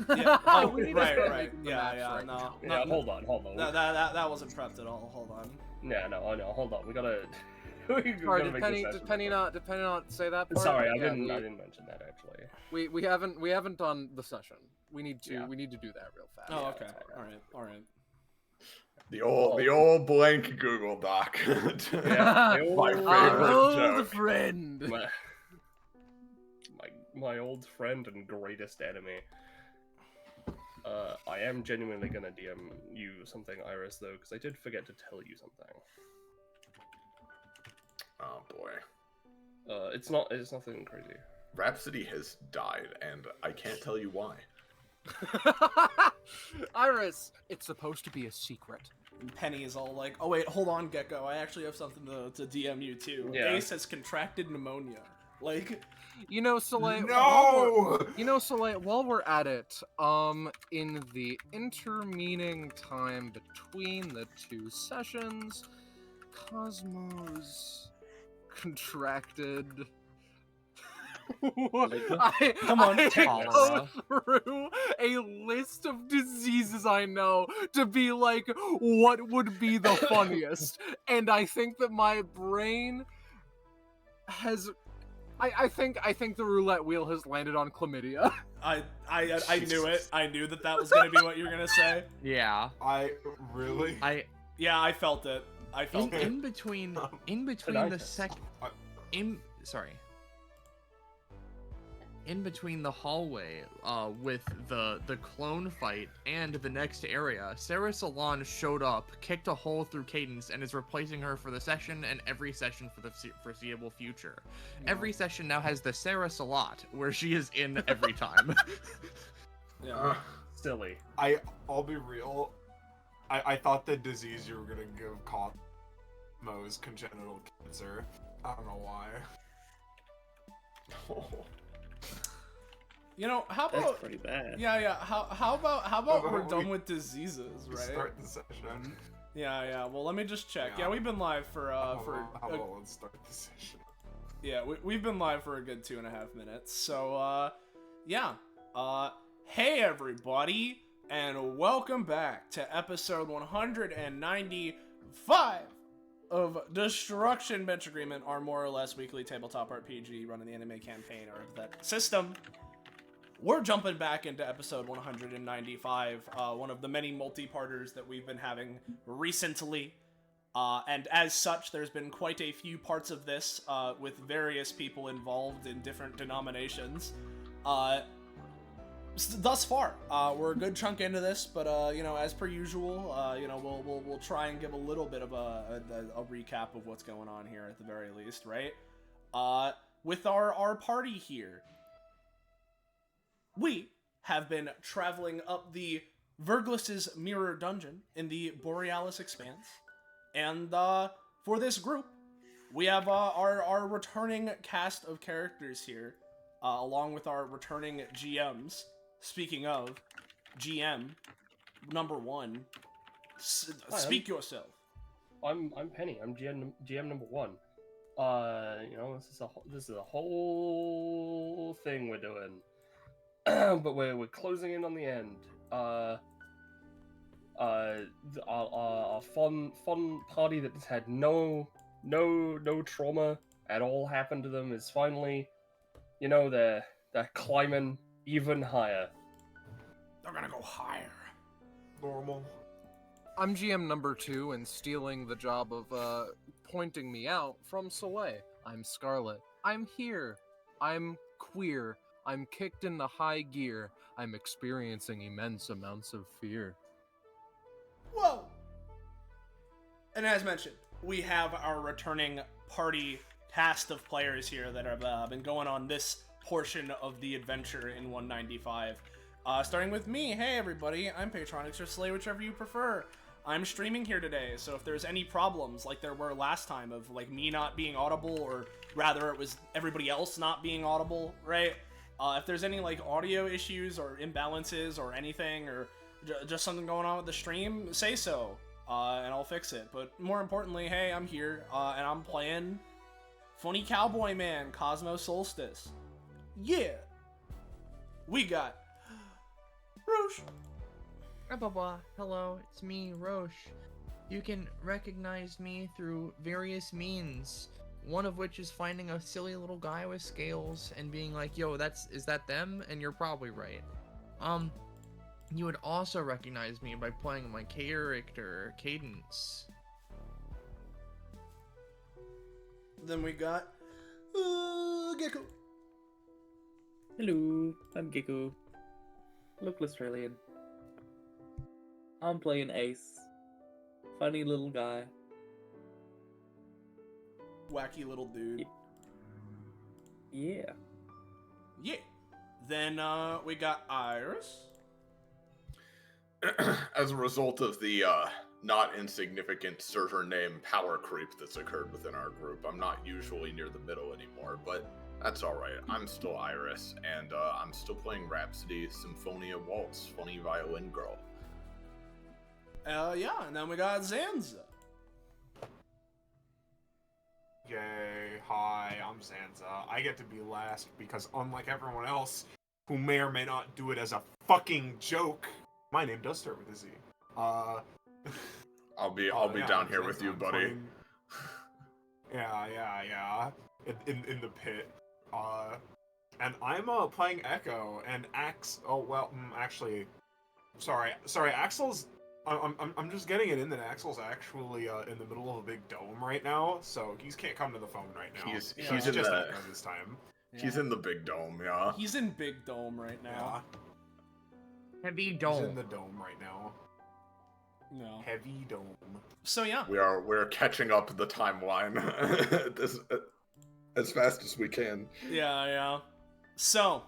Yeah. Oh, We need to right, start right. making the Yeah, maps yeah. right No, now. Yeah, no, hold on. that wasn't prepped at all. Hold on. Yeah, no, hold on. We gotta. Sorry, gotta did make Penny, this did session Penny better. not say that part? Sorry, I Yeah, didn't mention that actually. we haven't done the session. We need to Yeah. do that real fast. Oh, okay. Yeah. All right. The old blank Google Doc. Yeah, My Our favorite old joke. friend. My old friend and greatest enemy. I am genuinely gonna DM you something, Iris, though, because I did forget to tell you something. Oh boy. It's nothing crazy. Rhapsody has died, and I can't tell you why. Iris, it's supposed to be a secret. And Penny is all like, "Oh wait, hold on, Gecko. I actually have something to DM you too. Yeah. Ace has contracted pneumonia. Like, You know, Soleil. No! You know, Soleil, while we're at it, in the intervening time between the two sessions, Cosmos contracted. Come on, I take go through a list of diseases I know to be like, what would be the funniest? And I think that my brain has. I think the roulette wheel has landed on chlamydia. I knew it. I knew that was gonna be what you were gonna say. Yeah. I really? Yeah, I felt it. In between the in between the hallway with the clone fight and the next area, Sarah Salon showed up, kicked a hole through Cadence, and is replacing her for the session and every session for the foreseeable future. Yeah. Every session now has the Sarah Salat, where she is in every time. Yeah. Silly. I'll be real. I thought the disease you were gonna give Cosmo's congenital cancer. I don't know why. You know, how That's about? pretty bad. Yeah. How about we're done with diseases, right? Start the session. Yeah. Well, let me just check. Yeah, Yeah. we've been live for Let's start the session. Yeah, we've been live for a good 2.5 minutes. So, yeah. Hey everybody, and welcome back to episode 195 of Destruction Bench Agreement, our more or less weekly tabletop RPG running the anime campaign or that system. We're jumping back into episode 195, one of the many multi-parters that we've been having recently. And as such, there's been quite a few parts of this with various people involved in different denominations. Thus far, we're a good chunk into this, but you know, as per usual, you know, we'll try and give a little bit of a recap of what's going on here at the very least, right? With our party here, we have been traveling up the Verglas's Mirror Dungeon in the Borealis Expanse. And for this group, we have our returning cast of characters here, along with our returning GMs. Speaking of, GM number 1, speak yourself. I'm Penny. I'm GM number 1. You know, this is a whole thing we're doing, but we're closing in on the end. Our fun party that has had no trauma at all happen to them is finally, you know, they're climbing even higher. They're gonna go higher. Normal. I'm GM number 2 and stealing the job of pointing me out from Soleil. I'm Scarlet. I'm here. I'm queer. I'm kicked into high gear. I'm experiencing immense amounts of fear. Whoa! And as mentioned, we have our returning party cast of players here that have been going on this portion of the adventure in 195. Starting with me. Hey everybody, I'm Patronix or Slay, whichever you prefer. I'm streaming here today, so if there's any problems like there were last time of like me not being audible, or rather it was everybody else not being audible, right? If there's any like audio issues or imbalances or anything, or just something going on with the stream, say so, and I'll fix it. But more importantly, hey, I'm here, and I'm playing Funny Cowboy Man, Cosmo Solstice. Yeah! We got Roche. Hello, it's me, Roche. You can recognize me through various means. One of which is finding a silly little guy with scales and being like, "Yo, is that them?" And you're probably right. You would also recognize me by playing my character, Cadence. Then we got Gecko. Hello, I'm Giku. Local Australian. I'm playing Ace. Funny little guy. Wacky little dude. Yeah. Yeah. Then we got Iris. As a result of the not insignificant server name power creep that's occurred within our group, I'm not usually near the middle anymore, but that's alright. I'm still Iris, and I'm still playing Rhapsody, Symphonia Waltz, Funny Violin Girl. Yeah, and then we got Zanza. Yay, hi, I'm Zanza. I get to be last because unlike everyone else, who may or may not do it as a fucking joke, my name does start with a Z. I'll be Yeah, down here Zanza, with you, I'm buddy. playing- Yeah. In the pit. And I'm playing Echo and actually, sorry, Axel's. I'm just getting it in that Axel's actually in the middle of a big dome right now, so he can't come to the phone right now. He's Yeah. in just the Echo this time. he's in the big dome, yeah. He's in Big Dome right Yeah, now. Heavy he's dome. in the dome right now. No. Heavy dome. So yeah. We're catching up the timeline this as fast as we can. Yeah. So,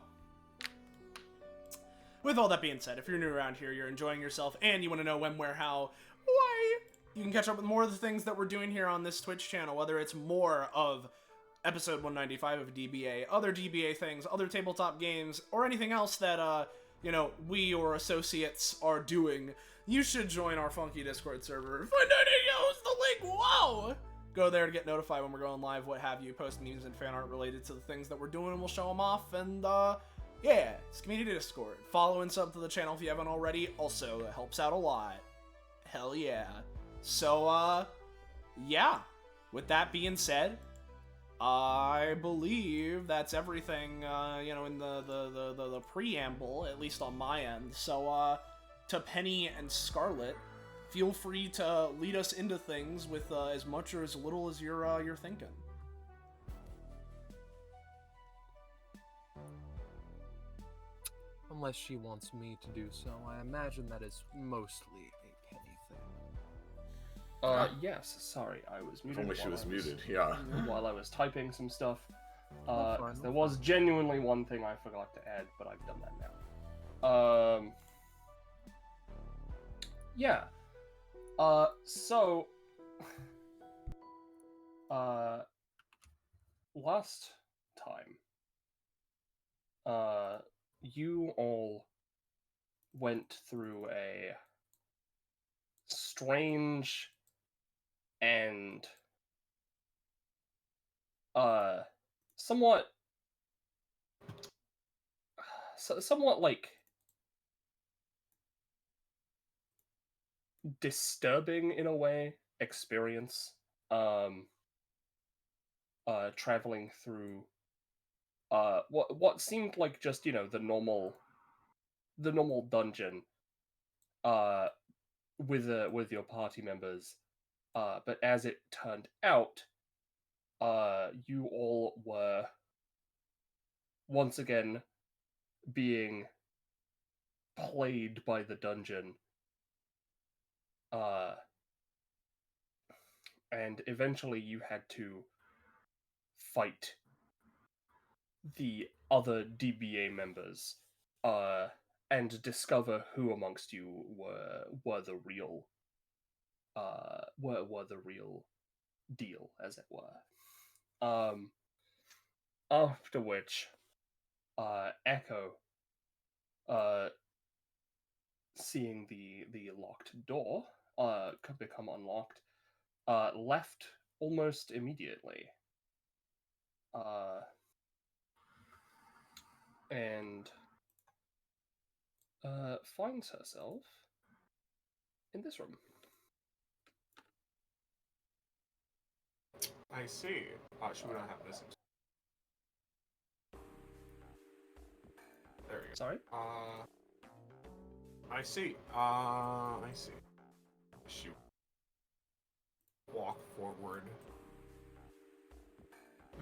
with all that being said, if you're new around here, you're enjoying yourself, and you want to know when, where, how, why, you can catch up with more of the things that we're doing here on this Twitch channel, whether it's more of episode 195 of DBA, other DBA things, other tabletop games, or anything else that, we or associates are doing. You should join our funky Discord server. Find out use the link. Whoa! Go there to get notified when we're going live, what have you. Post memes and fan art related to the things that we're doing, and we'll show them off. And yeah, it's community Discord. Follow and sub to the channel if you haven't already. Also, it helps out a lot. Hell yeah. So yeah. With that being said, I believe that's everything. In the preamble, at least on my end. So to Penny and Scarlet, feel free to lead us into things with as much or as little as you're thinking. Unless she wants me to do so, I imagine that is mostly a Penny thing. Yes, sorry, I was If muted. only she while was I muted, yeah. While I was typing some stuff. That's fine, There that's was fine. genuinely one thing I forgot to add, but I've done that now. Yeah. So, last time, you all went through a strange and somewhat like disturbing in a way experience traveling through what seemed like just the normal dungeon with your party members, but as it turned out, you all were once again being played by the dungeon, and eventually you had to fight the other DBA members, and discover who amongst you were the real deal, as it were. After which, Echo, seeing the locked door could become unlocked, left almost immediately. And finds herself in this room. I see. Should we not have this? There we go. Sorry? I see. I see. She walk forward.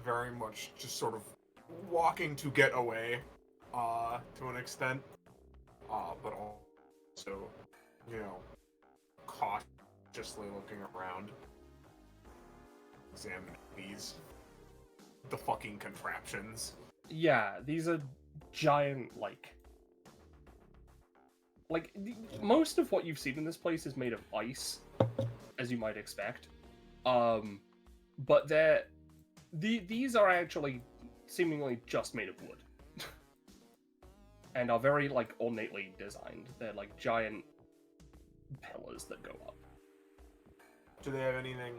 Very much just sort of walking to get away, to an extent. But also, you know, cautiously looking around. Examining the fucking contraptions. Yeah, these are giant, most of what you've seen in this place is made of ice, as you might expect. But these are actually seemingly just made of wood. And are very, ornately designed. They're, giant pillars that go up. Do they have anything,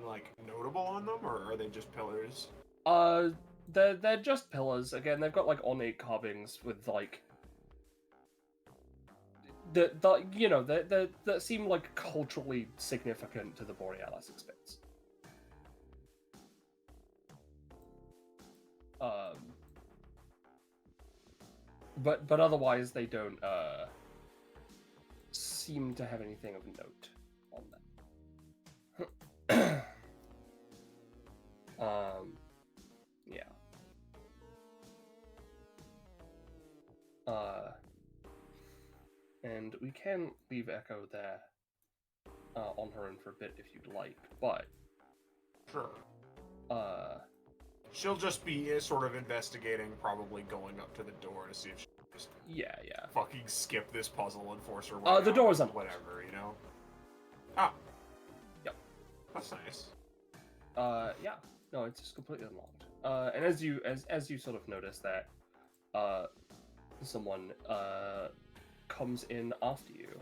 notable on them, or are they just pillars? They're just pillars. Again, they've got, ornate carvings with, that seem, culturally significant to the Borealis expanse. But otherwise, they don't, seem to have anything of note on them. Yeah. And we can leave Echo there on her own for a bit if you'd like, but Sure. She'll just be sort of investigating, probably going up to the door to see if she can just yeah. fucking skip this puzzle and force her way The out, door's unlocked. whatever, you know? Ah. Yep. That's nice. Yeah. No, it's just completely unlocked. And as you sort of notice that, someone comes in after you.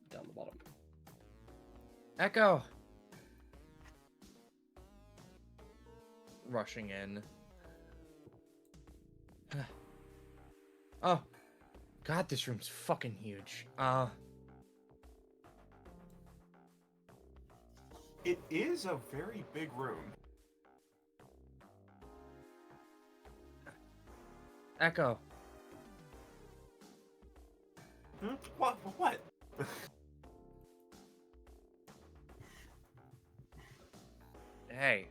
Down the bottom. Echo. Rushing in. Oh. God, this room's fucking huge. It is a very big room. Echo. Hmm? What? What? Hey.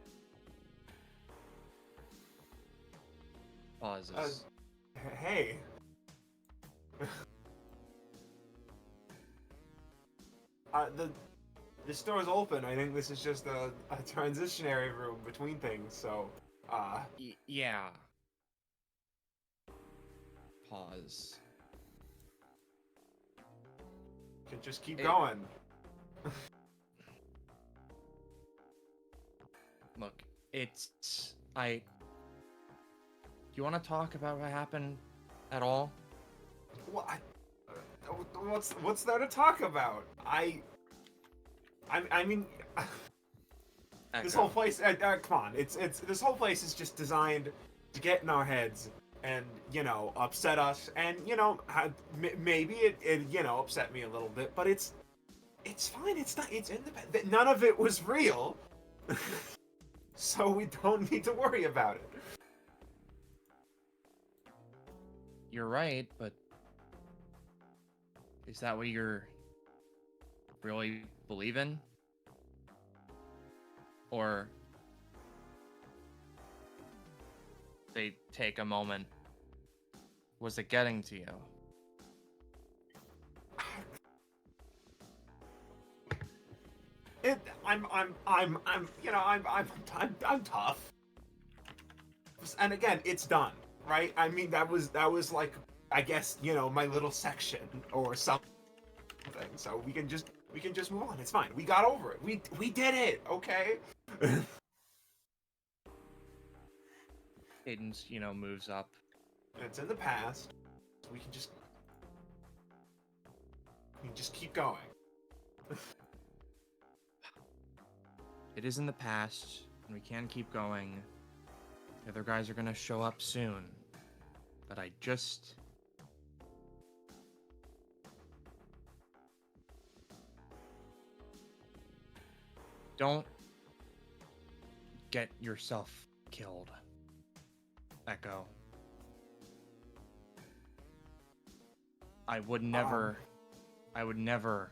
Pauses. Hey. The store's open. I think this is just a transitionary room between things, so, Yeah. Pause. can just keep It- going. Look, it's... Do you want to talk about what happened at all? What? What's there to talk about? I mean, this Echo. whole place. Come on, it's this whole place is just designed to get in our heads and upset us, and maybe it upset me a little bit, but it's fine. It's not. It's in the none of it was real, so we don't need to worry about it. You're right, but... Is that what you're really believe in? Or they take a moment. Was it getting to you? I'm tough. And again, it's done, right? I mean, that was like, I guess, my little section or something. So we can just move on. It's fine. We got over it. We did it. Okay. Cadence, moves up. It's in the past. We can just keep going. It is in the past, and we can keep going. The other guys are gonna show up soon. but I just... Don't get yourself killed, Echo. I would never, ever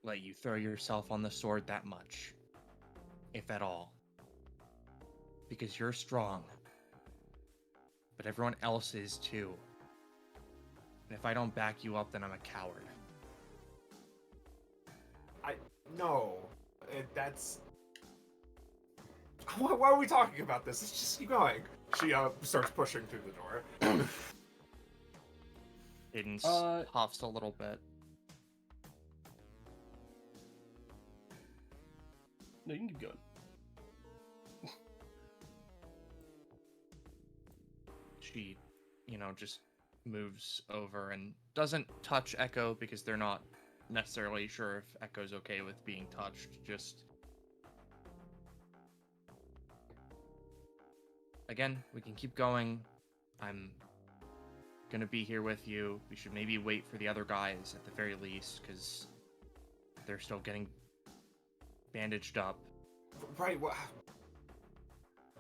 let you throw yourself on the sword that much, if at all. Because you're strong, but everyone else is too. And if I don't back you up, then I'm a coward. No. That's... Why are we talking about this? Let's just keep going. She starts pushing through the door. Cadence huffs a little bit. No, you can keep going. She, just moves over and doesn't touch Echo because they're not necessarily sure if Echo's okay with being touched. Just... Again, we can keep going. I'm gonna be here with you. We should maybe wait for the other guys at the very least, because they're still getting bandaged up. Right, what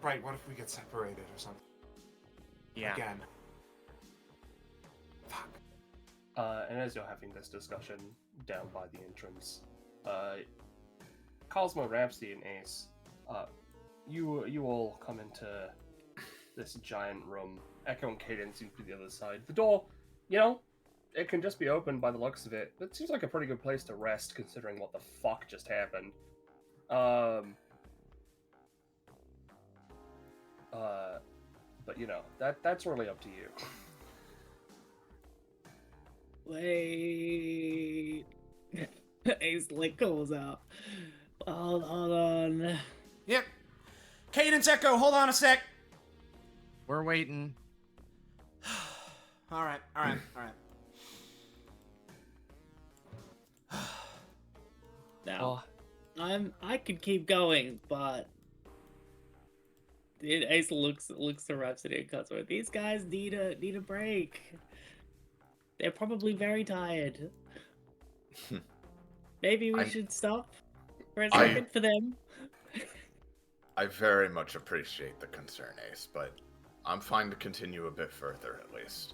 if we get separated or something? Yeah. Again. Fuck. And as you're having this discussion down by the entrance, Cosmo, Rhapsody, and Ace, you all come into this giant room. Echo and Cadence seem to be the other side. The door, it can just be opened by the looks of it. It seems like a pretty good place to rest, considering what the fuck just happened. But that's really up to you. Wait. Ace calls out. Hold on. Yep. Cadence, Echo, hold on a sec. We're waiting. All right. Now, I could keep going, but Ace looks to Rhapsody and Cosmo. These guys need a break. They're probably very tired. Maybe we should stop for a second for them. I very much appreciate the concern, Ace, but I'm fine to continue a bit further, at least.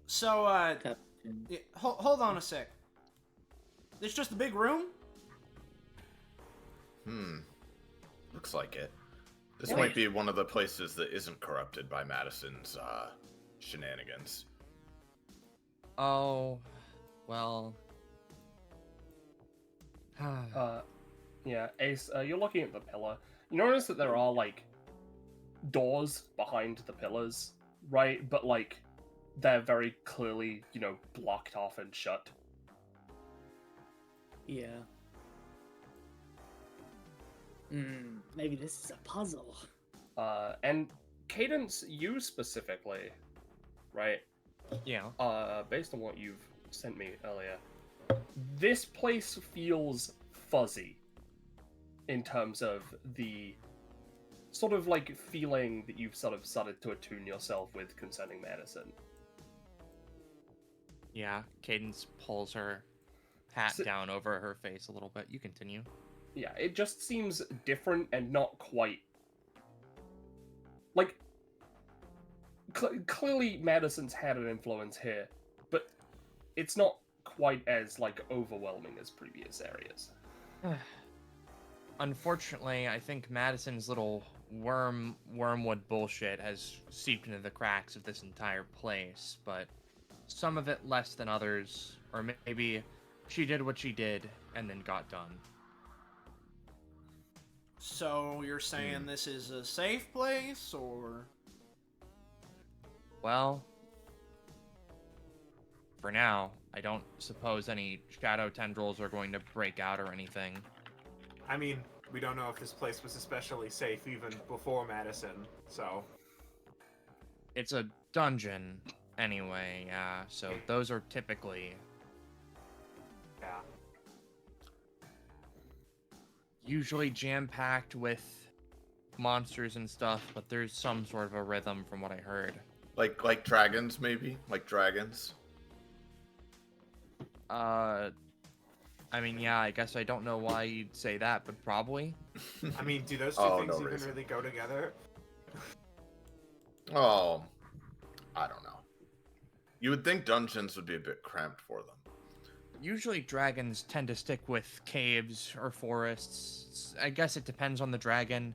So, yeah, hold on a sec. It's just a big room? Looks like it. This might be one of the places that isn't corrupted by Madison's, shenanigans. Oh, well... Yeah, Ace, you're looking at the pillar. You notice that there are, doors behind the pillars, right? But, they're very clearly, blocked off and shut. Yeah. Maybe this is a puzzle. And Cadence, you specifically, right? Yeah. Based on what you've sent me earlier, this place feels fuzzy in terms of the sort of feeling that you've sort of started to attune yourself with concerning Madison. Yeah, Cadence pulls her hat down over her face a little bit. You continue. Yeah, it just seems different and not quite... clearly Madison's had an influence here, but it's not quite as, overwhelming as previous areas. Unfortunately, I think Madison's little wormwood bullshit has seeped into the cracks of this entire place, but some of it less than others, or maybe she did what she did and then got done. So you're saying this is a safe place, or? Well, for now, I don't suppose any shadow tendrils are going to break out or anything. I mean, we don't know if this place was especially safe even before Madison, so... It's a dungeon, anyway, yeah, so those are typically... Yeah. usually jam-packed with monsters and stuff, but there's some sort of a rhythm from what I heard. Like dragons, maybe? Like dragons? I mean, yeah, I guess I don't know why you'd say that, but probably. I mean, do those two Oh, things no even reason. really go together? Oh, I don't know. You would think dungeons would be a bit cramped for them. Usually dragons tend to stick with caves or forests. I guess it depends on the dragon.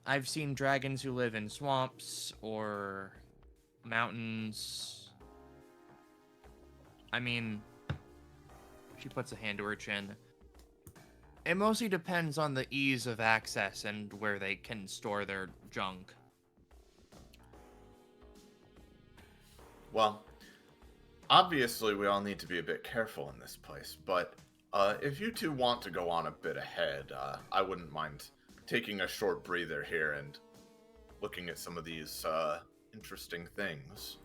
I've seen dragons who live in swamps or mountains. I mean, she puts a hand to her chin. It mostly depends on the ease of access and where they can store their junk. Well, obviously we all need to be a bit careful in this place, but if you two want to go on a bit ahead, I wouldn't mind taking a short breather here and looking at some of these interesting things.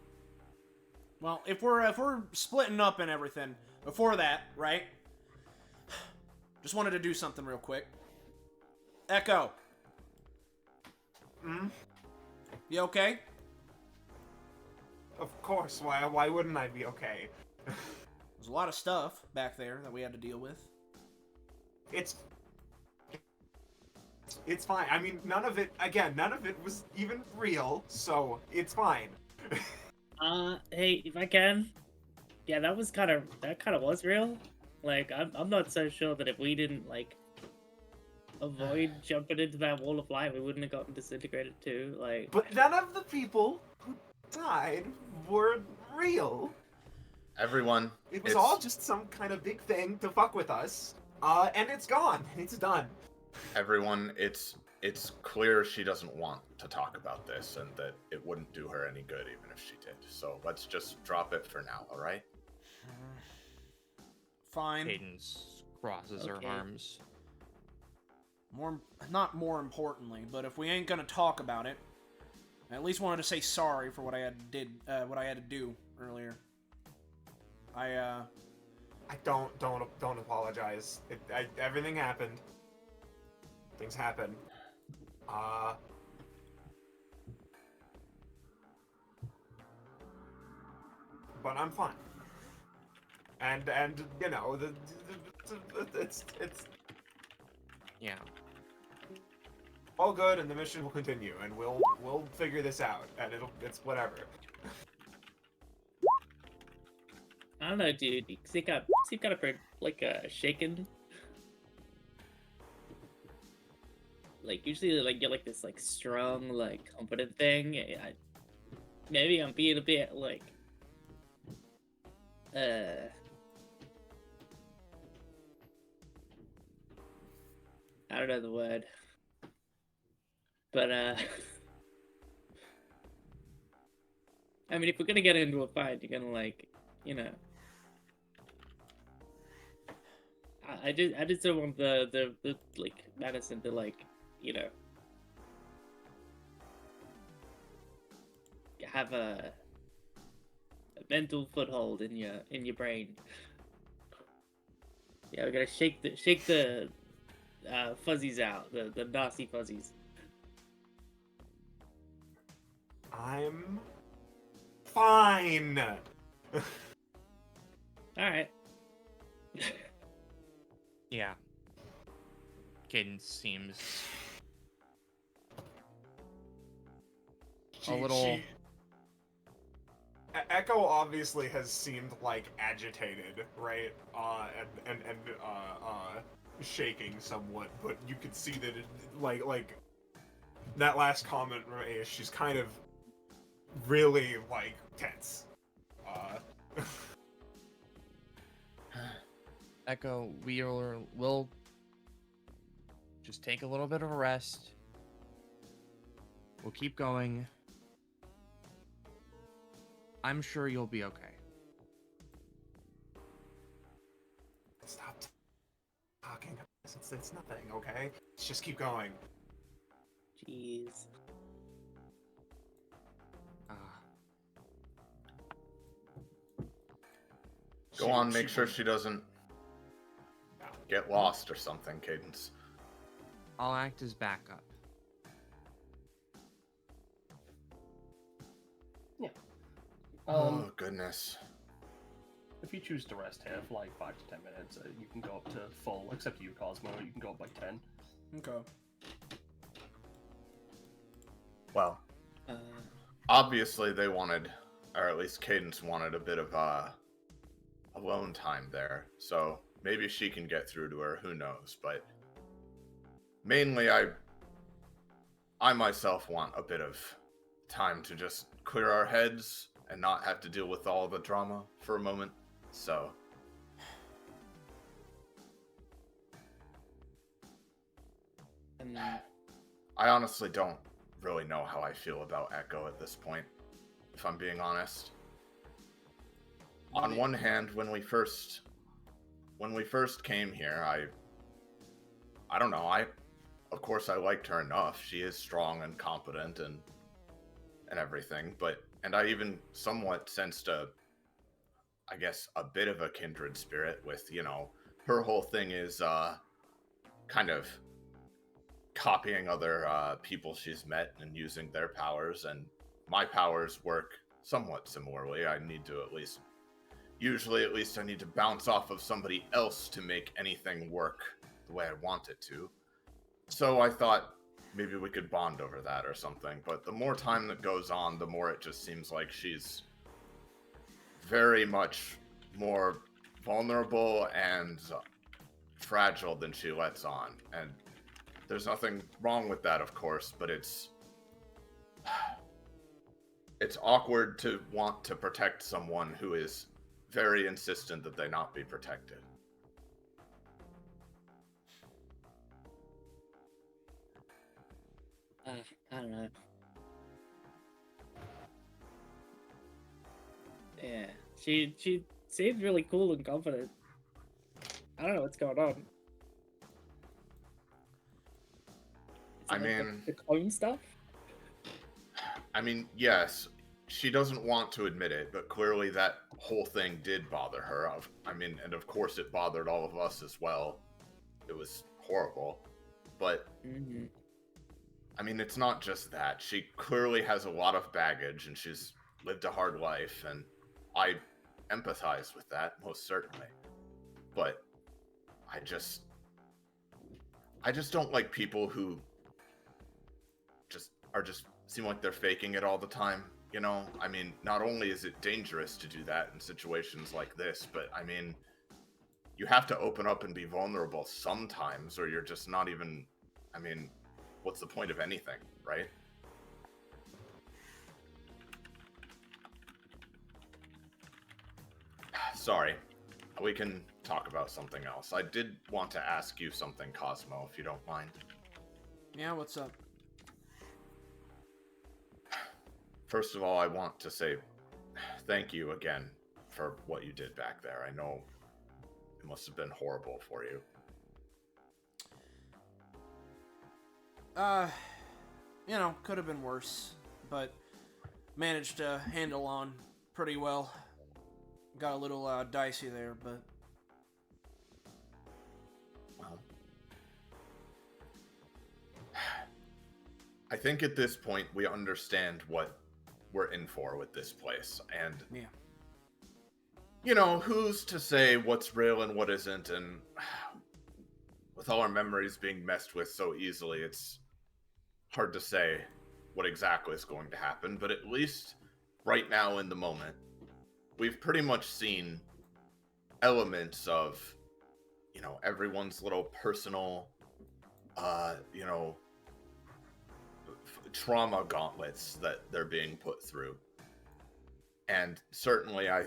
Well, if we're splitting up and everything, before that, right? Just wanted to do something real quick. Echo, Hmm? you okay? Of course. Why wouldn't I be okay? There's a lot of stuff back there that we had to deal with. It's fine. I mean, none of it was even real, so it's fine. Hey, if I can, yeah, that kind of was real. Like, I'm not so sure that if we didn't like avoid jumping into that wall of light, we wouldn't have gotten disintegrated too. Like, But none of the people who died were real. Everyone, It was it's- all just some kind of big thing to fuck with us. And it's gone. It's done. Everyone, it's clear she doesn't want to talk about this and that it wouldn't do her any good even if she did. So let's just drop it for now, all right? Fine. Cadence crosses her Okay. arms. Not more importantly, but if we ain't gonna talk about it, I at least wanted to say sorry for what I had to do earlier. I don't apologize. Everything happened. Things happen. But I'm fine. And you know it's Yeah. all good, and the mission will continue, and we'll figure this out, and it's whatever. I don't know, dude. Seek got a pretty, like, shaken. Like, usually, like, you're, like, this, like, strong, like, confident thing. Maybe I'm being a bit, like, I don't know the word. But, I mean, if we're gonna get into a fight, you're gonna, like, you know. I just don't want the like, Madison to, like, you know, have a mental foothold in your brain. Yeah, we gotta shake the fuzzies out, the nasty fuzzies. I'm fine. All right. Yeah. Cadence seems a little. Echo obviously has seemed like agitated, right? And shaking somewhat, but you could see that it, like that last comment, right? She's kind of really like tense. Echo, we'll just take a little bit of a rest. We'll keep going. I'm sure you'll be okay. Stop talking. It's nothing, okay? Let's just keep going. Jeez. Go on, make sure she doesn't get lost or something, Cadence. I'll act as backup. Oh, goodness. If you choose to rest here for like 5 to 10 minutes, you can go up to full, except you, Cosmo, you can go up by 10. Okay. Well, obviously they wanted, or at least Cadence wanted a bit of alone time there, so maybe she can get through to her, who knows, but mainly I myself want a bit of time to just clear our heads and not have to deal with all the drama for a moment, so... And I honestly don't really know how I feel about Echo at this point, if I'm being honest. On one hand, when we first came here, I don't know, of course I liked her enough. She is strong and competent and everything, and I even somewhat sensed I guess a bit of a kindred spirit with, her whole thing is kind of copying other people she's met and using their powers, and my powers work somewhat similarly. I need to usually at least I need to bounce off of somebody else to make anything work the way I want it to. So I thought maybe we could bond over that or something, but the more time that goes on, the more it just seems like she's very much more vulnerable and fragile than she lets on, and there's nothing wrong with that, of course, but it's awkward to want to protect someone who is very insistent that they not be protected. I don't know. Yeah, she seemed really cool and confident. I don't know what's going on. Is I it like mean... the clone stuff? I mean, yes, she doesn't want to admit it, but clearly that whole thing did bother her. And of course it bothered all of us as well. It was horrible. But, Mm-hmm. I mean, it's not just that. She clearly has a lot of baggage, and she's lived a hard life, and I empathize with that, most certainly. But I just don't like people who seem like they're faking it all the time, I mean, not only is it dangerous to do that in situations like this, but I mean, you have to open up and be vulnerable sometimes, or you're just not even, I mean, what's the point of anything, right? Sorry, we can talk about something else. I did want to ask you something, Cosmo, if you don't mind. Yeah, what's up? First of all, I want to say thank you again for what you did back there. I know it must have been horrible for you. Could have been worse, but managed to handle on pretty well. Got a little dicey there, but... Well, I think at this point we understand what we're in for with this place, and yeah, who's to say what's real and what isn't, and with all our memories being messed with so easily, it's hard to say what exactly is going to happen, but at least right now in the moment, we've pretty much seen elements of, everyone's little personal, trauma gauntlets that they're being put through. And certainly I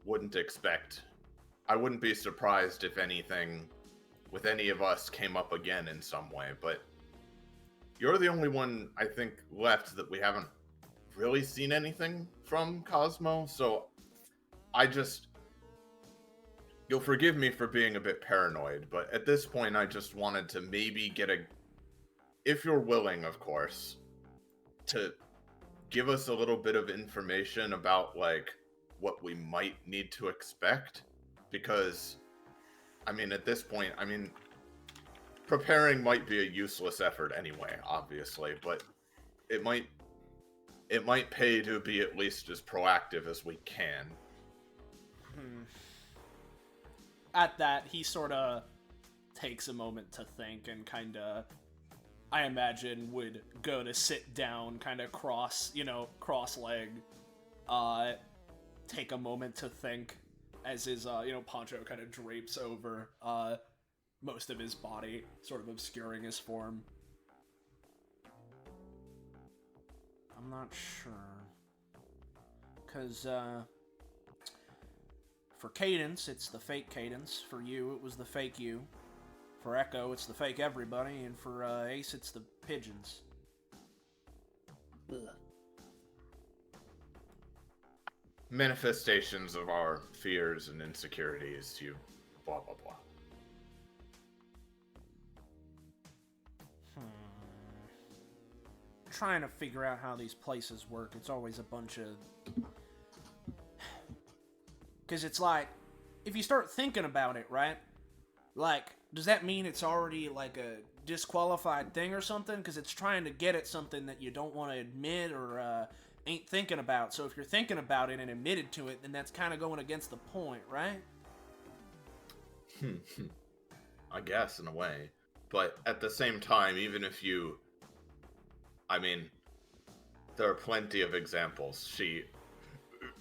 wouldn't be surprised if anything with any of us came up again in some way, but you're the only one, I think, left that we haven't really seen anything from, Cosmo, so you'll forgive me for being a bit paranoid, but at this point I just wanted to maybe if you're willing, of course, to give us a little bit of information about, what we might need to expect, because, I mean, at this point, preparing might be a useless effort anyway, obviously, but it might pay to be at least as proactive as we can. At that, he sort of takes a moment to think and kind of, I imagine, would go to sit down, kind of cross-legged, take a moment to think as his, poncho kind of drapes over, most of his body, sort of obscuring his form. I'm not sure. Because, for Cadence, it's the fake Cadence. For you, it was the fake you. For Echo, it's the fake everybody. And for, Ace, it's the pigeons. Ugh. Manifestations of our fears and insecurities, you blah blah blah. Trying to figure out how these places work. It's always a bunch of... Because it's like, if you start thinking about it, right? Like, does that mean it's already like a disqualified thing or something? Because it's trying to get at something that you don't want to admit or ain't thinking about. So if you're thinking about it and admitted to it, then that's kind of going against the point, right? I guess, in a way. But at the same time, even if you... I mean, there are plenty of examples. She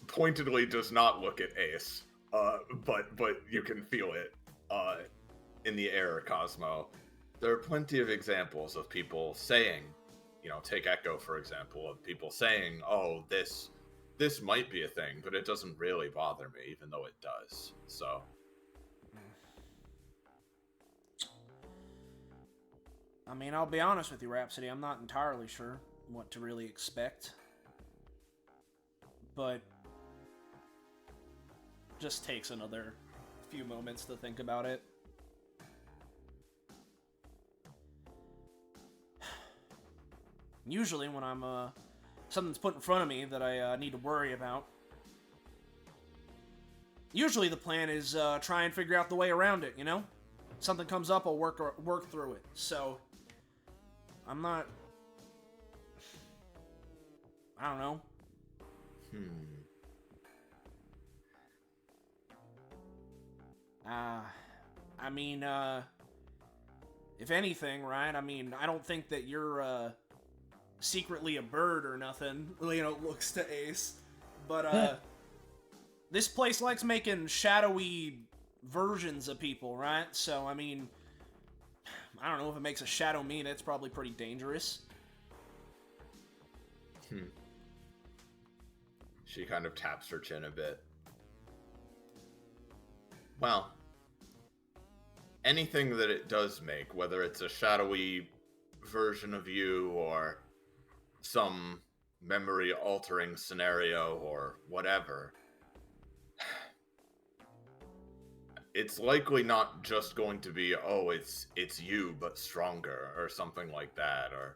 pointedly does not look at Ace, but you can feel it in the air, Cosmo. There are plenty of examples of people saying, take Echo, for example, of people saying, oh, this might be a thing, but it doesn't really bother me, even though it does. So... I mean, I'll be honest with you, Rhapsody, I'm not entirely sure what to really expect. But just takes another few moments to think about it. Usually when I'm, something's put in front of me that I need to worry about, usually the plan is try and figure out the way around it, Something comes up, I'll work through it. So... I'm not... I don't know. I mean, if anything, right? I mean, I don't think that you're, secretly a bird or nothing, looks to Ace. But, this place likes making shadowy versions of people, right? So, I mean... I don't know if it makes a shadow me, that's probably pretty dangerous. She kind of taps her chin a bit. Well, anything that it does make, whether it's a shadowy version of you or some memory-altering scenario or whatever, it's likely not just going to be, oh, it's you, but stronger, or something like that, or,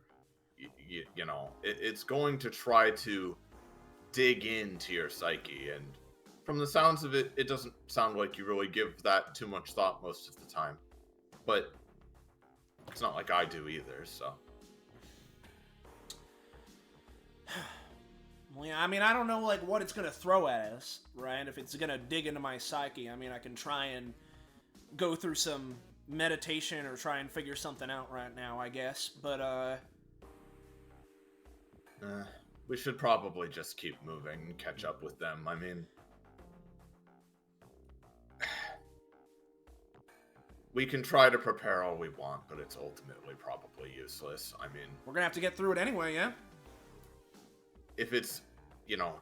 it's going to try to dig into your psyche, and from the sounds of it, it doesn't sound like you really give that too much thought most of the time. But it's not like I do either, so... Well, yeah, I mean, I don't know, what it's gonna throw at us, right? If it's gonna dig into my psyche, I mean, I can try and go through some meditation or try and figure something out right now, I guess, but, we should probably just keep moving and catch up with them. I mean... we can try to prepare all we want, but it's ultimately probably useless. I mean... we're gonna have to get through it anyway, yeah? If it's,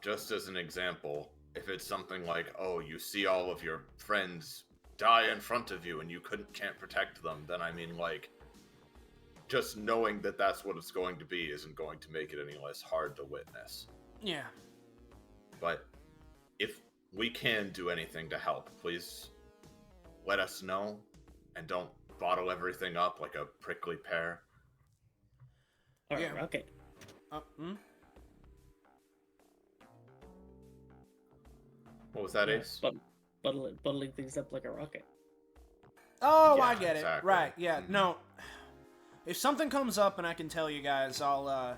just as an example, if it's something like, oh, you see all of your friends die in front of you and you can't protect them, then I mean, just knowing that that's what it's going to be isn't going to make it any less hard to witness. Yeah. But if we can do anything to help, please let us know, and don't bottle everything up like a prickly pear. Or Yeah. a rocket. What was that, Yeah, Ace? Buttling things up like a rocket. Oh, Yeah, I get exactly. it. Right, yeah. Mhm. No, if something comes up and I can tell you guys, I'll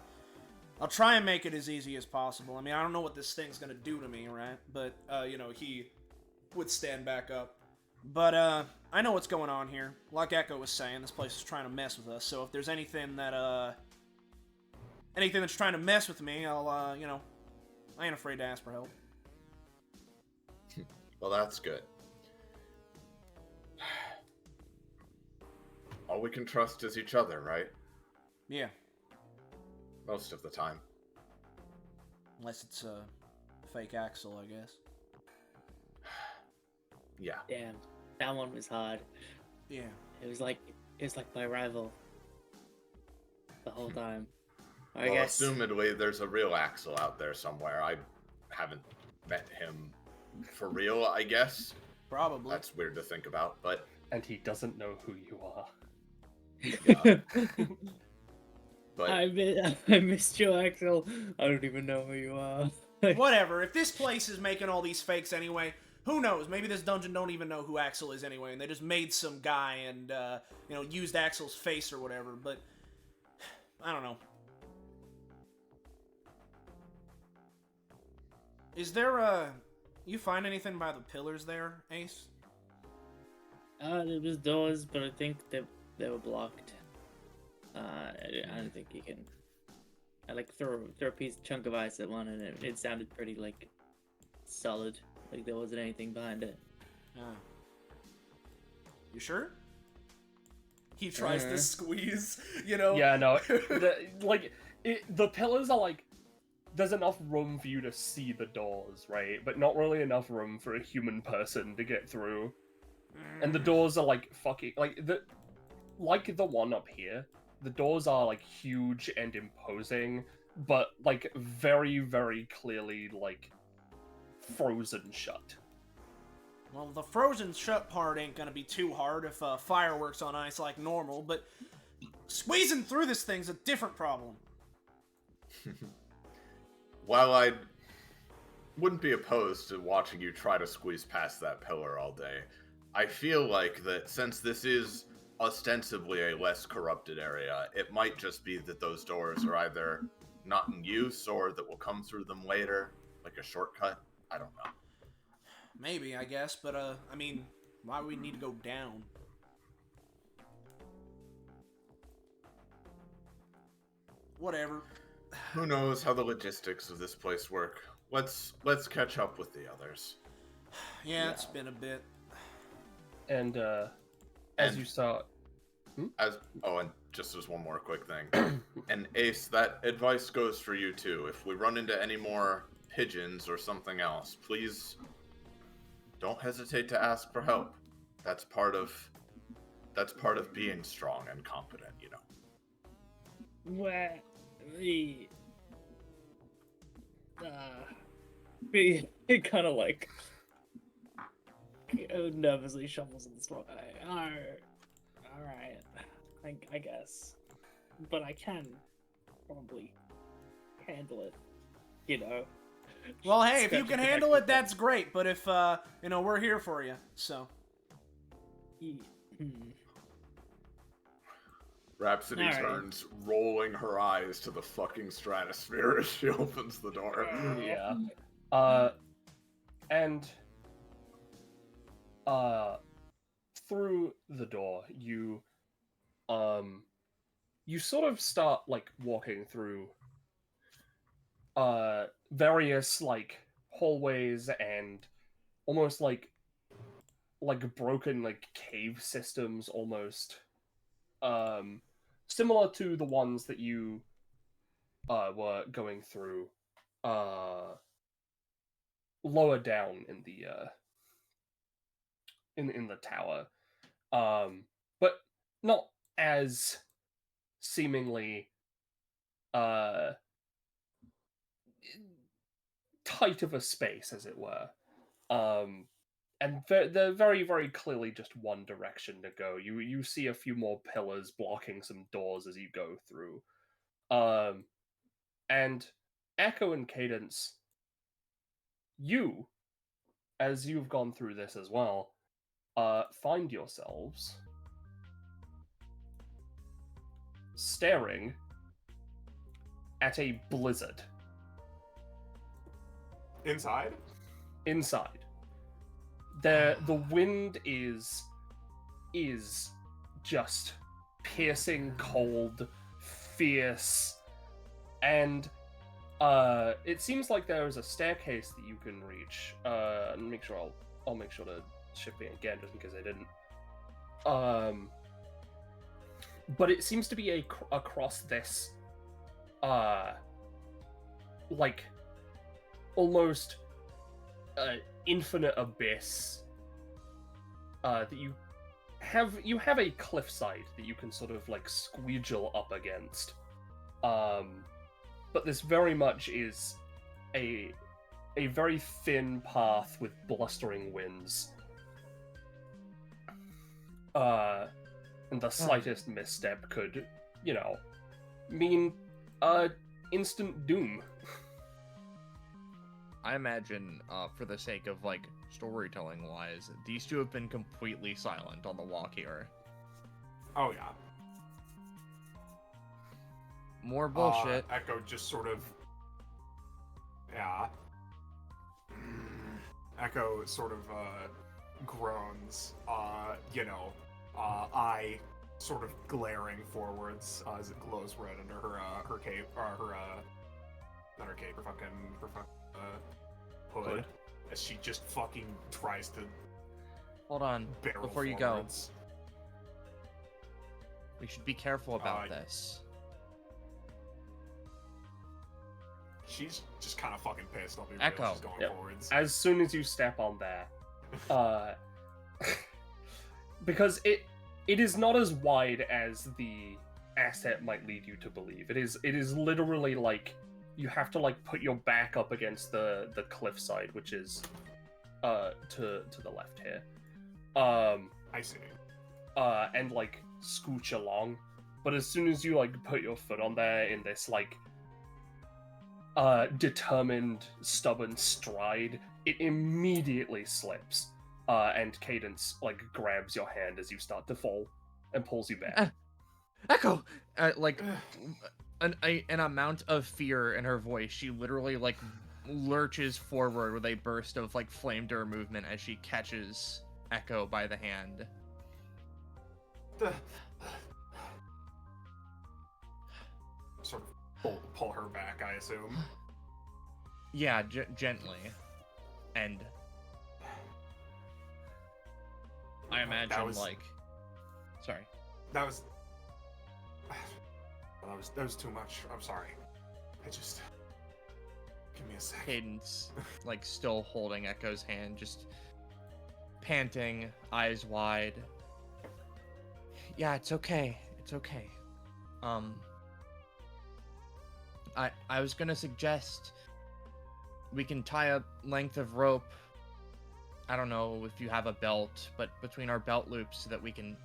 try and make it as easy as possible. I mean, I don't know what this thing's gonna do to me, right? But, he would stand back up. But, I know what's going on here. Like Echo was saying, this place is trying to mess with us, so if there's anything that's trying to mess with me, I'll, I ain't afraid to ask for help. Well, that's good. All we can trust is each other, right? Yeah, Most of the time. unless it's a fake Axel, I guess. Yeah. Damn, that one was hard. Yeah. It was like my rival the whole time. I Well, guess. assumedly, there's a real Axel out there somewhere. I haven't met him for real, I guess. Probably. That's weird to think about, but And he doesn't know who you are. yeah. But I missed you, Axel. I don't even know who you are. Whatever. If this place is making all these fakes anyway, who knows? Maybe this dungeon don't even know who Axel is anyway, and they just made some guy and, used Axel's face or whatever, but I don't know. Is there, you find anything by the pillars there, Ace? There was doors, but I think they were blocked. I don't think you can. I throw a chunk of ice at one, and it sounded pretty solid. Like there wasn't anything behind it. You sure? He tries to squeeze, Yeah, no. The pillars are there's enough room for you to see the doors, right? But not really enough room for a human person to get through. And the doors are fucking the one up here. The doors are huge and imposing, but very, very clearly frozen shut. Well, the frozen shut part ain't gonna be too hard if fireworks on ice like normal, but squeezing through this thing's a different problem. while I wouldn't be opposed to watching you try to squeeze past that pillar all day, I feel like that since this is ostensibly a less corrupted area, it might just be that those doors are either not in use or that we'll come through them later, like a shortcut. I don't know. Maybe, I guess, but, why would we need to go down? Whatever. Who knows how the logistics of this place work? Let's catch up with the others. Yeah, it's been a bit. And as And- you saw, And just as one more quick thing. And Ace, that advice goes for you too. If we run into any more pigeons or something else, please don't hesitate to ask for help. That's part of being strong and competent, Well, we kind of nervously shuffles in the floor. All right, I guess, but I can probably handle it. Well, hey, if you Scratch can your handle back. it, that's great, but if, we're here for you, so. Rhapsody Alright. turns, rolling her eyes to the fucking stratosphere as she opens the door. yeah, and through the door, you sort of start walking through various hallways and almost broken cave systems almost, similar to the ones that you were going through lower down in the in the tower, but not as seemingly tight of a space, as it were. And they're very, very clearly just one direction to go. You see a few more pillars blocking some doors as you go through. And Echo and Cadence, as you've gone through this as well, find yourselves staring at a blizzard Inside? inside. The wind is just piercing cold, fierce, and it seems like there is a staircase that you can reach. And make sure I'll make sure to shift it again just in case I didn't. But it seems to be across this like almost infinite abyss that you have a cliffside that you can sort of like squeegee up against. But this very much is a very thin path with blustering winds. And the slightest misstep could, mean instant doom. I imagine, for the sake of, like, storytelling-wise, these two have been completely silent on the walk here. Oh, yeah. More bullshit. Echo just sort of... Yeah. Echo sort of, groans, eye sort of glaring forwards, as it glows red under her cape, or not her cape, her fucking hood, as she just fucking tries to Hold on, barrel before you forwards. go. We should be careful about this. She's just kind of fucking pissed, I'll be Echo. real, she's going Yep. forwards. As soon as you step on there, because it is not as wide as the asset might lead you to believe. It is literally like you have to like put your back up against the cliffside, which is to the left here. I see. And like scooch along. But as soon as you like put your foot on there in this like determined, stubborn stride, it immediately slips. And Cadence like grabs your hand as you start to fall and pulls you back. Echo! An amount of fear in her voice. She literally, like, lurches forward with a burst of, like, flame-door movement as she catches Echo by the hand. Sort of pull her back, I assume. Yeah, gently. And I imagine, like... Sorry. That was too much. I'm sorry. Give me a second. Cadence, like, still holding Echo's hand, just panting, eyes wide. Yeah, it's okay. It's okay. I was gonna suggest we can tie a length of rope. I don't know if you have a belt, but between our belt loops so that we can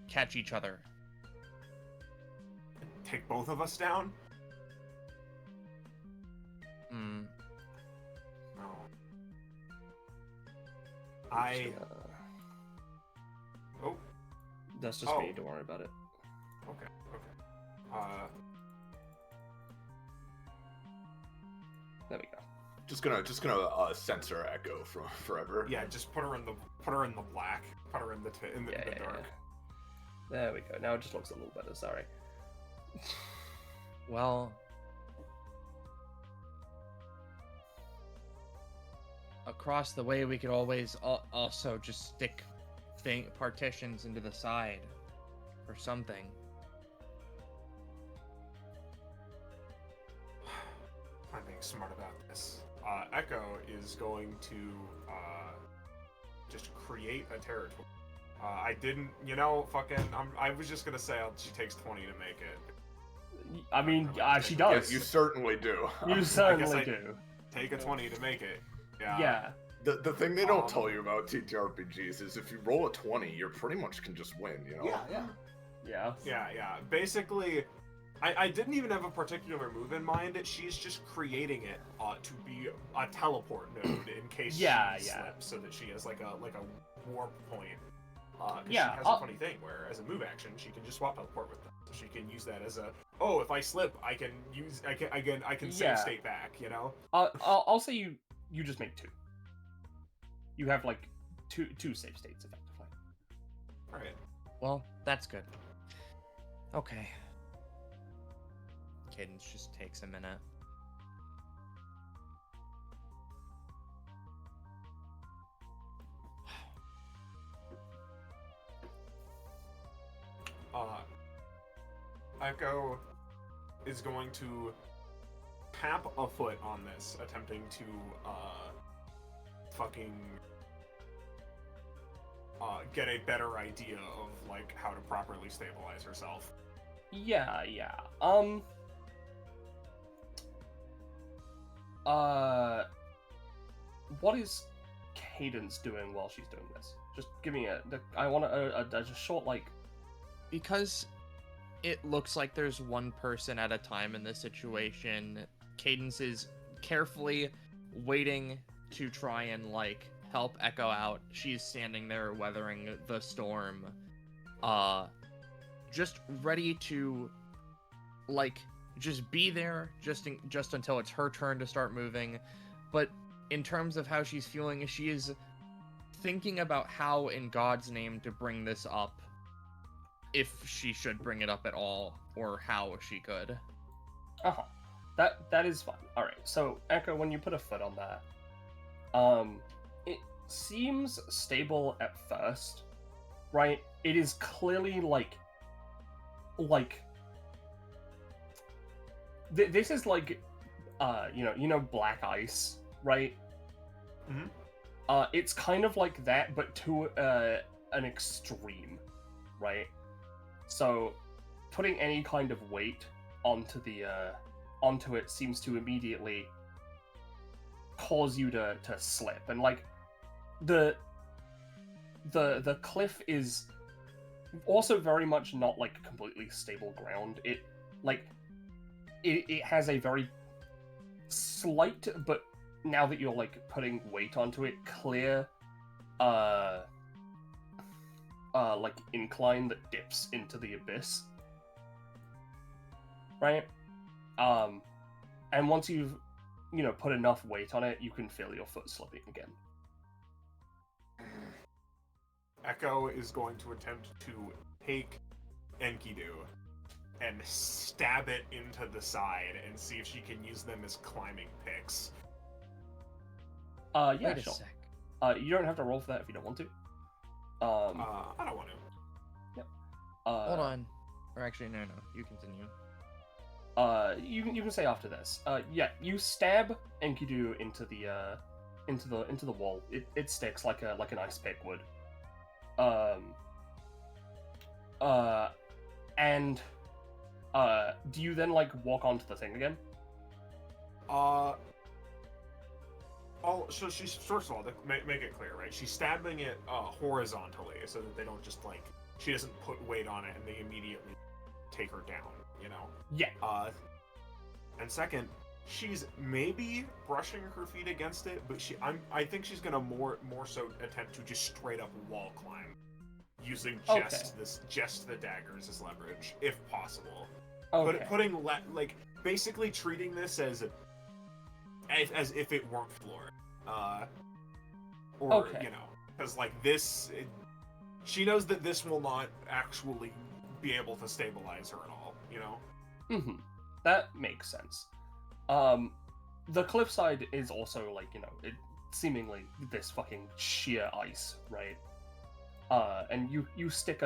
catch each other. Take both of us down? Hmm. No. Oh, That's just me, don't worry about it. okay. There we go. Just gonna censor Echo from forever. Yeah, just put her in the black. Put her in the Yeah. dark. There we go. Now it just looks a little better, sorry. Well, across the way we could always also just stick partitions into the side or something. I'm being smart about this. Echo is going to just create a territory. I didn't, I was just gonna say she takes 20 to make it. I mean, she Yes, does. you certainly do. You certainly I do. Take a 20 to make it. Yeah. Yeah. The thing they don't tell you about TTRPGs is if you roll a 20, you pretty much can just win, Yeah. Yeah. Yeah. Basically, I didn't even have a particular move in mind. She's just creating it to be a teleport node in case she slips, so that she has like a warp point. She has a funny thing where, as a move action, she can just swap teleport with them. So she can use that as a if I slip, I can save state back. You know. I'll say you just make 2. You have like two save states effectively. All right. Well, that's good. Okay. Cadence just takes a minute. Echo is going to tap a foot on this, attempting to get a better idea of like how to properly stabilize herself. Yeah. What is Cadence doing while she's doing this? Just give me I want a just short like. Because it looks like there's one person at a time in this situation, Cadence is carefully waiting to try and like help Echo out. She's standing there weathering the storm, just ready to like just be there just until it's her turn to start moving. But in terms of how she's feeling, she is thinking about how in God's name to bring this up, if she should bring it up at all, or how she could. That is fine. All right. So Echo, when you put a foot on that, it seems stable at first, right? It is clearly like this is like you know black ice, right? Mm-hmm. It's kind of like that, but to an extreme, right? So putting any kind of weight onto it seems to immediately cause you to slip, and like the cliff is also very much not like completely stable ground. It has a very slight, but now that you're like putting weight onto it, clear like incline that dips into the abyss, right? And once you've put enough weight on it, you can feel your foot slipping again. Echo is going to attempt to take Enkidu and stab it into the side and see if she can use them as climbing picks. Yeah, Wait a sure. sec. You don't have to roll for that if you don't want to. I don't want to. Yep. Hold on. Or actually, no. You continue. You can say after this. Yeah, you stab Enkidu into the wall. It sticks like an ice pick would. And do you then like walk onto the thing again? So she's, first of all, to make it clear, right? She's stabbing it horizontally so that they don't just like, she doesn't put weight on it and they immediately take her down, you know? Yeah. And second, she's maybe brushing her feet against it, but I think she's gonna more so attempt to just straight up wall climb, using just the daggers as leverage, if possible. Okay. But putting basically treating this as if it weren't floor, or Okay. because like this, she knows that this will not actually be able to stabilize her at all, Mm-hmm. That makes sense. The cliffside is also like, it seemingly this fucking sheer ice, right? And you stick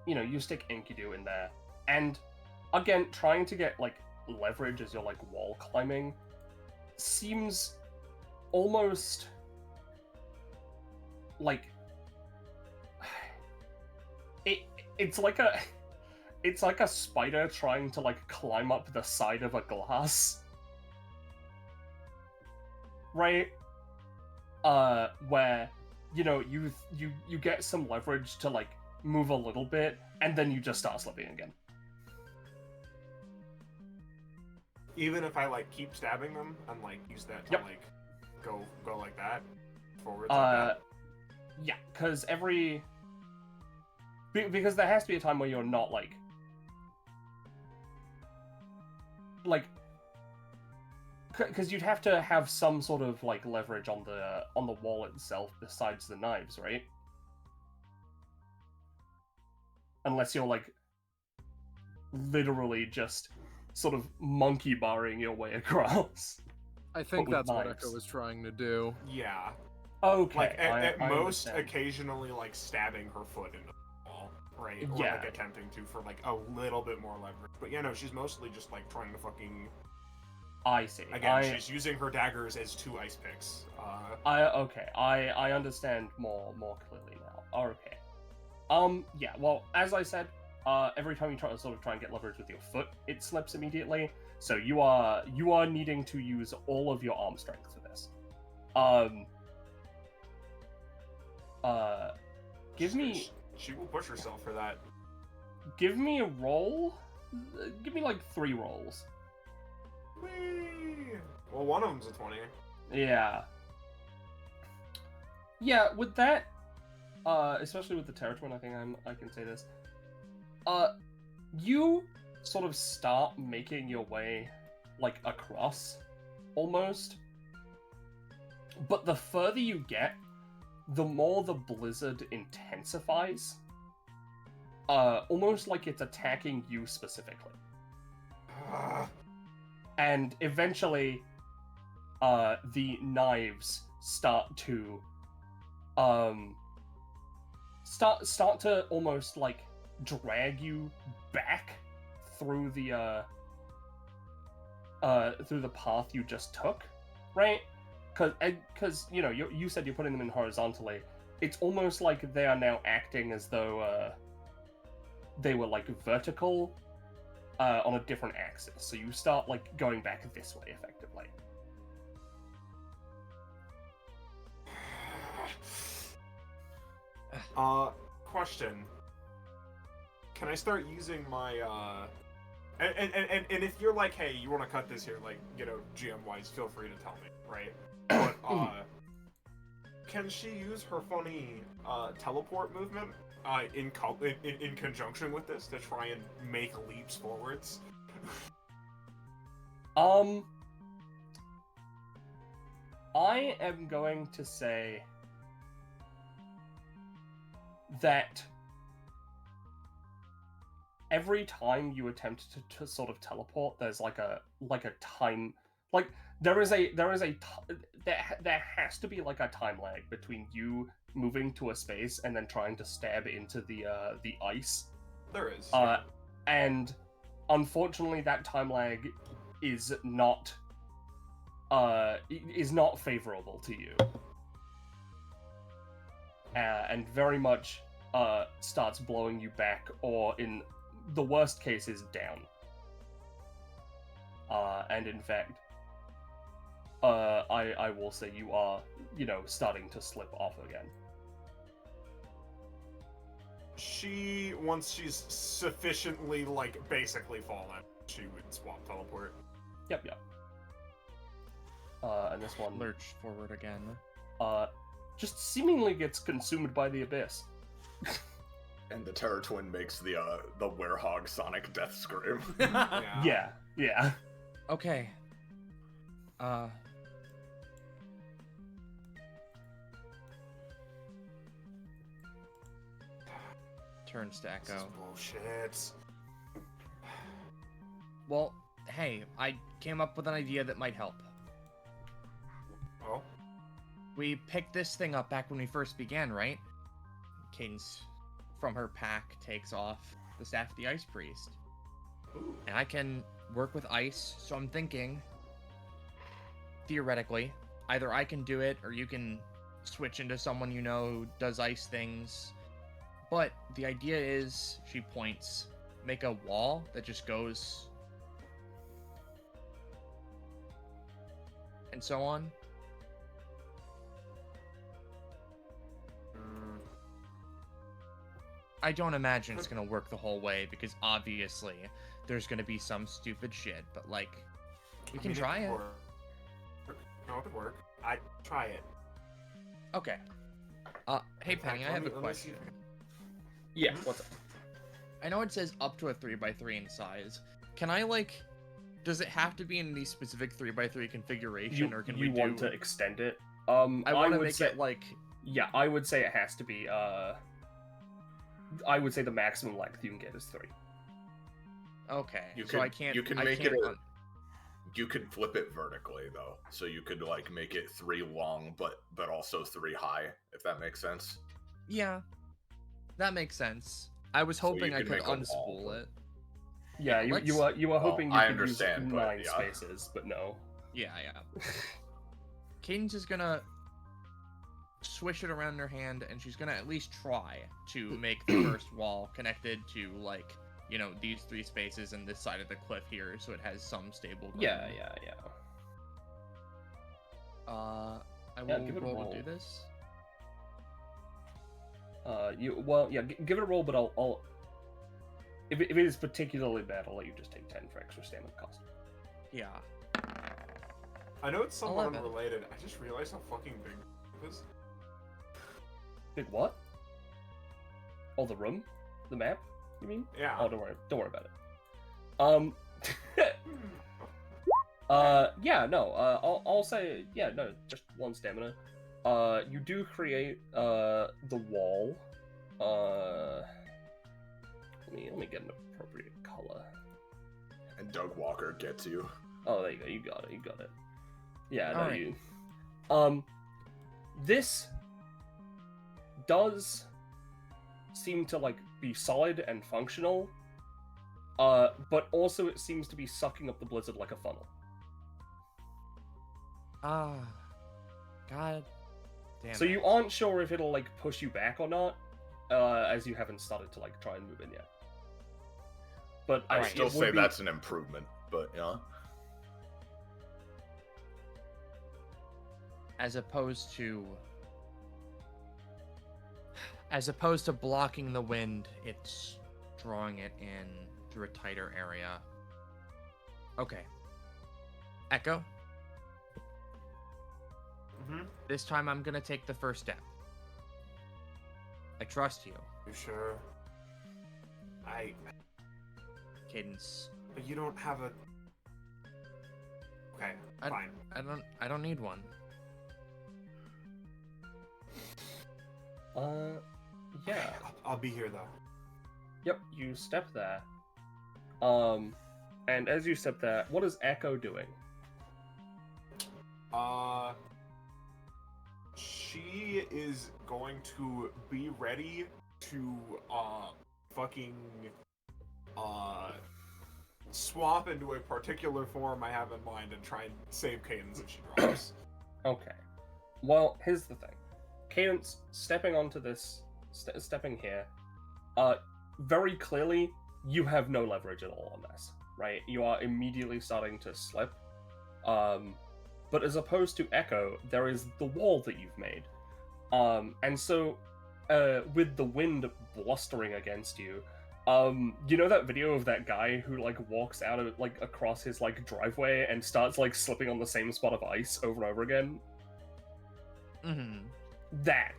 you stick Enkidu in there, and again, trying to get like leverage as you're like wall climbing seems almost like it's like a spider trying to like climb up the side of a glass, right? Where you get some leverage to like move a little bit, and then you just start slipping again. Even if I like keep stabbing them and like use that to Yep. like go like that forwards. Like that. Yeah, because because there has to be a time where you're not like because you'd have to have some sort of like leverage on the wall itself besides the knives, right? Unless you're like literally just sort of monkey barring your way across. I think with that's what knives. Echo was trying to do. Yeah. Okay. Like at I most, understand. occasionally like stabbing her foot into the wall, right? Or Yeah. like attempting to for like a little bit more leverage. But yeah, no, she's mostly just like trying to fucking. I see. Again, she's using her daggers as 2 ice picks. I understand more clearly now. Okay. Yeah. Well, as I said, every time you try and get leverage with your foot, it slips immediately. So you are needing to use all of your arm strength for this. Give me She will push herself for that. give me a roll. Give me like 3 rolls. Whee! Well, one of them's a 20. Yeah. Yeah, with that, especially with the Terratwin, I think I can say this. You sort of start making your way, like, across, almost. But the further you get, the more the blizzard intensifies. Almost like it's attacking you specifically. And eventually, the knives start to start to almost like drag you back through the path you just took, right? Because you know you said you're putting them in horizontally. It's almost like they are now acting as though they were like vertical on a different axis. So you start like going back this way effectively. Question. Can I start using my and if you're like, hey, you want to cut this here, like, you know, GM wise, feel free to tell me, right? But can she use her funny teleport movement in conjunction with this to try and make leaps forwards? I am going to say that every time you attempt to sort of teleport, there's like a time, like there has to be like a time lag between you moving to a space and then trying to stab into the ice. There is. And unfortunately, that time lag is not favorable to you, and very much starts blowing you back, or in the worst case is down. And in fact, I will say you are, you know, starting to slip off again. Once she's sufficiently, like, basically fallen, she would swap teleport. Yep. And this one Lurch forward again. just seemingly gets consumed by the abyss. And the Terratwin makes the werehog sonic death scream. Yeah. Okay. Turns to This is Echo. bullshit. Well, hey, I came up with an idea that might help. Oh? We picked this thing up back when we first began, right? Cadence, from her pack, takes off the Staff of the Ice Priest. And I can work with ice, so I'm thinking, theoretically, either I can do it, or you can switch into someone you know who does ice things. But the idea is, she points, make a wall that just goes... and so on. I don't imagine it's gonna work the whole way, because obviously there's gonna be some stupid shit, but like, You can try it. No, it could work. I try it. Okay. Hey Penny, I have a question. Yeah, what's up? I know it says up to a 3x3 in size. Can I like? Does it have to be in the specific 3x3 configuration, or can we want to extend it? I want to would make say, it like. Yeah, I would say it has to be. I would say the maximum length you can get is 3. Okay. You so can- I can't. you can I make can't it un- You could flip it vertically though, so you could like make it 3 long, but also 3 high, if that makes sense. Yeah, that makes sense. I was So you hoping I could could make a wall, unspool but- it. Yeah, Yeah, you were hoping you I could use understand, but 9 yeah. spaces, but no. Yeah. Cadence is gonna swish it around her hand, and she's gonna at least try to make the first wall connected to like, you know, these 3 spaces and this side of the cliff here, so it has some stable ground. Yeah. I Yeah, will give it a roll roll. to do this. Give it a roll, but I'll if it is particularly bad, I'll let you just take 10 for extra stamina cost. Yeah. I know it's somewhat 11. unrelated. I just realized how fucking big it is. Big what? Oh, the room? The map? You mean? Yeah. Oh, don't worry about it. Yeah, no, I'll say, yeah, no, just 1 stamina. You do create, the wall. Let me get an appropriate color. And Doug Walker gets you. Oh, there you go, you got it. Yeah, no, Alright. This does seem to, like, be solid and functional, but also it seems to be sucking up the blizzard like a funnel. God damn So it. you aren't sure if it'll, like, push you back or not, as you haven't started to, like, try and move in yet. But I Alright, still it would say be- that's an improvement, but yeah. As opposed to blocking the wind, it's drawing it in through a tighter area. Okay. Echo, Mm-hmm. this time I'm gonna take the first step. I trust you. You sure? Cadence. But you don't have a. Okay, fine. I don't need one. Yeah. I'll be here though. Yep, you step there. And as you step there, what is Echo doing? She is going to be ready to fucking swap into a particular form I have in mind and try and save Cadence if she drops. Okay. Well, here's the thing. Cadence stepping onto this, stepping here, very clearly, you have no leverage at all on this, right? You are immediately starting to slip. But as opposed to Echo, there is the wall that you've made. And so, with the wind blustering against you, you know that video of that guy who, like, walks out of, like, across his, like, driveway and starts, like, slipping on the same spot of ice over and over again? Mm-hmm. That.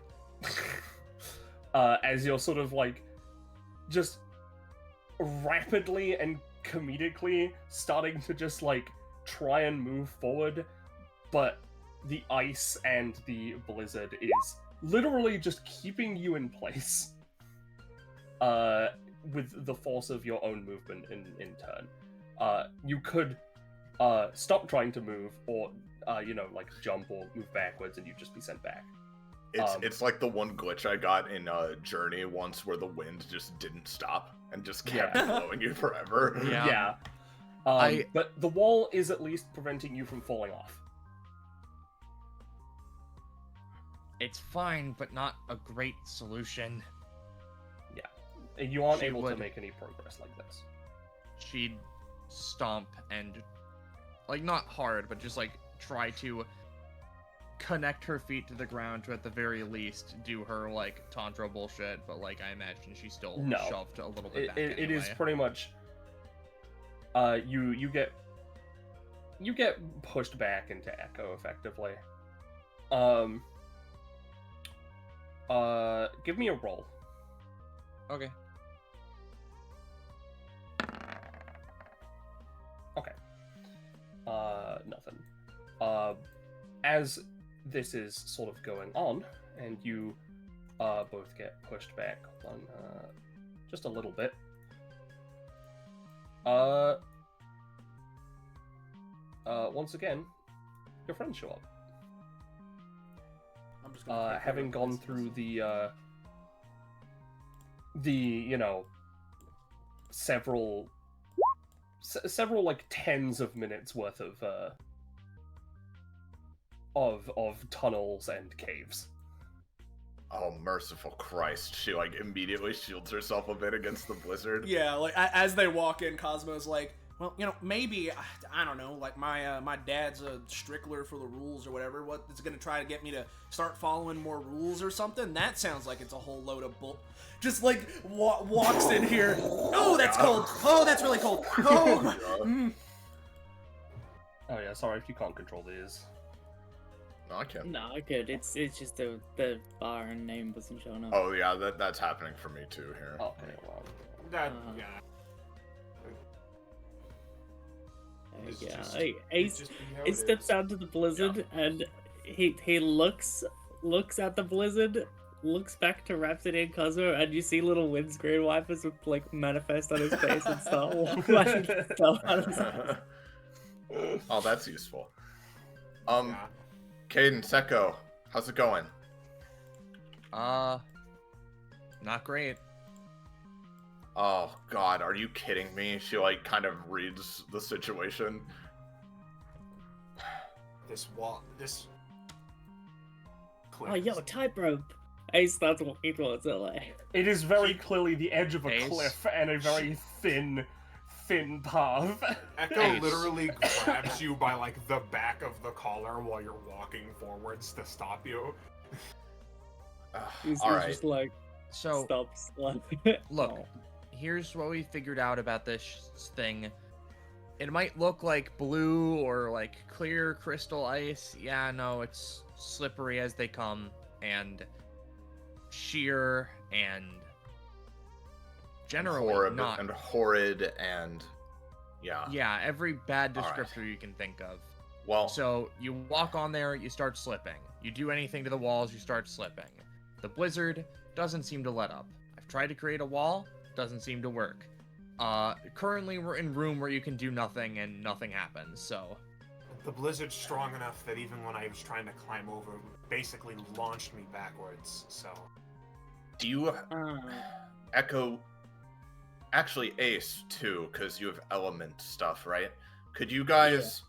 As you're sort of, like, just rapidly and comedically starting to just, like, try and move forward, but the ice and the blizzard is literally just keeping you in place. With the force of your own movement in turn. You could stop trying to move, or you know, like, jump or move backwards, and you'd just be sent back. It's like the one glitch I got in Journey once, where the wind just didn't stop and just kept blowing you forever. Yeah. But the wall is at least preventing you from falling off. It's fine, but not a great solution. You aren't She able to would- make any progress like this. She'd stomp and, like, not hard, but just, like, try to connect her feet to the ground to, at the very least, do her, like, tantra bullshit, but, like, I imagine she's still No. shoved a little bit back It is anyway. pretty much... you get you get pushed back into Echo effectively. Give me a roll. Okay. Okay. Nothing. As this is sort of going on, and you both get pushed back on just a little bit. Once again, your friends show up. I'm just gonna pick Having her gone up. through the several like tens of minutes worth of tunnels and caves. Oh, merciful Christ. She, like, immediately shields herself a bit against the blizzard. Yeah, like as they walk in, Cosmo's like, well, you know, maybe I don't know, like my dad's a strickler for the rules or whatever. What is gonna try to get me to start following more rules or something? That sounds like it's a whole load of bull. Just like walks in here. Oh, that's cold. Oh, that's really cold. Oh. Mm. Oh yeah, sorry if you can't control these. No, I can't. No, good. It's just the bar and name wasn't showing up. Oh, yeah, that's happening for me, too, here. Okay, well. That, Uh-huh. yeah. It's Yeah, just- Ace it's just be how he it steps is. out to the blizzard and he looks at the blizzard, looks back to Rhapsody and Cosmo, and you see little windscreen wipers with like manifest on his face and start flashing stuff out of his eyes. Oh, that's useful. Yeah. Cadence, Echo, how's it going? Not great. Oh, God, are you kidding me? She, like, kind of reads the situation. This wall, this. Oh, yo, tightrope! Ace starts walking towards it like. It is very clearly the edge of a Ace. cliff and a very thin path. Echo Ace. literally grabs you by like the back of the collar while you're walking forwards to stop you. He's All right. just like So, stops. Like, look, oh. here's what we figured out about this thing. It might look like blue or like clear crystal ice. Yeah, no, it's slippery as they come and sheer and generally horrid, not. and horrid and yeah. Yeah, every bad All right. descriptor you can think of. Well, So you walk on there, you start slipping. You do anything to the walls, you start slipping. The blizzard doesn't seem to let up. I've tried to create a wall, doesn't seem to work. Currently we're in a room where you can do nothing and nothing happens, so... The blizzard's strong enough that even when I was trying to climb over, it basically launched me backwards. So do you Uh, Echo? Actually, Ace too, because you have element stuff, right? Could you guys?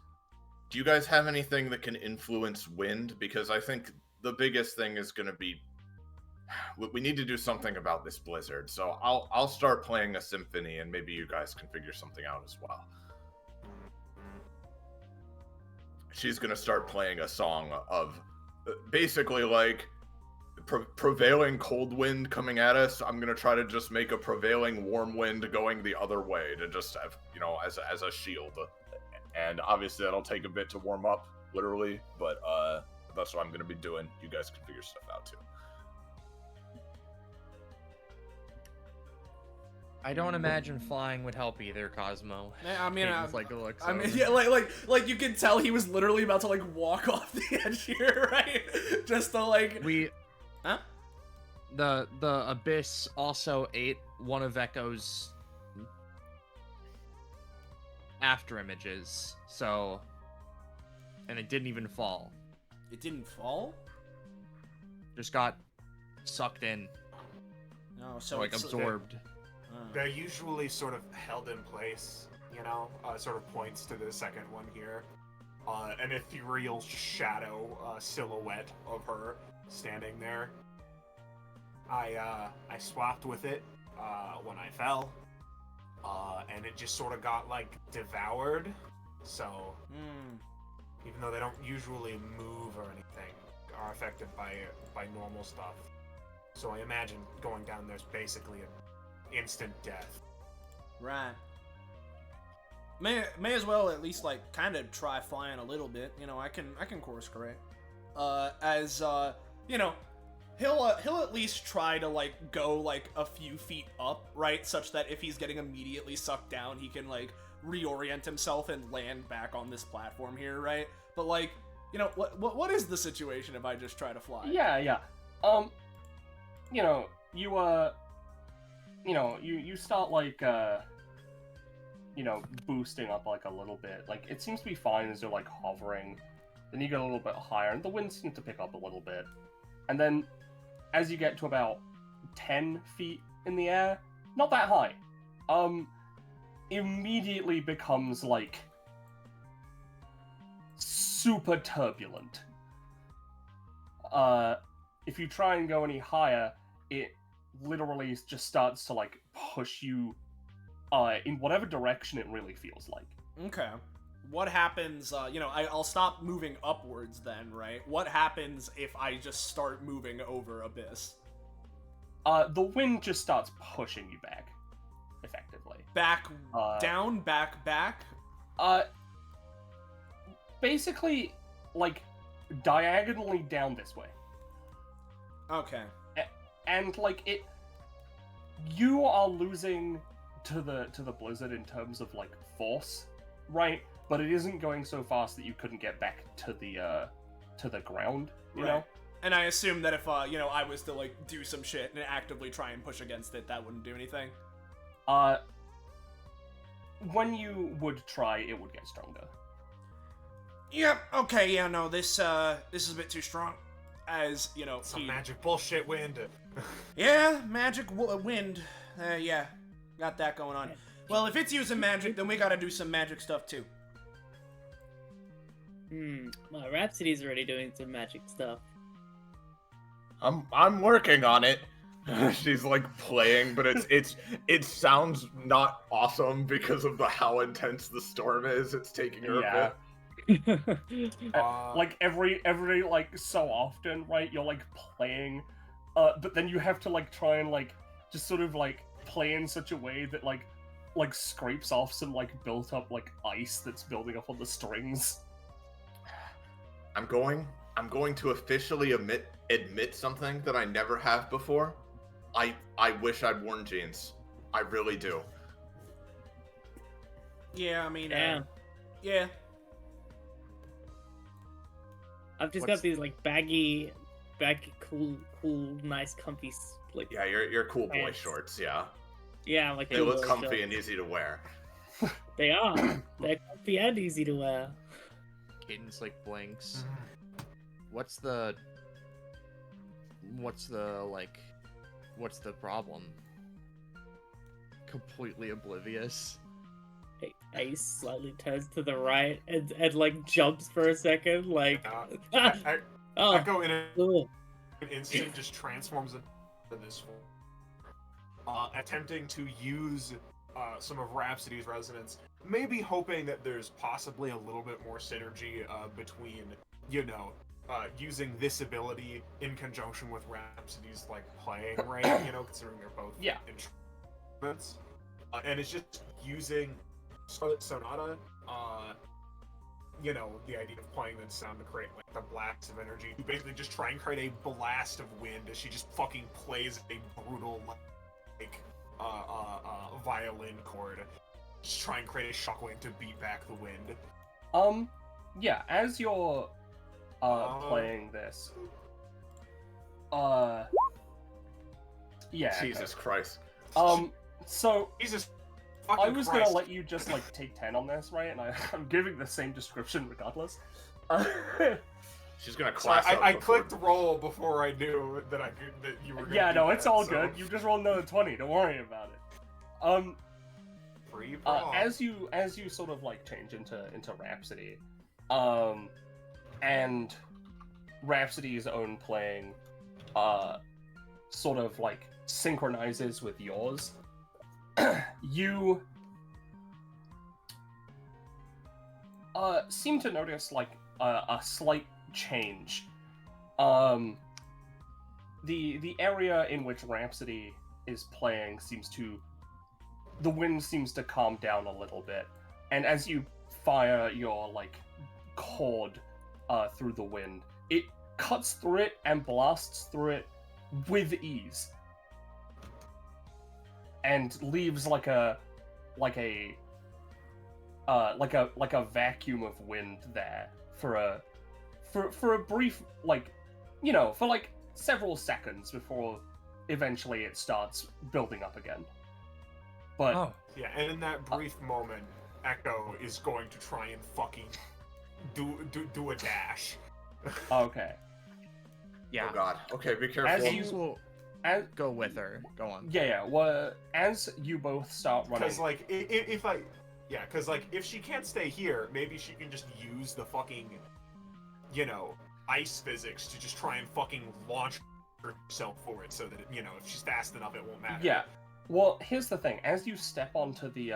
Do you guys have anything that can influence wind? Because I think the biggest thing is going to be we need to do something about this blizzard. So I'll start playing a symphony, and maybe you guys can figure something out as well. She's gonna start playing a song of basically like prevailing cold wind coming at us. I'm gonna try to just make a prevailing warm wind going the other way to just have, you know, as a shield. And obviously that'll take a bit to warm up, literally, but that's what I'm gonna be doing. You guys can figure stuff out too. I don't imagine flying would help either, Cosmo. I mean, Cadence, like, looks I mean, over. yeah, like you can tell he was literally about to like walk off the edge here, right? Just to like, huh? The abyss also ate one of Echo's after images, so, and it didn't even fall. It didn't fall. Just got sucked in, No, so so like it's absorbed. they're usually sort of held in place, you know. Sort of points to the second one here. An ethereal shadow silhouette of her standing there. I swapped with it when I fell, and it just sort of got like devoured. So even though they don't usually move or anything, are affected by normal stuff. So I imagine going down there's basically an instant death. Right. may as well at least like kind of try flying a little bit. You know, I can course correct. You know, he'll at least try to like go like a few feet up, right, such that if he's getting immediately sucked down, he can like reorient himself and land back on this platform here, right? But like, you know, what is the situation if I just try to fly? Yeah. You know, you start like you know, boosting up like a little bit. Like it seems to be fine as you're like hovering. Then you get a little bit higher, and the wind seems to pick up a little bit. And then, as you get to about 10 feet in the air, not that high, immediately becomes like super turbulent. If you try and go any higher, it literally just starts to like push you in whatever direction it really feels like. Okay. What happens, you know, I'll stop moving upwards then, right? What happens if I just start moving over Abyss? The wind just starts pushing you back, effectively. Back, down, back? Basically, like, diagonally down this way. Okay. And, like, you are losing to the blizzard in terms of, like, force, right? But it isn't going so fast that you couldn't get back to the ground, you know? And I assume that if, you know, I was to, like, do some shit and actively try and push against it, that wouldn't do anything? When you would try, it would get stronger. Yep, okay, yeah, no, this is a bit too strong. As, you know, Some magic bullshit wind. Yeah, magic wind. Yeah, got that going on. Well, if it's using magic, then we gotta do some magic stuff, too. Well, Rhapsody's already doing some magic stuff. I'm working on it. She's like playing, but it sounds not awesome because of how intense the storm is. It's taking her a bit. Like every like so often, right? You're like playing, but then you have to like try and like just sort of like play in such a way that like scrapes off some like built up like ice that's building up on the strings. I'm going to officially admit something that I never have before. I wish I'd worn jeans. I really do. Yeah, I mean, Damn. Yeah. I've just got these like baggy, cool, nice, comfy like. Yeah, your cool boy pants. shorts. Yeah. Yeah, like They cool look boy comfy shorts. and easy to wear. They are. They're comfy and easy to wear. Cadence like blinks. What's the problem? Completely oblivious. Ace slightly turns to the right and like jumps for a second, like. I Oh, go in cool. an instant, just transforms into this form, attempting to use some of Rhapsody's resonance, maybe hoping that there's possibly a little bit more synergy between, you know, using this ability in conjunction with Rhapsody's like playing, right? You know, considering they're both instruments, and it's just using Scarlet Sonata. You know, the idea of playing that sound to create like the blasts of energy. You basically just try and create a blast of wind as she just fucking plays a brutal like violin chord. Just try and create a shockwave to beat back the wind. Yeah, as you're playing this, yeah. Jesus Christ. So Jesus. I was gonna let you just like take 10 on this, right? And I'm giving the same description regardless. She's gonna So class up I before- clicked roll before I knew that you were. Gonna Yeah, do no, that, it's all so- good. You just rolled another 20. Don't worry about it. Free brawl. As you sort of like change into Rhapsody, and Rhapsody's own playing, sort of like synchronizes with yours. You seem to notice like a slight change. The area in which Rhapsody is playing the wind seems to calm down a little bit, and as you fire your like cord through the wind, it cuts through it and blasts through it with ease, and leaves like a vacuum of wind there for a brief, like, you know, for like several seconds before eventually it starts building up again. But Oh, Yeah, and in that brief moment, Echo is going to try and fucking do a dash. okay. yeah. Oh god. Okay, be As careful. you- Canes will As, go with her. Go on. yeah. Well, as you both start running, Because like, because like, if she can't stay here, maybe she can just use the fucking, you know, ice physics to just try and fucking launch herself for it, so that you know, if she's fast enough, it won't matter. yeah. Well, here's the thing: as you step onto the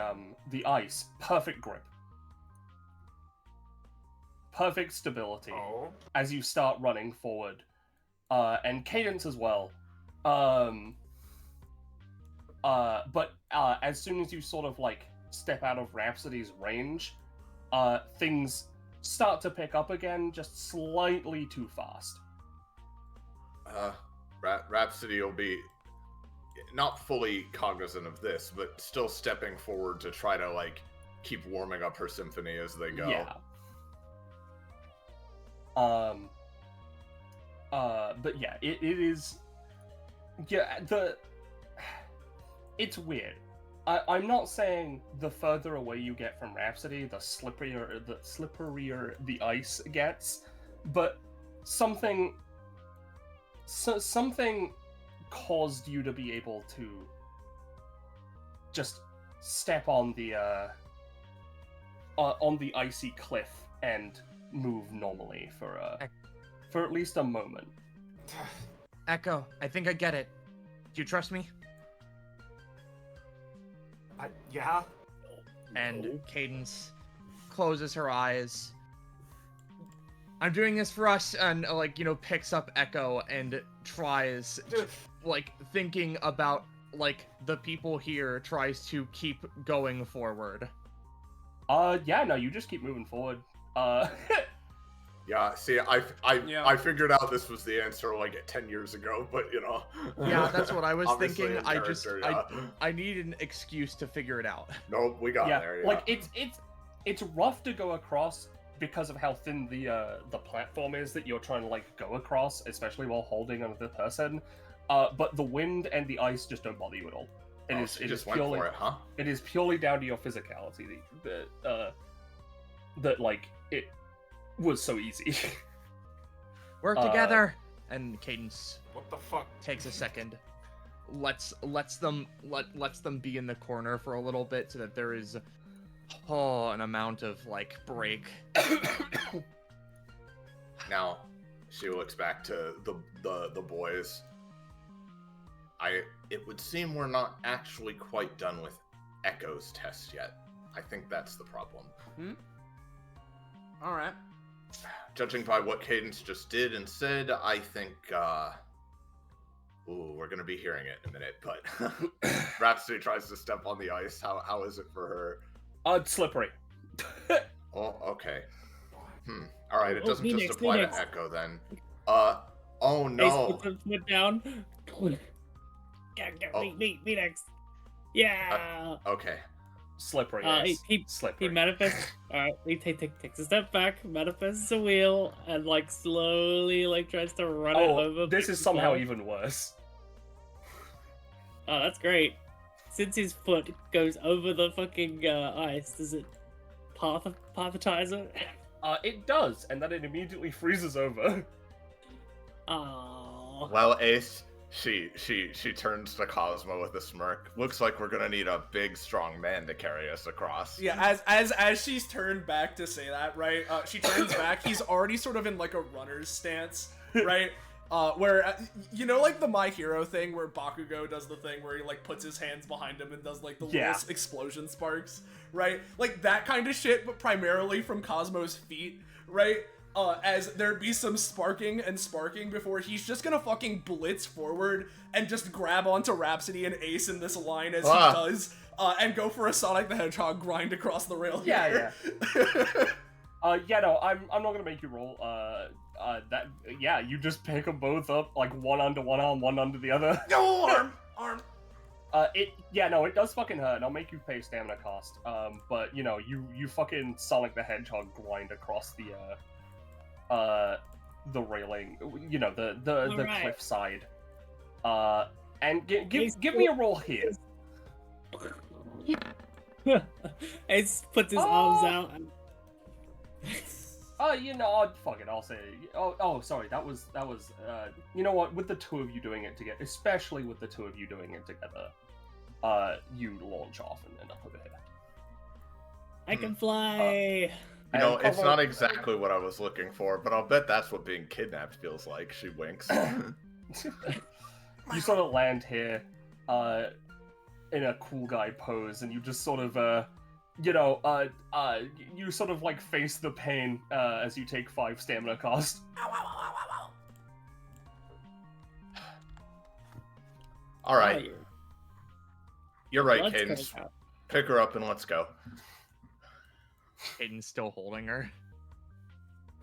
ice, perfect grip, perfect stability. Oh. As you start running forward, and cadence as well. But as soon as you sort of like step out of Rhapsody's range, things start to pick up again, just slightly too fast. Rhapsody will be not fully cognizant of this, but still stepping forward to try to like keep warming up her symphony as they go. Yeah. But yeah, it is. Yeah, it's weird. I'm not saying the further away you get from Rhapsody, the slipperier the ice gets, but something caused you to be able to just step on the icy cliff and move normally for at least a moment. Echo, I think I get it. Do you trust me? Yeah. And Cadence closes her eyes. I'm doing this for us, and like, you know, picks up Echo and tries, like, thinking about like the people here, tries to keep going forward. Yeah, no, you just keep moving forward. Yeah, see, I figured out this was the answer like 10 years ago, but you know. Yeah, that's what I was Obviously thinking. in I just character, yeah. I need an excuse to figure it out. Nope, we got Yeah, there. Yeah. like it's rough to go across because of how thin the platform is that you're trying to like go across, especially while holding another person. But the wind and the ice just don't bother you at all. So you just went for it, huh? It is purely down to your physicality that like it was so easy. Work together. And Cadence What the fuck? takes a second, lets them be in the corner for a little bit so that there is an amount of like break. Now, she looks back to the boys. It would seem we're not actually quite done with Echo's test yet. I think that's the problem. All right. Judging by what Cadence just did and said, I think, we're gonna be hearing it in a minute, but Rhapsody tries to step on the ice. How is it for her? It's slippery. Oh, okay. Alright, it Oh, doesn't just Phoenix, apply Phoenix. to Echo then. Oh no. Ace puts his foot down. Oh. Me next. Yeah. Okay. Slippery. He Yes. Slippery. manifests. All right, he takes a step back, manifests a wheel, and like slowly like tries to run it over. This is somehow even worse. Oh, that's great. Since his foot goes over the fucking ice, does it pathetize it? It does, and then it immediately freezes over. Oh. Well, Ace, she turns to Cosmo with a smirk. Looks like we're gonna need a big, strong man to carry us across. Yeah, as she's turned back to say that, right? She turns back. He's already sort of in like a runner's stance, right? Where you know, like the My Hero thing, where Bakugo does the thing where he like puts his hands behind him and does like the Yeah. little explosion sparks, right? Like that kind of shit, but primarily from Cosmo's feet, right? As there'd be some sparking before he's just gonna fucking blitz forward and just grab onto Rhapsody and Ace in this line as he does, and go for a Sonic the Hedgehog grind across the rail Yeah, here. Yeah, no, I'm not gonna make you roll. You just pick them both up, like one under one arm, one under the other. No, arm. It does fucking hurt, and I'll make you pay stamina cost. But you fucking Sonic the Hedgehog grind across the railing, the Alright. cliff side. And give me a roll here. Ace puts his arms out. And... Fuck it, I'll say. Oh, sorry, that was. You know what? With the two of you doing it together, especially with the two of you doing it together, you launch off and end up over here. I can fly. It's not exactly what I was looking for, but I'll bet that's what being kidnapped feels like. She winks. You sort of land here, in a cool guy pose, and you just sort of, you sort of like face the pain as you take 5 stamina cost. All right, you're right, Let's Cadence. go. Pick her up and let's go. Aiden's still holding her.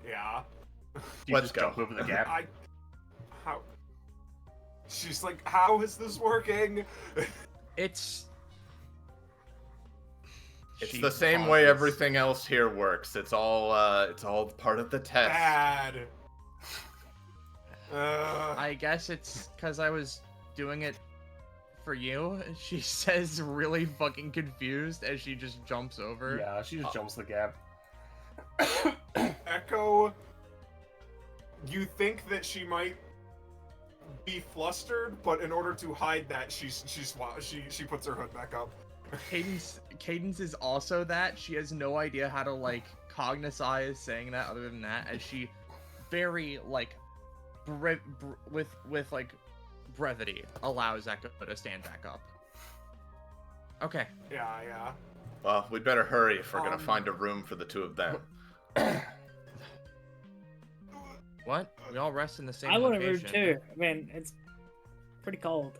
Yeah. You Let's just go. jump over the gap. How? She's like, how is this working? It's It's She the same way pauses. everything else here works. It's all part of the test. Bad. I guess it's because I was doing it for you. She says really fucking confused as she just jumps over. Yeah, she just jumps the gap. Echo, you think that she might be flustered, but in order to hide that, she puts her hood back up. Cadence is also that. She has no idea how to like cognitize saying that other than that, as she very like with like brevity allows Echo to stand back up. Okay. Yeah. Well, we better hurry if we're gonna find a room for the two of them. What? We all rest in the same I want a location. room too. I mean, it's pretty cold.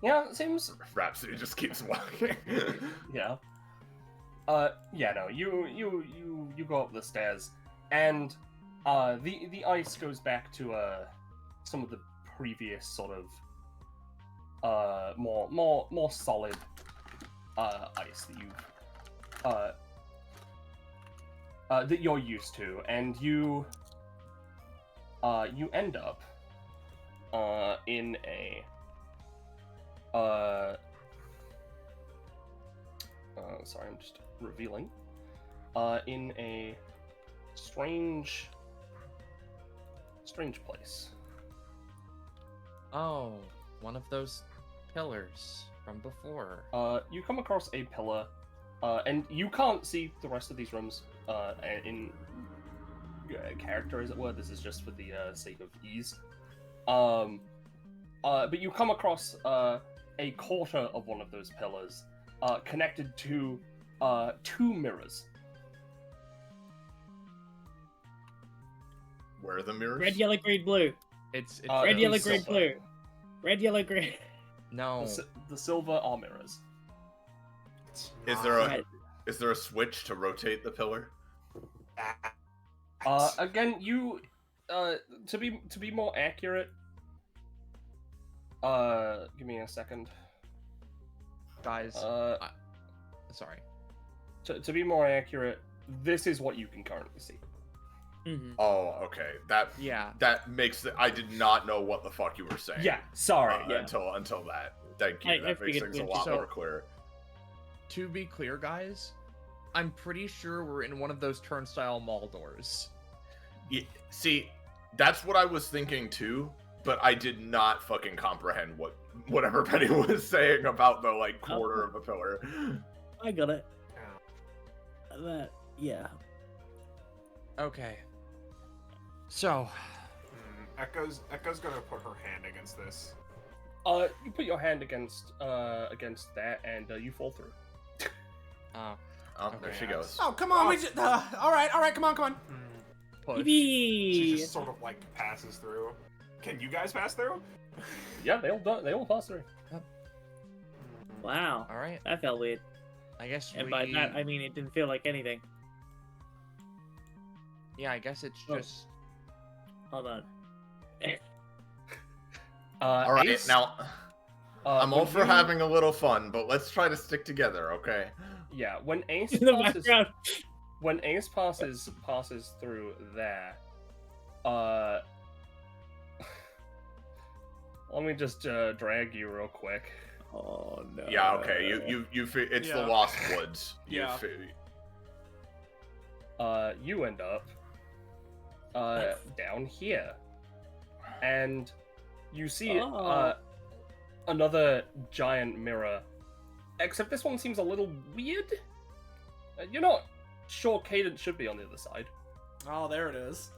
Yeah, it seems. Rhapsody just keeps walking. Yeah. No, you go up the stairs, and the ice goes back to some of the previous sort of more solid ice that you're used to, and you end up in a sorry, I'm just revealing. In a strange place. Oh, one of those pillars from before. You come across a pillar, and you can't see the rest of these rooms in character, as it were. This is just for the sake of ease. But you come across a quarter of one of those pillars, connected to 2 mirrors. Where are the mirrors? Red, yellow, green, blue. It's Red, the yellow, green, silver. blue. Red, yellow, green. no. The silver are mirrors. Is there a Red. is there a switch to rotate the pillar? Again, you to be more accurate. Give me a second. Guys, sorry. To be more accurate, this is what you can currently see. Mm-hmm. Oh, okay. Yeah. That makes I did not know what the fuck you were saying. Yeah, sorry. Until that. Thank you. I That makes figured things a we'd lot just- more clear. To be clear, guys, I'm pretty sure we're in one of those turnstile mall doors. See, that's what I was thinking too, but I did not fucking comprehend whatever Penny was saying about the like quarter of a pillar. I got it. Yeah. Okay. So, Echo's gonna put her hand against this. You put your hand against that, and you fall through. Oh, there Okay. she goes. Oh, come on. We just, all right. Come on. push. She Yippee! just sort of like passes through. Can you guys pass through? Yeah, they all pass through. Wow, All right. that felt weird. I guess And we. by that, I mean it didn't feel like anything. Yeah, I guess it's Oh. just. Hold on. All right, Ace, now I'm all when for you- having a little fun, but let's try to stick together, okay? Yeah, when Ace In the passes, background. when Ace passes through there, let me just drag you real quick. Oh no. Yeah, okay. It's the Yeah. Lost Woods. Yeah. You end up down here, and you see Oh. another giant mirror. Except this one seems a little weird. You're not sure Cadence should be on the other side. Oh, there it is.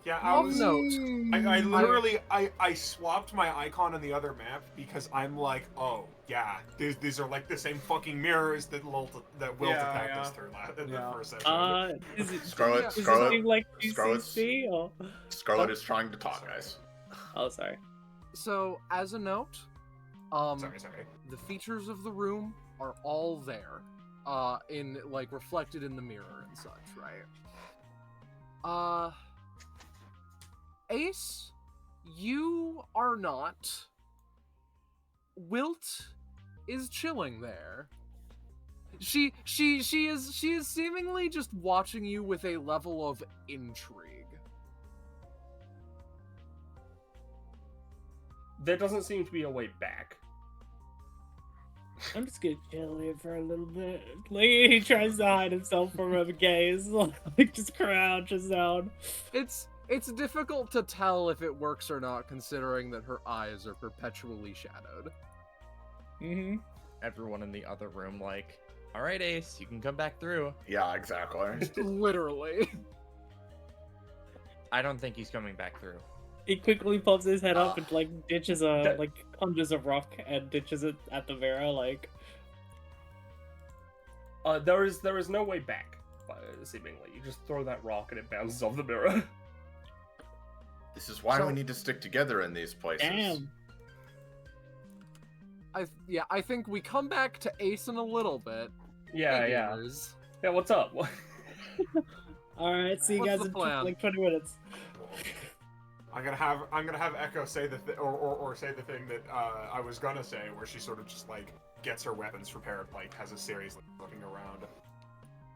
Yeah, I Of was. note, I literally I swapped my icon on the other map because I'm like, oh yeah, these are like the same fucking mirrors that Wilt attacked us through in the first session. Is it? Scarlet, Does it Scarlet, seem like Scarlet. GCC or? Scarlet is trying to talk, guys. Oh, sorry. So, as a note, Sorry. the features of the room are all there, in like reflected in the mirror and such, right? Ace, you are not. Wilt is chilling there. She is seemingly just watching you with a level of intrigue. There doesn't seem to be a way back. I'm just gonna chill here for a little bit. Like he tries to hide himself from her gaze, like just crouches down. It's difficult to tell if it works or not, considering that her eyes are perpetually shadowed. Mm-hmm. Everyone in the other room, like, all right, Ace, you can come back through. Yeah, exactly. Literally. I don't think he's coming back through. He quickly pops his head up Ah. and like ditches conjures a rock and ditches it at the mirror. Like There is no way back. Seemingly, you just throw that rock and it bounces off the mirror. This is why So- we need to stick together in these places. damn. I think we come back to Ace in a little bit. Yeah. Gamers. Yeah, what's up? All right, see you What's guys the in plan? like 20 minutes. I'm gonna have Echo say or say the thing that I was gonna say, where she sort of just like gets her weapons prepared, like has a series like, looking around.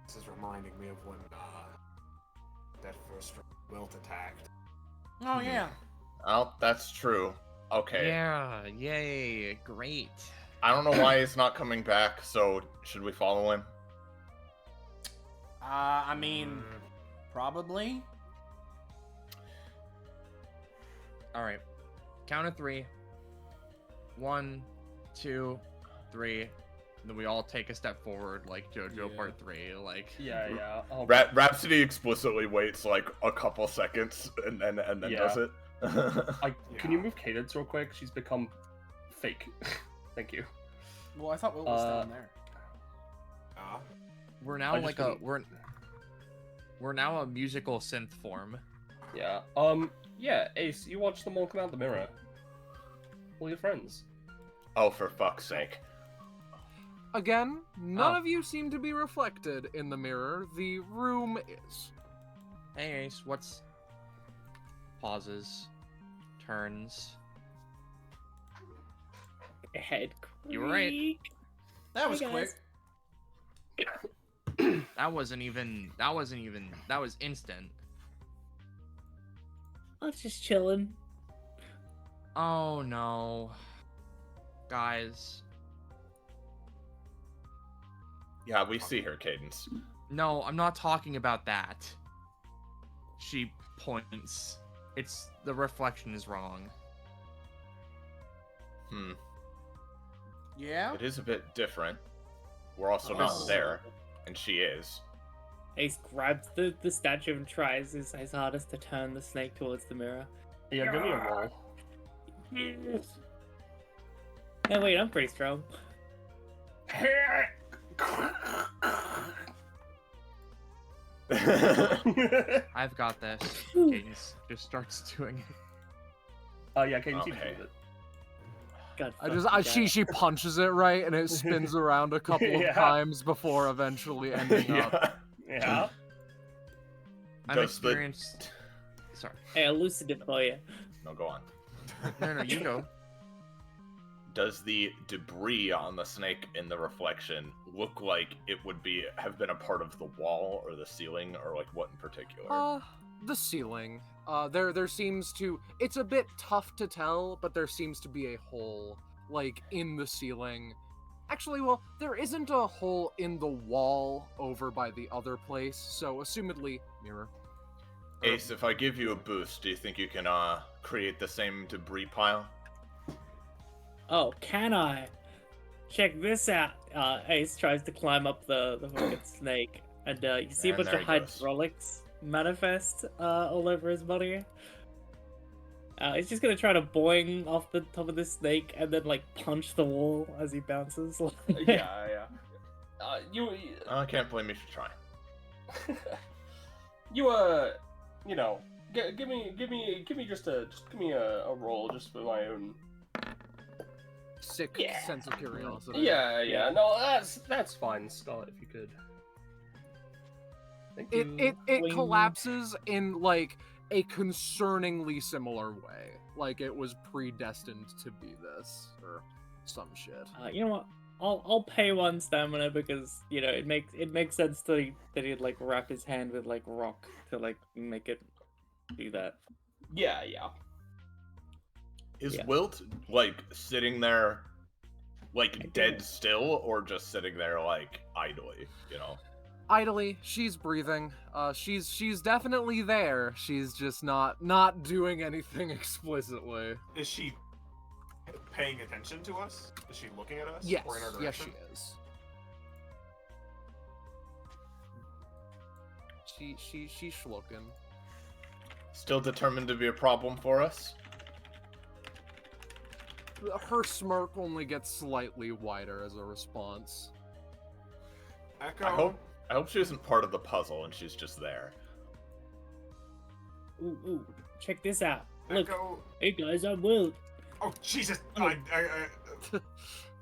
This is reminding me of when that first Wilt attacked. Oh yeah. Oh, that's true. Okay. Yeah, yay, great. I don't know why he's not coming back, so should we follow him? I mean, probably. All right, count of 3. 1, 2, 3. And then we all take a step forward, like JoJo Yeah. Part 3. Like, Yeah. Oh, Rhapsody explicitly waits like a couple seconds and then Yeah. does it. Can you move Cadence real quick? She's become fake. Thank you. Well, I thought Will was down there. we're now I just like we're now a musical synth form. Yeah. Yeah. Ace, you watch them all come out the mirror. All your friends. Oh, for fuck's sake. Again, none Oh. of you seem to be reflected in the mirror. The room is. Hey Ace, what's pauses, turns? Head. You were right. creak. That was Hey, quick. guys. That was instant. I was just chilling. Oh no. Guys. Yeah, we see her, Cadence. No, I'm not talking about that. She points. It's the reflection is wrong. Yeah. It is a bit different. We're also Oh. not there, and she is. Ace grabs the statue and tries his hardest to turn the snake towards the mirror. Yeah, give me a roll. Hey, wait, I'm pretty strong. I've got this. Cadence just starts doing it. Yeah, Cadence, you Okay. do it. God, She punches it right, and it spins around a couple Yeah. of times before eventually ending up. Yeah. I'm Does the- experienced. Sorry. Hey, I loosened it for you. No, go on. No, you go. Does the debris on the snake in the reflection look like it would have been a part of the wall or the ceiling, or like what in particular? The ceiling. There seems to. It's a bit tough to tell, but there seems to be a hole, like, in the ceiling. Actually, well, there isn't a hole in the wall over by the other place, so assumedly, mirror. Ace, if I give you a boost, do you think you can create the same debris pile? Oh, can I? Check this out. Ace tries to climb up the fucking snake, and you see a And bunch of there he goes. hydraulics manifest all over his body. He's just gonna try to boing off the top of the snake and then like punch the wall as he bounces. Yeah. You I can't blame you for trying. you know, give me just give me a roll just for my own. Sick Yeah. sense of curiosity. Yeah. No, that's fine, Scarlet. If you could. Thank you. It Wing. collapses in like a concerningly similar way. Like it was predestined to be this or some shit. You know what? I'll pay one stamina because you know it makes sense that he'd like wrap his hand with like rock to like make it do that. Yeah. Is Yeah. Wilt like sitting there, like I dead don't. still, or just sitting there like idly? You know. Idly, she's breathing. She's definitely there. She's just not doing anything explicitly. Is she paying attention to us? Is she looking at us? Yes, Or in our yes, direction? she is. She's schlucking. Still determined to be a problem for us? Her smirk only gets slightly wider as a response. Echo. I hope she isn't part of the puzzle and she's just there. Ooh, check this out. Look, Echo. hey guys, I'm Will. Oh Jesus! Oh.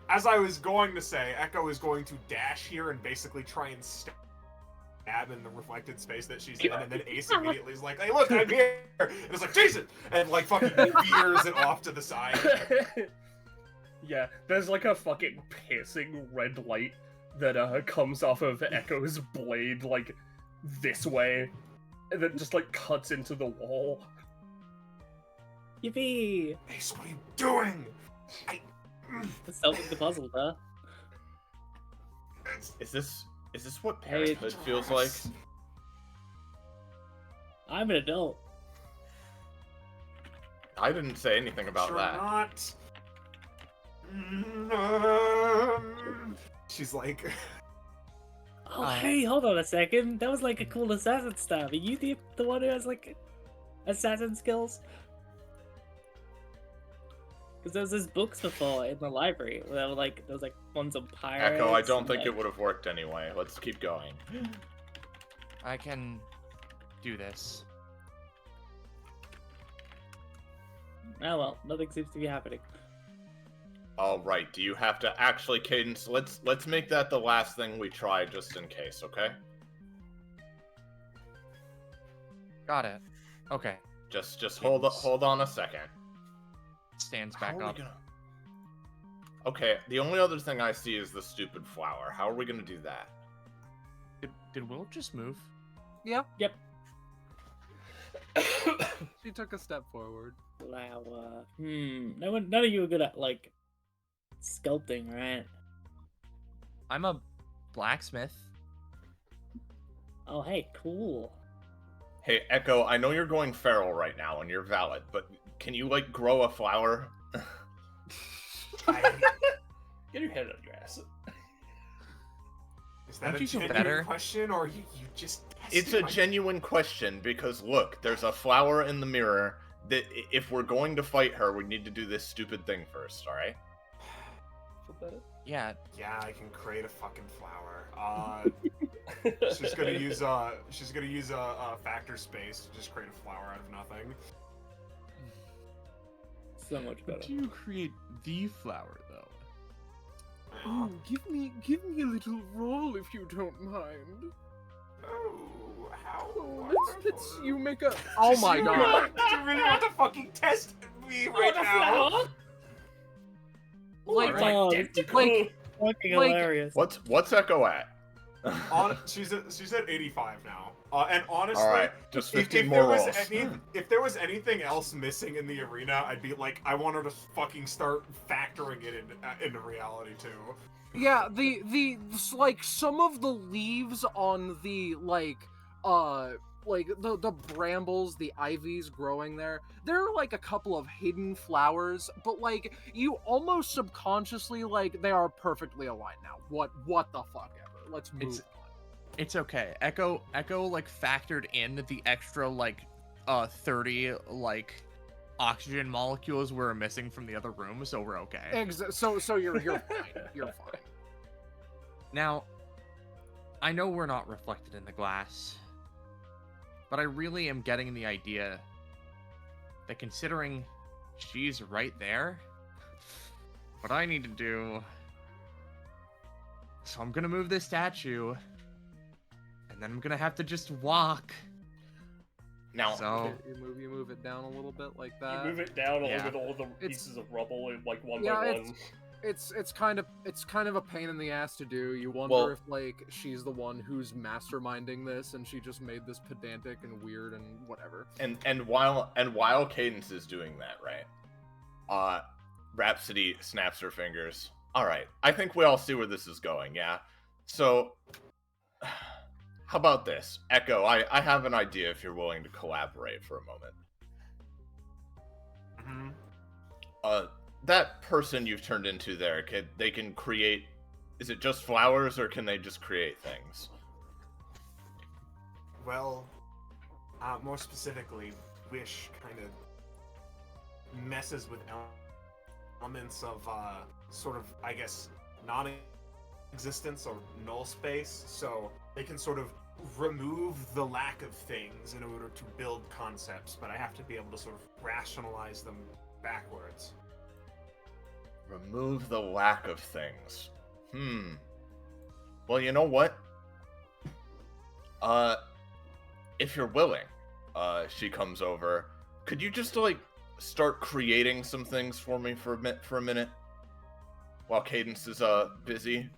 As I was going to say, Echo is going to dash here and basically try and stab in the reflected space that she's in, and then Ace immediately is like, "Hey, look, I'm here!" And it's like, "Jason!" and like fucking veers it off to the side. Yeah, there's like a fucking piercing red light that comes off of Echo's blade like this way, and then just like cuts into the wall. Yippee! Ace, what are you doing? Solving the puzzle, huh? Is this what Hey, parenthood feels like? I'm an adult. I didn't say anything about Sure that. not. She's like, Oh, hey, hold on a second. That was like a cool assassin stab. Are you the one who has like assassin skills? Because there was those books before in the library. Where there was like ones on pirates. Echo, I don't and, think like- it would have worked anyway. Let's keep going. I can do this. Oh well, nothing seems to be happening. All right. Do you have to actually, Cadence? Let's make that the last thing we try, just in case. Okay? Got it. Okay. Just hold on a second. Stands How back are we up. gonna- Okay. The only other thing I see is the stupid flower. How are we gonna do that? Did Will just move? Yeah. Yep. She took a step forward. Flower. None of you are good at like sculpting, right? I'm a blacksmith. Oh, hey, cool. Hey, Echo. I know you're going feral right now, and you're valid, but can you like grow a flower? I, Get your head out of your ass. is that Don't a you feel genuine better? question, or you just? It's tested a my- genuine question because look, there's a flower in the mirror that if we're going to fight her, we need to do this stupid thing first, all right? Feel better? Yeah. Yeah, I can create a fucking flower. She's gonna use a factor space to just create a flower out of nothing. So much How better. do you create the flower, though? Oh, give me a little roll if you don't mind. Oh, how Oh, let's wonderful. you make a. Oh my Do god. you really want to fucking test me right What a now? flower? Like, Oh, like, fucking like- hilarious. What's Echo at? She's at 85 now. And honestly, All right, just if 15 there more was rolls. if there was anything else missing in the arena, I'd be like, I want her to fucking start factoring it into reality too. yeah, like some of the leaves on the the brambles, the ivies growing there, there are like a couple of hidden flowers, but like you almost subconsciously like they are perfectly aligned now. What the fuck ever. Let's move on. It's okay. Echo like factored in the extra like 30 like oxygen molecules we're missing from the other room, so we're okay. So you're fine. You're fine. Now, I know we're not reflected in the glass, but I really am getting the idea that considering she's right there, what I need to do. So I'm gonna move this statue, and then I'm gonna have to just walk. Now, So You move it down a little bit like that. You move it down yeah. with all the It's- pieces of rubble in like one Yeah, by one. It's kind of a pain in the ass to do. You wonder Well- if like she's the one who's masterminding this and she just made this pedantic and weird and whatever. and while Cadence is doing that, right? Rhapsody snaps her fingers. All right, I think we all see where this is going. Yeah. So, how about this, Echo? I have an idea. If you're willing to collaborate for a moment. Mm-hmm. That person you've turned into there, they can create. Is it just flowers, or can they just create things? Well, more specifically, Wish kind of messes with elements of sort of, I guess, non-existence or null space, so they can sort of remove the lack of things in order to build concepts, but I have to be able to sort of rationalize them backwards. Remove the lack of things. Well, you know what? If you're willing, she comes over. Could you just like start creating some things for me for a minute? While Cadence is busy.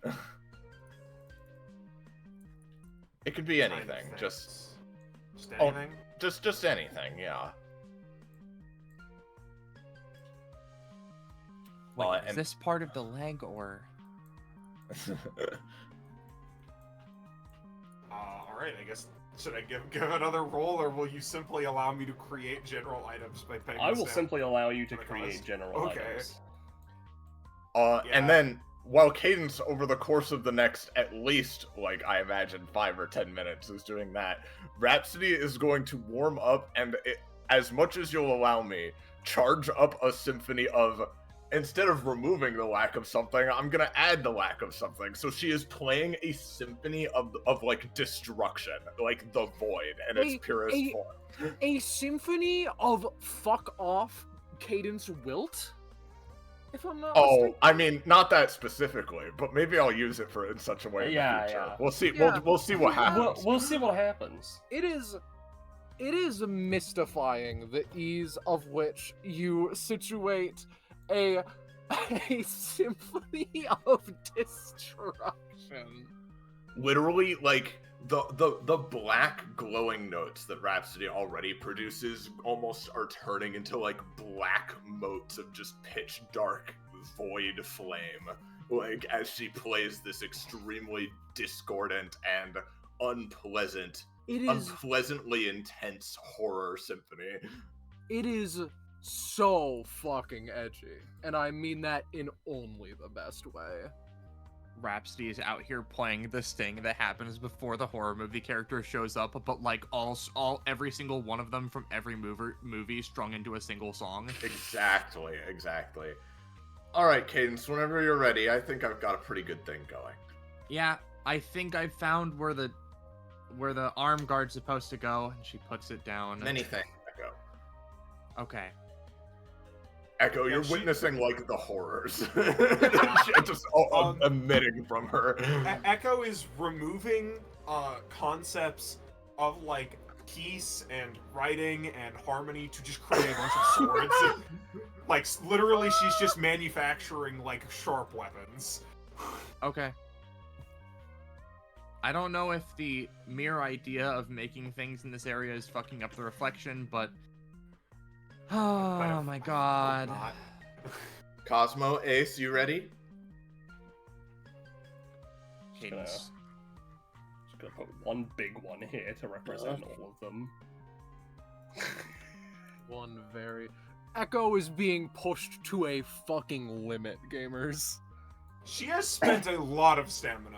It could be Kind of anything. things. Just Oh, anything? just anything, yeah. wait, is and- this part of the leg or? All right. I guess should I give another roll, or will you simply allow me to create general items by pegging? I will down? simply allow you to Verglas. create general Okay. items. Yeah. And then while Cadence, over the course of the next at least, like, I imagine 5 or 10 minutes is doing that, Rhapsody is going to warm up and, as much as you'll allow me, charge up a symphony of, instead of removing the lack of something, I'm gonna add the lack of something. So she is playing a symphony of like, destruction, like the void in its purest form. A symphony of fuck off Cadence Wilt? If I'm not Oh, mistaken. I mean, not that specifically, but maybe I'll use it in such a way in Yeah, the future. yeah. We'll see. Yeah. We'll see what happens. We'll see what happens. It is mystifying the ease of which you situate a symphony of destruction. Literally, like the black glowing notes that Rhapsody already produces almost are turning into like black motes of just pitch dark void flame, like as she plays this extremely discordant and unpleasantly intense horror symphony. It is so fucking edgy, and I mean that in only the best way. Rhapsody is out here playing this thing that happens before the horror movie character shows up, but like every single one of them from every movie strung into a single song. Exactly. All right, Cadence, whenever you're ready, I think I've got a pretty good thing going. Yeah, I think I found where the arm guard's supposed to go, and she puts it down. Many thanks, Echo. Okay. Echo, Yeah, you're she- witnessing like the horrors. Just emitting from her. Echo is removing concepts of like peace and writing and harmony to just create a bunch of swords. Like literally, she's just manufacturing like sharp weapons. Okay. I don't know if the mere idea of making things in this area is fucking up the reflection, but oh my god. Not. Cosmo, Ace, you ready? Cadence. Just gonna put one big one here to represent all of them. One very. Echo is being pushed to a fucking limit, gamers. She has spent a lot of stamina.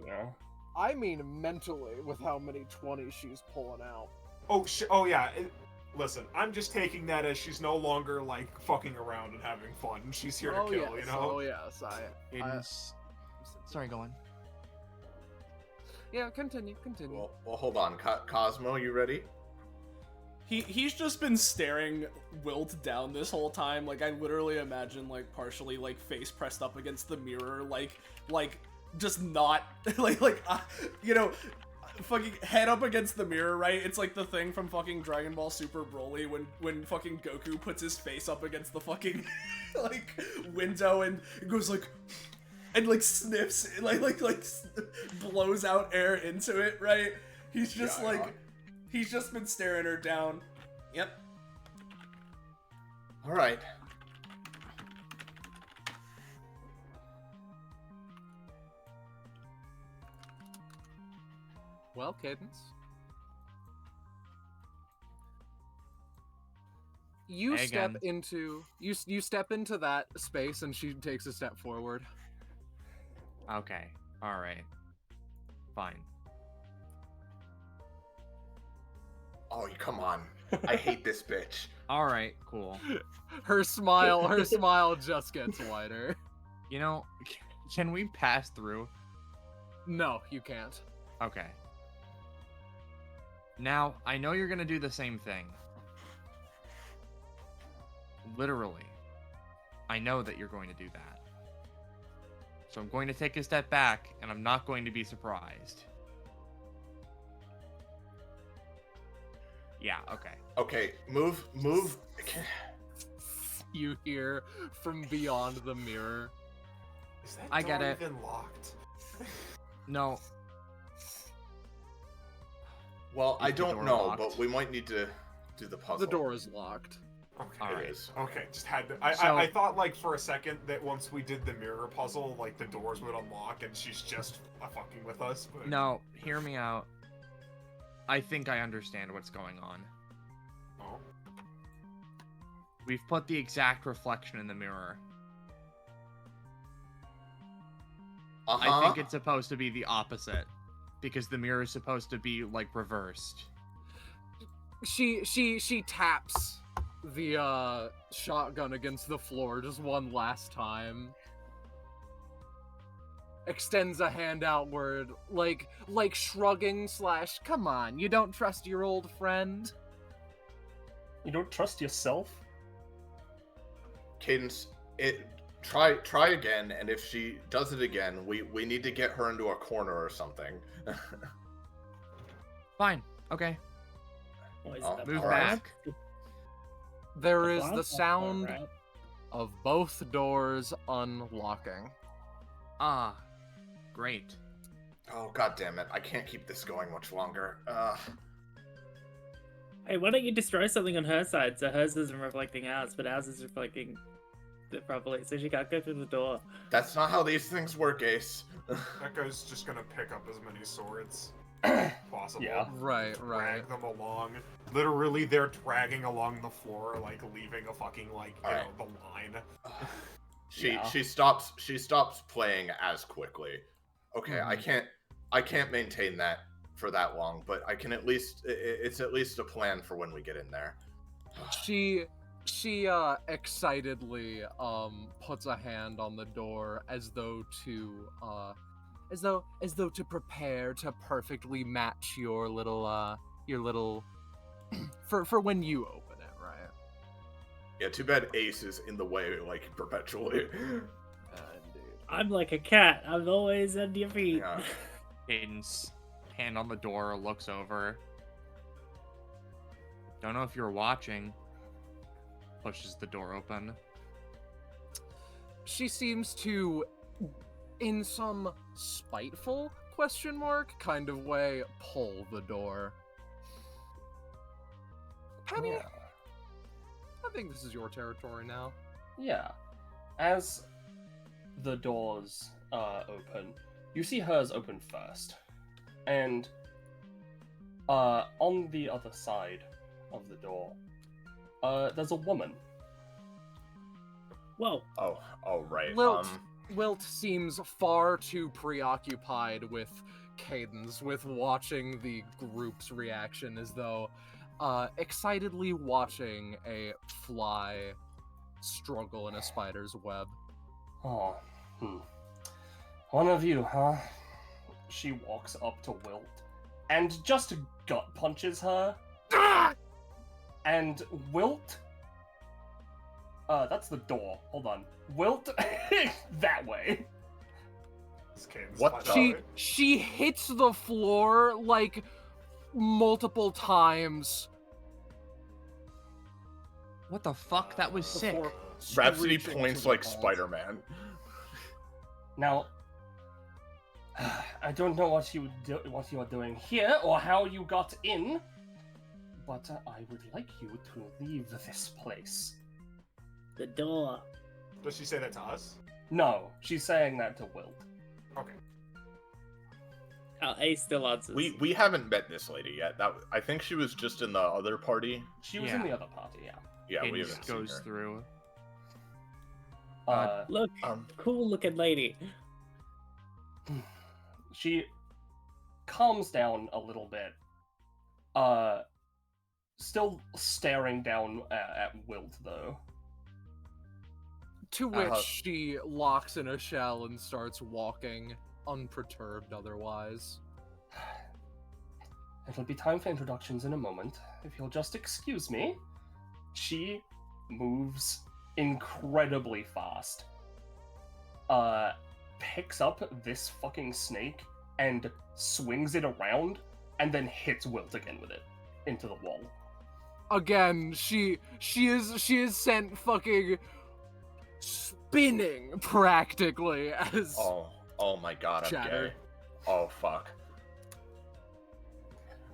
Yeah. I mean mentally with how many 20s she's pulling out. Oh yeah. Listen, I'm just taking that as she's no longer like fucking around and having fun. She's here to kill, yes, you know. Oh yes, Cadence. Sorry, go on. Yeah, continue. Well, hold on. Cosmo, you ready? He's just been staring Wilt down this whole time. Like, I literally imagine, like, partially, like, face pressed up against the mirror, like, just not, you know, fucking head up against the mirror, right? It's like the thing from fucking Dragon Ball Super Broly when fucking Goku puts his face up against the fucking, like, window and goes, like, and, like, sniffs, like, blows out air into it, right? He's just, he's just been staring her down. Yep. All right. Well, Cadence. You Hey step again. into you step into that space and she takes a step forward. Okay. Alright. Fine. Oh, come on. I hate this bitch. Alright, cool. Her smile just gets wider. You know, can we pass through? No, you can't. Okay. Now, I know you're gonna do the same thing. Literally. I know that you're going to do that. So I'm going to take a step back, and I'm not going to be surprised. Yeah, okay. Okay, move. You hear from beyond the mirror. Is that I get door it. even locked? No. Well, I Is the don't door know, locked? but we might need to do the puzzle. The door is locked. Okay. Alright. It is. Okay, just had to. So- I thought like for a second that once we did the mirror puzzle, like the doors would unlock and she's just fucking with us. But... No, hear me out. I think I understand what's going on. Oh. We've put the exact reflection in the mirror. I think it's supposed to be the opposite. Because the mirror is supposed to be, like, reversed. She taps the shotgun against the floor just one last time. Extends a hand outward, like shrugging / come on, you don't trust your old friend? You don't trust yourself? Cadence, try again, and if she does it again, we need to get her into a corner or something. Fine. Okay. What is Oh, that? Move Alright. back. There is the Glass sound right? of both doors unlocking. Ah. Great. Oh, god damn it. I can't keep this going much longer. Hey, why don't you destroy something on her side so hers isn't reflecting ours, but ours is reflecting it properly, so she can't go through the door. That's not how these things work, Ace. Echo's just gonna pick up as many swords possible. Yeah. Right. Drag them along. Literally, they're dragging along the floor, like leaving a fucking like you Alright. know the line. Yeah. She stops playing as quickly. Okay, Mhm. I can't maintain that for that long, but I can at least it's at least a plan for when we get in there. She excitedly puts a hand on the door as though to prepare to perfectly match your little for when you open it, right? Yeah, too bad Ace is in the way, like, perpetually. I'm like a cat. I'm always under your feet. Yeah. Cadence, hand on the door, looks over. Don't know if you're watching. Pushes the door open. She seems to, in some spiteful question mark kind of way, pull the door. Penny, Yeah. I think this is your territory now. Yeah. As the doors open, you see hers open first. And on the other side of the door, there's a woman. Whoa. Oh, right. Wilt seems far too preoccupied with Cadence, with watching the group's reaction as though excitedly watching a fly struggle in a spider's web. Oh, one of you, huh? She walks up to Wilt and just gut punches her. And Wilt... that's the door. Hold on. Wilt that way. What the? She hits the floor like multiple times. What the fuck? That was sick. before Rhapsody screeching points to like a halt. Spider-Man. Now, I don't know what you are doing here or how you got in, but I would like you to leave this place. The door. Does she say that to us? No, she's saying that to Wilt. Okay. Ace still answers. We haven't met this lady yet. I think she was just in the other party. She was in Yeah. the other party, yeah. Yeah, we Cadence haven't seen goes her. through. Look, cool looking lady. She calms down a little bit, still staring down at Wilt, though. To which she locks in a shell and starts walking, unperturbed otherwise. It'll be time for introductions in a moment. If you'll just excuse me. She moves incredibly fast. Picks up this fucking snake and swings it around and then hits Wilt again with it into the wall. Again, she is sent fucking spinning practically as Oh my god, I'm Chatter. gay. Oh fuck.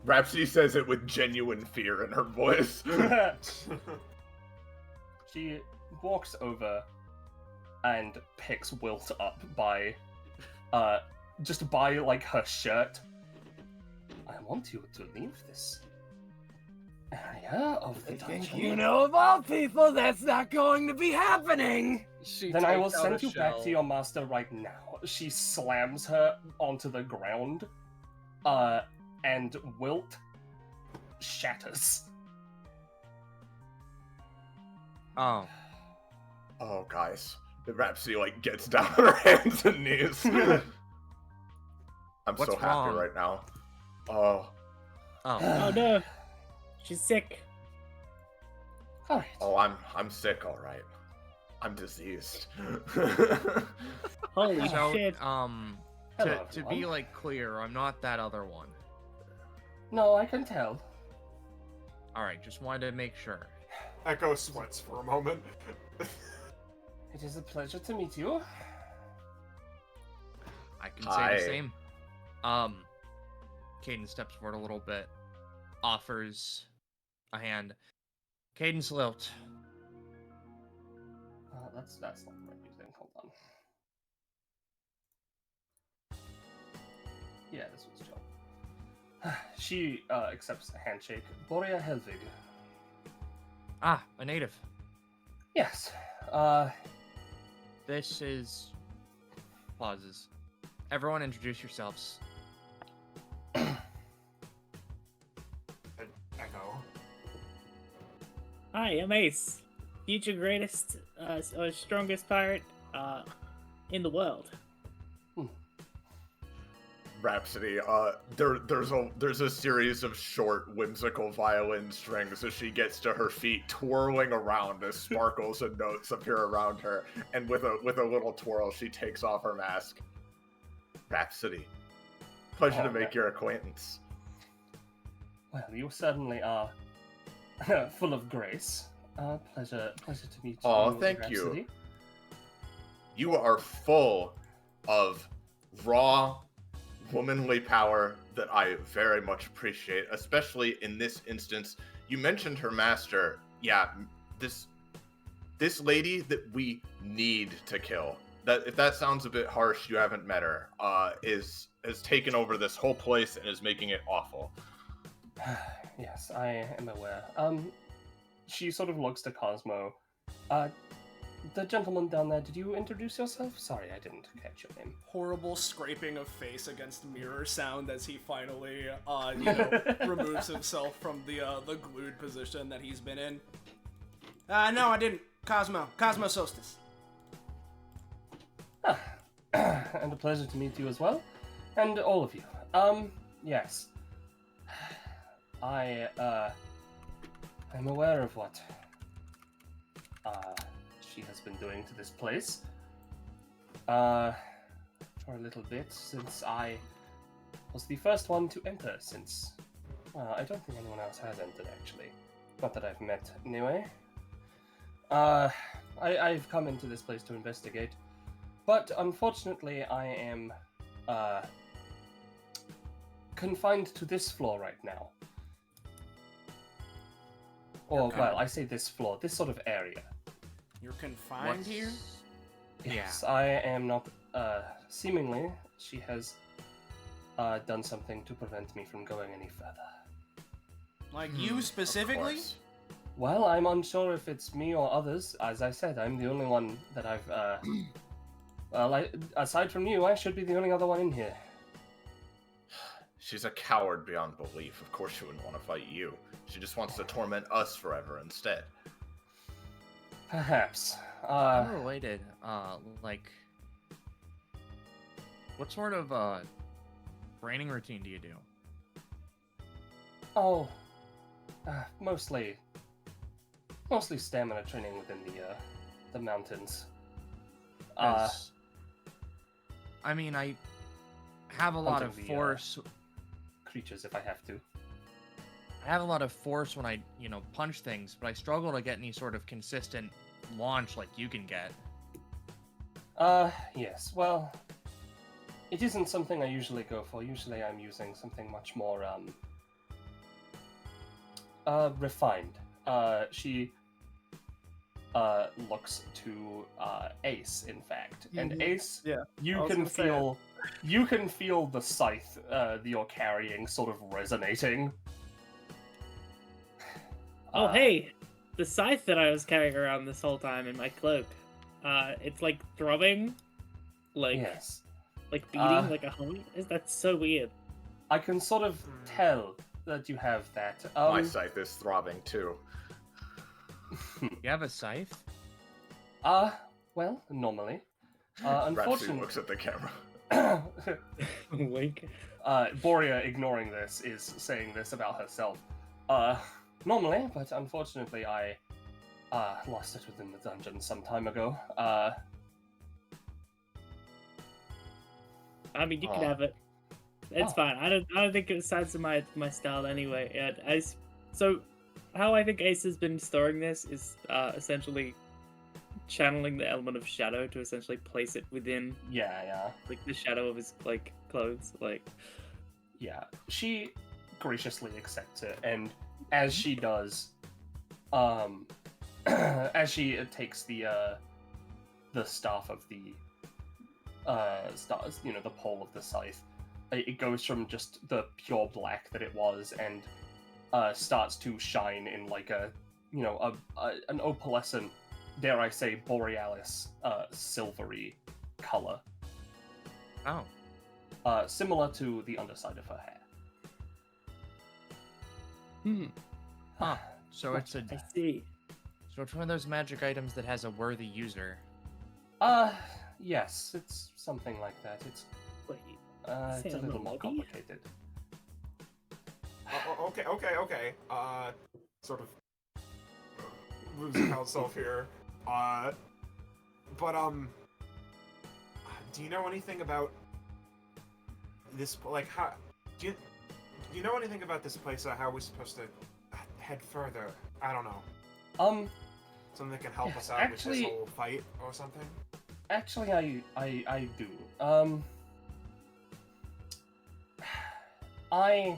Rhapsody says it with genuine fear in her voice. She walks over and picks Wilt up by just by like her shirt. I want you to leave this area of the dungeon. of all people that's not going to be happening. Then I will send you back to your master right now. She slams her onto the ground, and Wilt shatters. Oh. Oh, guys. The Rhapsody, like, gets down on her hands and knees. I'm What's so happy wrong? right now. Oh. Oh. Oh no, she's sick. Alright. Oh, I'm sick, alright. I'm diseased. Holy So, shit. Hello, to be everyone. like clear, I'm not that other one. No, I can tell. All right, just wanted to make sure. Echo sweats for a moment. It is a pleasure to meet you. I can say Hi. the same. Caden steps forward a little bit, offers a hand. Cadence Lilt. That's not the right music. Hold on. Yeah, this was Jill. She accepts a handshake. Boria Helvig. Ah, a native. Yes. This is... Pauses. Everyone introduce yourselves. Echo. Hi, I'm Ace. Future greatest, or strongest pirate, in the world. Rhapsody, there's a series of short, whimsical violin strings as she gets to her feet, twirling around as sparkles and notes appear around her, and with a little twirl, she takes off her mask. Rhapsody, pleasure to make your acquaintance. Well, you certainly are full of grace. Pleasure to meet you. Aw, thank you. Rhapsody. You are full of raw, womanly power that I very much appreciate, especially in this instance. You mentioned her master. Yeah, this lady that we need to kill. That, if that sounds a bit harsh, you haven't met her. Has taken over this whole place and is making it awful. Yes, I am aware. She sort of looks to Cosmo. The gentleman down there, did you introduce yourself? Sorry, I didn't catch your name. Horrible scraping of face against mirror sound as he finally, removes himself from the glued position that he's been in. No, I didn't. Cosmo Solstice. And a pleasure to meet you as well. And all of you. Yes. I'm aware of what, she has been doing to this place. For a little bit, since I was the first one to enter since... Well, I don't think anyone else has entered, actually. Not that I've met, anyway. I've come into this place to investigate. But unfortunately, I am confined to this floor right now. Or, well, I say this floor, this sort of area. You're confined here? Yes, I am not. Seemingly, she has done something to prevent me from going any further. Like you specifically? Well, I'm unsure if it's me or others. As I said, I'm the only one that I've. Well, aside from you, I should be the only other one in here. She's a coward beyond belief. Of course she wouldn't want to fight you. She just wants to torment us forever instead. Perhaps. Unrelated, what sort of, training routine do you do? Oh, mostly stamina training within the mountains. I mean, I have a lot of Hunting the, force. Creatures, if I have to. I have a lot of force when I, punch things, but I struggle to get any sort of consistent launch like you can get. Yes. Well, it isn't something I usually go for. Usually I'm using something much more, refined. She looks to Ace, in fact. And Ace, Yeah, you I was can gonna say it. feel the scythe that you're carrying sort of resonating. Oh, hey! The scythe that I was carrying around this whole time in my cloak. It's like throbbing. Like, Yes. like beating, like a hum. That's so weird. I can sort of tell that you have that. My scythe is throbbing too. You have a scythe? Well, normally. Rhapsody Unfortunately, looks at the camera. Wink. Borea, ignoring this, is saying this about herself. Normally, but unfortunately I lost it within the dungeon some time ago. I mean, you can Aw. have it. It's Oh. fine. I don't think it sides to my style anyway. So how I think Ace has been storing this is essentially channeling the element of shadow to essentially place it within Yeah. like the shadow of his like clothes. Like She graciously accepts it, and as she does, as she takes the staff of the stars, the pole of the scythe, it goes from just the pure black that it was, and starts to shine in like an opalescent, dare I say, borealis, silvery color, Oh. similar to the underside of her hair. Huh. So it's I see. one of those magic items that has a worthy user. Yes, it's something like that. It's Wait, It's a Say little I'm more lucky. complicated. Okay. Sort of losing myself here. But do you know anything about this? Like, how do you know anything about this place? How we're supposed to head further? I don't know. Something that can help Yes, us out with actually- this whole fight or something. Actually, I do. I,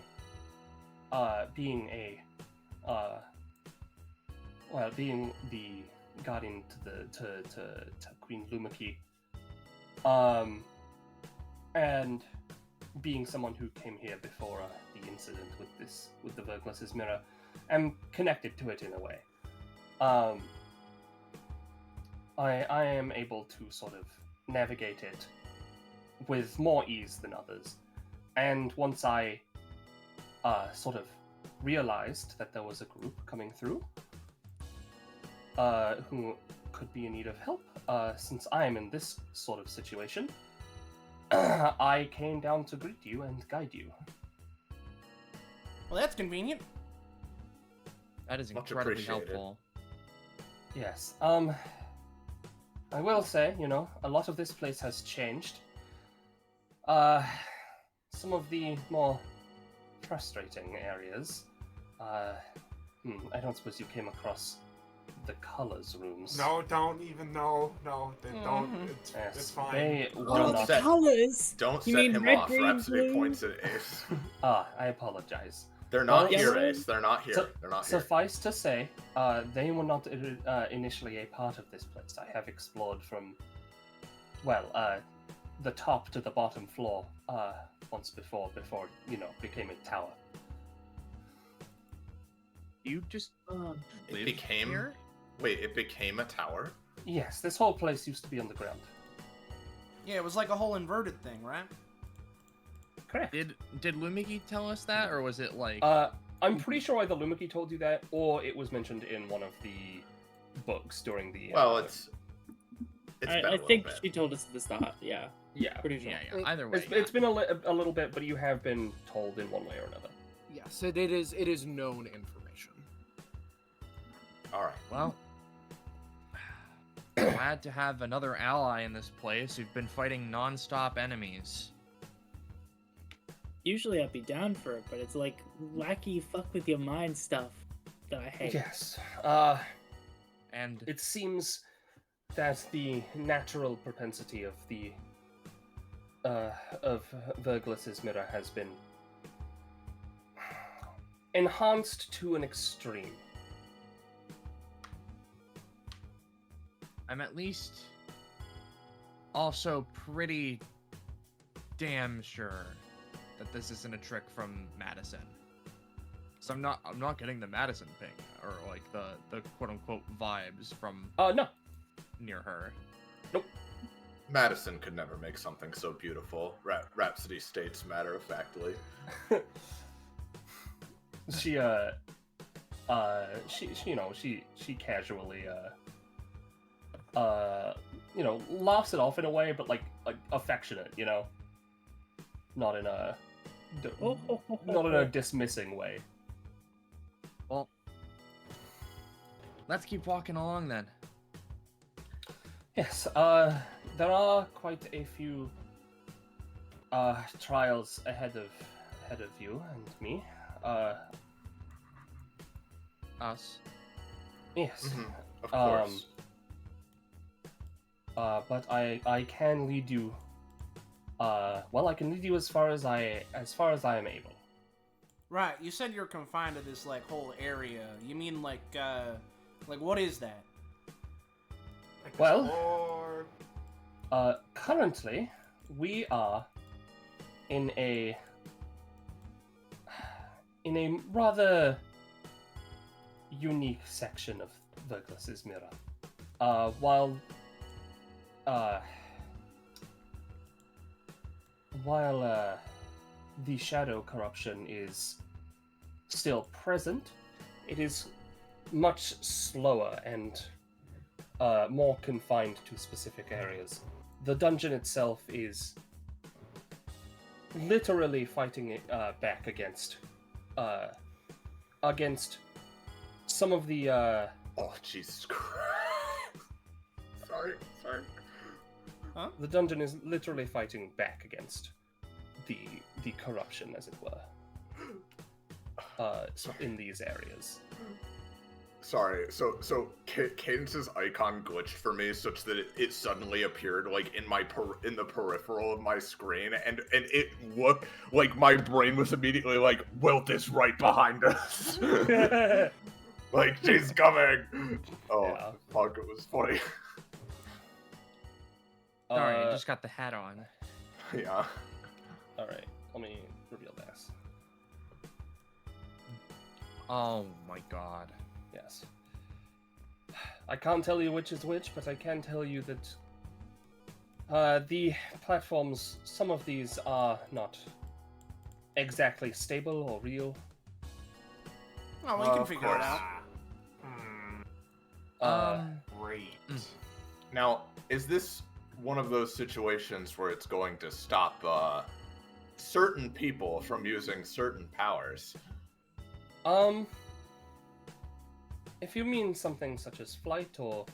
being a, being the guardian to Queen Lumaki, and being someone who came here before the incident with the Verglas' mirror, am connected to it in a way. I am able to sort of navigate it with more ease than others. And once I sort of realized that there was a group coming through who could be in need of help, since I am in this sort of situation, I came down to greet you and guide you. Well, that's convenient. That is Much incredibly appreciated. helpful. Yes. I will say, a lot of this place has changed. Some of the more frustrating areas. I don't suppose you came across the colors rooms. No, don't even. No, they don't. Mhm. Yes, It's fine. they will Don't not. set- colors. Don't You set mean him red, off. green, Rhapsody blue? points at Ace. I apologize. They're not Well, here, yellow? Ace. They're not here. So- They're not here. Suffice to say, they were not initially a part of this place. I have explored from, the top to the bottom floor once before it became a tower. You just It live became. here? Wait, it became a tower? Yes, this whole place used to be underground. Yeah, it was like a whole inverted thing, right? Correct. Did Lumiki tell us that, or was it like? I'm pretty sure either Lumaki told you that, or it was mentioned in one of the books during the. Well, it's been a I little think bit. she told us at the start. Yeah, yeah. pretty sure. Yeah. Either way, It's been a little bit, but you have been told in one way or another. Yes, it is known information. All right. Well, glad to have another ally in this place. We've been fighting non-stop enemies. Usually I'd be down for it, but it's like wacky fuck with your mind stuff that I hate. Yes. And It seems that the natural propensity of the of Verglas' mirror has been enhanced to an extreme. I'm at least also pretty damn sure that this isn't a trick from Madison. So I'm not getting the Madison ping or like the quote unquote vibes from No. near her. Madison could never make something so beautiful. Rhapsody states matter of factly. She she casually laughs it off in a way, but like affectionate, not in a not in a dismissing way. Well, let's keep walking along then. Yes, there are quite a few trials ahead of you and me. Us. Yes. Of course. But I can lead you. I can lead you as far as I am able. Right. You said you're confined to this like whole area. You mean like what is that? Like this Well- orb. Currently, we are in a rather unique section of Verglas' mirror. While the shadow corruption is still present, it is much slower and more confined to specific areas. The dungeon itself is literally fighting it back against some of the Oh, Jesus Christ. Sorry. the dungeon is literally fighting back against the corruption, as it were, in these areas. Sorry, so Cadence's icon glitched for me such that it suddenly appeared like in the peripheral of my screen, and it looked like my brain was immediately like, Wilt is right behind us. Like, she's coming. Oh, Yeah. fuck, it was funny. Sorry, I just got the hat on. Yeah. All right, let me reveal this. Oh my god. Yes. I can't tell you which is which, but I can tell you that the platforms, some of these are not exactly stable or real. Oh, we can Of figure course. it out. Great. Now, is this one of those situations where it's going to stop certain people from using certain powers? If you mean something such as flight or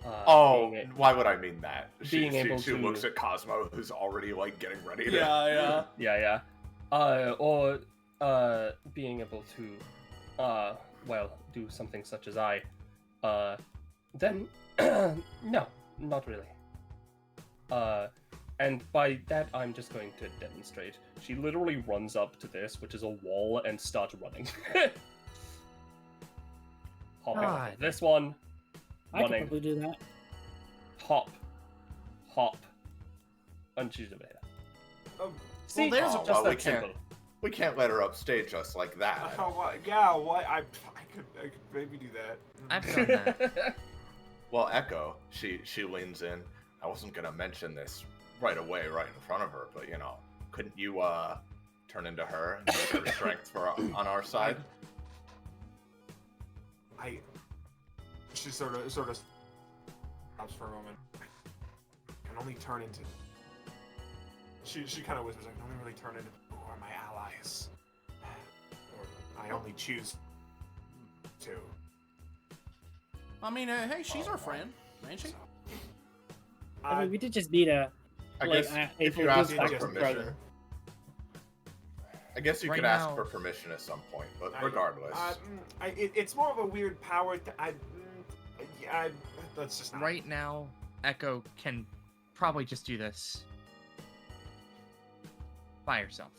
Why would I mean that? She able to- looks at Cosmo, who's already like getting ready to. Yeah. or being able to do something such as I, then no, not really. And by that, I'm just going to demonstrate. She literally runs up to this, which is a wall, and starts running. Hopping off God. of this one, I can running, probably do that. hop, and she's over here. See, there's Oh, just well, that we can't. simple. We can't let her upstage us like that. I could maybe do that. I've done that. Well, Echo, she leans in. I wasn't gonna mention this right away, right in front of her, but you know, couldn't you turn into her and use her strength on our side? She sort of stops for a moment. I can only turn into. She kind of whispers, I can only really turn into who are my allies, or I only choose to. I mean, hey, she's our friend, ain't she? So, I mean, we did just need a I like guess a if you full ask good for backup permission, brother. I guess you Right could ask now- for permission at some point, but regardless. It's more of a weird power. Let's just not. Right now, Echo can probably just do this by herself.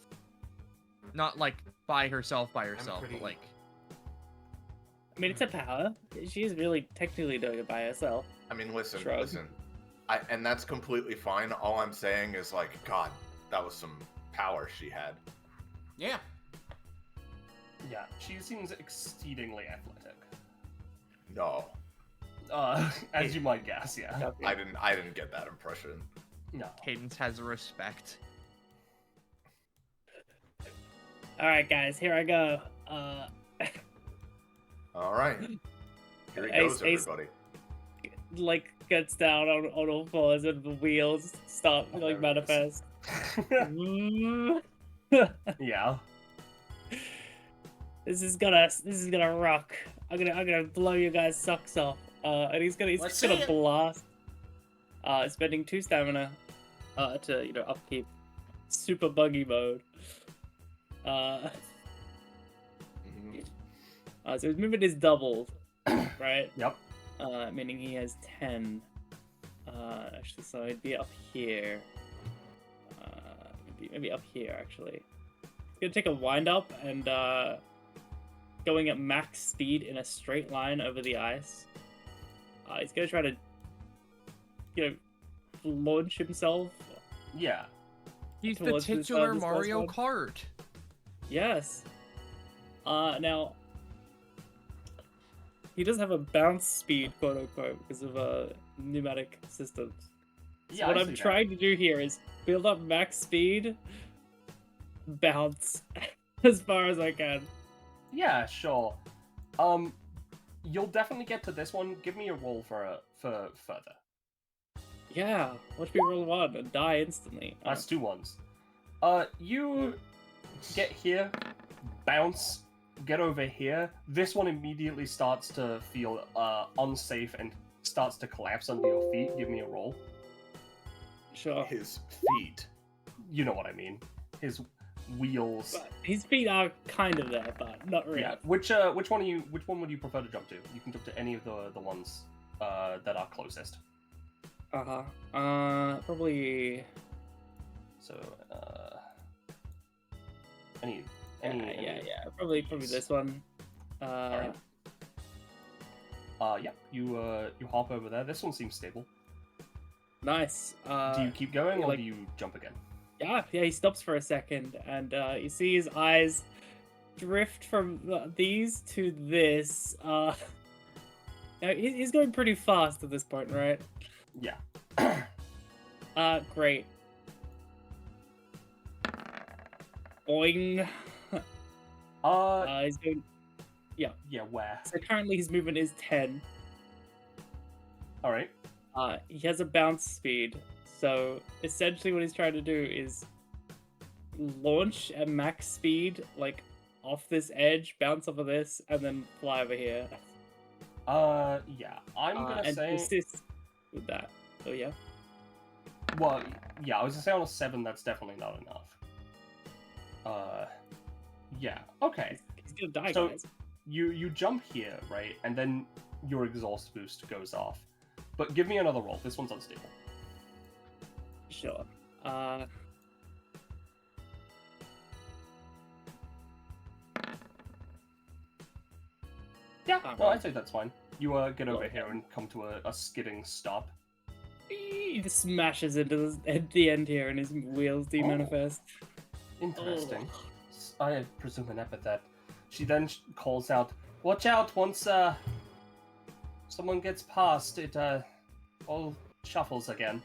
Not like by herself, pretty- but like I mean, it's a power. She's really technically doing it by herself. I mean, listen. Shrug. And that's completely fine. All I'm saying is, like, God, that was some power she had. Yeah. Yeah, she seems exceedingly athletic. No, As you might guess, yeah. I didn't get that impression. No. Cadence has respect. All right, guys, here I go. All right, here he Ace- goes, Ace- everybody. Like gets down on all fours and the wheels start like manifest. Yeah. This is gonna rock. I'm gonna blow you guys' socks off. And he's Let's just see gonna it. blast. Spending 2 stamina, to upkeep super buggy mode. Mhm. So his movement is doubled, right? Yep. Meaning he has 10. Actually, so he'd be up here. Maybe up here actually. He's gonna take a wind up and going at max speed in a straight line over the ice. He's gonna try to, launch himself. Yeah. He's the Towards this, titular this last Mario one. Kart. Yes. Now he does have a bounce speed, quote unquote, because of pneumatic systems. So Yeah. what I I'm see that. trying to do here is build up max speed, bounce as far as I can. Yeah, sure. You'll definitely get to this one. Give me a roll for further. Yeah, watch me roll 1 and die instantly. That's 2 ones. You get here, bounce, get over here. This one immediately starts to feel unsafe and starts to collapse under your feet. Give me a roll. Sure. His feet. You know what I mean. His wheels. But his feet are kind of there, but not really. Yeah. Which one would you prefer to jump to? You can jump to any of the ones that are closest. Probably. So any yeah. Probably this one. Alright. Yeah. You hop over there. This one seems stable. Nice. Do you keep going or like- do you jump again? Yeah, he stops for a second, and you see his eyes drift from these to this. Now he's going pretty fast at this point, right? Yeah. Great. Boing. He's going. Yeah, where? So currently his movement is 10. Alright. He has a bounce speed, so essentially what he's trying to do is launch at max speed, like off this edge, bounce off of this, and then fly over here. Yeah. I'm gonna and say. assist with that. Oh yeah. Well, yeah, I was gonna say on a 7, that's definitely not enough. Yeah, okay. He's gonna die, So- guys. You jump here, right, and then your exhaust boost goes off. But give me another roll. This one's unstable. Sure. Yeah, Alright. no, I'd say that's fine. You get over Okay. here and come to a skidding stop. He just smashes into the end here, and his wheels demanifest. Interesting. Oh. I presume an epithet. She then calls out, "Watch out! Once someone gets past, it all shuffles again."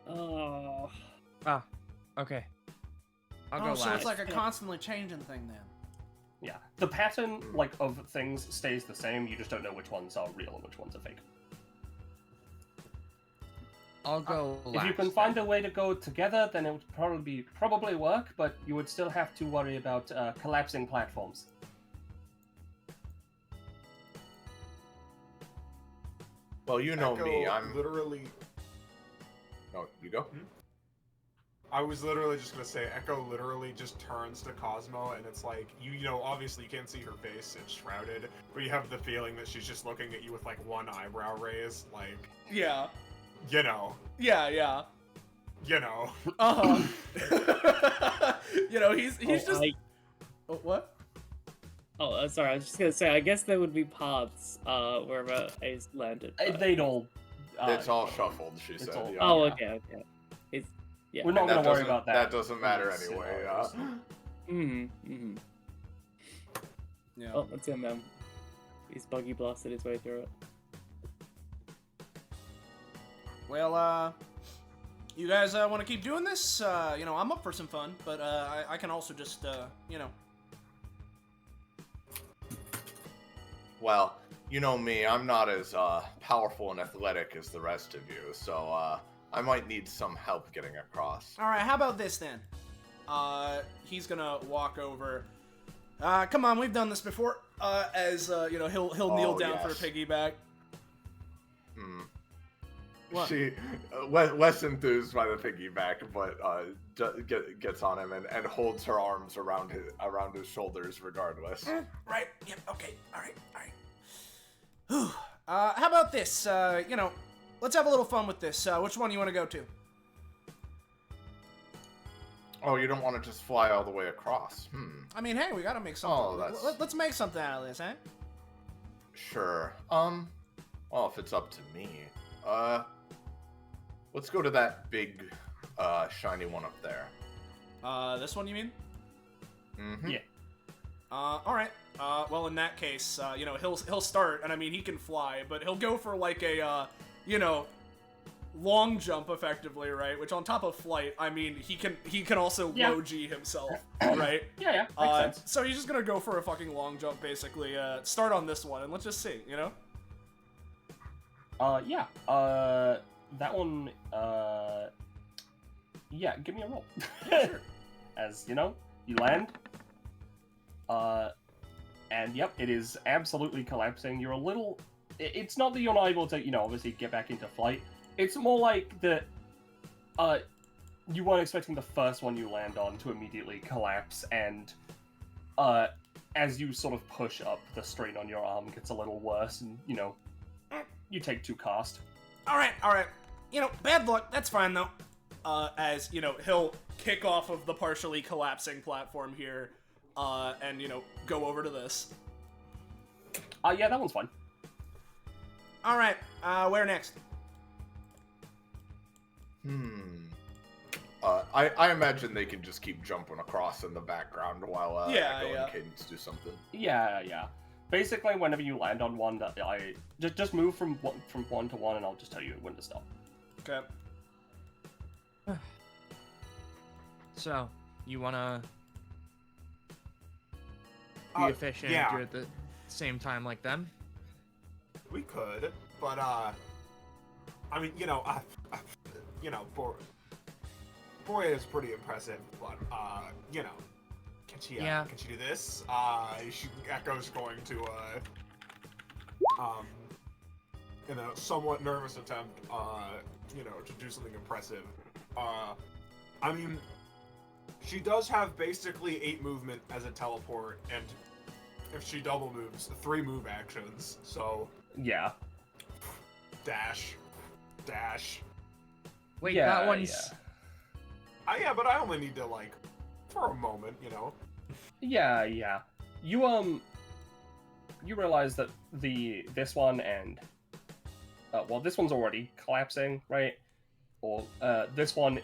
Oh. Okay. I'll go Oh, last. so it's like a constantly changing thing then. Yeah, the pattern of things stays the same. You just don't know which ones are real and which ones are fake. I'll go last. If you can find a way to go together, then it would probably work, but you would still have to worry about collapsing platforms. Well, you know me. Echo I'm. literally. No, you go. I was literally just gonna say, Echo literally just turns to Cosmo, and it's like you know, obviously you can't see her face; it's shrouded, but you have the feeling that she's just looking at you with like one eyebrow raised, like Yeah. you know, Yeah. you know. You know, he's Oh, just. Oh, what? Sorry. I was just gonna say. I guess there would be paths wherever Ace landed. but- They'd all. It's all shuffled. She it's said. all- yeah. Oh, yeah. okay. It's yeah. We're not And going to worry doesn't- about that. That doesn't matter It's, anyway. it's- Mm-hmm. Yeah. Oh, that's him. He's buggy blasted his way through it. Well, you guys want to keep doing this? You know, I'm up for some fun, but I can also just, you know. Well, you know me. I'm not as powerful and athletic as the rest of you, so I might need some help getting across. All right, how about this then? He's gonna walk over. Come on, we've done this before. As you know, he'll kneel Oh, down for a yes. piggyback. Hmm. What? She less enthused by the piggyback, but gets on him and holds her arms around his shoulders regardless. Right. Yep. Okay. All right. Whew. How about this? You know, let's have a little fun with this. Which one do you want to go to? Oh, you don't want to just fly all the way across? I mean, hey, we gotta make something. Oh, that's- Let's make something out of this, eh? Sure. Well, if it's up to me, let's go to that big, shiny one up there. This one you mean? Mm-hmm. Yeah. All right. Well, in that case, you know, he'll start, and I mean, he can fly, but he'll go for like a, you know, long jump effectively, right? Which on top of flight, I mean, he can also Yeah. low G himself, right? Yeah, makes sense. So he's just gonna go for a fucking long jump, basically. Start on this one, and let's just see, you know? Yeah. That one. Yeah, give me a roll. Sure. as you know, you land. And yep, it is absolutely collapsing. You're a little. It's not that you're not able to, obviously get back into flight. It's more like that. You weren't expecting the first one you land on to immediately collapse, and as you sort of push up, the strain on your arm gets a little worse, and you take 2 cast. All right. Bad luck. That's fine though. As he'll kick off of the partially collapsing platform here, and go over to this. Yeah, that one's fine. All right. Where next? I imagine they can just keep jumping across in the background while Echo and Cadence do something. Yeah. Basically, whenever you land on one, I just move from one to one, and I'll just tell you when to stop. Okay. So, you wanna be efficient yeah. do at the same time like them? We could, but I mean, Boy is pretty impressive, but can she do this? Echo's going to in a somewhat nervous attempt, to do something impressive. I mean, she does have basically 8 movement as a teleport, and if she double moves, 3 move actions. So yeah, dash. Wait, Yeah, that one's. Yeah, but I only need to for a moment, Yeah. You realize that this one and this one's already collapsing, right? Or this one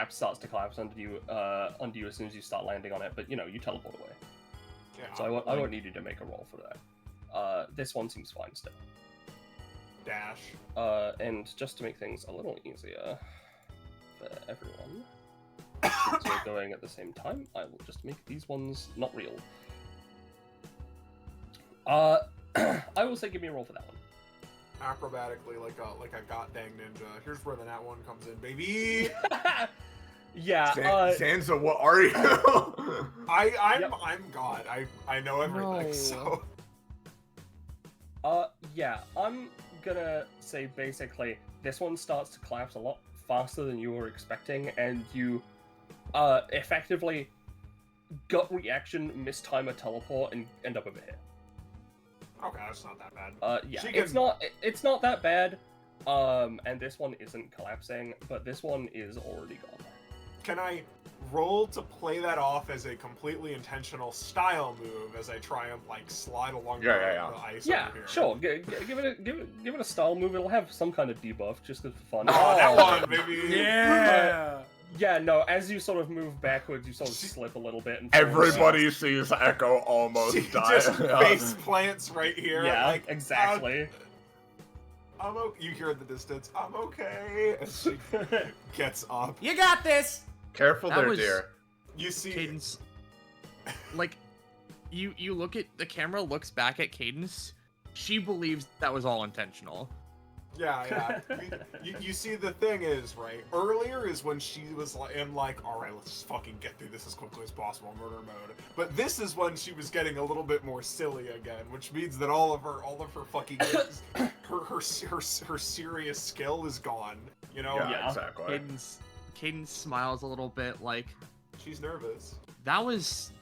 starts to collapse under you as soon as you start landing on it, but you teleport away. Yeah. So I won't need you to make a roll for that. This one seems fine still. Dash. And just to make things a little easier for everyone, since we're going at the same time, I will just make these ones not real. I will say give me a roll for that one. Acrobatically, like a goddamn ninja. Here's where the nat 1 comes in, baby. Yeah. Sansa, what are you? I'm God. I know everything. No. So. Yeah. I'm gonna say basically this one starts to collapse a lot faster than you were expecting, and you effectively gut reaction, mistime a teleport, and end up over here. Okay, that's not that bad. Yeah, She it's not that bad. And this one isn't collapsing, but this one is already gone. Can I roll to play that off as a completely intentional style move as I try and slide along the ice Yeah, over here? sure. Give it a style move. It'll have some kind of debuff just for fun. Oh, that one, baby. Yeah. Yeah, no. As you sort of move backwards, you sort of slip a little bit. And Everybody sees Echo almost She die. just face plants right here. Yeah, exactly. You hear in the distance, I'm okay. As she gets up. You got this. Careful That there, was- dear. You see. Cadence. You look at the camera, looks back at Cadence. She believes that was all intentional. Yeah. You see, the thing is, right? Earlier is when she was all right, let's just fucking get through this as quickly as possible, murder mode. But this is when she was getting a little bit more silly again, which means that all of her fucking her serious skill is gone. Yeah, exactly. Cadence smiles a little bit, like She's nervous. that was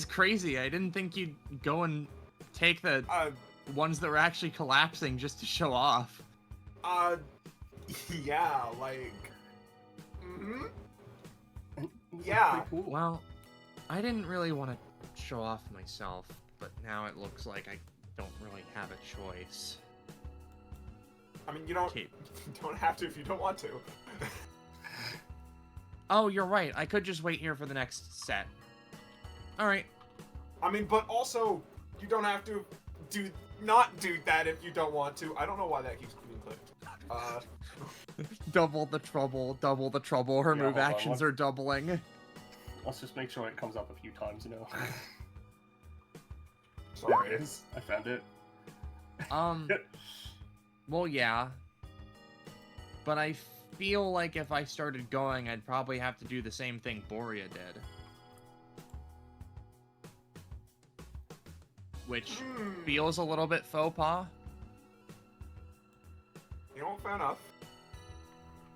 crazy. I didn't think you'd go and take the ones that were actually collapsing just to show off. Yeah, yeah. Pretty cool. Well, I didn't really want to show off myself, but now it looks like I don't really have a choice. I mean, you don't have to if you don't want to. Oh, you're right. I could just wait here for the next set. All right. I mean, but also, you don't have to not do that if you don't want to. I don't know why that keeps being clicked. Double the trouble. Her Yeah, move hold on, actions one- are doubling. Let's just make sure it comes up a few times, There Sorry. it is. I found it. Well, yeah. But feel like if I started going, I'd probably have to do the same thing Boria did. Which feels a little bit faux pas. You know, fair enough.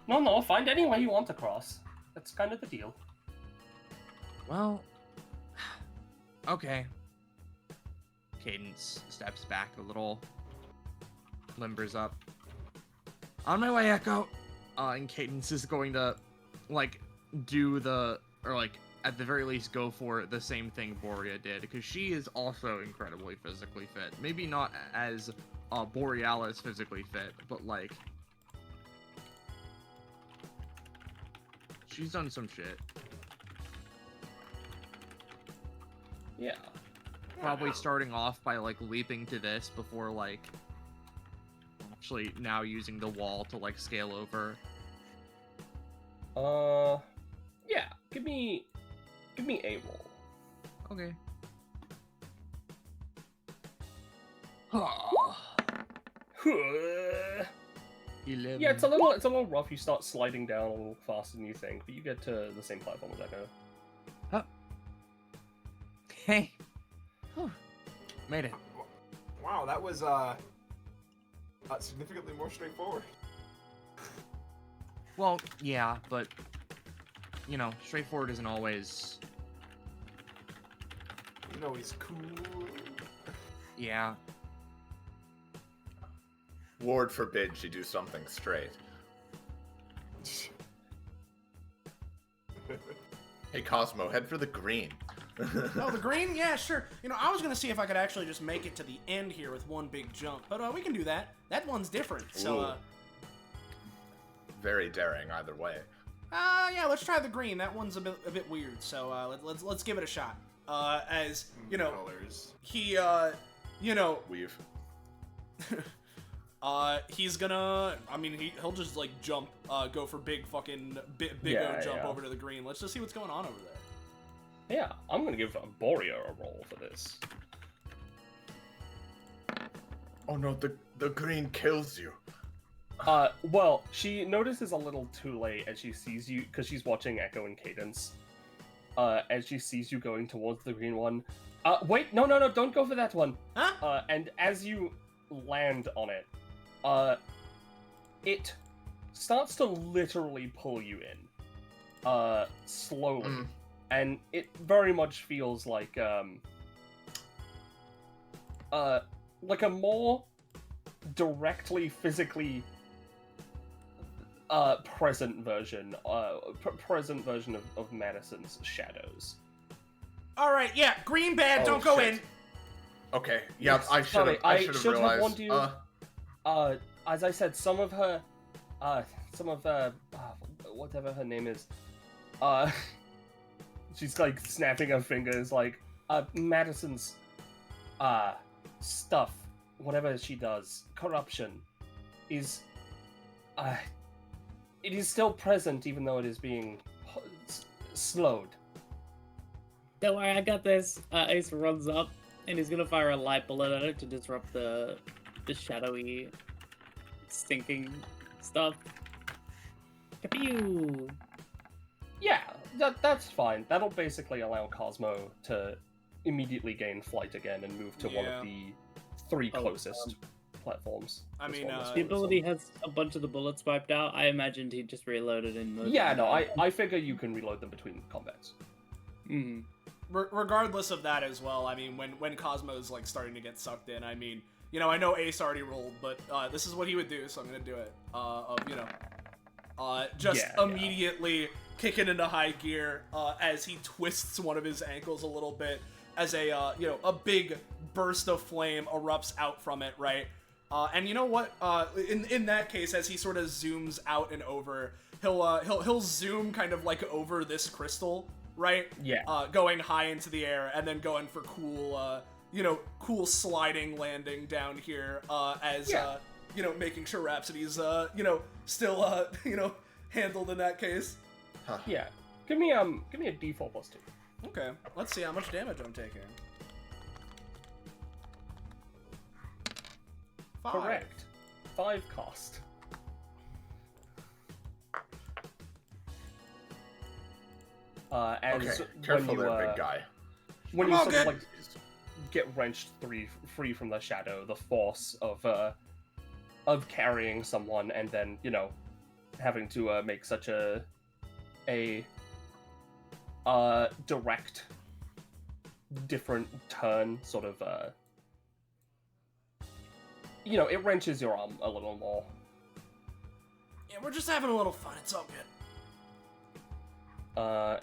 No, find any way you want to cross. That's kind of the deal. Well, okay. Cadence steps back a little, limbers up. On my way, Echo. And Cadence is going to, like, do the, or like, at the very least go for the same thing Borea did, because she is also incredibly physically fit. Maybe not as Borealis physically fit, but like, she's done some shit. Yeah. Probably starting off by like leaping to this before like actually now using the wall to like scale over. Yeah. Give me a roll. Okay. Yeah, 11. it's a little rough. You start sliding down a little faster than you think, but you get to the same platform as Echo. Hey. Whew. Made it. Wow, that was significantly more straightforward. Well, yeah, but you know, straightforward isn't always. You know, he's cool. Yeah. Lord forbid she do something straight. Hey Cosmo, head for the green. Oh, the green? Yeah, sure. You know, I was gonna see if I could actually just make it to the end here with one big jump, but we can do that. That one's different, so Ooh. Very daring either way. yeah, let's try the green. That one's a bit weird, so let's give it a shot. As you know, Colors. he you know, Weave. he's gonna. I mean, he'll just like jump, go for big fucking big Yeah, jump yeah. over to the green. Let's just see what's going on over there. Yeah, I'm gonna give Borea a roll for this. Oh no, the green kills you. Well, she notices a little too late as she sees you, because she's watching Echo and Cadence. As she sees you going towards the green one. Wait, no, don't go for that one. Huh? And as you land on it, it starts to literally pull you in, slowly. Mm. And it very much feels like a more directly physically present version of Madison's shadows. All right, yeah, green bad. Oh, Don't go shit. in. Okay, yeah, Yes, I should sorry, have. I should have should have realized. warned you. As I said, some of whatever her name is, she's like snapping her fingers, like, Madison's, stuff, whatever she does, corruption, is, it is still present even though it is being slowed. Don't worry, I got this. Ace runs up and he's gonna fire a light bullet at it to disrupt the shadowy, stinking stuff. Pew! Yeah, that's fine. That'll basically allow Cosmo to immediately gain flight again and move to one Yeah. of the three Oh, closest platforms. I This mean, one, this the The one, this ability one. has a bunch of the bullets wiped out. I imagined he just reloaded in the. Yeah, no, I figure you can reload them between combats. Mm. Regardless of that as well, I mean, when Cosmo's like starting to get sucked in, I mean, you know, I know Ace already rolled, but this is what he would do, so I'm gonna do it. Just Yeah. immediately kicking into high gear as he twists one of his ankles a little bit, as a a big burst of flame erupts out from it, right? And you know what? In that case, as he sort of zooms out and over, he'll zoom kind of like over this crystal, right? Yeah. Going high into the air and then going for cool, cool sliding landing down here, as Yeah. making sure Rhapsody's still handled in that case. Yeah. Give me a D4 +2. Okay, let's see how much damage I'm taking. 5. Correct. 5 cost. As Okay, when careful you, there, big guy. when I'm you all sort of good. like get wrenched free from the shadow, the force of carrying someone and then having to make such a direct different turn, sort of it wrenches your arm a little more. Yeah, we're just having a little fun. It's all good.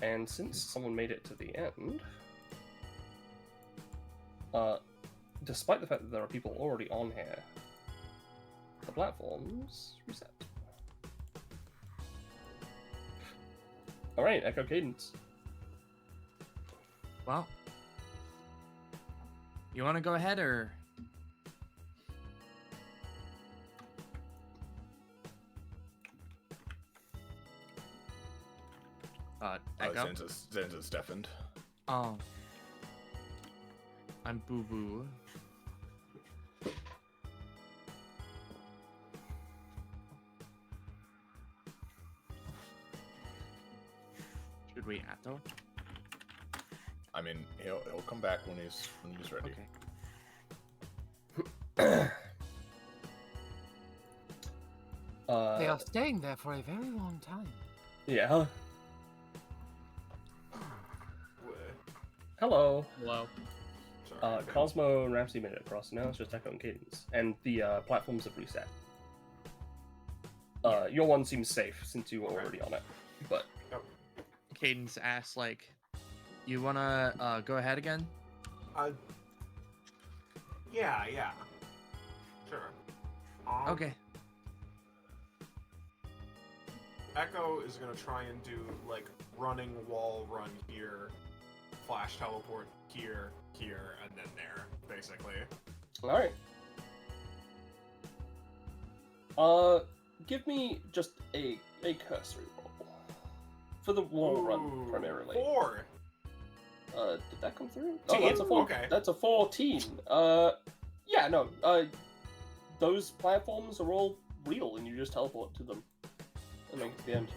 And since someone made it to the end, despite the fact that there are people already on here, the platforms reset. Alright, Echo Cadence. Well, you want to go ahead or? Echo? Zenza's deafened. Oh. I'm Boo Boo. Should we Atto? I mean, he'll come back when he's ready. Okay. They are staying there for a very long time. Yeah. Hello. Hello. Sorry. Cosmo and Ramsey made it across. Now it's just Echo and Cadence, and the platforms have reset. Your one seems safe since you were already on it, but Cadence asks, like, you wanna go ahead again? Yeah. Sure. Okay. Echo is gonna try and do like running wall run here, flash teleport here, and then there, basically. all right. Give me just a cursory roll for the wall run Ooh, primarily. 4. Did that come through? Teen? Oh, that's a 4. Okay. That's a 14. Yeah, no. Those platforms are all real, and you just teleport to them, and make it to the end,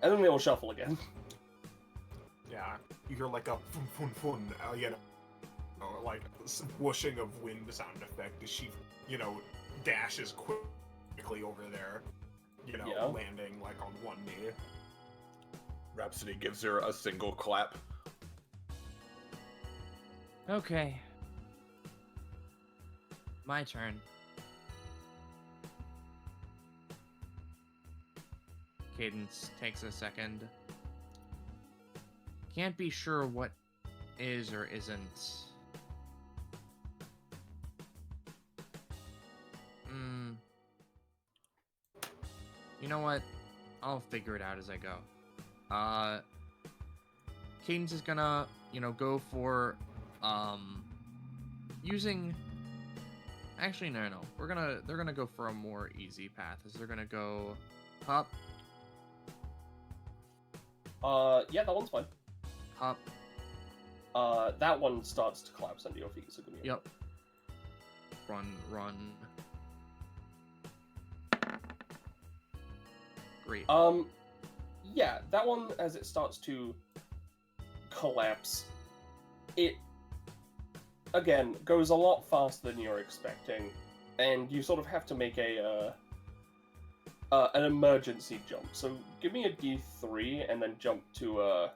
and then they all shuffle again. Yeah, you hear like a fun fun fun, like whooshing of wind sound effect as she, dashes quickly over there, Yeah. landing like on one knee. Rhapsody gives her a single clap. Okay. My turn. Cadence takes a second. Can't be sure what is or isn't. You know what? I'll figure it out as I go. Cadence is gonna, go for, using... Actually, no. They're gonna go for a more easy path. They're gonna go up, Yeah, that one's fine. up, That one starts to collapse under your feet, so give me a yep. Run. Great. Yeah, that one, as it starts to collapse, it, again, goes a lot faster than you're expecting, and you sort of have to make an emergency jump. So give me a D3, and then jump to,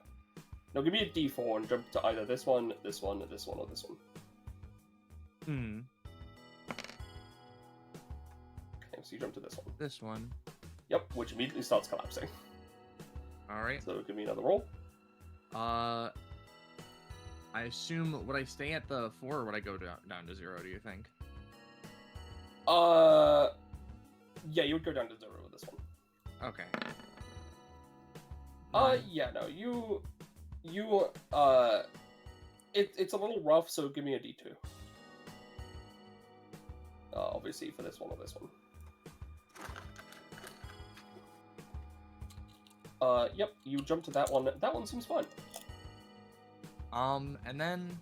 no, give me a D4, and jump to either this one, this one, or this one. Okay, so you jump to this one. This one. Yep, which immediately starts collapsing. Alright. So give me another roll. I assume, would I stay at the 4 or would I go down to 0, do you think? Yeah, you would go down to 0 with this one. Okay. Yeah, no, it's a little rough, so give me a D2. Obviously for this one or this one. Yep, you jump to that one. That one seems fun. And then...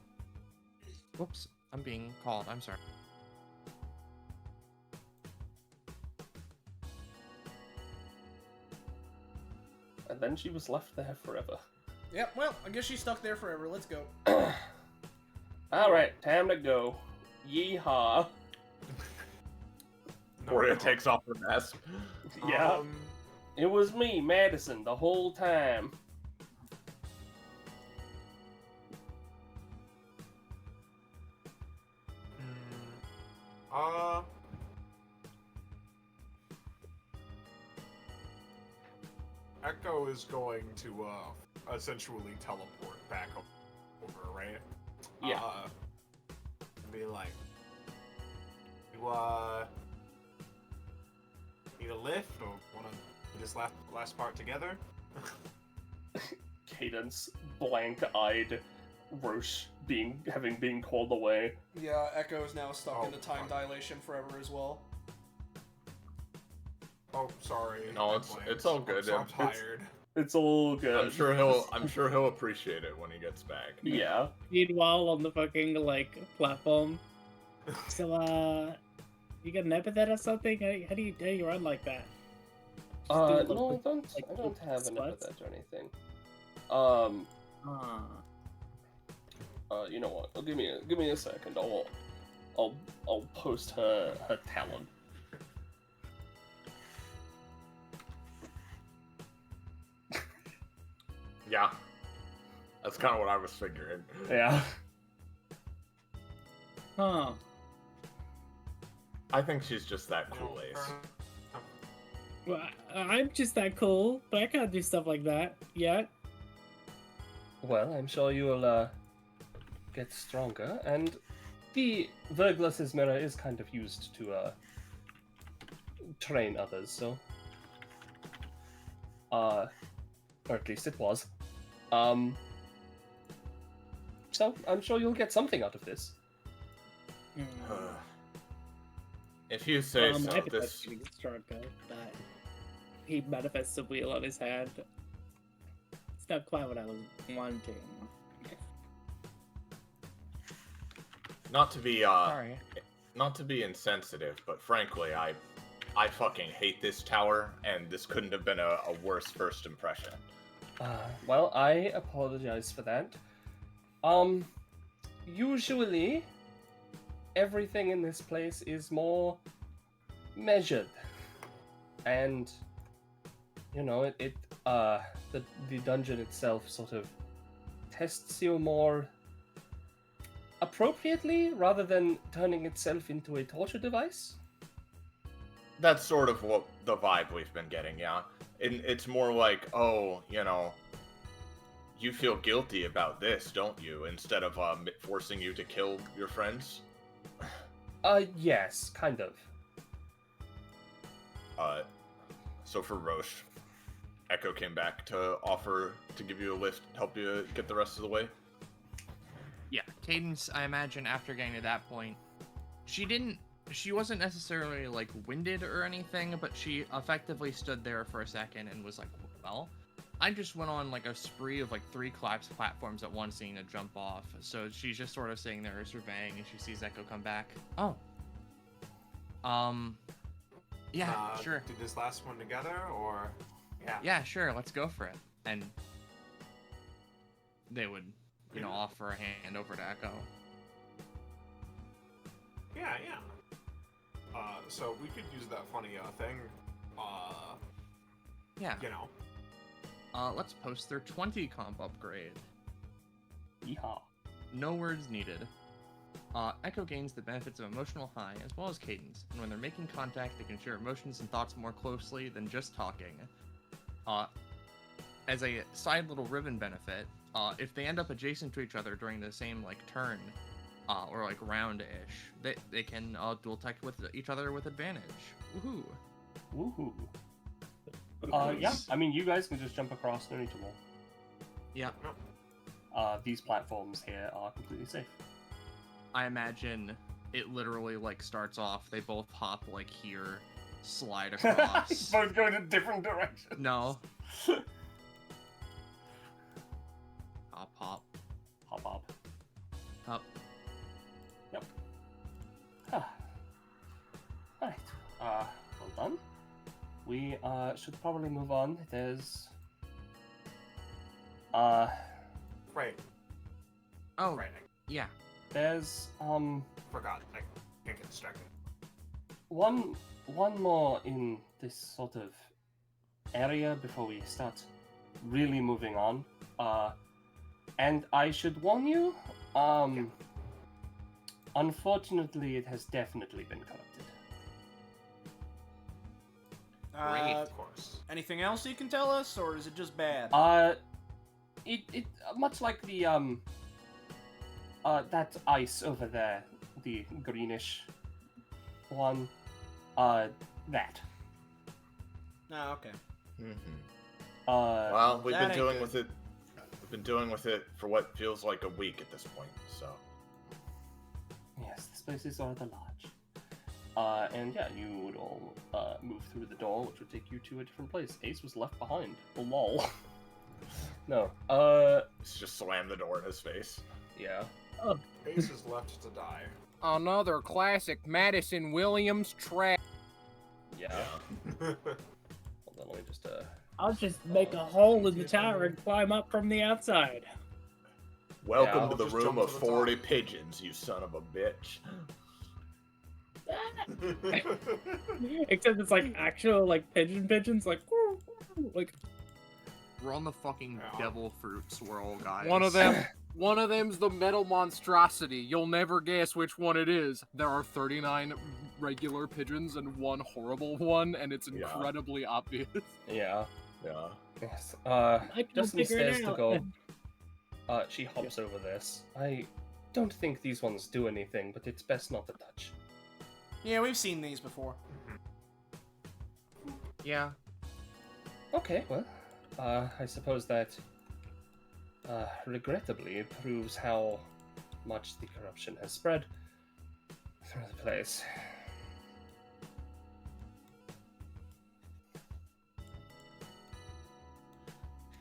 Whoops, I'm being called, I'm sorry. And then she was left there forever. Yep, well, I guess she's stuck there forever. Let's go. Alright, time to go. Yeehaw. Gloria takes off her mask. Yeah. It was me, Madison, the whole time. Echo is going to essentially teleport back over, right? Yeah. Be like, you need a lift or want to do this last part together? Cadence, blank-eyed, Roche having been called away. Yeah, Echo's now stuck in the time fuck. dilation forever as well. Oh, sorry. No, I it's blanked. all good. I'm It's- tired. It's all good. I'm sure he'll appreciate it when he gets back. Yeah. Meanwhile, on the fucking like platform. So, you got an epithet or something? How do you run like that? Just do a little No, I bit, don't. like, I don't have an splits? epithet or anything. Ah. You know what? Give me a second. I'll post her talent. Yeah. That's kind of what I was figuring. Yeah. Huh. I think she's just that cool, Ace. Well, I'm just that cool, but I can't do stuff like that yet. Well, I'm sure you will get stronger, and the Verglas's mirror is kind of used to train others, so or at least it was. So I'm sure you'll get something out of this. If you say My so, epithet's this... getting stronger, but he manifests a wheel on his hand. It's not quite what I was wanting. Not to be, Sorry. not to be insensitive, but frankly, I fucking hate this tower, and this couldn't have been a worse first impression. Well, I apologize for that. Usually, everything in this place is more measured, and you know, the dungeon itself sort of tests you more appropriately rather than turning itself into a torture device. That's sort of what the vibe we've been getting, yeah. It's more like, oh, you know, you feel guilty about this, don't you? Instead of forcing you to kill your friends. Yes, kind of. So for Roche, Echo came back to offer to give you a lift, help you get the rest of the way. Yeah, Cadence, I imagine after getting to that point, she wasn't necessarily like winded or anything, but she effectively stood there for a second and was like, well, I just went on like a spree of like 3 collapsed platforms at once needing to jump off. So she's just sort of sitting there surveying and she sees Echo come back. Oh. Yeah, sure. Do this last one together, or Yeah, sure, let's go for it. And they would, you know, offer a hand over to Echo. Yeah. So we could use that funny thing. Yeah. You know. Let's post their 20 comp upgrade. Yeehaw. No words needed. Echo gains the benefits of emotional high as well as cadence, and when they're making contact, they can share emotions and thoughts more closely than just talking. As a side little ribbon benefit, if they end up adjacent to each other during the same like turn, or like round-ish, they can dual tech with each other with advantage. Woohoo! Woohoo! Yeah. I mean, you guys can just jump across. No need to roll. Yeah. These platforms here are completely safe. I imagine it literally like starts off. They both hop like here, slide across. Both going in different directions. No. Hop, hop, Hop, hop. hop. Yep. Alright. Well done. We should probably move on. There's Right. Oh, Right. yeah. There's Forgot. I can't get distracted. one more in this sort of area before we start really moving on. And I should warn you, unfortunately, it has definitely been corrupted. Of course. Anything else you can tell us, or is it just bad? It much like the that ice over there, the greenish one, that. Oh, okay. Well, we've That been ain't dealing good. with it. We've been dealing with it for what feels like a week at this point. So Yes, this place is rather large. And yeah, you would all move through the door, which would take you to a different place. Ace was left behind. Lol. No. let's just slam the door in his face. Yeah. Ace is left to die. Another classic Madison Williams trap. Yeah. Hold on, let me just I'll just make a hole in the tower and climb up from the outside. Welcome I'll to the just room jump of to the 40 top. pigeons, you son of a bitch. Except it's like actual like pigeons like We're on the fucking Yeah. devil fruit swirl, guys. One of them's the metal monstrosity. You'll never guess which one it is. There are 39 regular pigeons and one horrible one, and it's Yeah. incredibly obvious. yeah. Yeah. Yes. I can Just figure it stairs to out. go. She hops over this. I don't think these ones do anything, but it's best not to touch. Yeah, we've seen these before. Yeah. Okay, well, I suppose that, regrettably, proves how much the corruption has spread through the place.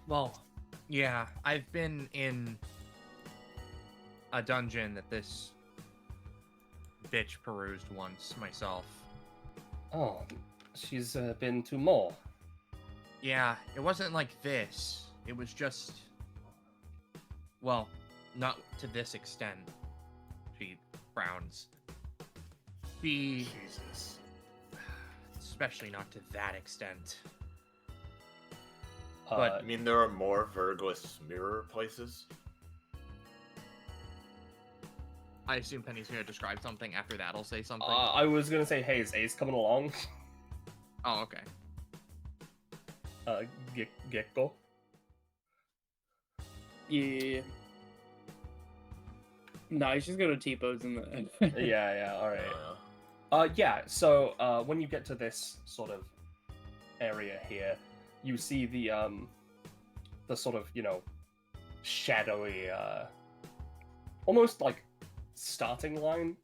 Well, yeah, I've been in a dungeon that this bitch perused once myself. Oh, she's been to more. Yeah, it wasn't like this. It was just... Well, not to this extent. She frowns. Jesus. Especially not to that extent. But I mean, there are more Verglas mirror places. I assume Penny's gonna describe something. After that, I'll say something. I was gonna say, hey, is Ace coming along? Oh, okay. Gecko. Yeah. No, he's just gonna T-pose in the. Yeah, alright. Yeah, so when you get to this sort of area here, you see the sort of, shadowy, almost like starting line,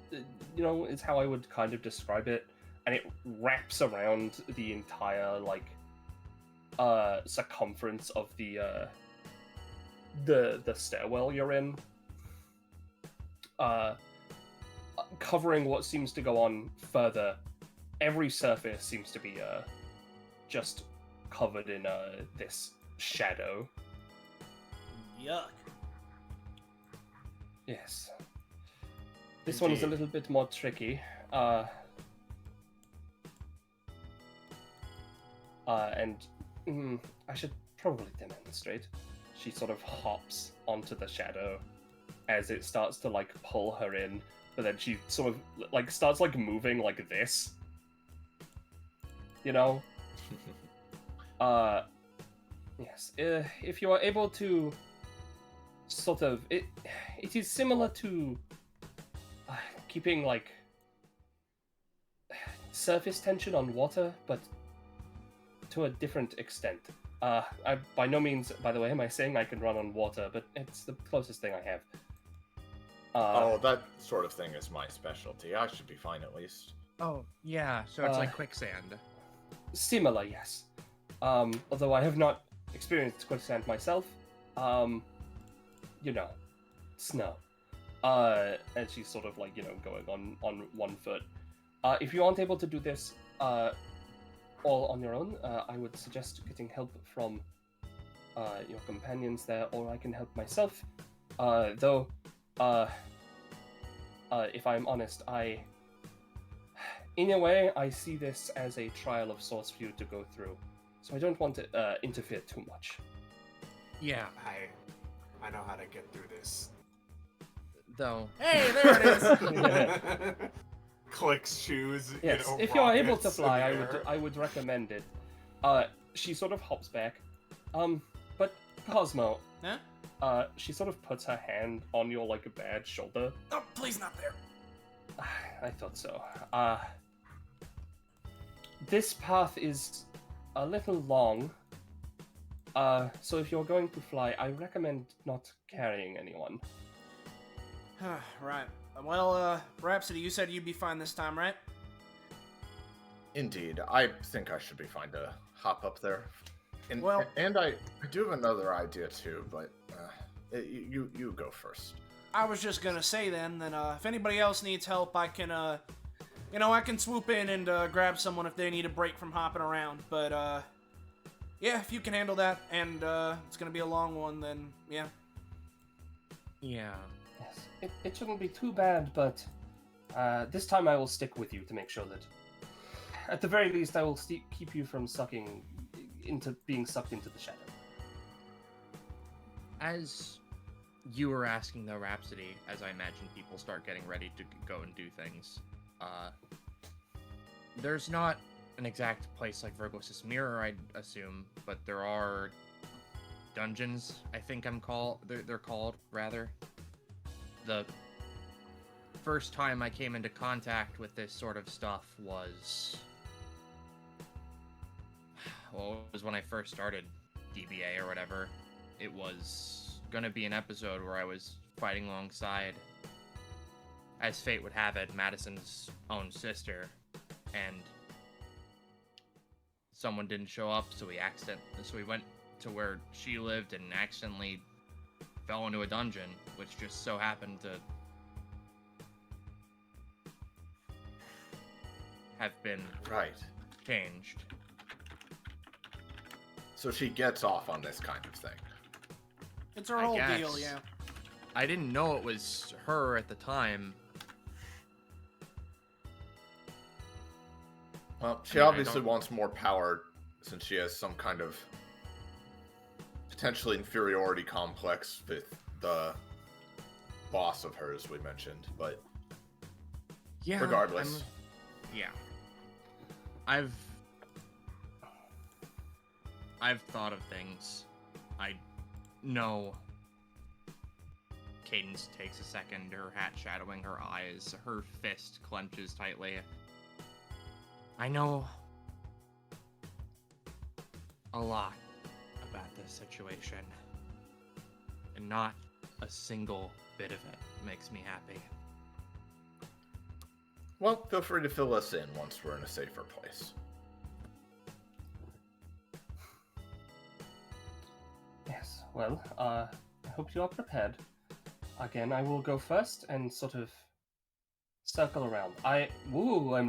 is how I would kind of describe it, and it wraps around the entire, circumference of the stairwell you're in, covering what seems to go on further. Every surface seems to be just covered in this shadow. Yuck. Yes. This one is a Indeed. little bit more tricky. I should probably demonstrate. She sort of hops onto the shadow as it starts to pull her in, but then she sort of starts moving like this. Yes. If you are able to sort of it is similar to keeping surface tension on water, but to a different extent. I by no means, by the way, am I saying I can run on water, but it's the closest thing I have. Oh, that sort of thing is my specialty. I should be fine at least. Oh, yeah, so it's like quicksand. Similar, yes. Although I have not experienced quicksand myself. Snow. And she's sort of going on one foot. If you aren't able to do this all on your own, I would suggest getting help from your companions there, or I can help myself. If I'm honest, in a way, I see this as a trial of sorts for you to go through, so I don't want to interfere too much. Yeah, I know how to get through this. though. Hey, there it is. Clicks shoes. Yes, if you're able to fly, I would recommend it. She sort of hops back. But Cosmo. Huh? She sort of puts her hand on your like a bad shoulder. Oh, please not there. I thought so. This path is a little long. So if you're going to fly, I recommend not carrying anyone. Right. Well, Rhapsody, you said you'd be fine this time, right? Indeed, I think I should be fine to hop up there. And, Well- and I do have another idea too, but you go first. I was just gonna say then that if anybody else needs help, I can, I can swoop in and grab someone if they need a break from hopping around. But yeah, if you can handle that, and it's gonna be a long one, then yeah. Yeah. Yes, it shouldn't be too bad, but this time I will stick with you to make sure that, at the very least, I will keep you from being sucked into the shadow. As you were asking the Rhapsody, as I imagine people start getting ready to go and do things, there's not an exact place like Verglas' mirror, I'd assume, but there are dungeons, I think they're called, rather. The first time I came into contact with this sort of stuff was when I first started DBA or whatever. It was gonna be an episode where I was fighting alongside, as fate would have it, Madison's own sister, and someone didn't show up, so we went to where she lived and accidentally fell into a dungeon, which just so happened to have been changed. So she gets off on this kind of thing. It's her I whole guess. deal, yeah. I didn't know it was her at the time. Well, she I mean, I obviously don't- wants more power since she has some kind of potentially inferiority complex with the boss of hers we mentioned, but Yeah. regardless. Yeah. I've thought of things. I know Cadence takes a second, her hat shadowing her eyes, her fist clenches tightly. I know a lot about this situation, and not a single bit of it makes me happy. Well, feel free to fill us in once we're in a safer place. Yes, well, I hope you are prepared. Again, I will go first and sort of circle around. I'm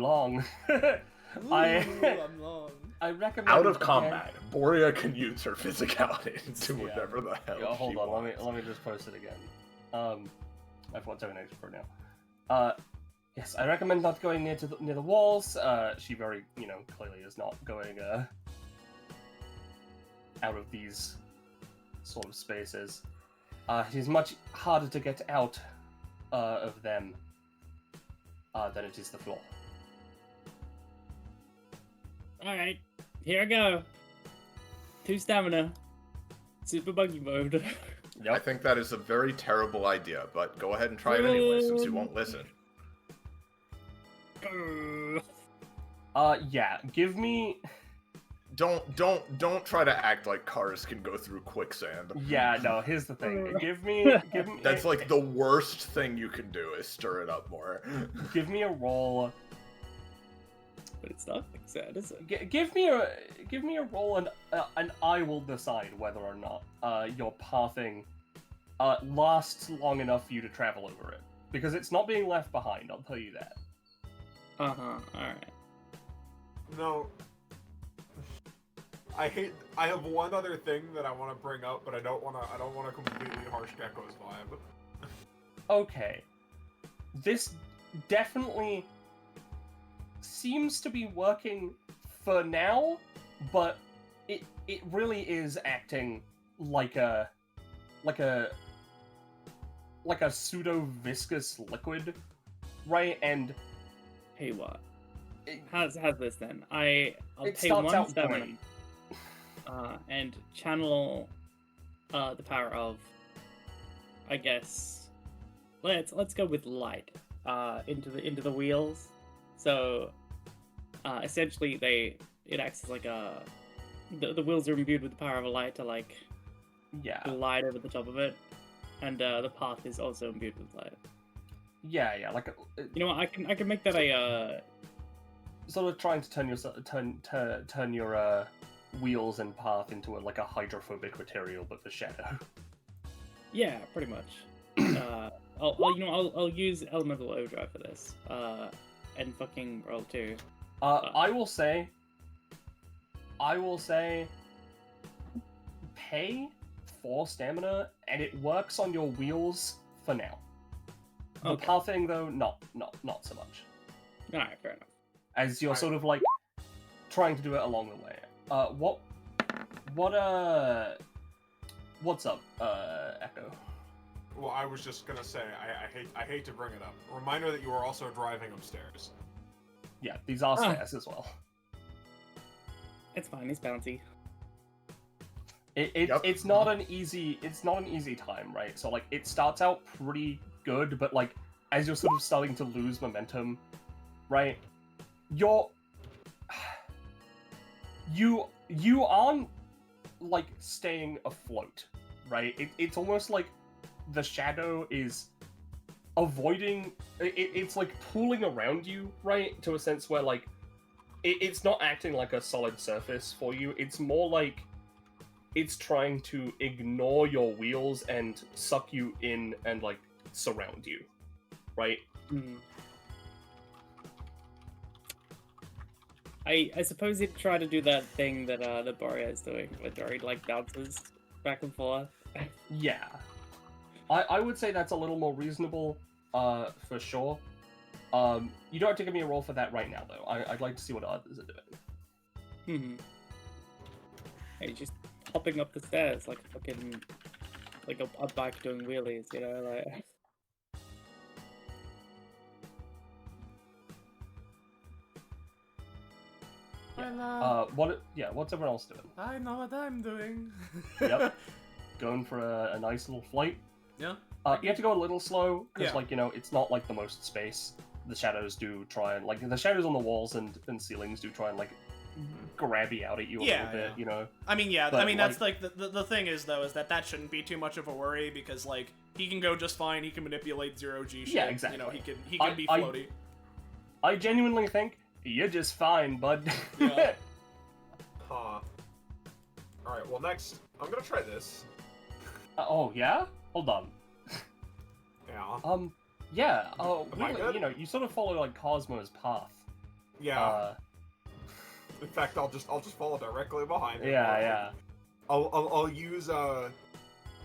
long. I'm long. I recommend Out of again- combat, Borea can use her physicality to do Yeah. whatever the hell Yeah, hold she on, wants. let me just post it again. I've got termination for now. Yes, I recommend not going near the walls. She very, clearly is not going out of these sort of spaces. It is much harder to get out of them than it is the floor. Alright, here I go. 2 stamina. Super buggy mode. I think that is a very terrible idea, but go ahead and try it anyway since you won't listen. Yeah, give me... Don't try to act like cars can go through quicksand. Yeah, no, here's the thing. Give me... That's like the worst thing you can do is stir it up more. Give me a roll... But it's not sad, is it? Give me a roll, and I will decide whether or not your pathing lasts long enough for you to travel over it. Because it's not being left behind, I'll tell you that. Uh-huh, alright. No. I have one other thing that I want to bring up, but I don't want to completely harsh Gecko's vibe. Okay. This definitely seems to be working for now, but it really is acting like a pseudo viscous liquid, right? And Hey, what? it, How's this then? I'll it pay starts 1 out stamina, great. and channel the power of, I guess. Let's go with light into the wheels. So essentially it acts as like the wheels are imbued with the power of a light to like Yeah, glide over the top of it, and the path is also imbued with light. yeah, like You know what? I can make that a sort of trying to turn your wheels and path into like a hydrophobic material, but for shadow. yeah, pretty much. I'll use elemental overdrive for this. And fucking roll 2. I will say, pay 4 stamina, and it works on your wheels for now. The Okay. pathing, though, not so much. All right, fair enough. As you're sort of like trying to do it along the way. What's up, Echo? Well, I was just gonna say, I hate to bring it up. Reminder that you are also driving upstairs. Yeah, these are stairs as well. It's fine. It's bouncy. Yep. It's not an easy time, right? So like it starts out pretty good, but like as you're sort of starting to lose momentum, right? You aren't like staying afloat, right? It's almost like the shadow is avoiding it's like pooling around you, right? To a sense where like it's not acting like a solid surface for you. It's more like it's trying to ignore your wheels and suck you in and like surround you, right? Mhm. I suppose he'd try to do that thing that Boria is doing, where he like bounces back and forth. Yeah. I would say that's a little more reasonable, for sure. You don't have to give me a roll for that right now, though. I'd like to see what others are doing. Hey, just hopping up the stairs like fucking like a bike doing wheelies, you know, like. What's everyone else doing? I know what I'm doing. Yep. Going for a nice little flight. Yeah. You have to go a little slow, because, Yeah. like, you know, it's not, like, the most space. The shadows do try and, like, the shadows on the walls and ceilings do try and, like, grab you out at you a little bit, you know? I mean, yeah. But, I mean, that's like the thing is though, is that shouldn't be too much of a worry because like he can go just fine. He can manipulate 0G shit. Yeah, exactly. You know, he can be floaty. I genuinely think you're just fine, bud. Yeah. Huh. Alright, well next, I'm gonna try this. Oh, yeah? Hold on. Yeah. Yeah, Am I good? you know, you sort of follow, like, Cosmo's path. Yeah. In fact, I'll just follow directly behind him. Yeah. I'll use because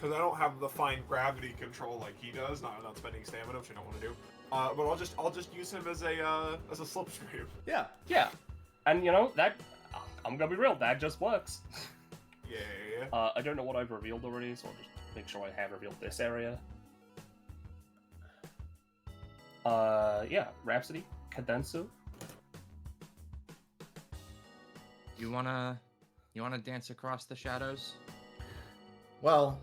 I don't have the fine gravity control like he does. Not spending stamina, which I don't want to do. But I'll just use him as a slipstream. Yeah. Yeah. And, you know, that, I'm gonna be real, that just works. Yeah. I don't know what I've revealed already, so I'll just make sure I have revealed this area. Yeah, Rhapsody, Cadenzo. You wanna dance across the shadows? Well,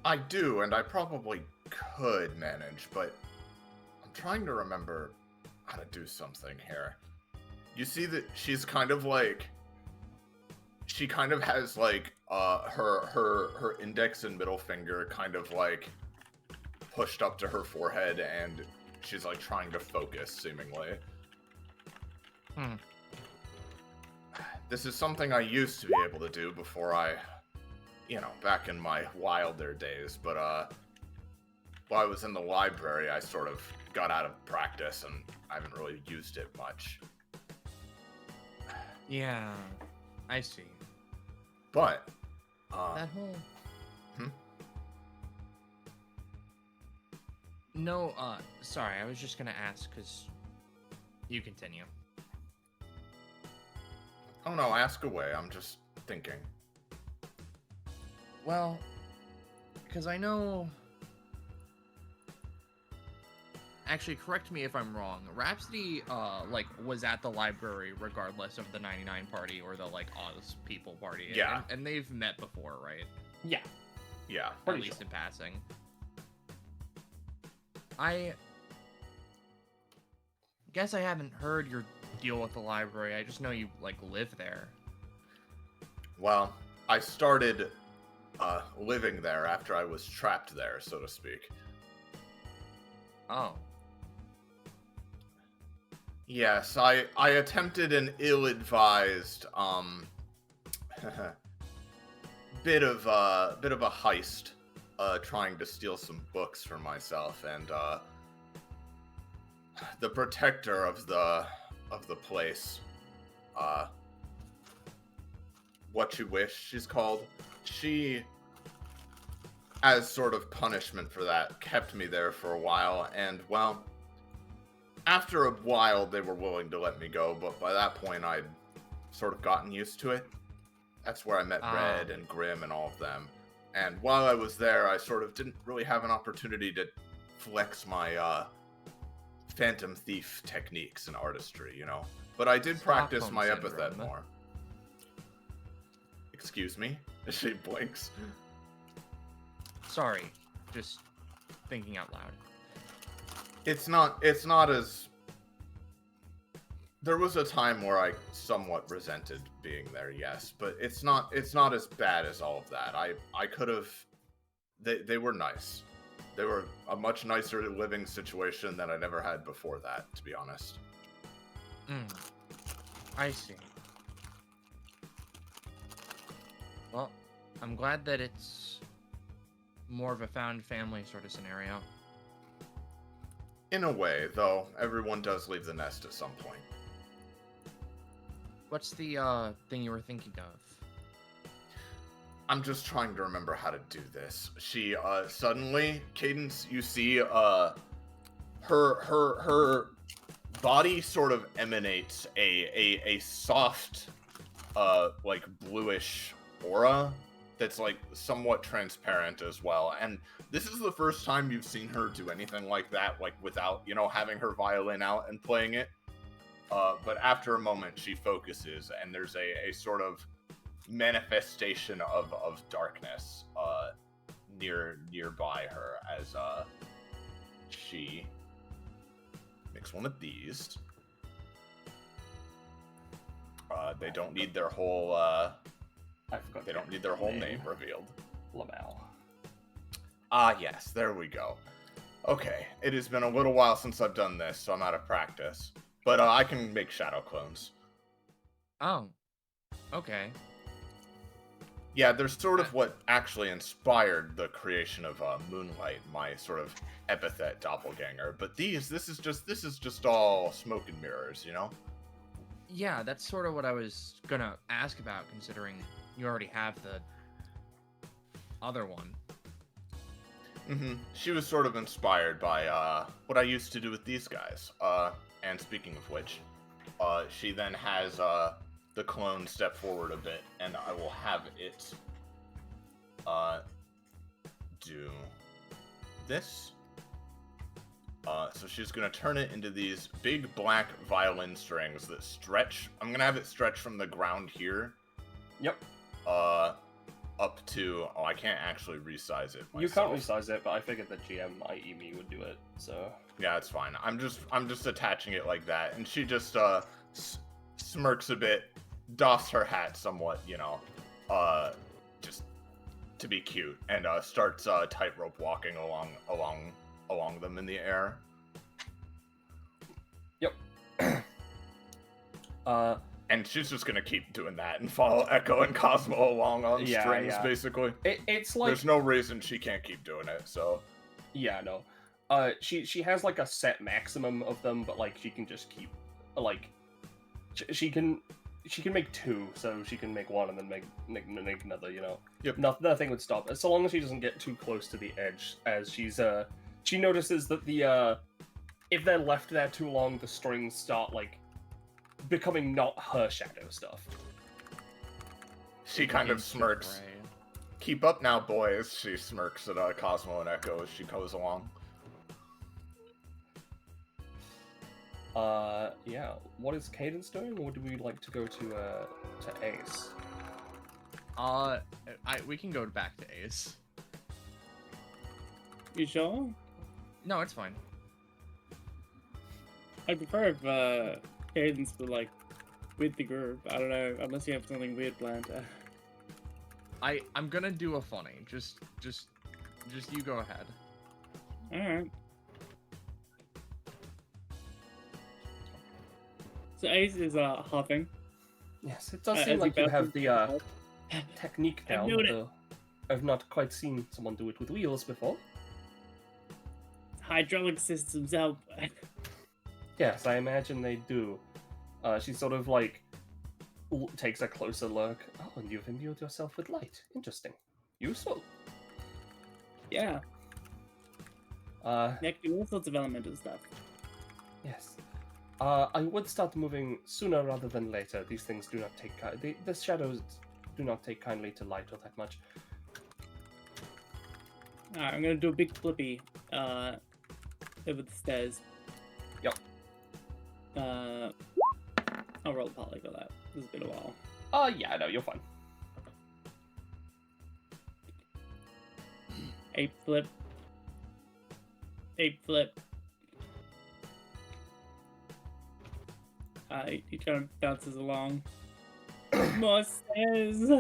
I do, and I probably could manage, but I'm trying to remember how to do something here. You see that she's kind of like... She kind of has, like, her index and middle finger kind of, like, pushed up to her forehead, and she's, like, trying to focus, seemingly. This is something I used to be able to do before I, you know, back in my wilder days, but, while I was in the library, I sort of got out of practice, and I haven't really used it much. Yeah, I see. But That whole. Hmm? No, sorry, I was just gonna ask, because you continue. oh no, ask away. I'm just thinking. Well, because I know... Actually, correct me if I'm wrong. Rhapsody, like, was at the library regardless of the 99 party or the, like, Oz people party. Yeah. And they've met before, right? Yeah. Yeah. At Pretty least sure. in passing. I guess I haven't heard your deal with the library. I just know you, like, live there. Well, I started living there after I was trapped there, so to speak. Oh. Yes, I attempted an ill-advised bit of a heist, trying to steal some books for myself, and the protector of the place, what you wish she's called, she, as sort of punishment for that, kept me there for a while, and well, after a while they were willing to let me go, but by that point I'd sort of gotten used to it. That's where I met Red and Grim and all of them. And while I was there, I sort of didn't really have an opportunity to flex my Phantom Thief techniques and artistry, you know? But I did practice Stockholm my syndrome. epithet more. Excuse me? She blinks. Sorry. Just thinking out loud. It's not as... There was a time where I somewhat resented being there, yes, but it's not as bad as all of that. I could have... They were nice. They were a much nicer living situation than I'd ever had before that, to be honest. I see. Well, I'm glad that it's more of a found family sort of scenario. In a way, though, everyone does leave the nest at some point. What's the thing you were thinking of? I'm just trying to remember how to do this. She, suddenly, Cadence, you see, her body sort of emanates a soft, like, bluish aura that's, like, somewhat transparent as well. And this is the first time you've seen her do anything like that, like, without, you know, having her violin out and playing it. But after a moment, she focuses, and there's a sort of manifestation of darkness nearby her as she makes one of these. They don't need their whole I forgot. they don't need their whole name revealed. Lamau. Ah, yes, there we go. Okay, it has been a little while since I've done this, so I'm out of practice. But I can make shadow clones. Oh. Okay. Yeah, there's sort of what actually inspired the creation of Moonlight, my sort of epithet doppelganger. But this is just all smoke and mirrors, you know? Yeah, that's sort of what I was gonna ask about, considering you already have the other one. Mm-hmm. She was sort of inspired by what I used to do with these guys. And speaking of which, she then has the clone step forward a bit, and I will have it do this. So she's gonna turn it into these big black violin strings that stretch. I'm gonna have it stretch from the ground here. Yep. Up to... Oh, I can't actually resize it myself. You can't resize it, but I figured the GM IE would do it, so... Yeah, it's fine. I'm just attaching it like that, and she just smirks a bit, doffs her hat somewhat, you know, just to be cute, and starts tightrope walking along them in the air. Yep. And she's just gonna keep doing that and follow Echo and Cosmo along on Yeah, strings, yeah. basically. It's like... There's no reason she can't keep doing it, so... Yeah, no. She has like a set maximum of them, but like she can just keep, like, she can she can make 2, so she can make 1 and then make another. You know. Yep. Nothing would stop her, so long as she doesn't get too close to the edge. As she notices that the if they're left there too long, the strings start like becoming not her shadow stuff. She kind of smirks. Keep up now, boys. She smirks at Cosmo and Echo as she goes along. Yeah. What is Cadence doing, or do we like to go to Ace? We can go back to Ace. You sure? No, it's fine. I prefer if Cadence were like with the group. I don't know, unless you have something weird planned. I'm gonna do a funny. Just you go ahead. Alright. So Ace is huffing. Yes, it does As seem he like you have bounces the technique I'm down. doing it. Though I've not quite seen someone do it with wheels before. Hydraulic systems help. Yes, I imagine they do. She sort of like takes a closer look. Oh, and you've imbued yourself with light. Interesting. Useful. Yeah, they can do all sorts of elemental stuff. Yes. I would start moving sooner rather than later. These things do not take the shadows do not take kindly to light all that much. Alright, I'm gonna do a big flippy over the stairs. Yep. I'll roll poly for that. It's been a while. Yeah, no, you're fine. 8 flip. 8 flip. He kind of bounces along. More stairs.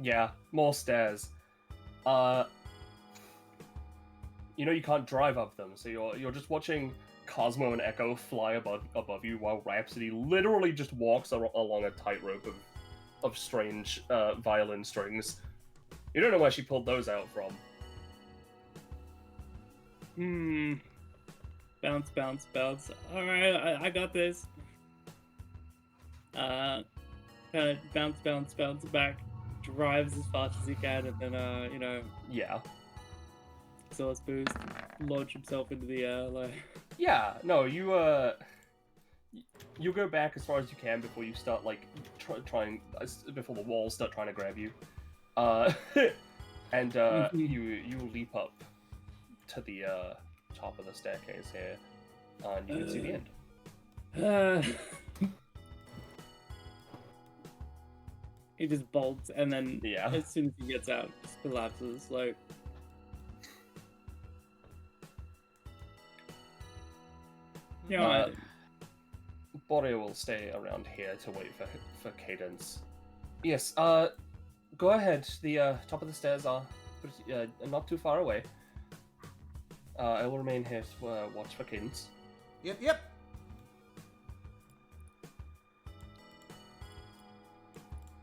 Yeah, more stairs. You know you can't drive up them, so you're just watching Cosmo and Echo fly above you while Rhapsody literally just walks along a tightrope of strange violin strings. You don't know where she pulled those out from. Bounce, bounce, bounce. Alright, I got this. Kind of bounce, bounce, bounce back. Drives as fast as he can, and then, you know, Yeah. exhaust boost. Launch himself into the air, like. Yeah, no, you go back as far as you can before you start like trying before the walls start trying to grab you, and you leap up to the top of the staircase here, and you can see the end. He just bolts, and then Yeah. as soon as he gets out, just collapses. Like, you know, Borio will stay around here to wait for Cadence. Yes, go ahead. The top of the stairs are not too far away. I will remain here to watch for Cadence. Yep.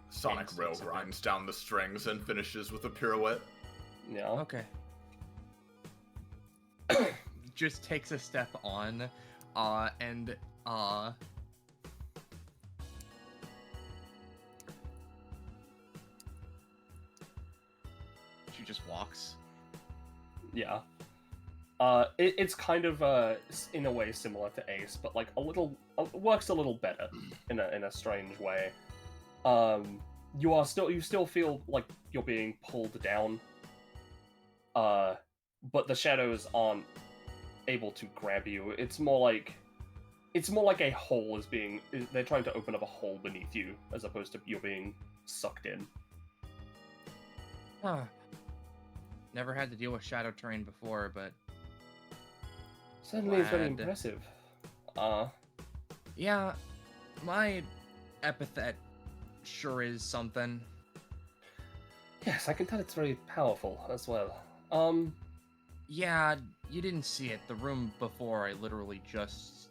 Sonic Thanks, Rail that's okay. grinds down the strings and finishes with a pirouette. Yeah. Okay. Just takes a step on, and she just walks. Yeah. It's kind of in a way similar to Ace, but like works a little better in a strange way. You still feel like you're being pulled down. But the shadows aren't able to grab you. It's more like a hole they're trying to open up a hole beneath you as opposed to you being sucked in. Huh. Never had to deal with shadow terrain before, but Certainly it's very Glad. impressive. yeah, my epithet sure is something. Yes, I can tell it's very powerful as well. Yeah, you didn't see it. The room before, I literally just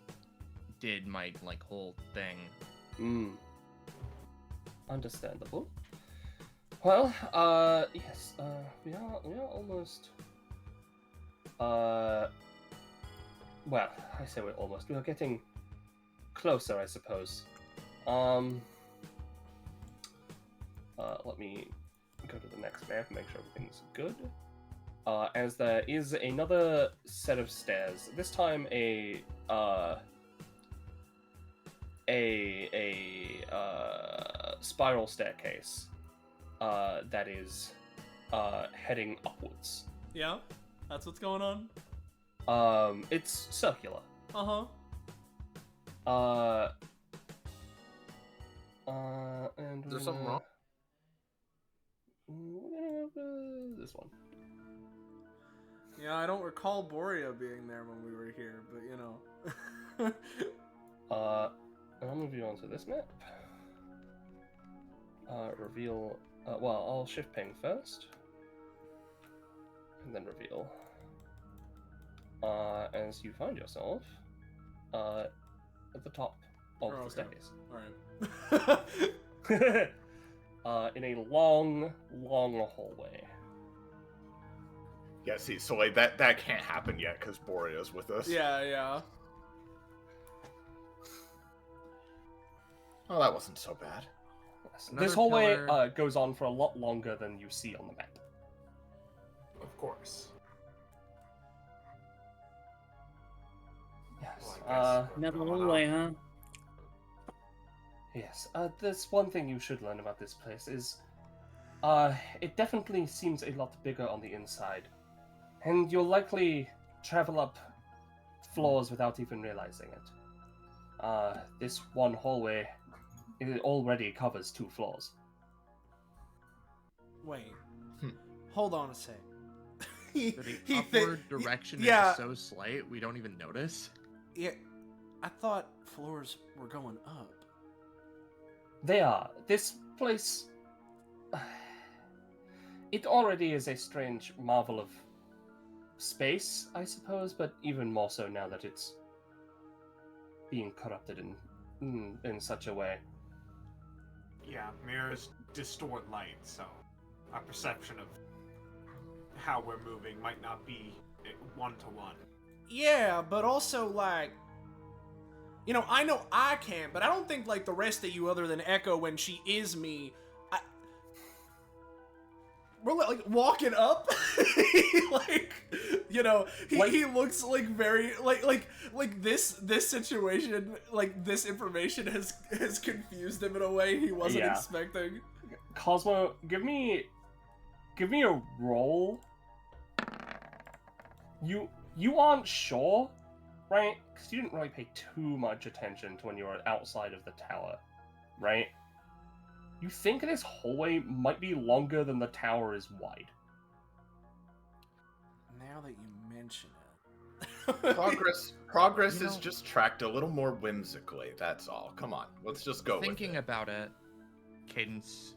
did my whole thing. Understandable. Well, yes, we are almost. Well, I say we're almost. We are getting closer, I suppose. let me go to the next map and make sure everything's good. As there is another set of stairs. This time a spiral staircase that is heading upwards. Yeah, that's what's going on. It's circular. Uh-huh. And Is there something wrong? This one. Yeah, I don't recall Borea being there when we were here, but you know. I'll move you on to this map. Reveal. Well, I'll shift ping first, and then reveal. As you find yourself at the top of the staircase. Alright. In a long hallway. Yeah, see, so like that can't happen yet because Borea's with us. Yeah. Oh, that wasn't so bad. Yes. Another This hallway pillar. goes on for a lot longer than you see on the map. Of course. Yes. Well, I guess Another going hallway, up. huh? Yes. There's one thing you should learn about this place is, it definitely seems a lot bigger on the inside, and you'll likely travel up floors without even realizing it. This one hallway, it already covers 2 floors. Wait. Hmm. Hold on a sec. So the upward direction yeah. is so slight we don't even notice. Yeah, I thought floors were going up. They are. This place, it already is a strange marvel of space, I suppose, but even more so now that it's being corrupted in such a way. Yeah, mirrors distort light, so our perception of how we're moving might not be one-to-one. Yeah, but also, like, you know I can, but I don't think, like, the rest of you, other than Echo when she is me, we're, like, walking up. Like, you know, he looks, like, very, like this situation, like, this information has confused him in a way he wasn't Yeah. expecting. Cosmo, give me a roll. You aren't sure, right? Because you didn't really pay too much attention to when you were outside of the tower, right? You think this hallway might be longer than the tower is wide. Now that you mention it. Progress You is know- just tracked a little more whimsically. That's all. Come on, let's just go. Thinking with it. about it, Cadence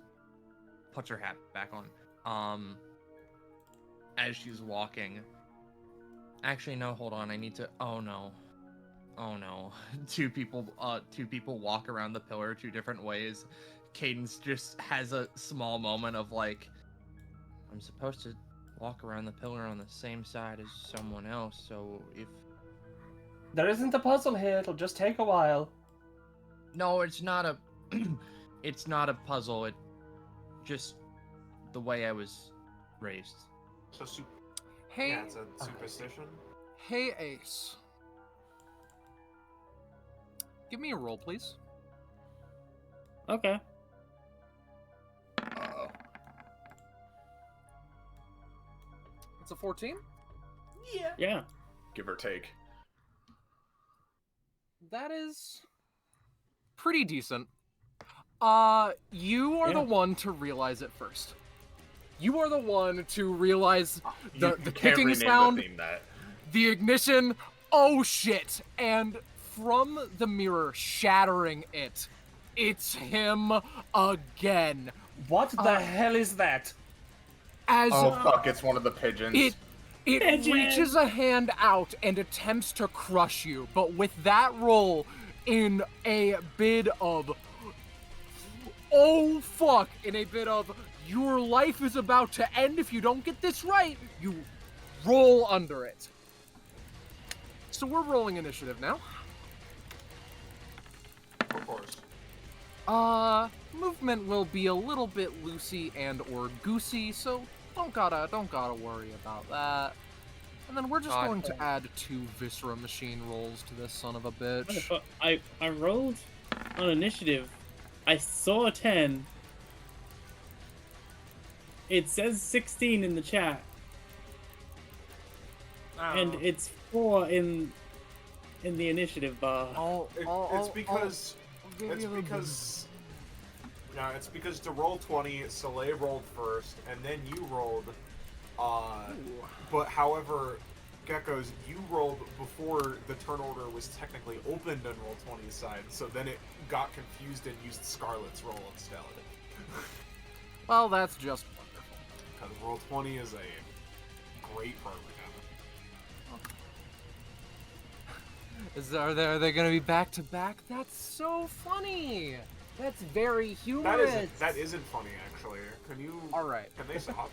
puts her hat back on. As she's walking. Actually, no, hold on. I need to. Oh no. Two people walk around the pillar 2 different ways. Cadence just has a small moment of like, I'm supposed to walk around the pillar on the same side as someone else, so if... There isn't a puzzle here, it'll just take a while. No, it's not a... it's not a puzzle, it... just the way I was raised. So Hey, yeah, it's a superstition. hey, Ace. Give me a roll, please. Okay. Uh-oh. It's a 14. Yeah. Yeah. Give or take. That is pretty decent. You are the Yeah. one to realize it first. You are the one to realize the You can't kicking rename sound, the theme that. the ignition, oh shit, and from the mirror shattering it, it's him again. What the hell is that? As Oh fuck! It's one of the pigeons. it Pigeon! reaches a hand out and attempts to crush you, but with that roll, in a bid of oh fuck, in a bit of your life is about to end if you don't get this right, you roll under it. So we're rolling initiative now. Of course. movement will be a little bit loosey and or goosey, so don't gotta worry about that. And then we're just God. going to add 2 Viscera machine rolls to this son of a bitch. But I rolled on initiative. I saw a 10. It says 16 in the chat, and it's 4 in the initiative bar. It's because to roll 20, Soleil rolled first, and then you rolled. But however, Geckos, you rolled before the turn order was technically opened on roll 20's side, so then it got confused and used Scarlet's roll instead. Well, that's just wonderful. Because roll 20 is a great program. Are they gonna be back to back? That's so funny. That's very humorous. That isn't funny, actually. Can you? All right. Can they stop?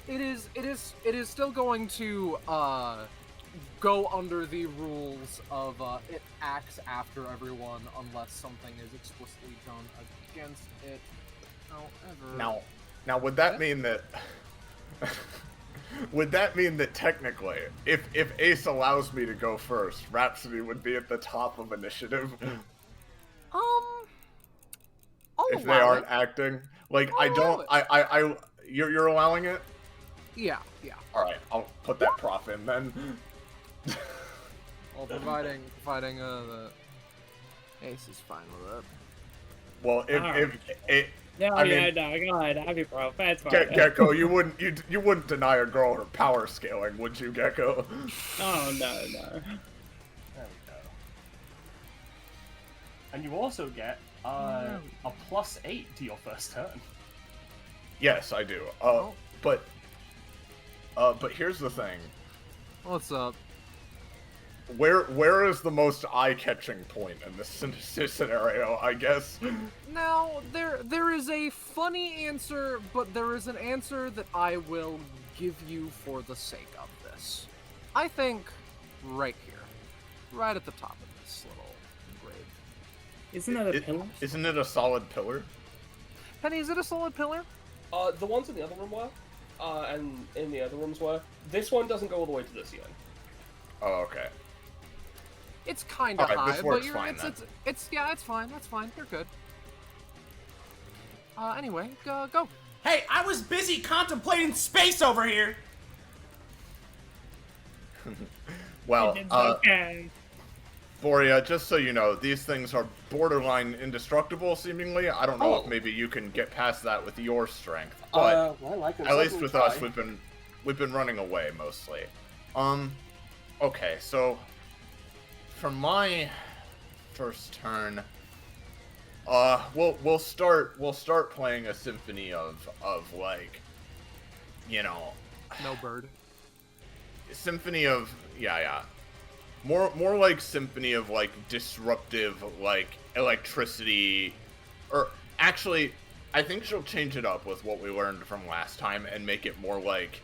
It is still going to go under the rules of it acts after everyone unless something is explicitly done against it. However, Now would that mean that? Would that mean that technically, if Ace allows me to go first, Rhapsody would be at the top of initiative? I'll If they allow aren't it. acting, like I'll I allow don't, it. you're allowing it. Yeah. All right, I'll put that prop in then. Well, providing the Ace is fine with it. Well, if No, I yeah, mean- no, go ahead, I'll be pro. That's fine. Gecko, you wouldn't deny a girl her power scaling, would you, Gecko? Oh, no. There we go. And you also get a +8 to your first turn. Yes, I do. But here's the thing. What's up? Where is the most eye-catching point in this scenario? I guess. Now, there is a funny answer, but there is an answer that I will give you for the sake of this. I think right here, right at the top of this little grid. Isn't that a pillar? Isn't it a solid pillar? Penny, is it a solid pillar? The ones in the other room were, and in the other rooms were. This one doesn't go all the way to this yet. Oh, okay. It's kind of Alright, high, this but works you're, fine, it's yeah, it's fine. That's fine. You're good. Anyway, go. Hey, I was busy contemplating space over here. Well, It's okay. Boria, just so you know, these things are borderline indestructible, seemingly. I don't know if maybe you can get past that with your strength, but Well, I can at least certainly with try. us, we've been running away mostly. Okay, so for my first turn, we'll start playing a symphony of like, you know, No bird. symphony of more like symphony of like disruptive like electricity, or actually I think she'll change it up with what we learned from last time and make it more like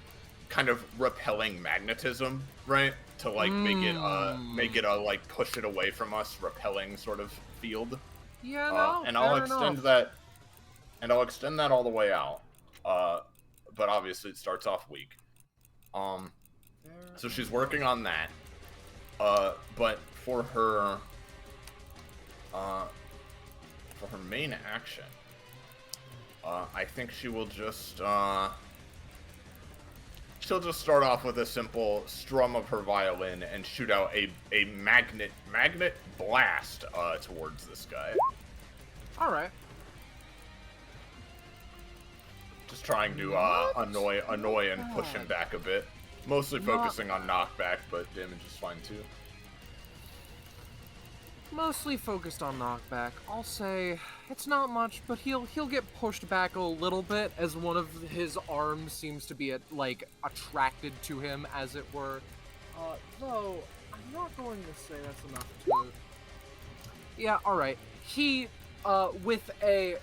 kind of repelling magnetism, right? To like make it a like push it away from us repelling sort of field. Yeah, no, And I'll fair extend enough. that all the way out. But obviously it starts off weak. So she's working on that. But for her main action, I think she will just she'll just start off with a simple strum of her violin and shoot out a magnet blast towards this guy. All right. Just trying to annoy and push him back a bit. Mostly focusing on knockback, but damage is fine too. Mostly focused on knockback. I'll say it's not much, but he'll get pushed back a little bit as one of his arms seems to be attracted to him, as it were. Though I'm not going to say that's enough to. Yeah, all right. He with a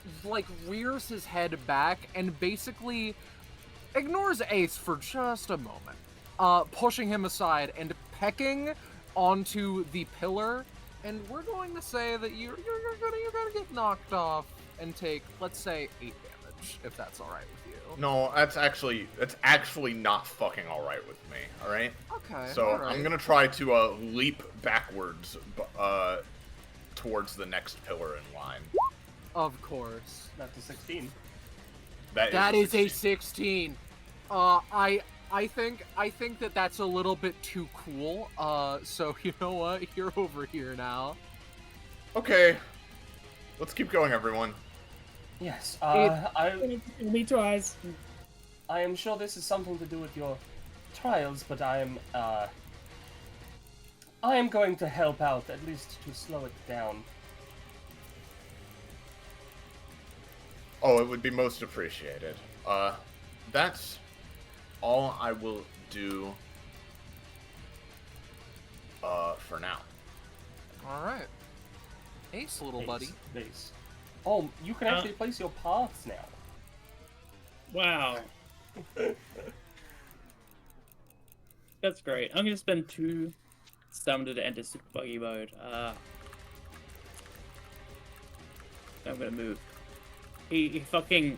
rears his head back and basically ignores Ace for just a moment, pushing him aside and pecking onto the pillar. And we're going to say that you're gonna get knocked off and take, let's say, 8 damage, if that's all right with you. No, that's actually not fucking all right with me. All right. Okay. So all right. I'm gonna try to leap backwards, towards the next pillar in line. Of course. That's a 16. That is a 16. I think that that's a little bit too cool. So you know what? You're over here now. Okay. Let's keep going, everyone. Yes. Me tries. I am sure this is something to do with your trials, but I am going to help out, at least to slow it down. Oh, it would be most appreciated. That's all I will do, for now. All right. Ace, little buddy. Base. Oh, you can actually place your paths now. Wow. That's great. I'm gonna spend 2 stamina to enter super buggy mode. I'm gonna move. He fucking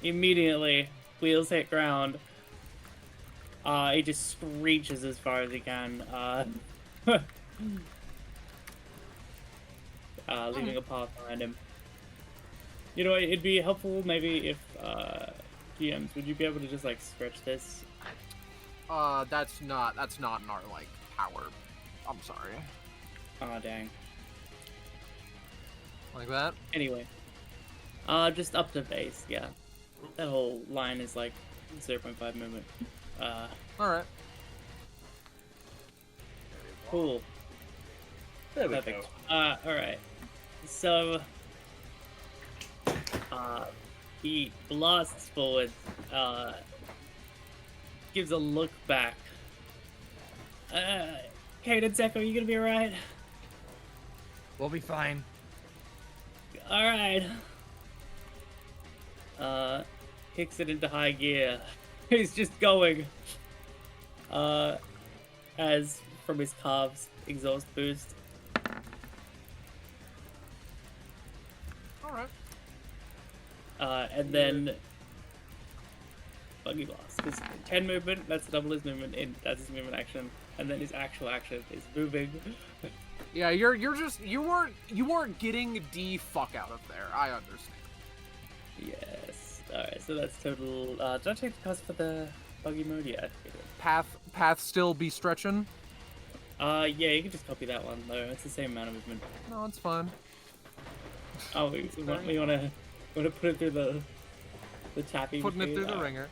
immediately wheels hit ground. He just screeches as far as he can. Leaving a path behind him. You know, it'd be helpful maybe if GMs, would you be able to just like stretch this? That's not in our like power. I'm sorry. Aw, dang. Like that? Anyway. Just up to base, yeah. That whole line is like 0.5 movement. Alright. Cool. There we Perfect. go. Alright. So, he blasts forward, gives a look back. Cadence Echo, you gonna be alright? We'll be fine. Alright. Kicks it into high gear. He's just going. As from his calves, exhaust boost. Alright. And then Buggy Blast. Because 10 movement, that's double his movement, that's his movement action. And then his actual action is moving. Yeah, you weren't getting the fuck out of there. I understand. Yes. Alright, so that's total. Did I take the cost for the buggy mode? Yeah, I think I did. Path still be stretching? Yeah, you can just copy that one though. It's the same amount of movement. No, it's fine. Oh, we wanna put it through the tapping. Putting it machine? through the ringer.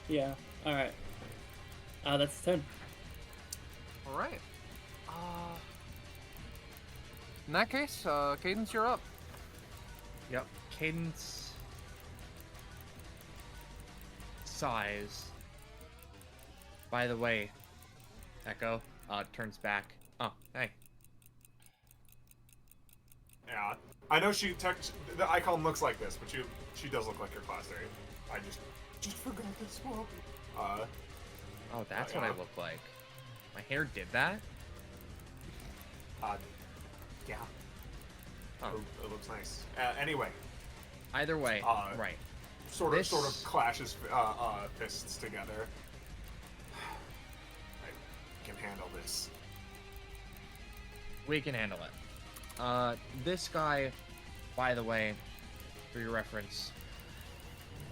Yeah. All right. That's 10. All right. In that case, Cadence, you're up. Yep. Cadence. Size. By the way, Echo turns back. Oh, hey. Yeah, I know the icon looks like this, but she does look like your class 3. I just forgot to swap. Oh, that's what I look like. My hair did that? Yeah. Oh. It looks nice. Anyway. Either way, right. Sort of clashes fists together. I can handle this. We can handle it. This guy, by the way, for your reference,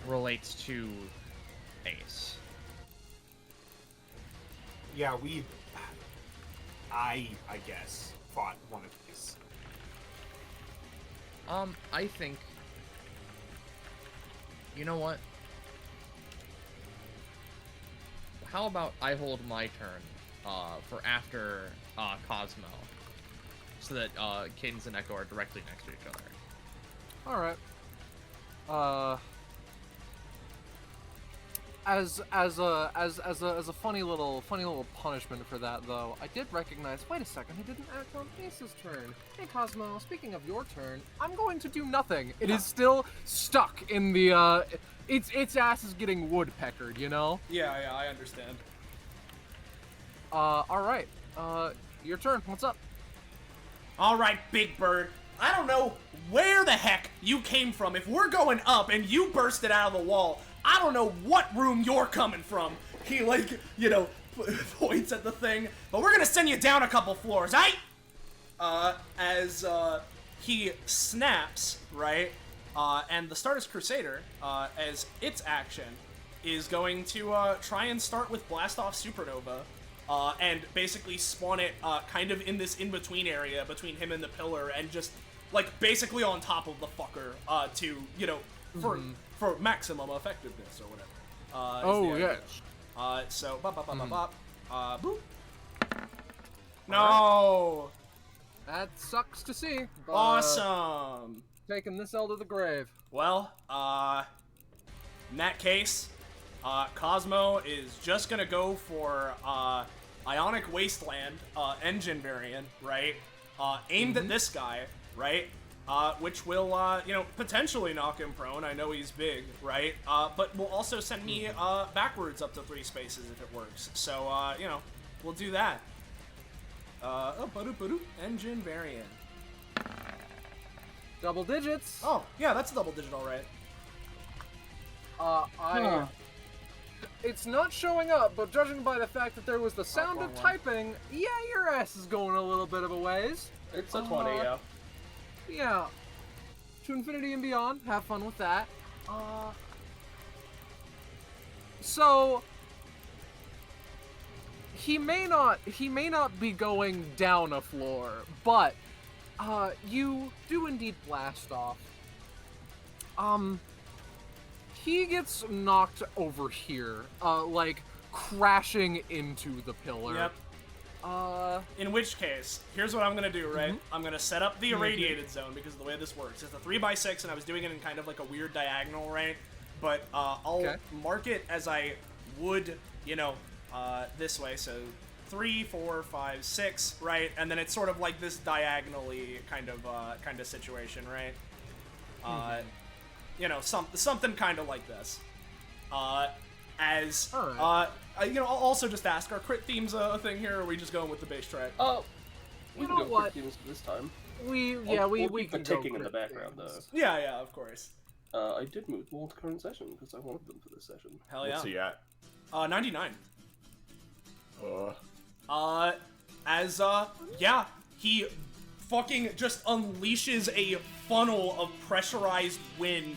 relates to Ace. Yeah, I guess fought one of these. I think, you know what? How about I hold my turn, for after, Cosmo, so that, Cadence and Echo are directly next to each other. Alright. As a funny little punishment for that though, I did recognize. Wait a second, he didn't act on Ace's turn. Hey Cosmo, speaking of your turn, I'm going to do nothing. It is still stuck in the its ass is getting woodpeckered, you know. Yeah, I understand. All right. Your turn. What's up? All right, Big Bird. I don't know where the heck you came from. If we're going up and you bursted out of the wall, I don't know what room you're coming from. He, like, you know, points at the thing. But we're gonna send you down a couple floors, aight? As he snaps, right? And the Stardust Crusader, as its action, is going to try and start with Blast Off Supernova, and basically spawn it kind of in this in-between area between him and the pillar, and just, like, basically on top of the fucker, to, you know, for maximum effectiveness or whatever. Oh, yes. So, boop. No! That sucks to see. But, Awesome! taking this L to the grave. Well, in that case, Cosmo is just gonna go for, Ionic Wasteland, engine variant, right? Aimed at this guy, right? Which will, you know, potentially knock him prone. I know he's big, right? But will also send me, backwards up to 3 spaces if it works. So, you know, we'll do that. Engine variant. Double digits. Oh, yeah, that's a double digit, alright. Huh. It's not showing up, but judging by the fact that there was the sound wrong of one. typing, yeah, your ass is going a little bit of a ways. It's a 20, yeah. Yeah. To infinity and beyond. Have fun with that. So he may not be going down a floor, but you do indeed blast off. He gets knocked over here, like crashing into the pillar. Yep. In which case, here's what I'm gonna do, right? I'm gonna set up the irradiated zone because of the way this works. It's a 3x6, and I was doing it in kind of like a weird diagonal, right? But I'll mark it as I would, you know, this way. So 3, 4, 5, 6, right? And then it's sort of like this diagonally kind of situation, right? You know, something kind of like this. You know, I'll also just ask, are crit themes a thing here, or are we just going with the bass track? We You can know go what? quick teams this time. We keep the can go ticking in the crit background, themes. Yeah, of course. I did move them all to current session because I wanted them for this session. Hell yeah. What's he at? 99. Uh, Yeah, he fucking just unleashes a funnel of pressurized wind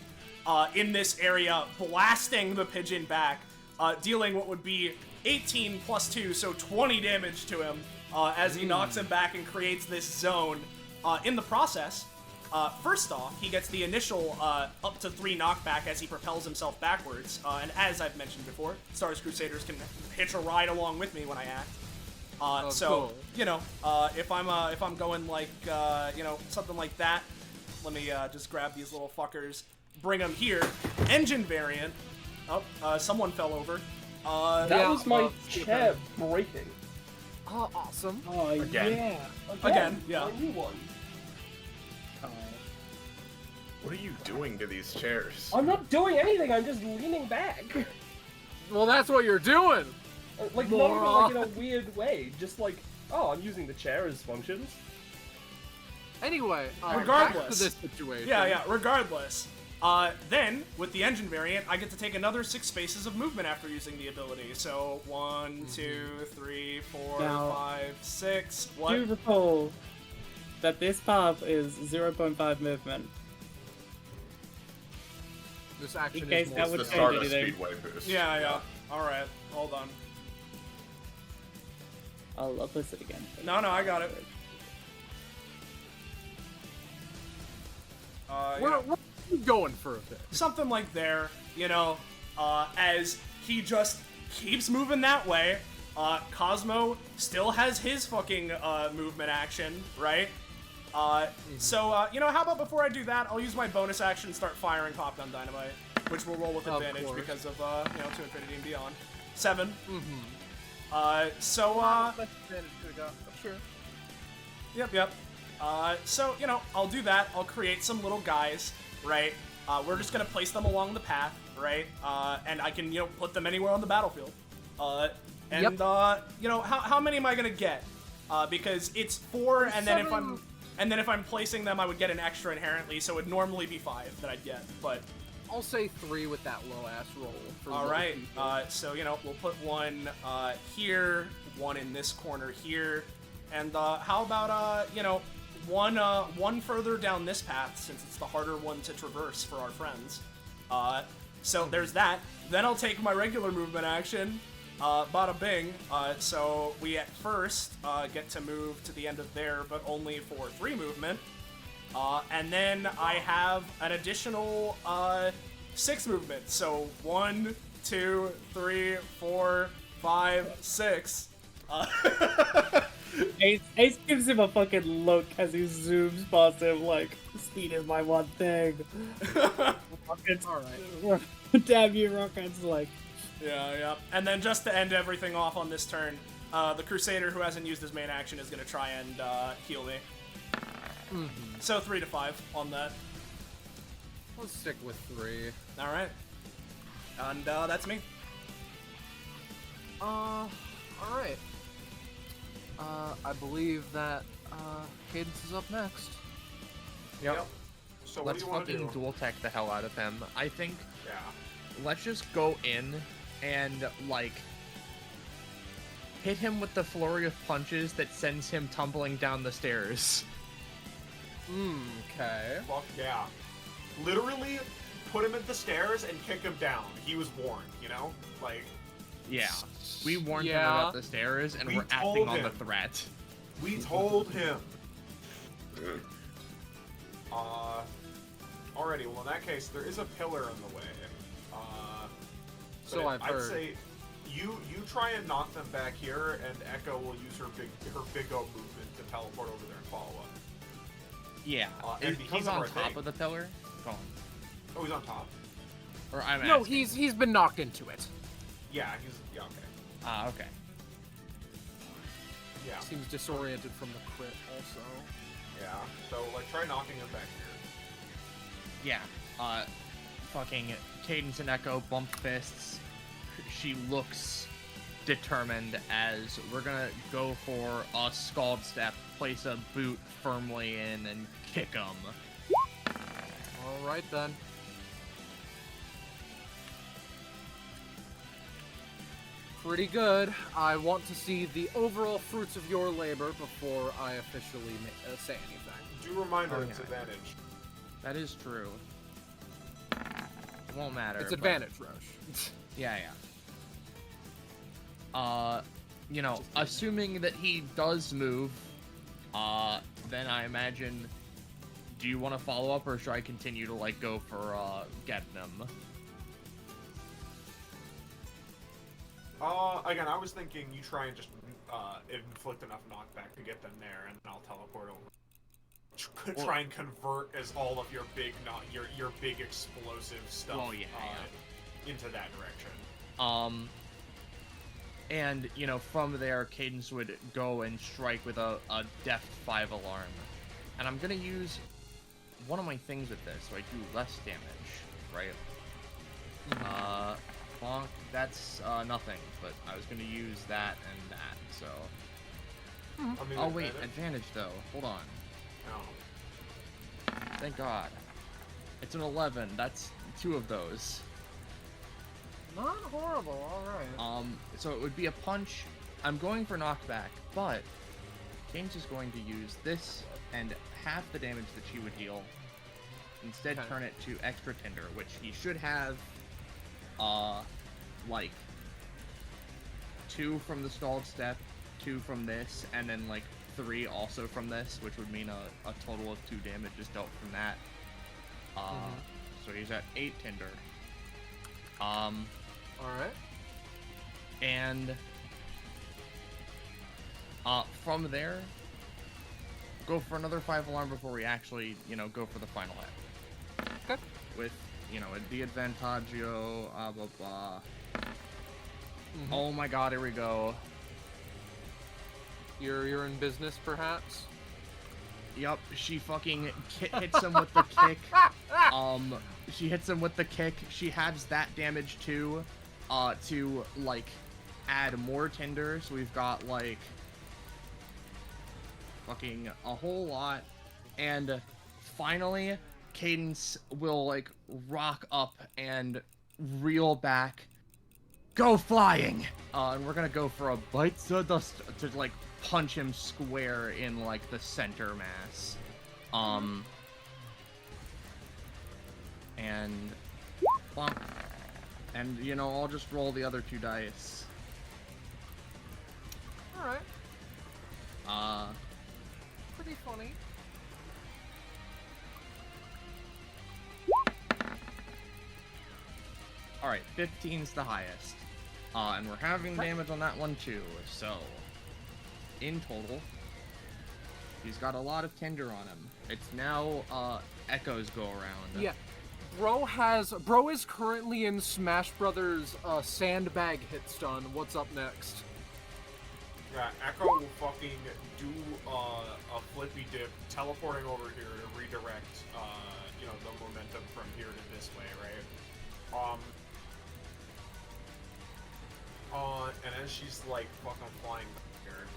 in this area, blasting the pigeon back, dealing what would be 18 plus 2, so 20 damage to him as he knocks him back and creates this zone. In the process, first off, he gets the initial up to 3 knockback as he propels himself backwards, and as I've mentioned before, Stars Crusaders can hitch a ride along with me when I act. So, cool. you know, if I'm going like, you know, something like that, let me just grab these little fuckers, bring them here. Engine variant. Oh, someone fell over. That was my skip chair breaking. Oh, awesome. Oh, Again. yeah. Again, yeah. A new one. Oh. what are you doing to these chairs? I'm not doing anything. I'm just leaning back. Well, that's what you're doing. Like, not even like in a weird way. Just like, oh, I'm using the chair as functions. Anyway, back Regardless. to this situation. Yeah, regardless. Then, with the engine variant, I get to take another 6 spaces of movement after using the ability. So, 1, 2, 3, 4, Now- 5, 6. Do What? recall that this path is 0.5 movement. This action In case is that more would It's the change Stardust anything. Speedway boost. Yeah. Alright, hold on. I'll post it again. No, I got it. We're going for a bit. Something like there, you know, as he just keeps moving that way. Cosmo still has his fucking movement action, right? So, you know, how about before I do that, I'll use my bonus action and start firing Pop Gun Dynamite, which will roll with Of advantage course. because of, you know, to infinity and beyond. 7. Mm-hmm. Sure. Yep. So, you know, I'll do that. I'll create some little guys, right? We're just gonna place them along the path, right? And I can, you know, put them anywhere on the battlefield. You know, how many am I gonna get? Because it's 4, and then if I'm... And then if I'm placing them, I would get an extra inherently, so it would normally be 5 that I'd get, but... I'll say 3 with that low-ass roll. For All low right, people. so, you know, we'll put one here, one in this corner here, and how about, you know, one further down this path, since it's the harder one to traverse for our friends. So there's that. Then I'll take my regular movement action, bada bing. So we at first get to move to the end of there, but only for 3 movement. And then I have an additional 6 movement. So 1, 2, 3, 4, 5, 6. Ace gives him a fucking look as he zooms past him, like, speed is my one thing. Rockets. Alright. Damn you, Rockets, like. Yeah. And then just to end everything off on this turn, the Crusader, who hasn't used his main action, is going to try and heal me. So 3 to 5 on that. Let's stick with 3. Alright. And that's me. Alright. I believe that, Cadence is up next. Yep. So what Let's do you want to fucking do? dual tech the hell out of him. I think Yeah. let's just go in and, like, hit him with the flurry of punches that sends him tumbling down the stairs. Okay. Fuck yeah. Literally, put him at the stairs and kick him down. He was warned, you know? Like, Yeah. We warned him Yeah. about the stairs, and We we're acting told on the him. threat. we told him. Alrighty, well in that case, there is a pillar in the way. So but I've I'd heard. say you try and knock them back here, and Echo will use her big O movement to teleport over there and follow up. Yeah. And because He's of on our top thing- of the pillar? Go on. Oh, he's on top. Or I'm No, asking. he's been knocked into it. Yeah, okay. Okay. Yeah, Seems disoriented from the crit, also. yeah. So like, try knocking him back here. Yeah. Fucking Cadence and Echo bump fists. She looks determined as we're gonna go for a scald step, place a boot firmly in, and kick him. Alright then. Pretty good. I want to see the overall fruits of your labor before I officially say anything. Do remind her Oh, it's yeah. advantage. That is true. It won't matter. It's but- advantage, Roche. Yeah. You know, assuming that he does move, then I imagine, do you want to follow up, or should I continue to, like, go for, getting him? Again, I was thinking you try and just inflict enough knockback to get them there, and then I'll teleport over. Try and convert as all of your big your big explosive stuff Well, yeah. into that direction. And, you know, from there, Cadence would go and strike with a Deft 5 alarm. And I'm gonna use one of my things with this, so I do less damage, right? Bonk, that's nothing, but I was gonna use that and that, so... I mean, Oh wait, advantage? advantage though, hold on. No. Thank God. It's an 11, that's 2 of those. Not horrible, alright. So it would be a punch. I'm going for knockback, but James is going to use this and half the damage that she would deal. Instead, Okay. turn it to extra tinder, which he should have, like 2 from the stalled step, 2 from this, and then like 3 also from this, which would mean a total of 2 damage is dealt from that. So he's at 8 tinder. Alright. And from there, go for another 5 alarm before we actually, you know, go for the final hit. Okay. With, you know, the advantaggio, blah blah. Mhm. Oh my God, here we go. You're in business, perhaps? Yup, she fucking hits him with the kick. She hits him with the kick. She has that damage too, to like add more tinder. So we've got like fucking a whole lot. And finally, Cadence will like rock up and reel back. Go flying! And we're gonna go for a bite the dust to like punch him square in like the center mass. And bump. And you know, I'll just roll the other 2 dice. Alright. Pretty funny. Alright, 15's the highest. And we're having damage on that one too, so in total, he's got a lot of tender on him. It's now Echo's go around. Yeah. Bro is currently in Smash Brothers sandbag hit stun. What's up next? Yeah, Echo will fucking do a flippy dip, teleporting over here to redirect, you know, the momentum from here to this way, right? And as she's like fucking flying back here,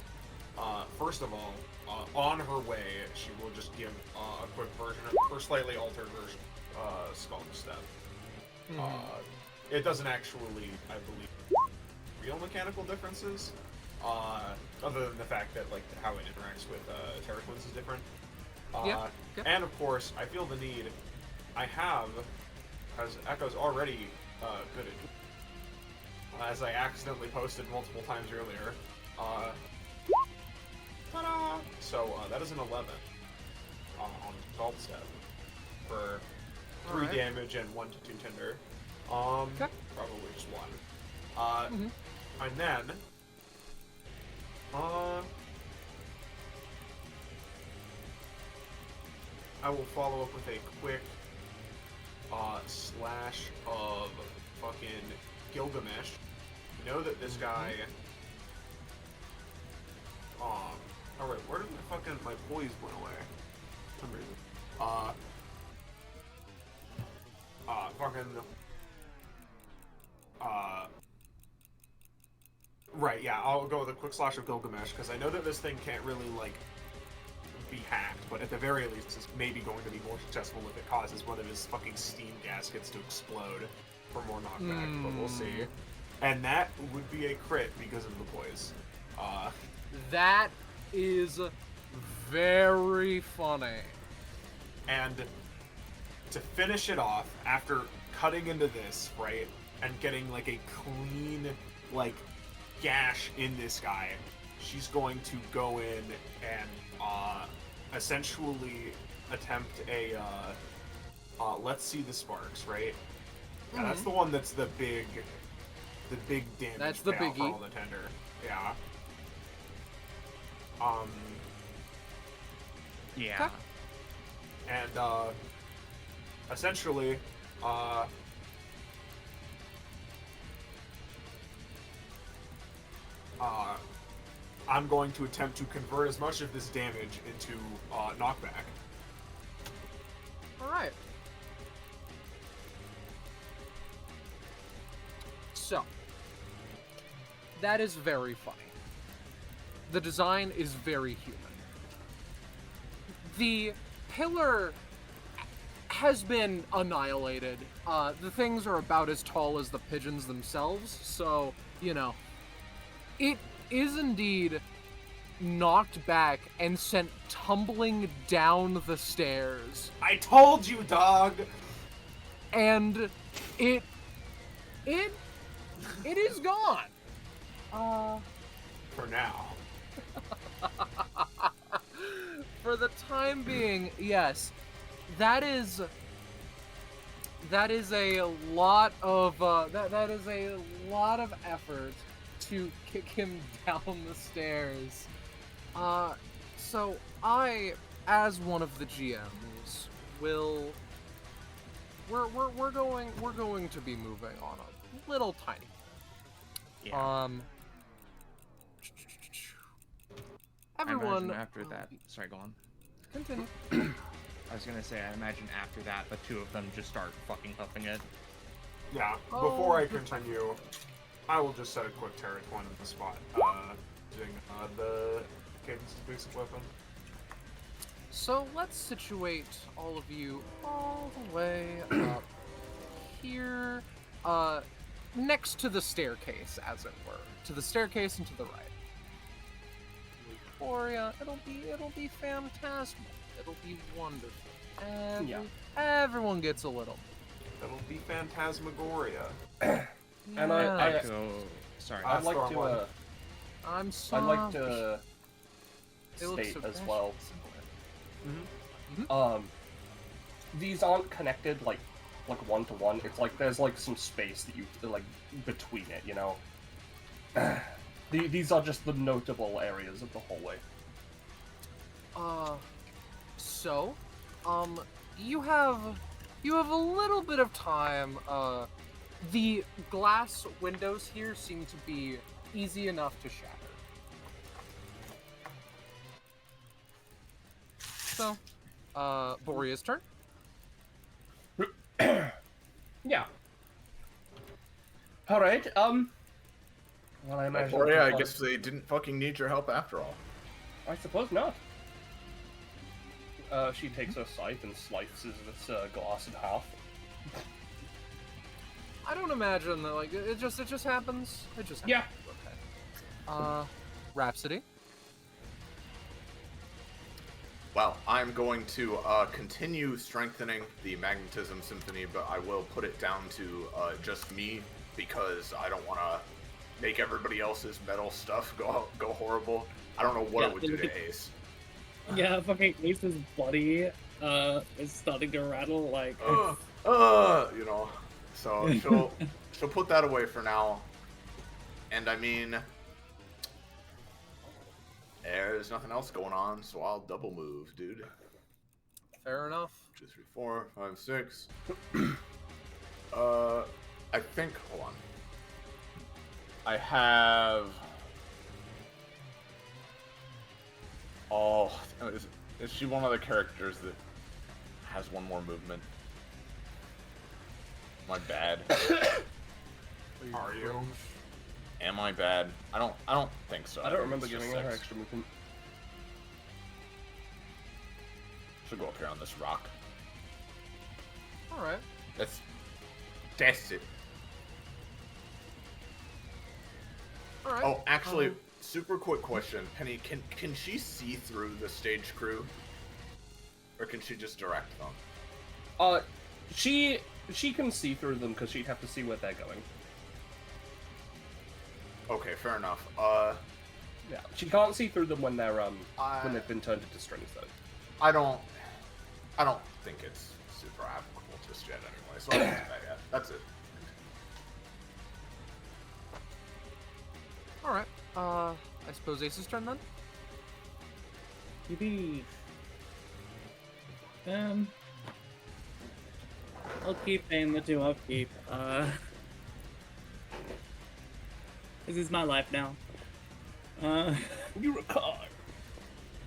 first of all, on her way, she will just give a quick version of her slightly altered version, Skull Step. It doesn't actually, I believe, real mechanical differences. Other than the fact that like how it interacts with Terra Twins is different. Yep. And of course, I feel the need. I have, as Echo's already good at, as I accidentally posted multiple times earlier. Ta-da! So that is an 11 on Salt Step for 3 damage and 1 to 2 tender. Probably just 1. And then. I will follow up with a quick slash of fucking Gilgamesh. You know that this guy. Alright, where did my poise went away? For some reason. Right, yeah, I'll go with a quick slash of Gilgamesh, because I know that this thing can't really, like, be hacked, but at the very least, it's maybe going to be more successful if it causes one of his fucking steam gaskets to explode for more knockback, but we'll see. And that would be a crit because of the poise. That is very funny. And to finish it off, after cutting into this, right, and getting, like, a clean, like, gash in this guy, she's going to go in and essentially attempt a let's see the sparks, right? Yeah, that's the one that's the big damage. That's the payoff biggie. for all the tender. Yeah. Yeah. And essentially I'm going to attempt to convert as much of this damage into knockback. Alright. So, that is very funny. The design is very human. The pillar has been annihilated. The things are about as tall as the pigeons themselves, so, you know, it is indeed knocked back and sent tumbling down the stairs. I told you, dog! And it is gone. For now. For the time being, yes. That is a lot of that is a lot of effort to kick him down the stairs. So I, as one of the GMs, we're going to be moving on a little tiny. Yeah. Everyone. I imagine after that. Sorry, go on. Continue. I was gonna say, I imagine after that, the 2 of them just start fucking huffing it. Yeah, before I continue, I will just set a quick Terra Twin in the spot, using the Cadence's basic weapon. So let's situate all of you all the way up here, next to the staircase, as it were. To the staircase and to the right. Euphoria, it'll be fantastic. It'll be wonderful. Everyone gets a little. That'll be phantasmagoria. And I Sorry. I'd like Storm one. to I'm I'd sorry. like to They look state so as very well. similar. These aren't connected like one to one. It's like there's like some space that you like between it, you know. These are just the notable areas of the hallway. So, you have a little bit of time. The glass windows here seem to be easy enough to shatter. So, Boria's turn. Yeah. All right. Well, I imagine. Or yeah, I guess they didn't fucking need your help after all. I suppose not. She takes her scythe and slices this glass in half. I don't imagine that, like, it just happens. It just happens. Yeah. Okay. Rhapsody. Well, I'm going to continue strengthening the magnetism symphony, but I will put it down to just me because I don't want to make everybody else's metal stuff go horrible. I don't know what it would do to Ace. Yeah, fucking Ace's body is starting to rattle like. You know. So she'll put that away for now. And I mean, there's nothing else going on, so I'll double move, dude. Fair enough. 2, 3, 4, 5, 6. I think. Hold on. I have. Oh, is she one of the characters that has one more movement? Am I bad? Are you? Am I bad? I don't think so. I don't remember It's just giving her 6. extra movement. Should go up here on this rock. All right. That's it. All right. Oh, actually, super quick question, Penny. Can she see through the stage crew, or can she just direct them? She can see through them because she'd have to see where they're going. Okay, fair enough. Yeah, she can't see through them when they're when they've been turned into strings though. I don't think it's super applicable just yet anyway, so I won't do that yet. That's it. All right. I suppose Ace's turn then. Yippee. I'll keep paying the 2 upkeep. This is my life now. You're a car.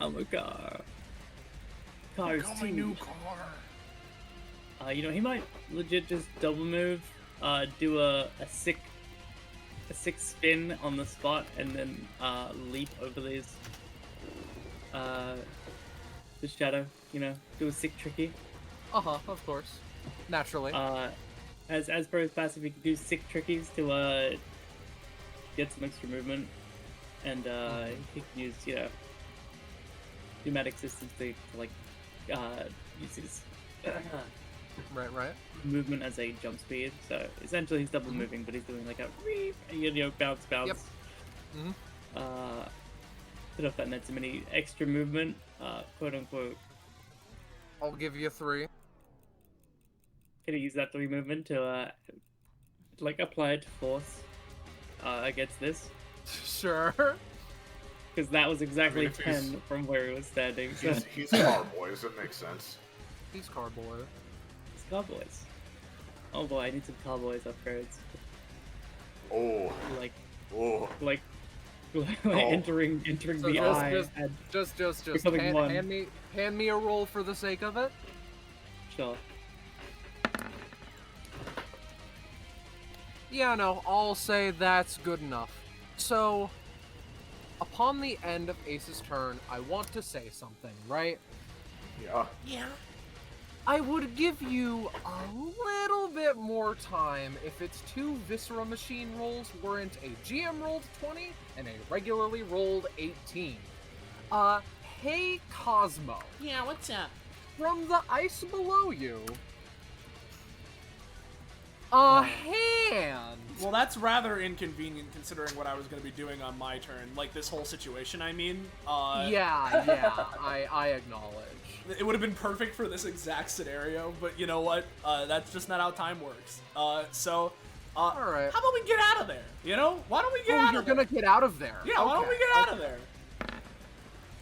I'm a car. Cars Call too. my new car. You know, he might legit just double move, do a sick spin on the spot, and then leap over these the shadow. You know, do a sick tricky. Of course. Naturally. As per his passive, he can do sick trickies to get some extra movement, and he can use pneumatic systems to like use his right. movement as a jump speed. So essentially, he's double moving, but he's doing like a reep, and bounce. Yep. Put off that meant so many extra movement, quote unquote. I'll give you 3. Can I use that 3 movement to like apply it to force against this? Sure. Because that was exactly if he's- 10 from where he was standing. So He's Carboys, it makes sense. He's cardboard. it's Cowboys. Oh boy, I need some Cowboys upgrades. Oh, Like Oh. entering So the just- eye. just- and Just Becoming one. hand me a roll for the sake of it. sure. Yeah, no, I'll say that's good enough. So, upon the end of Ace's turn, I want to say something, right? Yeah. Yeah. I would give you a little bit more time if its 2 Viscera machine rolls weren't a GM rolled 20 and a regularly rolled 18. Hey Cosmo, Yeah, what's up? from the ice below you, hand. Well, that's rather inconvenient considering what I was going to be doing on my turn. Like, this whole situation, I mean. Yeah, I acknowledge. It would have been perfect for this exact scenario, but you know what? That's just not how time works. Alright. All How right. about we get out of there? You know? Why don't we get Oh, out you're of there? gonna get out of there. Yeah, why don't we get out of there?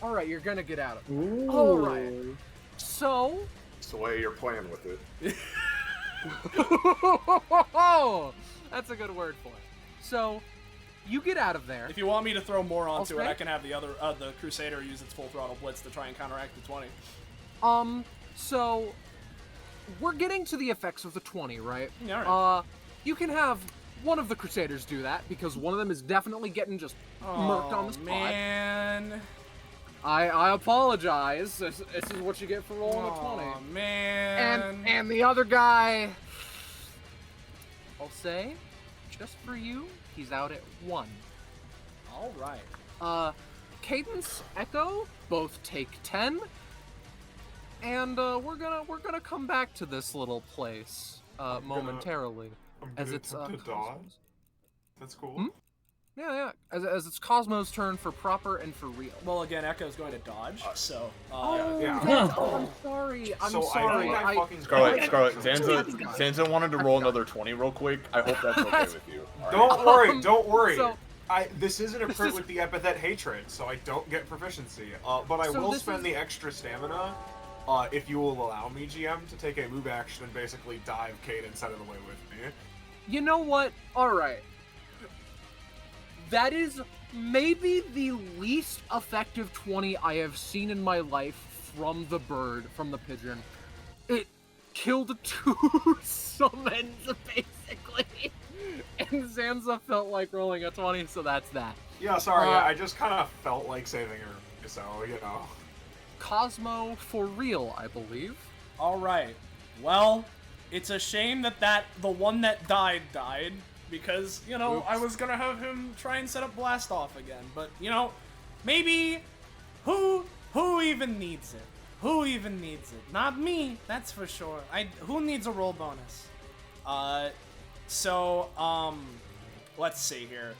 All right, you're gonna get out of there. Ooh. All right. So, It's the way you're playing with it. that's a good word for it. So, you get out of there. If you want me to throw more onto it, Okay. I can have the Crusader use its full throttle blitz to try and counteract the 20. So we're getting to the effects of the 20, right? Yeah, alright. You can have one of the Crusaders do that because one of them is definitely getting just murked on the spot. Man. I apologize. This is what you get for rolling a 20. Oh, man. And the other guy, I'll say, just for you, he's out at 1. All right. Cadence, Echo, both take 10, and we're gonna come back to this little place momentarily, I'm as gonna it's attempt to dodge. Cosmos. That's cool. Hmm? Yeah, as it's Cosmo's turn for proper and for real. Well, again, Echo's going to dodge, so. Yeah. I'm sorry. I'm So sorry. I think I fucking Scarlet, Zanza wanted to roll another 20 real quick. I hope that's okay with you. All right. Don't worry. so- This isn't a crit with the epithet hatred, so I don't get proficiency. But I So will this spend is- the extra stamina, if you will allow me, GM, to take a move action and basically dive Cadence out of the way with me. You know what? Alright. That is maybe the least effective 20 I have seen in my life from the bird, from the pigeon. It killed 2 summons, basically. And Zanza felt like rolling a 20, so that's that. Yeah, sorry, Uh, I just kind of felt like saving her, so, you know. Cosmo for real, I believe. All right. Well, it's a shame that the one that died, because, you know, Oops. I was gonna have him try and set up Blast Off again, but, you know, maybe, who even needs it? Who even needs it? Not me, that's for sure. Who needs a roll bonus? Let's see here.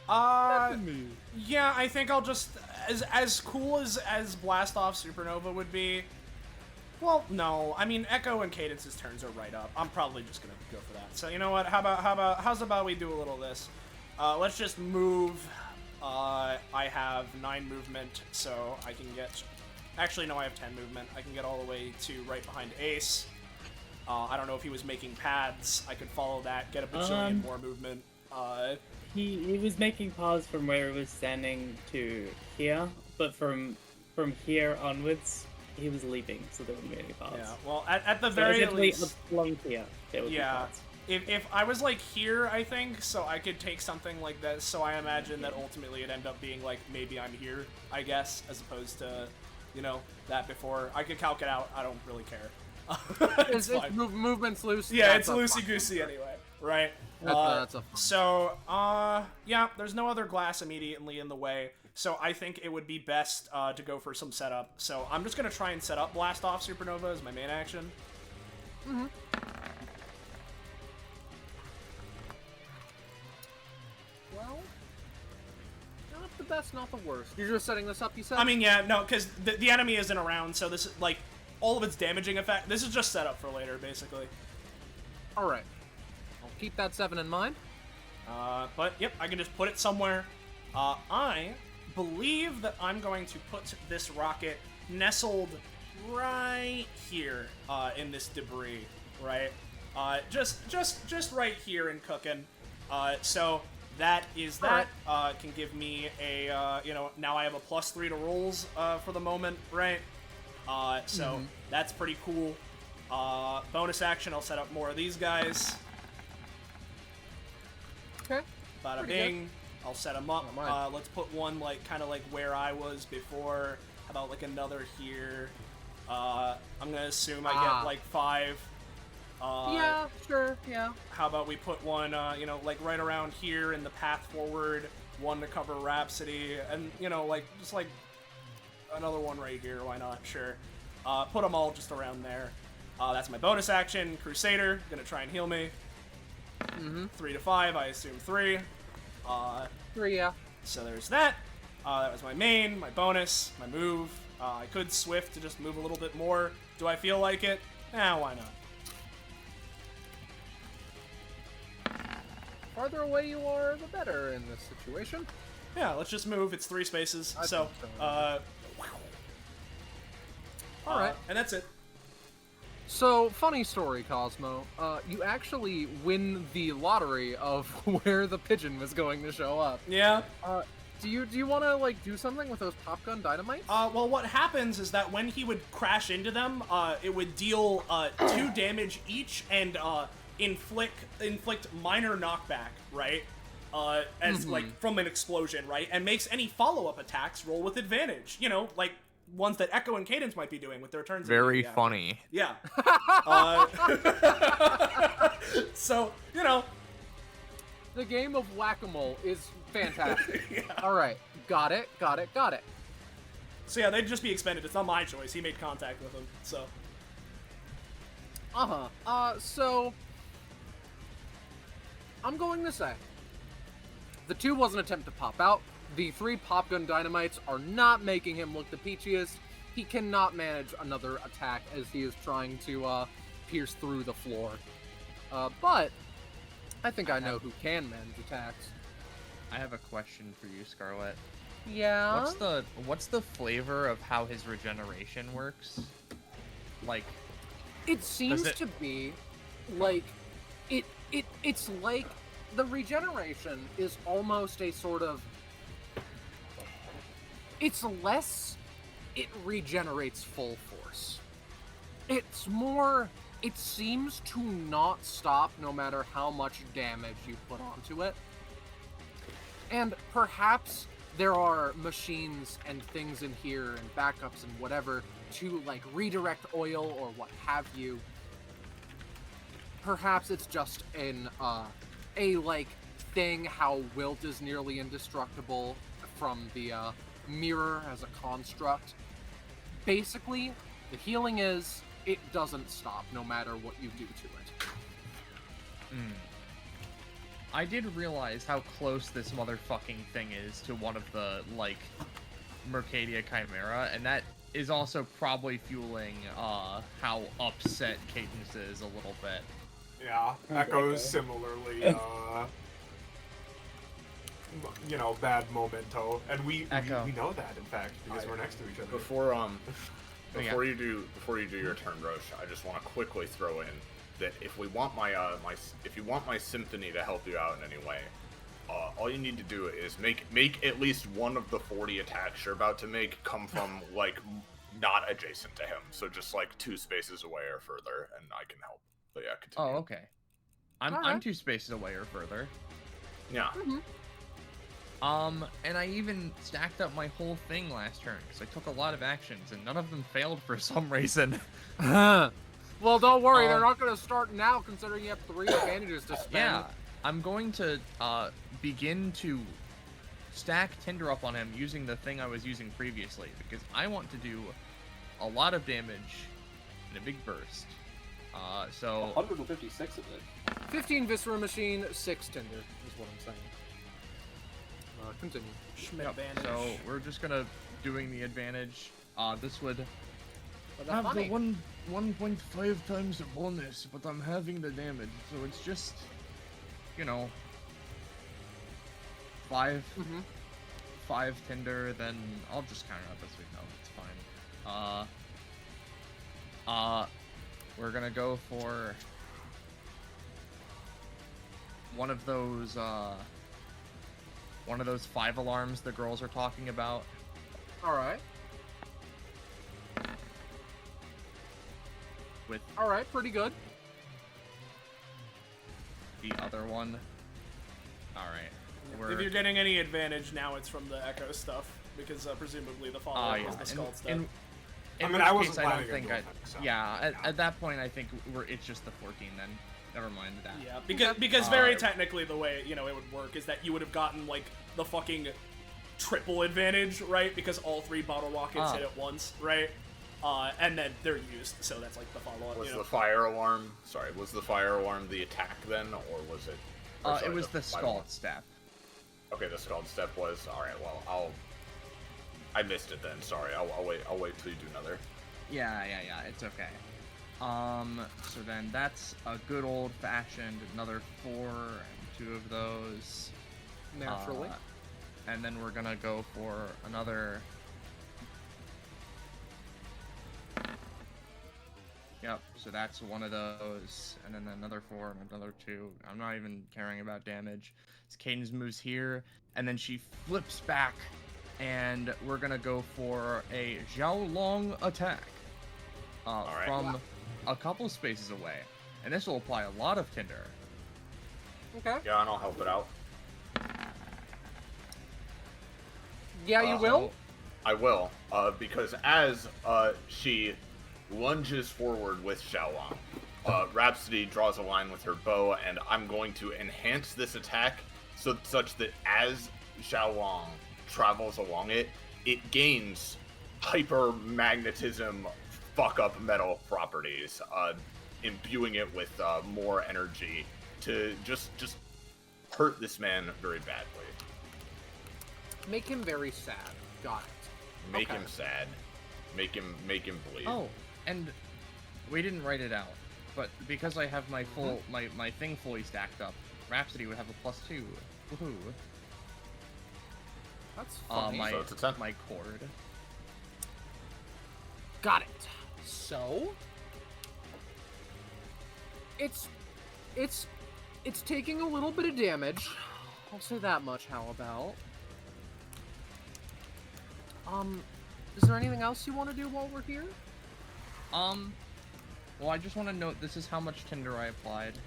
Yeah, I think I'll just, as cool as Blast Off Supernova would be, well, no, I mean, Echo and Cadence's turns are right up. I'm probably just gonna go for that. So, you know what, how's about we do a little of this? Let's just move. I have 9 movement, so I can get, actually, no, I have 10 movement. I can get all the way to right behind Ace. I don't know if he was making pads. I could follow that, get a bajillion more movement. He was making paths from where he was standing to here, but from here onwards, he was leaping, so there wouldn't be any paths. Yeah, well, at the So very essentially, least, along here, there would be yeah. paths. If I was like here, I think, so I could take something like this. So I imagine that ultimately it'd end up being like maybe I'm here, I guess, as opposed to, you know, that before. I could calc it out. I don't really care. It's fine. Movement's loose. Yeah, that's it's a loosey goosey anyway, right? That's a fun. So, yeah, there's no other glass immediately in the way, so I think it would be best to go for some setup. So I'm just gonna try and set up Blast Off Supernova as my main action. Mm-hmm. Well, not the best, not the worst. You're just setting this up, you said? I mean, yeah, no, because the enemy isn't around, so this is, like, all of its damaging effect, this is just set up for later, basically. Alright. I'll keep that 7 in mind. But, yep, I can just put it somewhere. I believe that I'm going to put this rocket nestled right here, in this debris, right? Just right here in cooking. So that is that. Can give me a, you know, now I have a +3 to rolls, for the moment, right? So that's pretty cool. Bonus action, I'll set up more of these guys. Okay. Bada Pretty bing. I'll set them up. Not mine. Let's put one, like, kind of like where I was before. How about, like, another here? I'm gonna assume I get like 5. Yeah, sure, yeah. How about we put one, like right around here in the path forward, one to cover Rhapsody, and, like, just like another one right here, why not? Sure. Put them all just around there. That's my bonus action. Crusader, gonna try and heal me. 3 to 5, I assume 3. 3, yeah. So there's that. That was my main, my bonus, my move. I could Swift to just move a little bit more. Do I feel like it? Why not? Farther away you are, the better in this situation. Yeah, let's just move. It's 3 spaces. I So, think so. alright. And that's it. So, funny story, Cosmo. You actually win the lottery of where the pigeon was going to show up. Yeah. Do you want to, like, do something with those popgun dynamites? Well, what happens is that when he would crash into them, it would deal 2 damage each and inflict minor knockback, right? As like from an explosion, right? And makes any follow-up attacks roll with advantage. Like ones that Echo and Cadence might be doing with their turns. Very funny. Yeah. So, The game of whack-a-mole is fantastic. Yeah. Alright, got it. So yeah, they'd just be expended. It's not my choice. He made contact with them, so. So... I'm going to say, the 2 was an attempt to pop out. The 3 popgun dynamites are not making him look the peachiest. He cannot manage another attack as he is trying to pierce through the floor. But I think I know who can manage attacks. I have a question for you, Scarlet. Yeah. What's the flavor of how his regeneration works? Like, It seems to be like it's like the regeneration is almost a sort of, it's less it regenerates full force. It's more, it seems to not stop no matter how much damage you put onto it. And perhaps there are machines and things in here and backups and whatever to like redirect oil or what have you. Perhaps it's just a like thing how Wilt is nearly indestructible from the mirror as a construct. Basically, the healing is it doesn't stop no matter what you do to it. I did realize how close this motherfucking thing is to one of the, like, Mercadia Chimera, and that is also probably fueling how upset Cadence is a little bit. Yeah, Echo's similarly, bad momento, and we know that in fact because we're next to each other. Before you do your turn, Roche, I just want to quickly throw in that if we want if you want my symphony to help you out in any way, all you need to do is make at least one of the 40 attacks you're about to make come from like not adjacent to him, so just like 2 spaces away or further, and I can help. But yeah, continue. Oh, okay. I'm 2 spaces away or further. Yeah. And I even stacked up my whole thing last turn, because I took a lot of actions, and none of them failed for some reason. Well, don't worry, they're not going to start now, considering you have 3 advantages to spend. Yeah, I'm going to begin to stack Tinder up on him using the thing I was using previously, because I want to do a lot of damage in a big burst. So 156 of it. 15 Viscera Machine, 6 Tinder, is what I'm saying. Continue. Schmidt advantage. So we're just gonna doing the advantage. This would But have funny. the 1.5 times the bonus, but I'm having the damage, so it's just, 5 Tinder. Then I'll just counter up as we go. It's fine. We're gonna go for one of those 5 alarms the girls are talking about. Alright. With Alright, pretty good. the other one. Alright. If you're getting any advantage now, it's from the Echo stuff, because presumably the follow-up was the Skull stuff. In I mean, which I wasn't case, I don't planning on think doing I. that, so, Yeah, at that point, I think it's just the 14 then. Never mind that. Yeah, because very technically the way it would work is that you would have gotten like the fucking triple advantage, right? Because all 3 bottle rockets hit at once, right? And then they're used, so that's like the follow-up. Was the fire alarm? Sorry, was the fire alarm the attack then, or was it? Or, sorry, it was the fire scald alarm? step. Okay, the scald step was all right. Well, I missed it then. Sorry, I'll wait. I'll wait till you do another. Yeah, it's okay. So then that's a good old-fashioned another 4 and 2 of those. Naturally. And then we're gonna go for another. Yep, so that's one of those, and then another 4 and another 2. I'm not even caring about damage. So Cadence moves here, and then she flips back, and we're gonna go for a Xiaolong attack right. from a couple spaces away, and this will apply a lot of Tinder. Okay. Yeah, and I'll help it out. Yeah, you will? I will, because as she lunges forward with Xiaolong, Rhapsody draws a line with her bow, and I'm going to enhance this attack such that as Xiaolong travels along it, it gains hyper magnetism fuck up metal properties, imbuing it with more energy to just hurt this man very badly. Make him very sad. Got it. Make Okay. him sad. Make him bleed. Oh, and we didn't write it out, but because I have my full my thing fully stacked up, Rhapsody would have a +2. Woohoo! That's funny. My So it's a 10. my cord. Got it. So it's taking a little bit of damage. I'll say that much. How about? Is there anything else you want to do while we're here? Well, I just want to note this is how much Tinder I applied.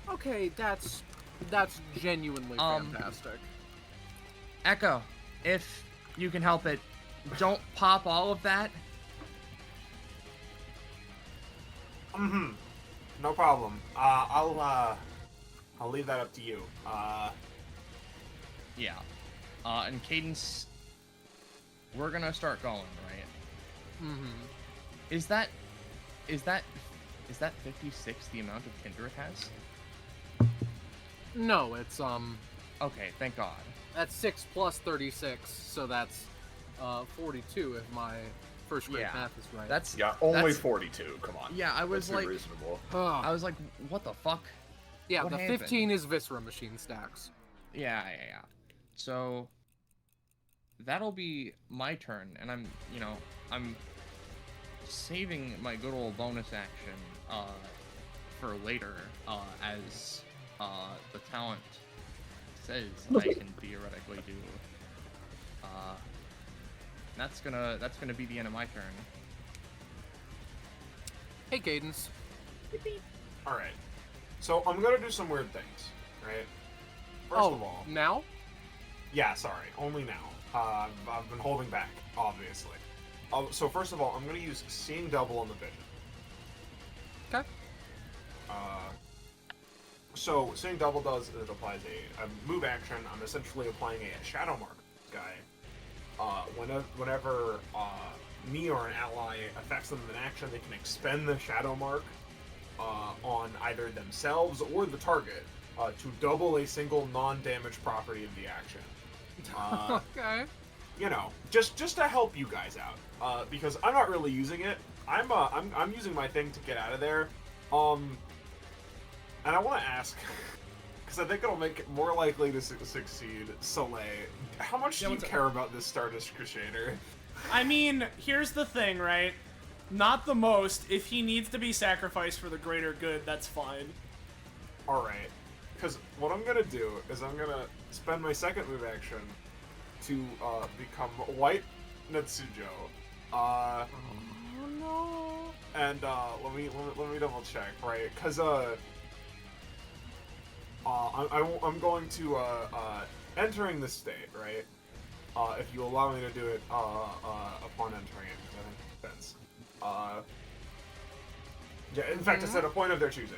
Okay, that's genuinely fantastic. Echo, if you can help it, don't pop all of that. No problem. I'll leave that up to you. Yeah. And Cadence, we're gonna start going, right? Mm-hmm. Is that 56 the amount of Tinder it has? No, it's Okay, thank God. that's 6 plus 36, so that's 42 if my first grade Yeah. math is right. That's Yeah, only that's- 42. Come on. Yeah, I was Let's be like, reasonable. I was like, what the fuck? yeah, what the happened? 15 is Viscera machine stacks. Yeah. So that'll be my turn, and I'm saving my good old bonus action for later, as the talent says I can theoretically do. That's gonna be the end of my turn. Hey, Cadence. All right. So I'm gonna do some weird things, right? First of all, now? yeah, sorry, only now. I've been holding back, obviously. So first of all, I'm gonna use Seeing Double on the Vision. Okay. So Seeing Double does it applies a move action. I'm essentially applying a shadow mark guy. Whenever me or an ally affects them in action, they can expend the shadow mark on either themselves or the target to double a single non-damage property of the action. Okay. You know, just to help you guys out, because I'm not really using it. I'm using my thing to get out of there. And I want to ask, because I think it'll make it more likely to succeed. Soleil, how much do you care about this Stardust Crusader? I mean, here's the thing, right? Not the most. If he needs to be sacrificed for the greater good, that's fine. All right, because what I'm gonna do is I'm gonna spend my second move action to become White Natsujo. Oh no. And let me double check, right? Because I'm going to entering the state, right? if you allow me to do it upon entering it, because I think it makes sense. Yeah, in fact, it's at a point of their choosing.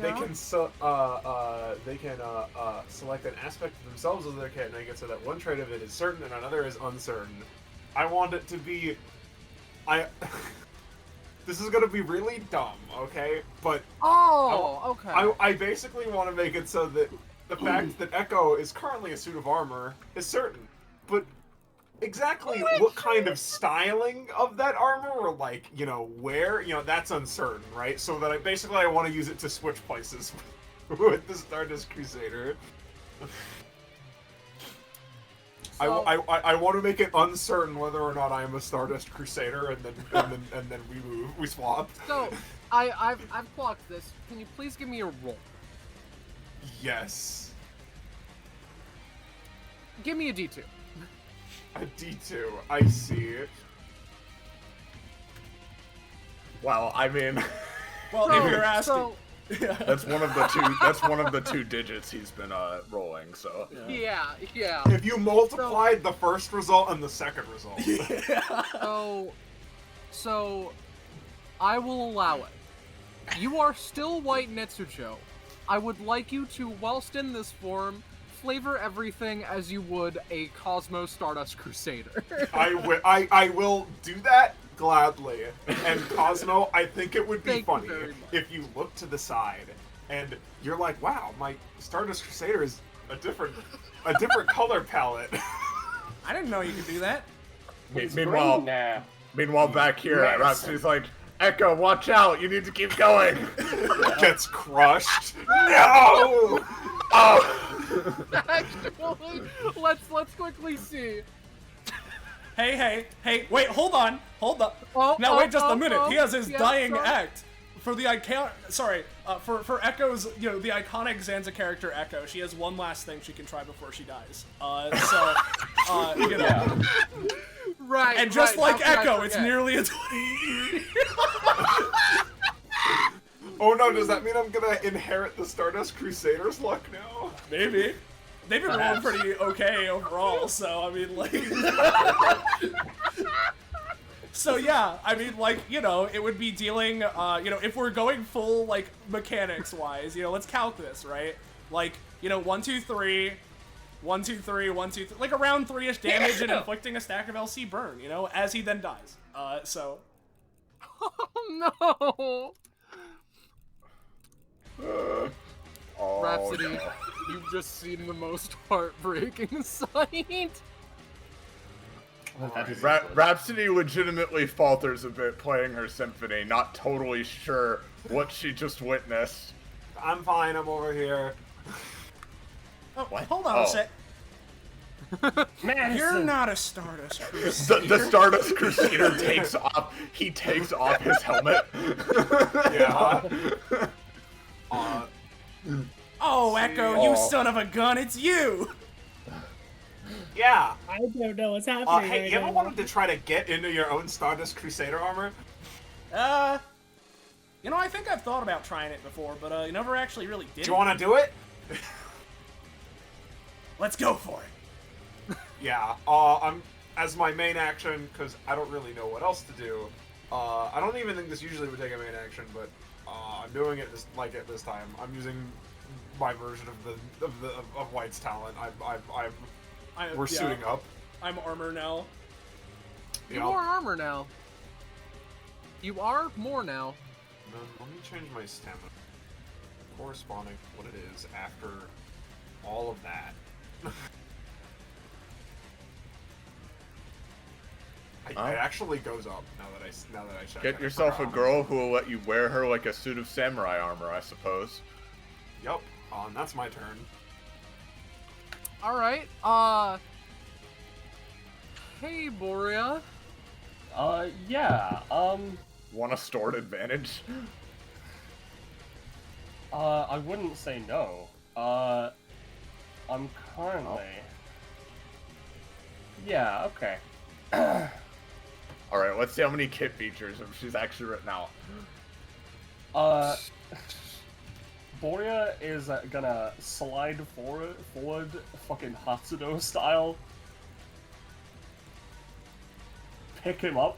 They can select an aspect of themselves as their kit and make it so that one trait of it is certain and another is uncertain. I want it to be... This is gonna be really dumb, okay? But okay. I basically want to make it so that the fact that Echo is currently a suit of armor is certain, but exactly what kind of styling of that armor, or like, you know, where, you know, that's uncertain, right? So that I want to use it to switch places with the Stardust Crusader. So, I want to make it uncertain whether or not I am a Stardust Crusader, and then we swap. So, I've clocked this. Can you please give me a roll? Yes. Give me a D2. A D2. I see. Well, I mean, Well, if you're asking, that's one of the two. That's one of the two digits he's been rolling. So Yeah. if you multiplied the first result and the second result, So, I will allow it. You are still White Netsucho. I would like you to, whilst in this form, flavor everything as you would a Cosmo Stardust Crusader. I will do that gladly. And Cosmo, I think it would be Thank you funny very much. if you look to the side and you're like, wow, my Stardust Crusader is a different color palette. I didn't know you could do that. It's meanwhile, green now. meanwhile, back here, Medicine. Rapsy's like, Echo, watch out! You need to keep going. Gets crushed. No! Oh! Actually, let's quickly see. Hey, wait, hold on. Oh, Now wait just a minute. oh, He has his yeah, dying sorry. act for the for Echo's, you know, the iconic Zanza character Echo. She has one last thing she can try before she dies. You know. Right. And just right, like how could I Echo, it's forget? nearly a 20. Oh no, does that mean I'm gonna inherit the Stardust Crusader's luck now? Maybe. They've been rolling pretty okay overall, so I mean, like. So yeah, I mean, like, you know, it would be dealing, you know, if we're going full, like, mechanics-wise, you know, let's count this, right? Like, you know, 1, 2, 3, 1, 2, 3, 1, 2, 3, like around 3-ish damage and inflicting a stack of LC burn, you know, as he then dies. So. Oh no! Oh, Rhapsody, no. you've just seen the most heartbreaking sight. That is Rhapsody legitimately falters a bit playing her symphony, not totally sure what she just witnessed. I'm fine, I'm over here. Oh, What? hold on Oh. a sec. Madison. You're not a Stardust Crusader. The Stardust Crusader takes off. He takes off his helmet. Yeah. Oh, Echo, you Oh. son of a gun, it's you! Yeah. I don't know what's happening. Hey, right you ever now. wanted to try to get into your own Stardust Crusader armor? You know, I think I've thought about trying it before, but, you never actually really did Do you want to do it? Let's go for it. Yeah. I'm as my main action, because I don't really know what else to do. I don't even think this usually would take a main action, but I'm doing it this time. I'm using my version of White's talent. We're suiting up. I'm armor now. You are armor now. You are more now. Then let me change my stamina. Corresponding to what it is after all of that. It actually goes up now that I check. Get yourself a girl who will let you wear her like a suit of samurai armor, I suppose. Yup. That's my turn. Alright, hey, Borea. Yeah, Want a stored advantage? I wouldn't say no. I'm currently... Yeah, okay. Alright, let's see how many kit features she's actually written out. Borea is gonna slide forward fucking Hatsudo style, pick him up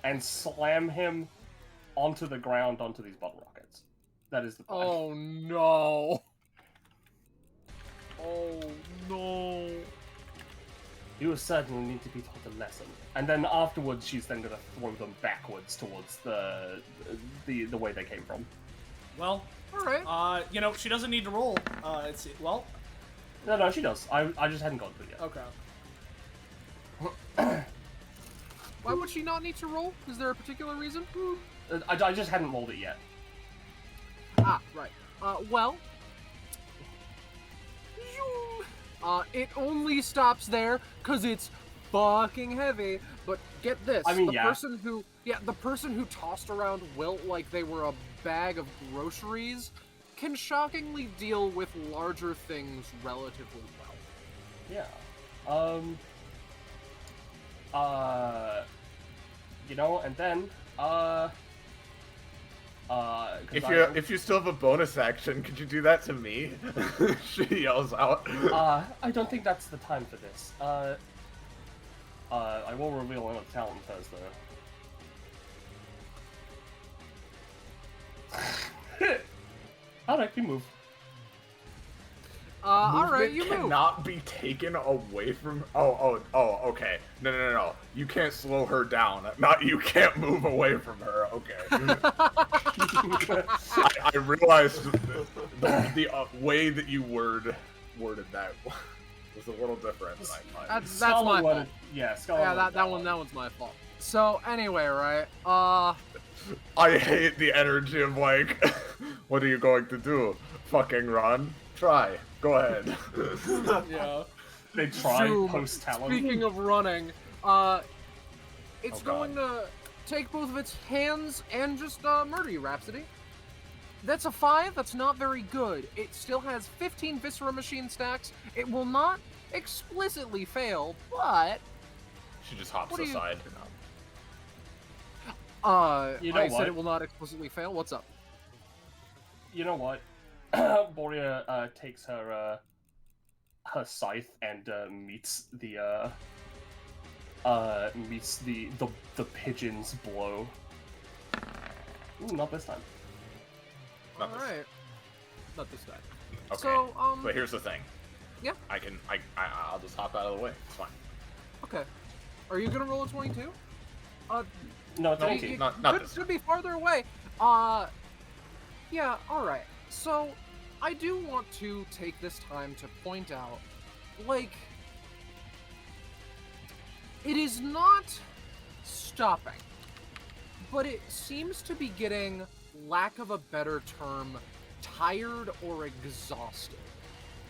and slam him onto the ground onto these bottle rockets. That is the plan. Oh no. Oh no. You will certainly need to be taught a lesson. And then afterwards, she's then gonna throw them backwards towards the way they came from. Well, Alright. you know, she doesn't need to roll. Well, No, she does. I just hadn't gone through it yet. okay. Why would she not need to roll? Is there a particular reason? I just hadn't rolled it yet. Ah, right. Well. It only stops there because it's fucking heavy. But get this. I mean, the yeah. the person who tossed around Wilt like they were a bag of groceries can shockingly deal with larger things relatively well. Yeah. You know, and then, If you still have a bonus action, could you do that to me? She yells out. I don't think that's the time for this. I will reveal another talent first, though. Alright, you move. Alright, you move. Cannot be taken away from. Oh, okay. No. You can't slow her down. Not you can't move away from her. Okay. I realized the way that you worded that was a little different than I thought. That's my fault. Yeah, Scarlet. Yeah, that one's my fault. So anyway, right? I hate the energy of like, what are you going to do? Fucking run? Try. Go ahead. Yeah. They try Zoom. post talent. Speaking of running, it's going to take both of its hands and just murder you, Rhapsody. That's a 5. That's not very good. It still has 15 Viscera Machine stacks. It will not explicitly fail, but She just hops What do you- aside. You know I what? said it will not explicitly fail. What's up? You know what? Borea takes her scythe and meets the pigeon's blow. Ooh, not this time. Not this- Alright. Not this time. Okay. So, But here's the thing. Yeah? I'll just hop out of the way. It's fine. Okay. Are you gonna roll a 22? No, it's No, 18. It not could, this could be farther away. Yeah, alright. So, I do want to take this time to point out, like, it is not stopping, but it seems to be getting, lack of a better term, tired or exhausted.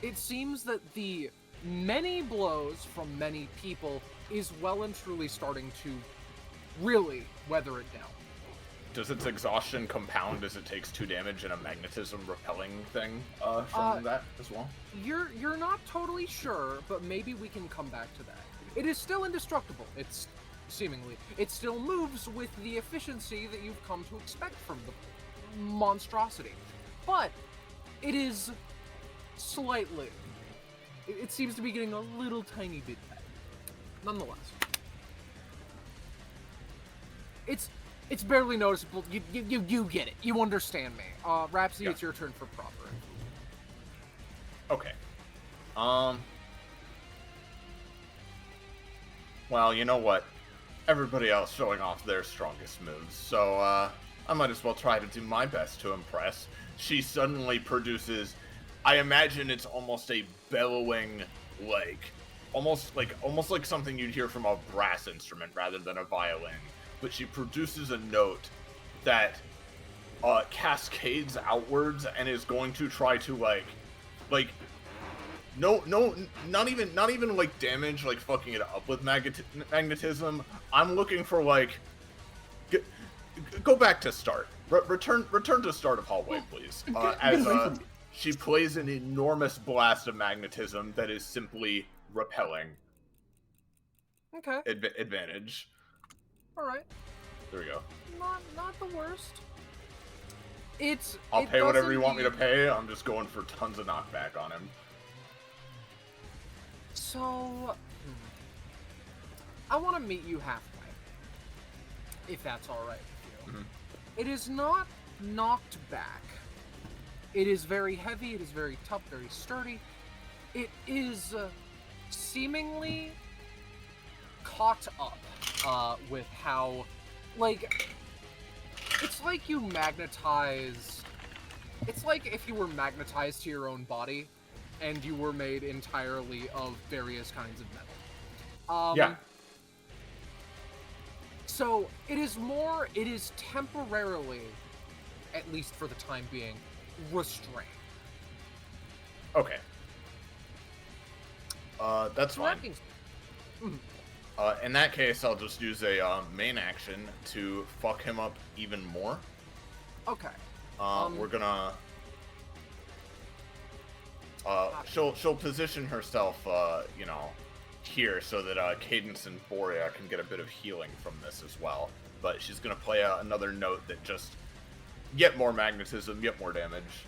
It seems that the many blows from many people is well and truly starting to really weather it down. Does its exhaustion compound as it takes 2 damage and a magnetism repelling thing from that as well? You're not totally sure, but maybe we can come back to that. It is still indestructible. It's seemingly. It still moves with the efficiency that you've come to expect from the monstrosity. But it is slightly. It seems to be getting a little tiny bit better. Nonetheless. It's barely noticeable. You get it. You understand me. Rhapsody, Yeah. it's your turn for proper. Okay. Well, you know what? Everybody else showing off their strongest moves, so I might as well try to do my best to impress. She suddenly produces, I imagine it's almost a bellowing, almost like something you'd hear from a brass instrument rather than a violin. But she produces a note that cascades outwards and is going to try to not even like damage, like fucking it up with magnetism. I'm looking for go back to start. Return to start of hallway, please. As she plays an enormous blast of magnetism that is simply repelling. Okay. Advantage. All right. There we go. Not the worst. I'll it pay whatever does you want me to indeed- pay. I'm just going for tons of knockback on him. So, I want to meet you halfway, if that's all right with you. Mhm. It is not knocked back. It is very heavy. It is very tough, very sturdy. It is seemingly caught up with how, like, it's like you magnetize. It's like if you were magnetized to your own body, and you were made entirely of various kinds of metal. Yeah. So it is temporarily, at least for the time being, restrained. Okay. That's fine. In that case, I'll just use a main action to fuck him up even more. Okay. We're gonna. She'll position herself, here so that Cadence and Borea can get a bit of healing from this as well. But she's gonna play another note that just get more magnetism, get more damage.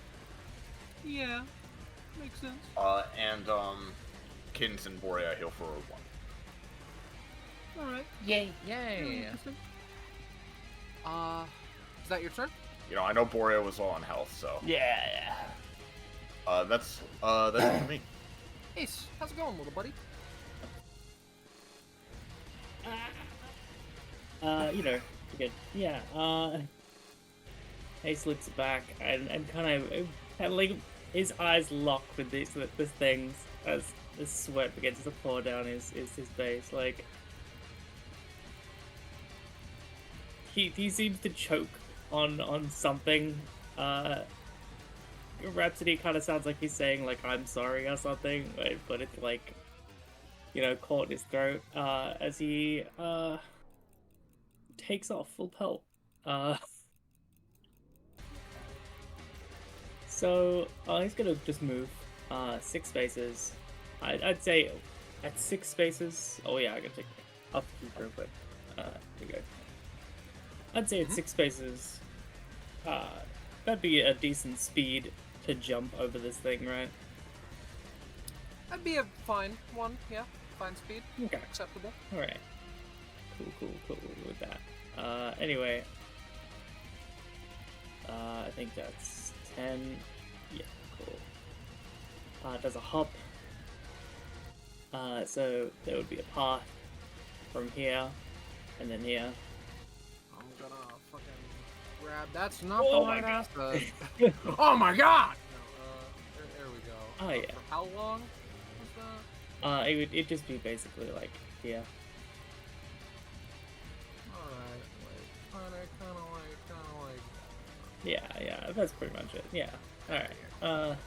Yeah, makes sense. And Cadence and Borea heal for 1. All right. Yay! Interesting. Is that your turn? I know Borea was low on health, so Yeah. that's for me. Ace, how's it going, little buddy? Good. Yeah, Ace looks back and kind of like his eyes lock with this things as the sweat begins to pour down his face. Like he seems to choke on something. Rhapsody kind of sounds like he's saying like I'm sorry or something, but it's like caught in his throat as he takes off full pelt. So he's gonna just move 6 spaces. I'd say at 6 spaces. Oh yeah, I can take up real quick. There we go. I'd say at 6 spaces. That'd be a decent speed to jump over this thing, right? That'd be a fine one, yeah. Fine speed. Okay. Acceptable. Alright. Cool with that. Anyway. I think that's 10. Yeah, cool. It does a hop. So there would be a path from here and then here. I'm gonna fucking grab. That's not Oh the my right God. answer. Oh my god! No, there we go. Oh, yeah. For how long was that? It'd just be basically like here. Alright, kind of like. Yeah, that's pretty much it. Yeah. Alright.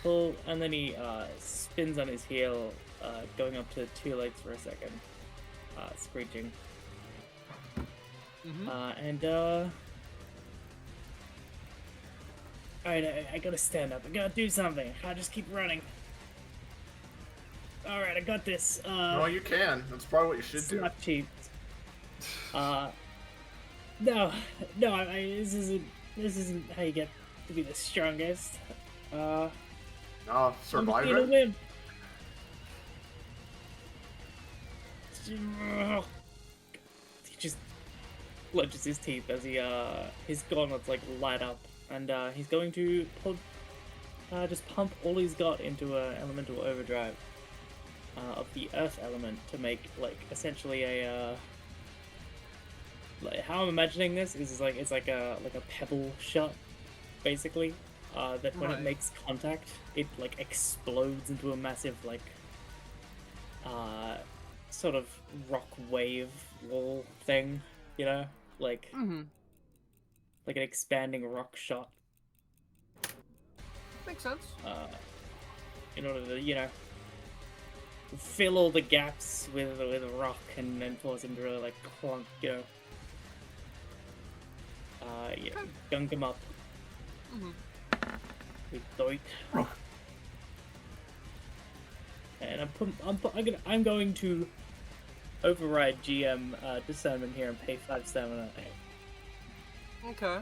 Pull, and then he spins on his heel, going up to 2 legs for a second, screeching. Alright, I gotta stand up. I gotta do something. I can't just keep running. Alright, I got this. No, you can. That's probably what you should do. Slap cheap. No, this isn't how you get to be the strongest. I'm Survivor? gonna win. He just clenches his teeth as his gauntlets like light up, and he's going to just pump all he's got into a elemental overdrive of the earth element to make like essentially a like how I'm imagining this is like it's like a pebble shot, basically. That when it makes contact, it like explodes into a massive like sort of rock wave wall thing, like like an expanding rock shot. Makes sense. In order to fill all the gaps with rock and then force him to really like clunk, gunk him up. With doit. And I'm going to override GM discernment here and pay 5 stamina. Okay.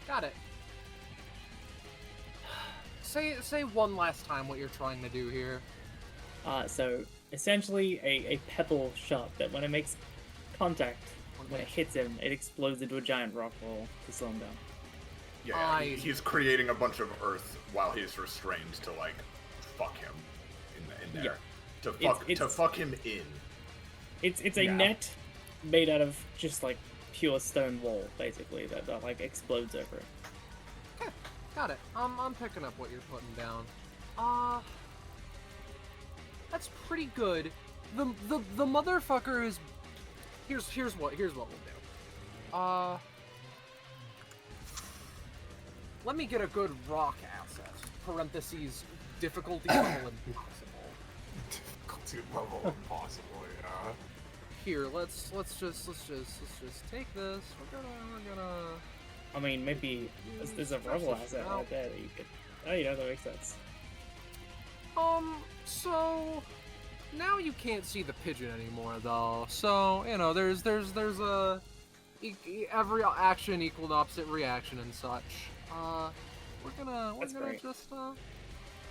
Got it. Say one last time what you're trying to do here. So essentially a pebble shot that when it makes contact, when it hits him, it explodes into a giant rock wall to slow him down. Yeah, he's creating a bunch of earth while he's restrained to like fuck him in there. Yeah. To fuck him in. It's a net made out of just like pure stone wall, basically, that like explodes over it. Okay, got it. I'm picking up what you're putting down. That's pretty good. The motherfucker is. Here's what we'll do. Let me get a good rock asset. Parentheses, difficulty level impossible. Difficulty level impossible, yeah. Here, let's just take this. We're gonna. I mean, maybe there's a rebel asset right there that you could. Oh, you know, that makes sense. So now you can't see the pigeon anymore, though. So you know, there's a every action equal and opposite reaction and such. We're gonna just all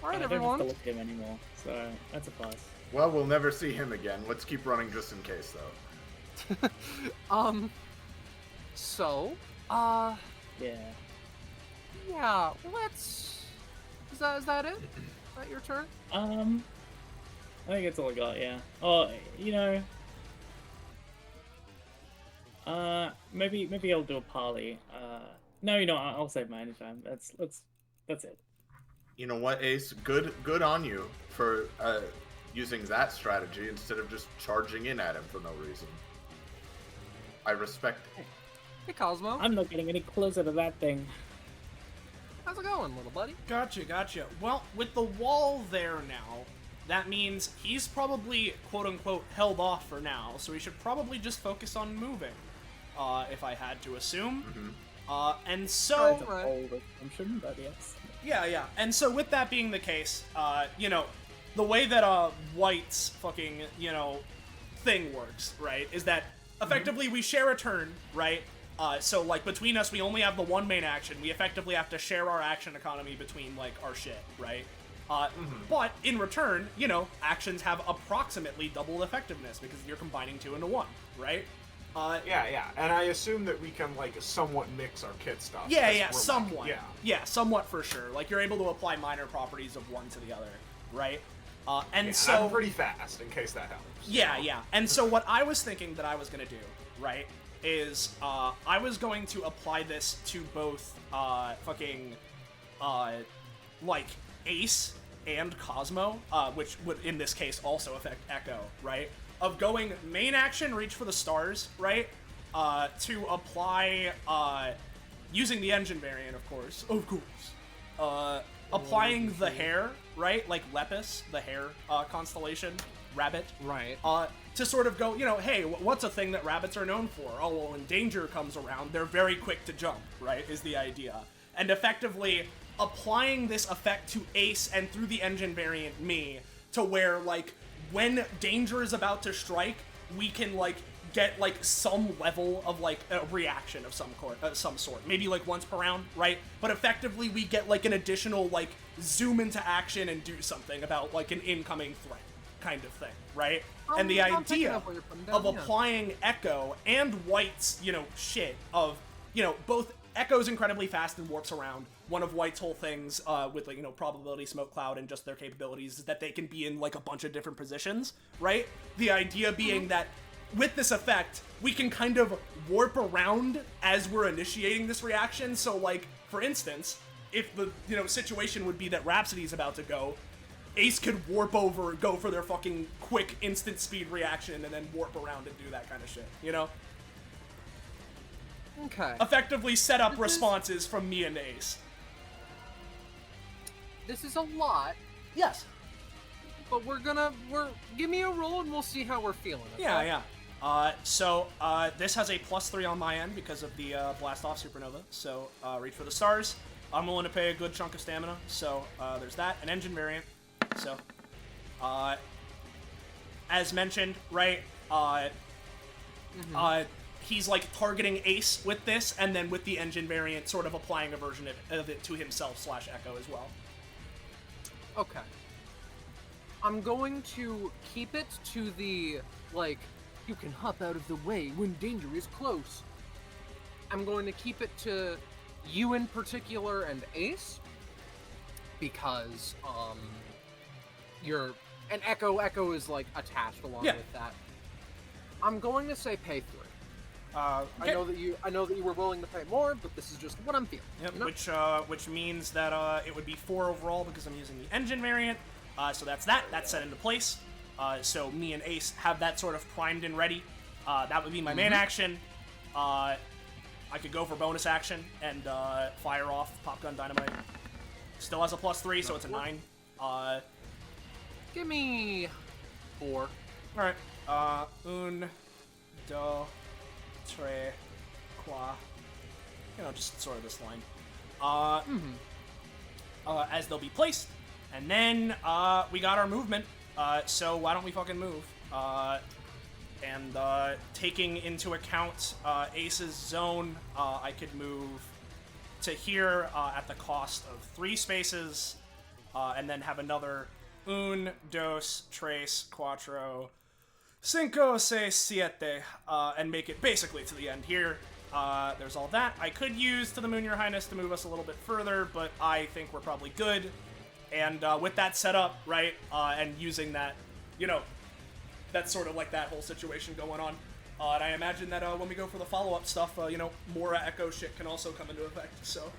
right, everyone. I don't have to look at him anymore, so that's a pass. Well, we'll never see him again. Let's keep running just in case, though. So, Yeah. yeah, let's. Is that it? Is that your turn? I think that's all I got. Yeah. Oh, you know. Maybe I'll do a parley. No, you know, I'll save my anytime. That's it. You know what, Ace? Good on you for using that strategy instead of just charging in at him for no reason. I respect it. Hey, Cosmo. I'm not getting any closer to that thing. How's it going, little buddy? Gotcha. Well, with the wall there now, that means he's probably, quote-unquote, held off for now, so he should probably just focus on moving, if I had to assume. And so... That's an old assumption, but yes. Yeah. And so with that being the case, you know, the way that White's fucking, you know, thing works, right, is that effectively we share a turn, right? So, like, between us, we only have the one main action. We effectively have to share our action economy between, like, our shit, right? But, in return, you know, actions have approximately double effectiveness because you're combining two into one, right? Yeah, and I assume that we can, like, somewhat mix our kit stuff. Yeah, somewhat. Like, Yeah, somewhat for sure. Like, you're able to apply minor properties of one to the other, right? So... I'm pretty fast, in case that helps. Yeah. And so what I was thinking that I was gonna do, right, is I was going to apply this to both like Ace and Cosmo, which would in this case also affect Echo, right? Of going main action, reach for the stars, right? To apply using the engine variant, of course, applying the hair, right? Like Lepus, the hair constellation, rabbit, Right. to sort of go, you know, hey, what's a thing that rabbits are known for? Oh, well, when danger comes around, they're very quick to jump, right, is the idea. And effectively applying this effect to Ace and through the engine variant me to where, like, when danger is about to strike, we can, like, get, like, some level of, like, a reaction of some sort. Maybe, like, once per round, right? But effectively we get, like, an additional, like, zoom into action and do something about, like, an incoming threat kind of thing, right? And the idea of applying Echo and White's, you know, shit of, you know, both Echo's incredibly fast and warps around. One of White's whole things with, like, you know, probability, smoke cloud, and just their capabilities is that they can be in, like, a bunch of different positions, right? The idea being that with this effect, we can kind of warp around as we're initiating this reaction. So, like, for instance, if the, you know, situation would be that Rhapsody's about to go, Ace could warp over, go for their fucking quick instant speed reaction, and then warp around and do that kind of shit, you know? Okay. Effectively set up responses from me and Ace. This is a lot, Yes. but give me a roll and we'll see how we're feeling. Okay? Yeah. So this has a +3 on my end because of the blast off supernova. So reach for the stars. I'm willing to pay a good chunk of stamina. So there's that. An engine variant. So as mentioned, right? He's like targeting Ace with this, and then with the engine variant, sort of applying a version of it to himself / Echo as well. Okay. I'm going to keep it to the, like, you can hop out of the way when danger is close. I'm going to keep it to you in particular and Ace, because, you're, and Echo is, like, attached along with that. I'm going to say pay 3. Okay. I know that you were willing to pay more, but this is just what I'm feeling. Yep, you know? which means that it would be 4 overall because I'm using the engine variant. So that's set into place. So me and Ace have that sort of primed and ready. That would be my main action. I could go for bonus action and fire off Pop Gun Dynamite. Still has a +3, so it's a 9. Give me 4. Alright. Un, dos, tres, qua. Just sort of this line. As they'll be placed. And then, we got our movement. So why don't we fucking move? And taking into account Ace's zone, I could move to here at the cost of 3 spaces, and then have another un, dos, tres, cuatro, cinco, seis, siete, and make it basically to the end here. There's all that. I could use To the Moon, Your Highness, to move us a little bit further, but I think we're probably good. And with that set up, right, and using that, that's sort of like that whole situation going on. And I imagine that when we go for the follow-up stuff, more Echo shit can also come into effect, so.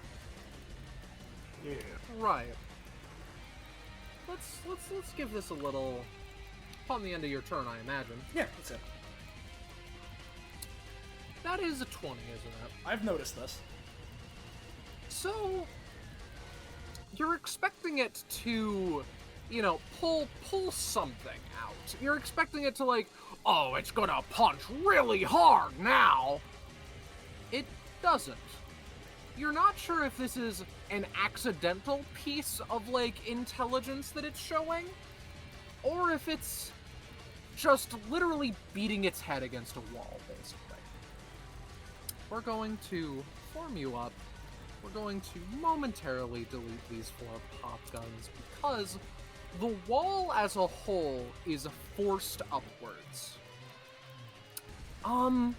Yeah. Right. Let's give this a little upon the end of your turn, I imagine. Yeah, that's it. That is a 20, isn't it? I've noticed this. So you're expecting it to, pull something out. You're expecting it to, like, oh, it's gonna punch really hard now. It doesn't. You're not sure if this is an accidental piece of, like, intelligence that it's showing, or if it's just literally beating its head against a wall, basically. We're going to form you up. We're going to momentarily delete these 4 pop guns because the wall as a whole is forced upwards. The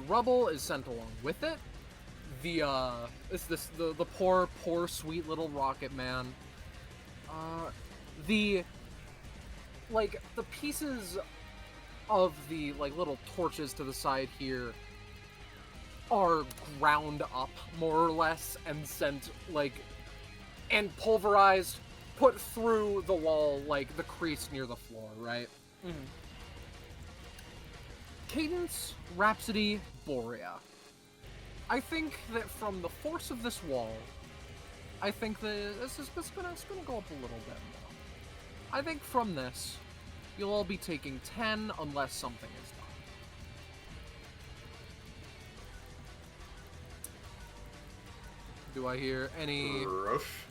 rubble is sent along with it. The poor sweet little rocket man. The pieces of the, like, little torches to the side here are ground up, more or less, and sent, like, and pulverized, put through the wall, like, the crease near the floor, right? Mm-hmm. Cadence, Rhapsody, Borea. I think that from the force of this wall, I think that it's gonna go up a little bit more. I think from this, you'll all be taking 10 unless something is done. Do I hear any... Roche?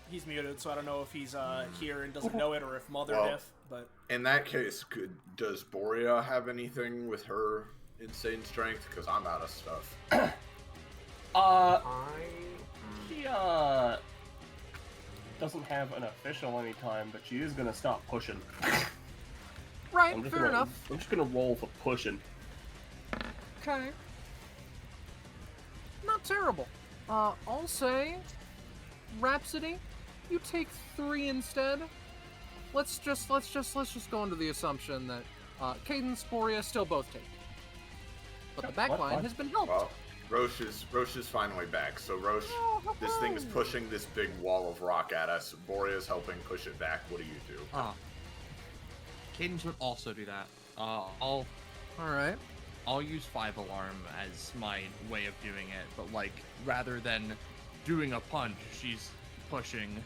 He's muted, so I don't know if he's here and doesn't know it, or if Mother Well, diff, but... In that case, does Borea have anything with her insane strength? Because I'm out of stuff. She doesn't have an official anytime, but she is gonna stop pushing. Right, fair enough. I'm just gonna roll for pushing. Okay. Not terrible. I'll say, Rhapsody, you take 3 instead. Let's just go into the assumption that Cadence, Borea still both take. But the back line has been helped. Well, Roche is finally back. So Roche, this thing is pushing this big wall of rock at us. Borea's helping push it back. What do you do? Cadence would also do that. Alright. I'll use 5 alarm as my way of doing it, but, like, rather than doing a punch, she's pushing.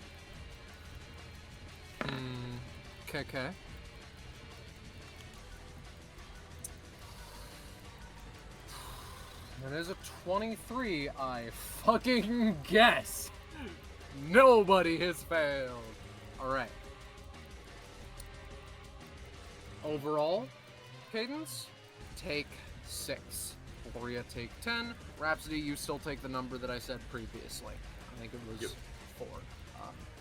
Okay. That is a 23, I fucking guess. Nobody has failed. Alright. Overall, Cadence, take 6. Borea, take 10. Rhapsody, you still take the number that I said previously. I think it was before.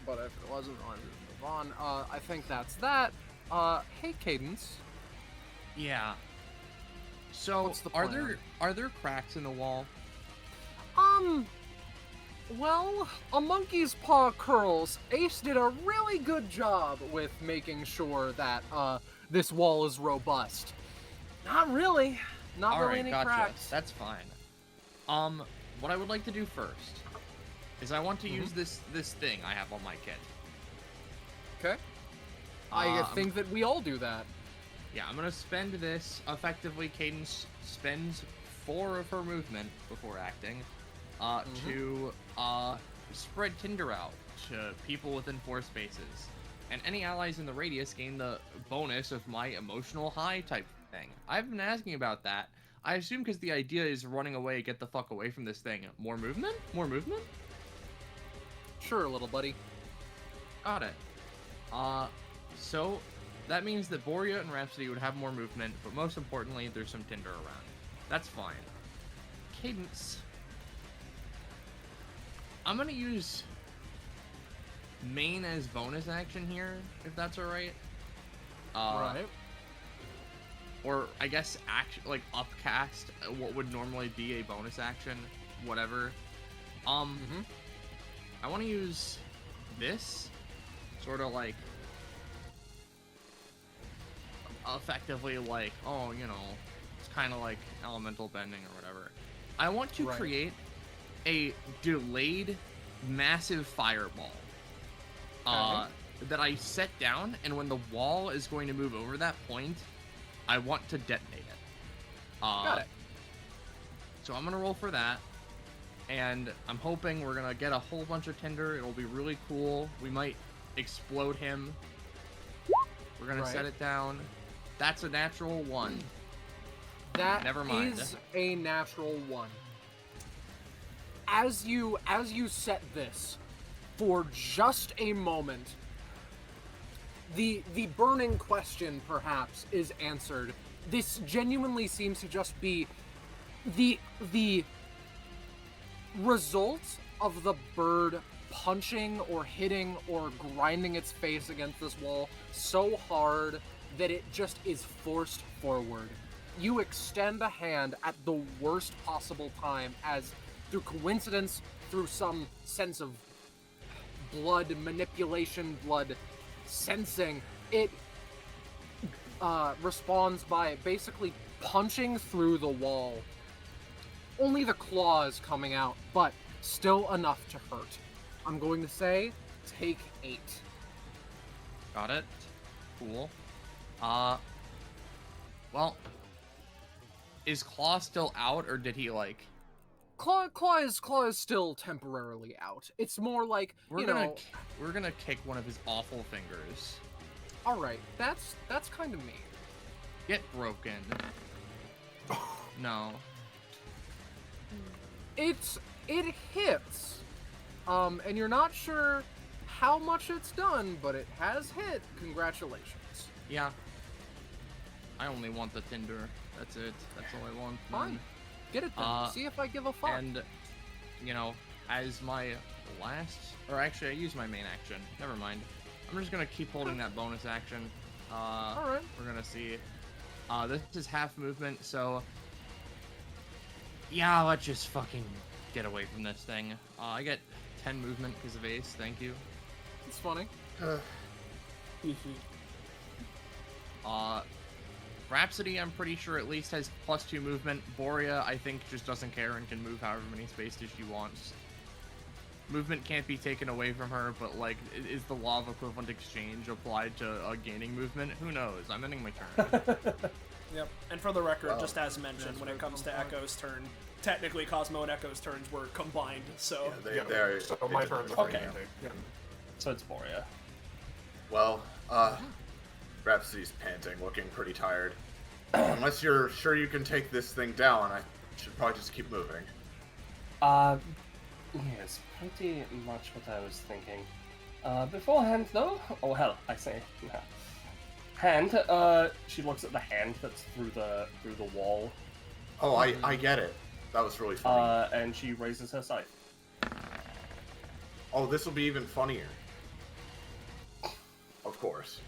But if it wasn't, I'll just move on. I think that's that. Hey, Cadence. Yeah. So, What's the are plan? there cracks in the wall? Well, a monkey's paw curls. Ace did a really good job with making sure that, this wall is robust. Not really. Not All really right, any gotcha. cracks. That's fine. What I would like to do first is I want to use this thing I have on my kit. Okay. I think that we all do that. Yeah, I'm gonna spend this. Effectively, Cadence spends 4 of her movement before acting to spread Tinder out to people within 4 spaces. And any allies in the radius gain the bonus of my emotional high type thing. I've been asking about that. I assume because the idea is running away, get the fuck away from this thing. More movement? More movement? Sure, little buddy. Got it. So that means that Borea and Rhapsody would have more movement, but most importantly, there's some Tinder around. That's fine. Cadence. I'm gonna use main as bonus action here, if that's alright. Right. Or I guess action, like upcast, what would normally be a bonus action, whatever. I want to use this, sort of like, effectively like, oh, you know, it's kind of like elemental bending or whatever. I want to create a delayed massive fireball that I set down, and when the wall is going to move over that point, I want to detonate it. Got it. So I'm gonna roll for that, and I'm hoping we're gonna get a whole bunch of Tinder. It'll be really cool. We might explode him. We're gonna set it down. That's a natural 1. That Never mind. is a natural 1. As you set this, for just a moment, the burning question perhaps is answered. This genuinely seems to just be the result of the bird punching or hitting or grinding its face against this wall so hard that it just is forced forward. You extend a hand at the worst possible time, as through coincidence, through some sense of blood manipulation, blood sensing, it responds by basically punching through the wall. Only the claws coming out, but still enough to hurt. I'm going to say, take 8. Got it. Cool. Well, is Claw still out, or did he like? Claw is still temporarily out. It's more like We're gonna kick one of his awful fingers. All right, that's kind of mean. Get broken. No. It hits, and you're not sure how much it's done, but it has hit. Congratulations. Yeah. I only want the Tinder. That's it. That's all I want. Fine. Get it then. See if I give a fuck. And, you know, as my last... Or actually, I used my main action. Never mind. I'm just going to keep holding that bonus action. Alright. We're going to see. This is half movement, so... Yeah, let's just fucking get away from this thing. I get 10 movement because of Ace. Thank you. It's funny. Rhapsody, I'm pretty sure at least has +2 movement. Borea, I think, just doesn't care and can move however many spaces she wants. Movement can't be taken away from her, but, like, is the law of equivalent exchange applied to gaining movement? Who knows? I'm ending my turn. Yep. And for the record, just as mentioned, when it comes to Echo's turn, technically Cosmo and Echo's turns were combined, so... Yeah, they are. So my turn's Okay. Yeah. So it's Borea. Well, Rhapsody's panting, looking pretty tired. Unless you're sure you can take this thing down, I should probably just keep moving. Yes, pretty much what I was thinking. Beforehand, though, oh hell, I say, hand. She looks at the hand that's through the wall. Oh, I get it. That was really funny. And she raises her scythe. Oh, this will be even funnier. Of course.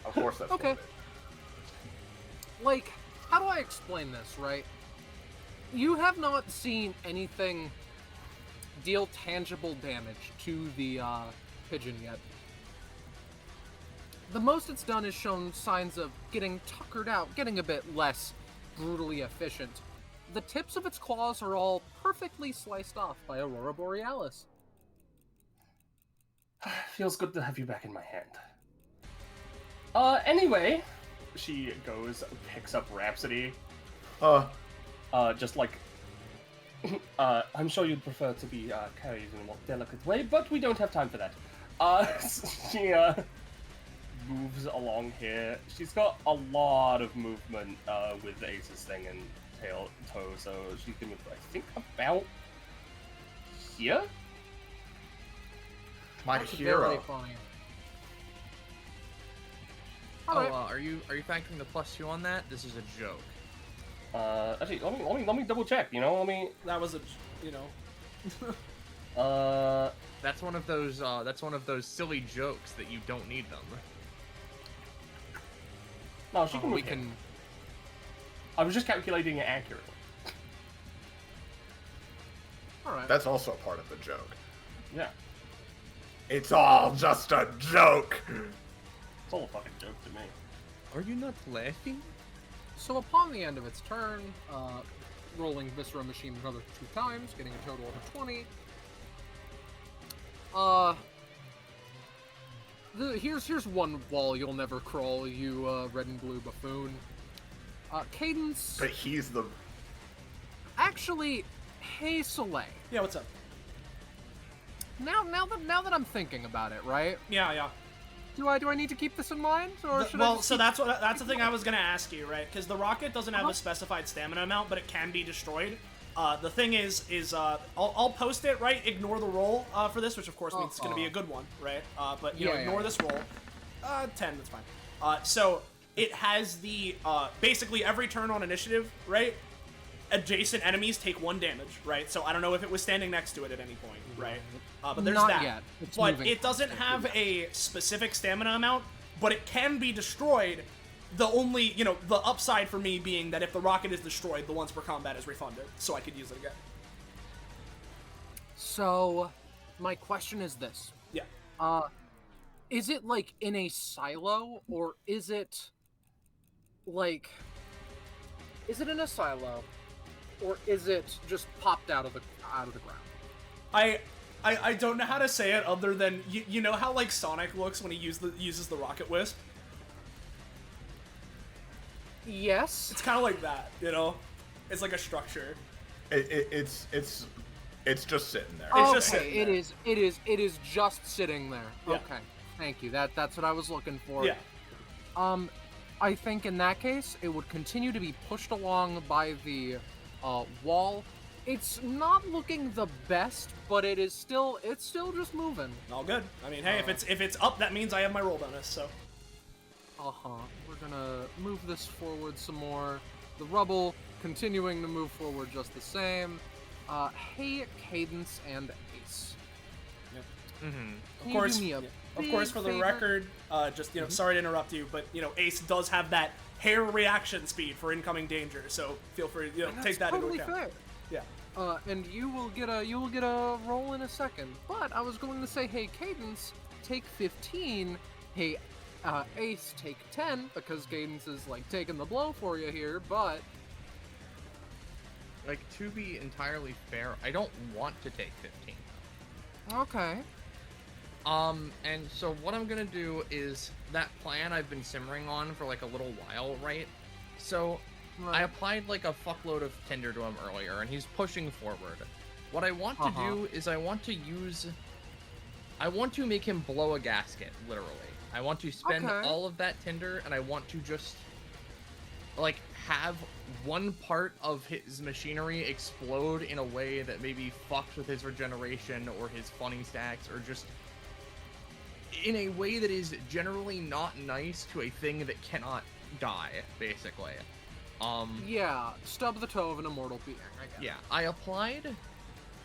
Of course that's Okay. what it is. Like, how do I explain this, right? You have not seen anything deal tangible damage to the pigeon yet. The most it's done is shown signs of getting tuckered out, getting a bit less brutally efficient. The tips of its claws are all perfectly sliced off by Aurora Borealis. Feels good to have you back in my hand. Anyway, she goes, picks up Rhapsody, just like, I'm sure you'd prefer to be carried in a more delicate way, but we don't have time for that. She moves along here. She's got a lot of movement with Ace's thing and toe, so she's gonna move, I think, about here? My That's hero. very funny. Oh, Alright. are you factoring the +2 on that? This is a joke. Actually, let me double check. You know, That was a, you know. That's one of those silly jokes that you don't need them. No, she can we move here. can. I was just calculating it accurately. Alright. That's also part of the joke. Yeah, It's all just a joke. it's all a fucking joke to me. Are you not laughing? So upon the end of its turn, rolling Viscera Machine another 2 times, getting a total of 20. Here's one wall you'll never crawl, you red and blue buffoon. Cadence. But he's the. Actually, hey Soleil. Yeah, what's up? Now that I'm thinking about it, right? Yeah. Do I need to keep this in mind, or should I? Well, just so keep- that's the thing I was gonna ask you, right? Because the rocket doesn't have Uh-huh. a specified stamina amount, but it can be destroyed. The thing is I'll post it, right? Ignore the roll for this, which of course means it's gonna be a good one, right? But you know, Yeah, ignore yeah. this roll. 10, that's fine. So it has the basically every turn on initiative, right? Adjacent enemies take 1 damage, right? So I don't know if it was standing next to it at any point, right? But there's Not that. yet. It's But moving it doesn't have a specific stamina amount, but it can be destroyed. The only, you know, the upside for me being that if the rocket is destroyed, the once per combat is refunded, so I could use it again. So, my question is this. Yeah. Is it like in a silo, or is it like, is it in a silo, or is it just popped out of the ground? I don't know how to say it other than you know how like Sonic looks when he uses the rocket wisp. Yes. It's kind of like that, you know. It's like a structure. It's just sitting there. It's Okay, just sitting there. it is just sitting there. Yeah. Okay, thank you. That's what I was looking for. Yeah. I think in that case it would continue to be pushed along by the wall. It's not looking the best, but it's still just moving. All good. I mean, hey, if it's up, that means I have my roll bonus. So. We're gonna move this forward some more. The rubble continuing to move forward just the same. Hey, Cadence and Ace. Mm-hmm. Can Of you course, do me a of course, for the big favor? record, just, you know, sorry to interrupt you, but, you know, Ace does have that hair reaction speed for incoming danger, so feel free, you know, And take that's that totally into account. fair. Yeah. And you will get a roll in a second. But I was going to say, hey, Cadence, take 15. Hey, Ace, take 10, because Cadence is like taking the blow for you here. But Like, to be entirely fair, I don't want to take 15. okay, And so what I'm gonna do is that plan I've been simmering on for like a little while, right? So I right. applied like a fuckload of tinder to him earlier, and he's pushing forward. What I want to do is I want to make him blow a gasket, literally. I want to spend Okay. all of that tinder, and I want to just like have one part of his machinery explode in a way that maybe fucks with his regeneration or his funny stacks, or just in a way that is generally not nice to a thing that cannot die, basically. Yeah, stub the toe of an immortal being, I guess. Yeah, I applied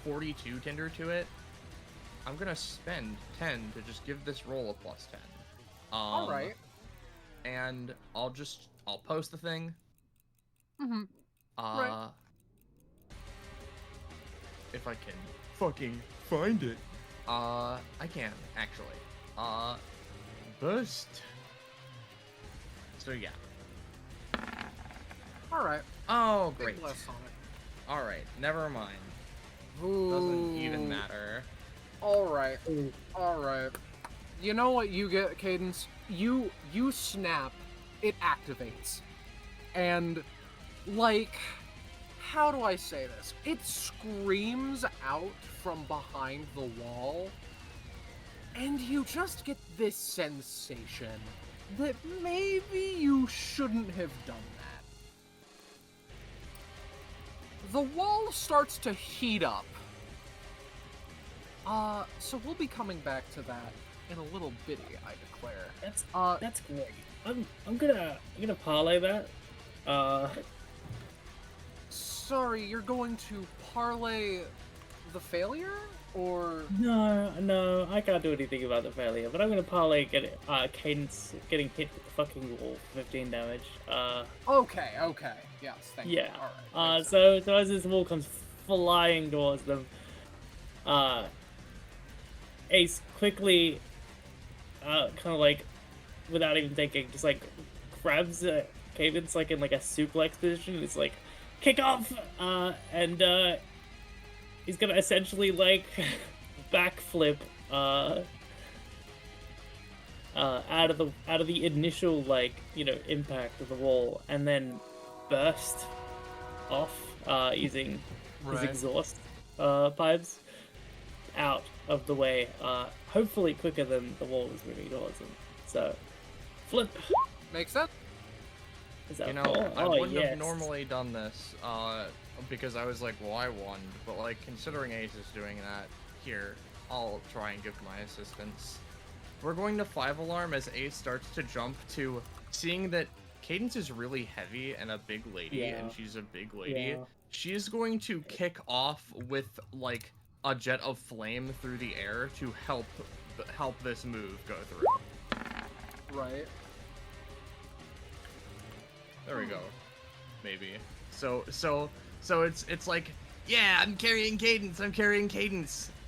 42 tinder to it, I'm gonna spend 10 to just give this roll a plus 10. All right. And I'll post the thing. Mm-hmm. Right. If I can fucking find it. I can, actually. Burst. So yeah. All right. Oh, Big great. bless on it. Alright, never mind. Ooh. Doesn't even matter. All right. All right. You know what you get, Cadence? You snap, it activates. And, like, how do I say this? It screams out from behind the wall, and you just get this sensation that maybe you shouldn't have done that. The wall starts to heat up. So we'll be coming back to that in a little bitty, I declare. That's great. I'm gonna parlay that. Sorry, you're going to parlay the failure? Or... No, I can't do anything about the failure, but I'm gonna parlay Cadence getting hit with the fucking wall for 15 damage. Okay, yes, thank you. Yeah. Alright. So as this wall comes flying towards them, Ace quickly, kind of like, without even thinking, just like grabs Cadence like in like a suplex position. It's like, kick off, and he's gonna essentially like backflip out of the initial like impact of the wall, and then burst off using his exhaust pipes out of the way, hopefully quicker than the wall is moving towards him. So, flip. Makes sense. Is that I wouldn't have normally done this, because I was like, well, I won, but like, considering Ace is doing that here, I'll try and give my assistance. We're going to 5 alarm as Ace starts to jump to, seeing that Cadence is really heavy and a big lady, and she's a big lady. Yeah. She's going to kick off with like a jet of flame through the air to help this move go through. Right. There we go. Maybe. So it's like, yeah, I'm carrying Cadence.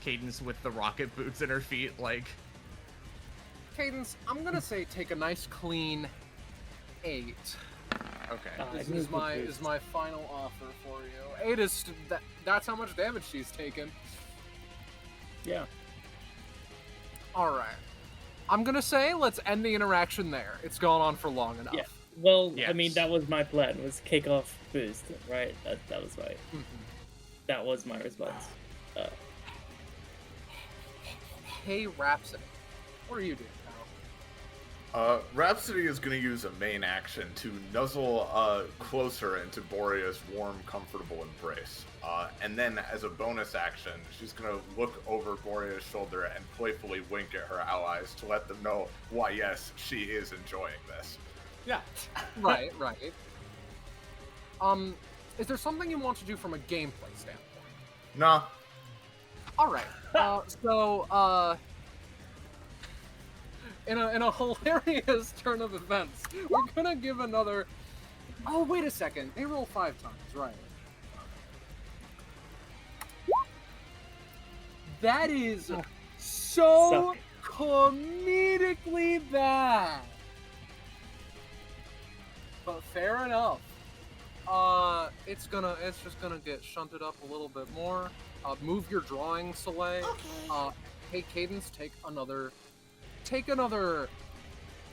Cadence with the rocket boots in her feet, like. Cadence, I'm gonna say take a nice clean 8. Okay. This is my final offer for you. 8 is that's how much damage she's taken. Yeah. All right. I'm gonna say let's end the interaction there. It's gone on for long enough. Yeah. Well, Yes. I mean, that was my plan, was kick off boost, right? That was my that was my response. Hey, Rhapsody, what are you doing, pal? Rhapsody is going to use a main action to nuzzle closer into Borea's warm, comfortable embrace. And then, as a bonus action, she's going to look over Borea's shoulder and playfully wink at her allies to let them know why, yes, she is enjoying this. Yeah. Right. Is there something you want to do from a gameplay standpoint? Nah. All right. In a hilarious turn of events, we're gonna give another. Oh, wait a second. They roll 5 times, right? That is so comedically bad. But fair enough. It's just gonna get shunted up a little bit more. Move your drawing, Soleil. Okay. Hey, Cadence, take another.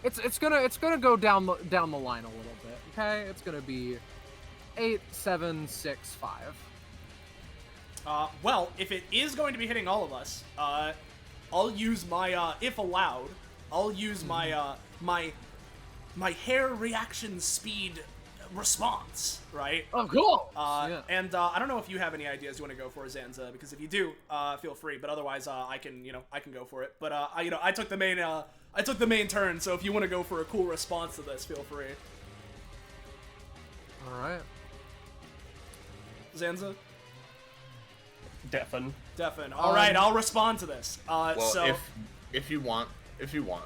It's gonna go down the line a little bit. Okay, it's gonna be 8, 7, 6, 5. Well, if it is going to be hitting all of us, I'll use my, if allowed, I'll use my hair reaction speed response, right? Oh, cool. Yeah. And I don't know if you have any ideas you want to go for, Zanza, because if you do, feel free. But otherwise, I can go for it. But I took the main turn, so if you want to go for a cool response to this, feel free. All right. Zanza. Deafen. Definitely. All right, I'll respond to this. Well, so if you want,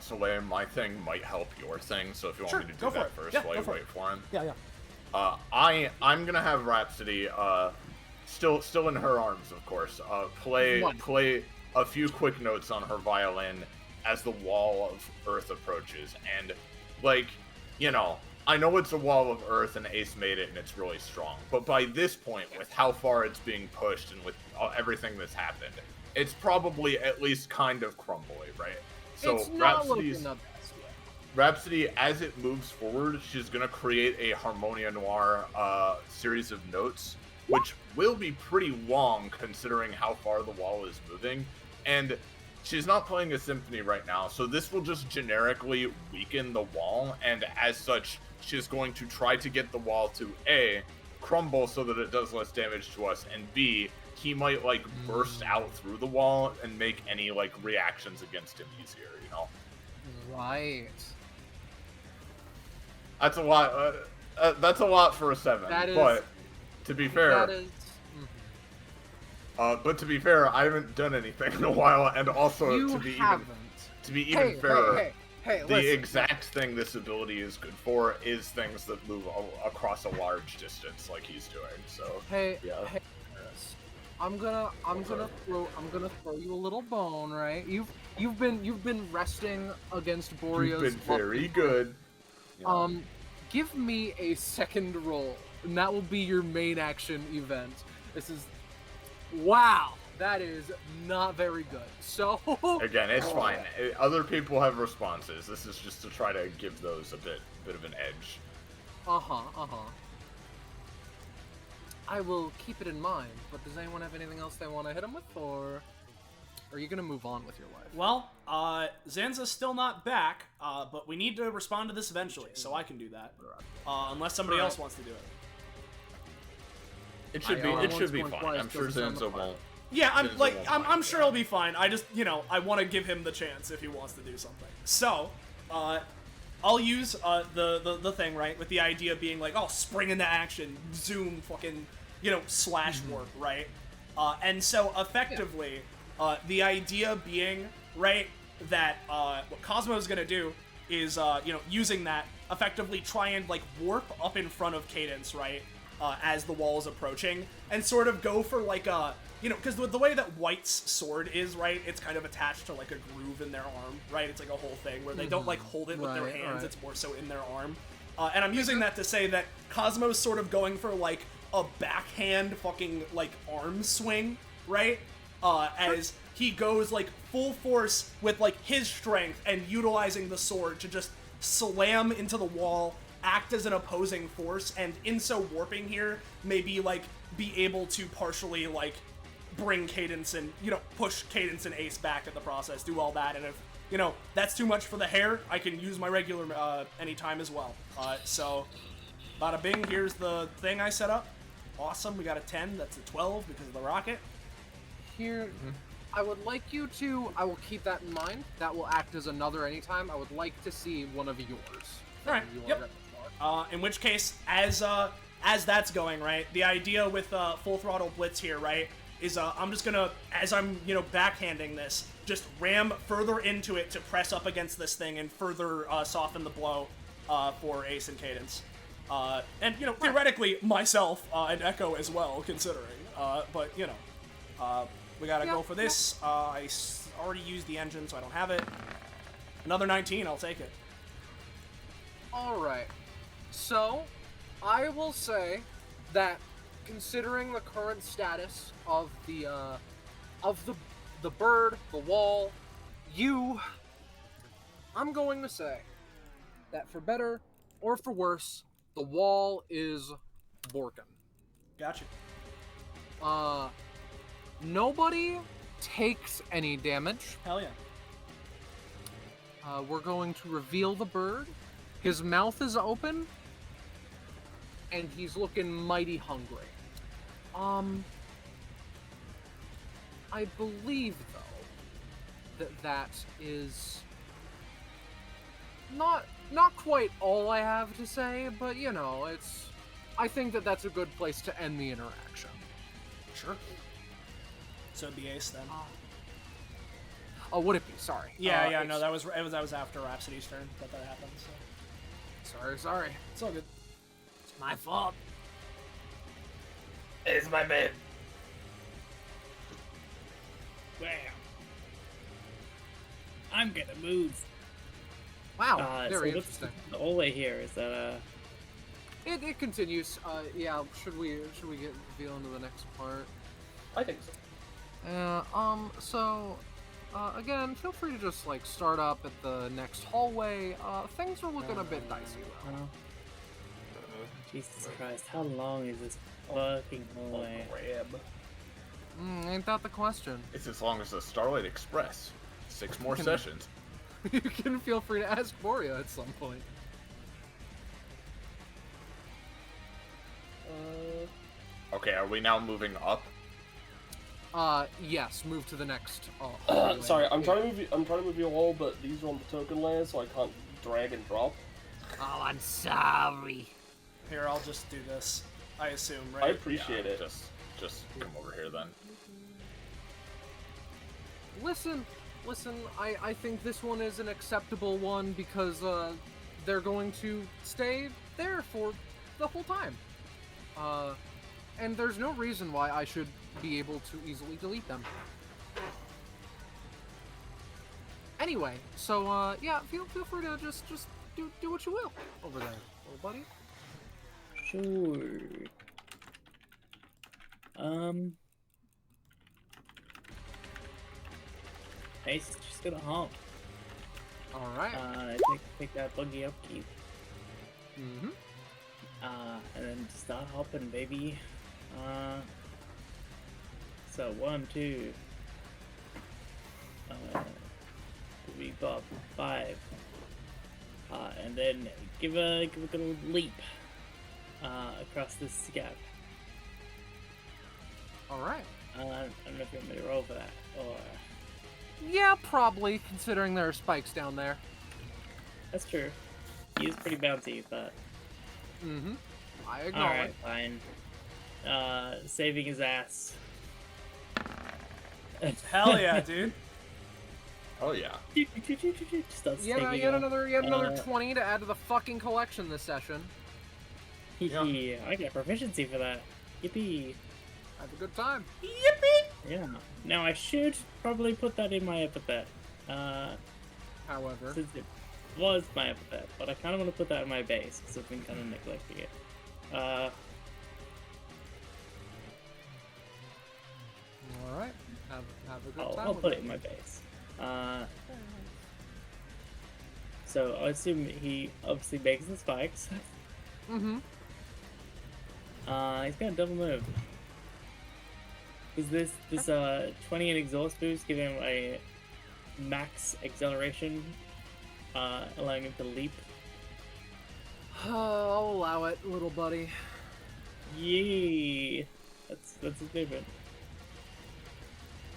Soleil, my thing might help your thing. So if you want Sure, me to go do for that it. first, Yeah, while go you for wait it. for him. yeah. I'm gonna have Rhapsody still in her arms, of course. Play a few quick notes on her violin as the wall of earth approaches, and like, I know it's a wall of earth and Ace made it and it's really strong, but by this point, with how far it's being pushed and with everything that's happened, it's probably at least kind of crumbly, right? So It's not looking the best yet. Rhapsody, as it moves forward, she's going to create a Harmonia Noir series of notes, which will be pretty long considering how far the wall is moving. And she's not playing a symphony right now, so this will just generically weaken the wall, and as such, she's going to try to get the wall to A, crumble so that it does less damage to us, and B, he might, like, burst out through the wall and make any, like, reactions against him easier, Right. That's a lot. That's a lot for a 7. But to be fair, but to be fair, I haven't done anything in a while, and also You to be haven't. even fairer, Hey, the listen. exact thing this ability is good for is things that move across a large distance, like he's doing. So Hey, yeah. hey, Chris. I'm gonna throw you a little bone, right? You've been resting against Borea's. You've been very good. Yeah. Give me a second roll, and that will be your main action event. This is, wow, that is not very good. So Again, it's fine. Other people have responses. This is just to try to give those a bit of an edge. I will keep it in mind, but does anyone have anything else they want to hit him with, or are you gonna move on with your life? Well, Zanza's still not back, but we need to respond to this eventually, so I can do that. Unless somebody else wants to do it. It should be fine. I'm sure Zanza won't. Yeah, Zanza won't I'm sure it'll be fine. I just, I want to give him the chance if he wants to do something. So, I'll use the thing, right, with the idea being like, oh, spring into action, zoom, fucking, slash warp, right? And so effectively, the idea being, right, that what Cosmo's gonna do is, using that, effectively try and, like, warp up in front of Cadence, right, as the wall is approaching, and sort of go for, like, because the way that White's sword is, right, it's kind of attached to, like, a groove in their arm, right? It's like a whole thing where they don't, like, hold it with their hands, it's more so in their arm. And I'm using that to say that Cosmo's sort of going for, like, a backhand fucking, like, arm swing, right? As he goes, like, full force with, like, his strength and utilizing the sword to just slam into the wall, act as an opposing force, and in so warping here, maybe, like, be able to partially, like, bring Cadence and, push Cadence and Ace back in the process, do all that, and if, that's too much for the hair, I can use my regular, anytime as well. So, bada bing, here's the thing I set up. Awesome, we got a 10, that's a 12 because of the rocket. Here, I would like you to, I will keep that in mind, that will act as another anytime. I would like to see one of yours. Alright, yep. In which case, as that's going, right, the idea with full throttle blitz here, right, is I'm just gonna, as I'm, backhanding this, just ram further into it to press up against this thing and further soften the blow for Ace and Cadence. And, theoretically, myself and Echo as well, considering. But, we gotta go for this. I already used the engine, so I don't have it. Another 19, I'll take it. Alright. So, I will say that considering the current status of the bird, the wall, I'm going to say that for better or for worse, the wall is borkin. Gotcha. Nobody takes any damage. Hell yeah. We're going to reveal the bird. His mouth is open, and he's looking mighty hungry. I believe, though, that is not quite all I have to say, but, I think that that's a good place to end the interaction. Sure. So it'd be Ace then. Oh, would it be? Sorry. Yeah, no, Ace. that was after Rhapsody's turn that happened. So Sorry. it's all good. It's my fault. It's my man. Wow. I'm gonna move. Wow, very so what's interesting. the whole way here is that It continues. Yeah. Should we get reveal into the next part? I think so. So, again, feel free to just, like, start up at the next hallway. Things are looking a bit dicey, though. Jesus Christ, how long is this fucking hallway? Ain't that the question? It's as long as the Starlight Express. 6 more sessions. You can feel free to ask Boria at some point. Okay, are we now moving up? Yes, move to the next, hallway. Sorry, I'm trying to move you all, but these are on the token layer, so I can't drag and drop. Oh, I'm sorry. Here, I'll just do this. I assume, I right? appreciate it. Just come over here then. Listen, I think this one is an acceptable one because, they're going to stay there for the whole time. And there's no reason why I should be able to easily delete them. Anyway, so, yeah, feel free to just do what you will over there, little buddy. Sure. Ace is just gonna honk. Alright. Take that buggy upkeep. Mm-hmm. And then start hopping, baby. So 1, 2. We got 5. And then give a little leap. Across this gap. Alright. I don't know if you want me to roll for that, or... Yeah, probably, considering there are spikes down there. That's true. He is pretty bouncy, but... Mm-hmm. I acknowledge. Alright, fine. Saving his ass. Hell yeah, dude. Oh yeah. Starts You had taking another off. 20 to add to the fucking collection this session. Hee I get proficiency for that. Yippee. Have a good time. Yeah. Now I should probably put that in my epithet. However. Since it was my epithet, but I kind of want to put that in my base because I've been kind of neglecting it. Alright. Have a good time. I'll with put it in my base. So I assume he obviously makes the spikes. Mm-hmm. He's gonna double move. Is this 20 in exhaust boost give him a max acceleration, allowing him to leap? I'll allow it, little buddy. Yee! That's his movement.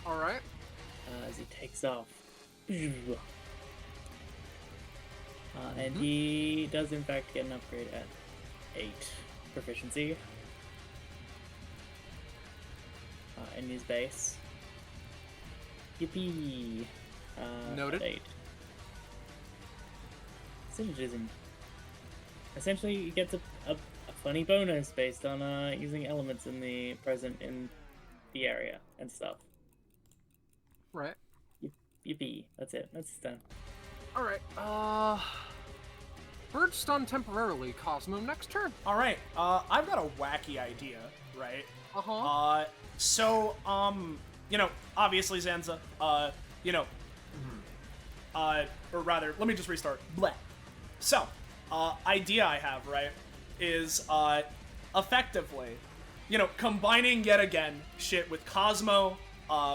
Alright. As he takes off. And he does in fact get an upgrade at 8 proficiency. In his base. Yippee! Noted. 8. Synergism. Essentially, he gets a funny bonus based on using elements in the present in the area and stuff. Right. Yippee! That's it. That's done. Alright. Bird stun temporarily. Cosmo next turn. All right. I've got a wacky idea, right? Uh-huh. So, obviously Zanza, or rather, let me just restart. Bleh. So, idea I have, right, is, effectively, combining yet again shit with Cosmo,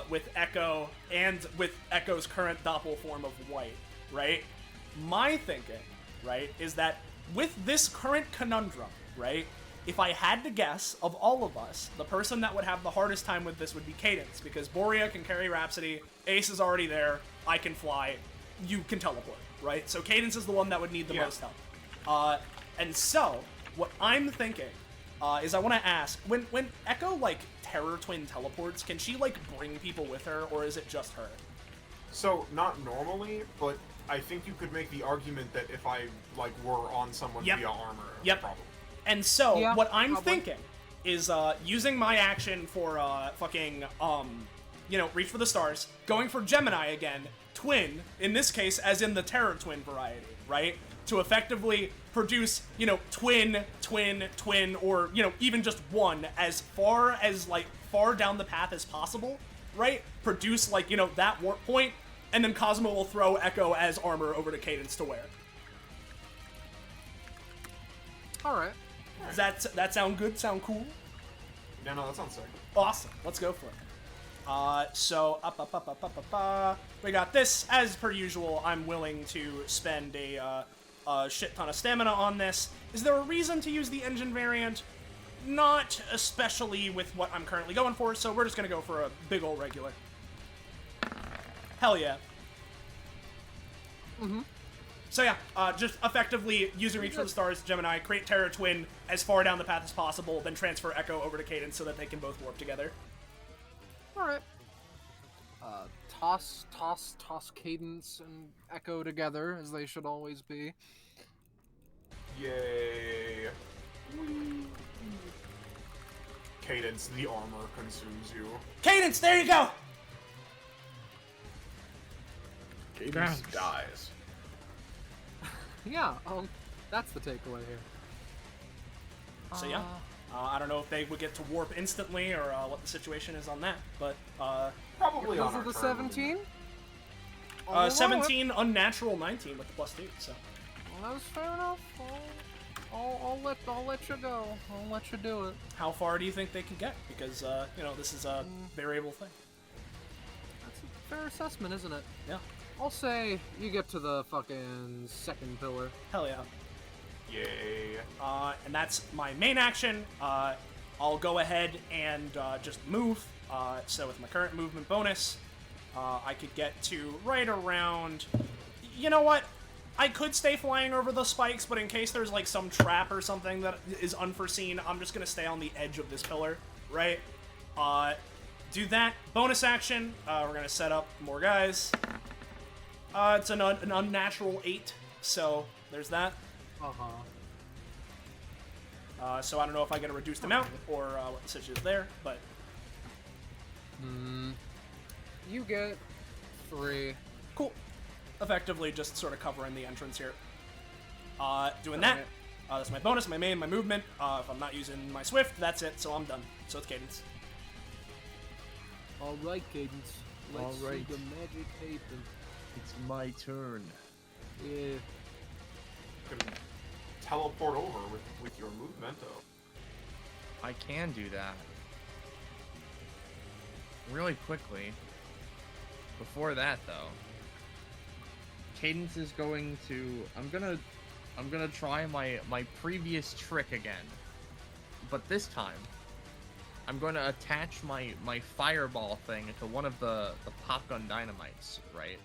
with Echo, and with Echo's current doppel form of White, right? My thinking, right, is that with this current conundrum, right, if I had to guess, of all of us, the person that would have the hardest time with this would be Cadence, because Borea can carry Rhapsody, Ace is already there, I can fly, you can teleport, right? So Cadence is the one that would need the most help. And so, what I'm thinking is I want to ask, when Echo, Terror Twin teleports, can she, like, bring people with her, or is it just her? So, not normally, but I think you could make the argument that if I, like, were on someone Yep. via armor, Yep. probably. And so, Yeah, what I'm probably. thinking is using my action for reach for the stars, going for Gemini again, twin, in this case, as in the Terror Twin variety, right? To effectively produce, twin, twin, twin, or, even just one as far down the path as possible, right? Produce, like, that warp point, and then Cosmo will throw Echo as armor over to Cadence to wear. Alright. Does that sound good? Sound cool? Yeah, no, that sounds sick. Awesome. Let's go for it. We got this. As per usual, I'm willing to spend a shit ton of stamina on this. Is there a reason to use the engine variant? Not especially with what I'm currently going for, so we're just gonna go for a big ol' regular. Hell yeah. Mm-hmm. So yeah, just effectively using Reach for the Stars, Gemini, create Terror Twin as far down the path as possible, then transfer Echo over to Cadence so that they can both warp together. Alright. Toss Cadence and Echo together, as they should always be. Yay. Cadence, the armor consumes you. Cadence, there you go! Cadence dies. Yeah, that's the takeaway here. So yeah, I don't know if they would get to warp instantly or what the situation is on that, but Probably on Because our of the turn. 17? 17 unnatural 19 with the +2. So Well, that's fair enough. I'll let you go. I'll let you do it. how far do you think they can get? Because this is a variable thing. That's a fair assessment, isn't it? Yeah. I'll say you get to the fucking second pillar. Hell yeah. Yay. And that's my main action. I'll go ahead and just move. So with my current movement bonus, I could get to right around... You know what? I could stay flying over the spikes, but in case there's like some trap or something that is unforeseen, I'm just gonna stay on the edge of this pillar, right? Do that. Bonus action. We're gonna set up more guys. It's an unnatural 8, so there's that. So I don't know if I get a reduced amount or what the situation is there, but You get 3. cool. Effectively just sort of covering the entrance here. Doing that. That's my bonus, my main, my movement. If I'm not using my Swift, that's it, so I'm done. So it's Cadence. Alright, Cadence. Let's see Alright. the magic happen. It's my turn. Yeah. You can teleport over with your movemento. I can do that. Really quickly. Before that, though, Cadence is going to... I'm gonna try my previous trick again. But this time, I'm going to attach my fireball thing to one of the pop gun dynamites, right?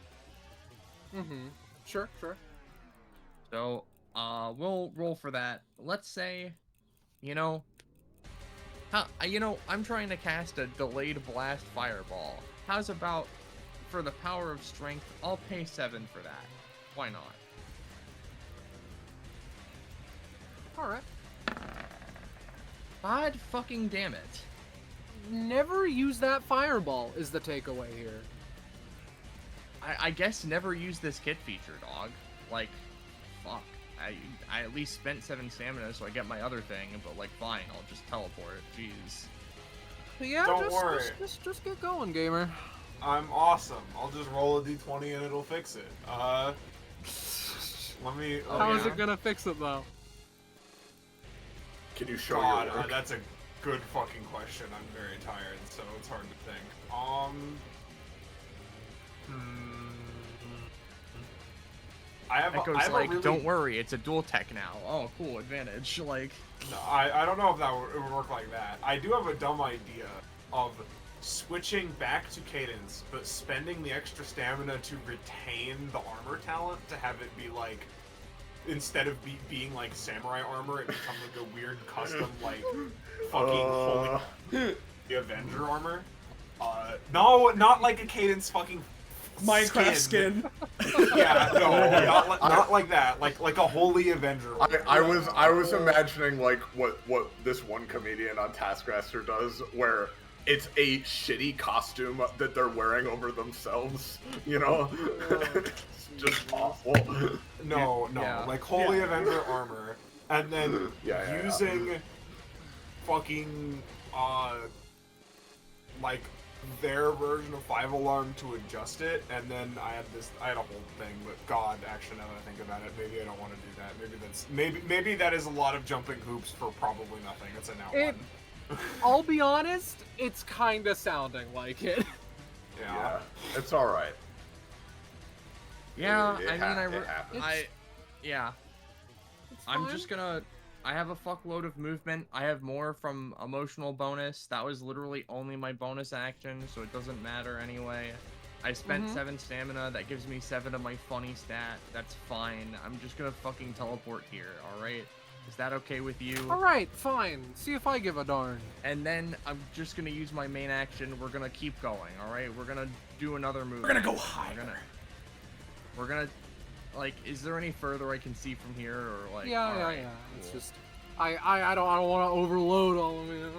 Mm-hmm. Sure. So, we'll roll for that. Let's say, I'm trying to cast a delayed blast fireball. How's about, for the power of strength, I'll pay 7 for that. Why not? Alright. God fucking damn it. Never use that fireball is the takeaway here. I guess never use this kit feature, dog. Like, fuck. I at least spent 7 stamina, so I get my other thing, but like, fine, I'll just teleport. Jeez. But yeah, Don't worry. Just get going, gamer. I'm awesome. I'll just roll a d20 and it'll fix it. Let me... How is it gonna fix it, though? Can you show God, your work? that's a good fucking question. I'm very tired, so it's hard to think. I have Echo's I have like, a really... don't worry, it's a dual tech now. Oh, cool, advantage. Like, No, I don't know if it would work like that. I do have a dumb idea of switching back to Cadence, but spending the extra stamina to retain the armor talent to have it be like, instead of being like samurai armor, it becomes like a weird custom like fucking holy. the Avenger armor. No, not like a Cadence fucking Minecraft skin. Yeah, no, not like that. Like a holy Avenger. I was imagining like what this one comedian on Taskmaster does, where it's a shitty costume that they're wearing over themselves. You know, it's just awful. No, Yeah. like holy Avenger armor, and then Yeah. using fucking like their version of 5-alarm to adjust it, and then I had a whole thing, but God, actually, now that I think about it, maybe I don't want to do that. Maybe that is a lot of jumping hoops for probably nothing. It's a now one. I'll be honest, it's kinda sounding like it. Yeah. It's all right. Yeah, It I mean, happens. yeah. It's I'm fine. just gonna. I have a fuckload of movement. I have more from emotional bonus. That was literally only my bonus action, so it doesn't matter anyway. I spent 7 stamina. That gives me 7 of my funny stat. That's fine. I'm just gonna fucking teleport here, alright? Is that okay with you? Alright, fine. See if I give a darn. And then I'm just gonna use my main action. We're gonna keep going, alright? We're gonna do another move. We're gonna go higher. We're gonna like, is there any further I can see from here, or like? Yeah. alright, It's cool. just I don't want to overload all of it.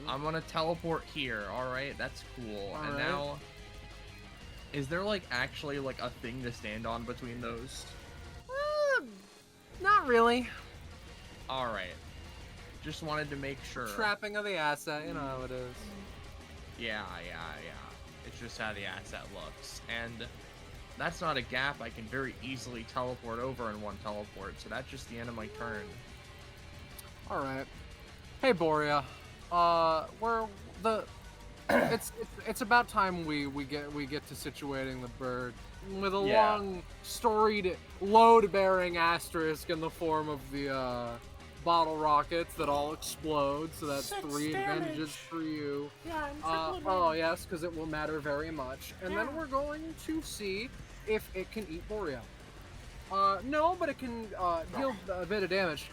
I'm gonna teleport here. All right, that's cool. And Alright. now, is there like actually like a thing to stand on between those? Not really. All right, just wanted to make sure. Trapping of the asset, you know how it is. Yeah. It's just how the asset looks, and that's not a gap. I can very easily teleport over in one teleport, so that's just the end of my turn. All right. Hey, Borea. We're the. It's about time we get to situating the bird with a long storied load-bearing asterisk in the form of the bottle rockets that all explode. So that's 3 advantages for you. Yeah, Oh yes, because it will matter very much. And then we're going to see if it can eat Borea. No, but it can deal a bit of damage.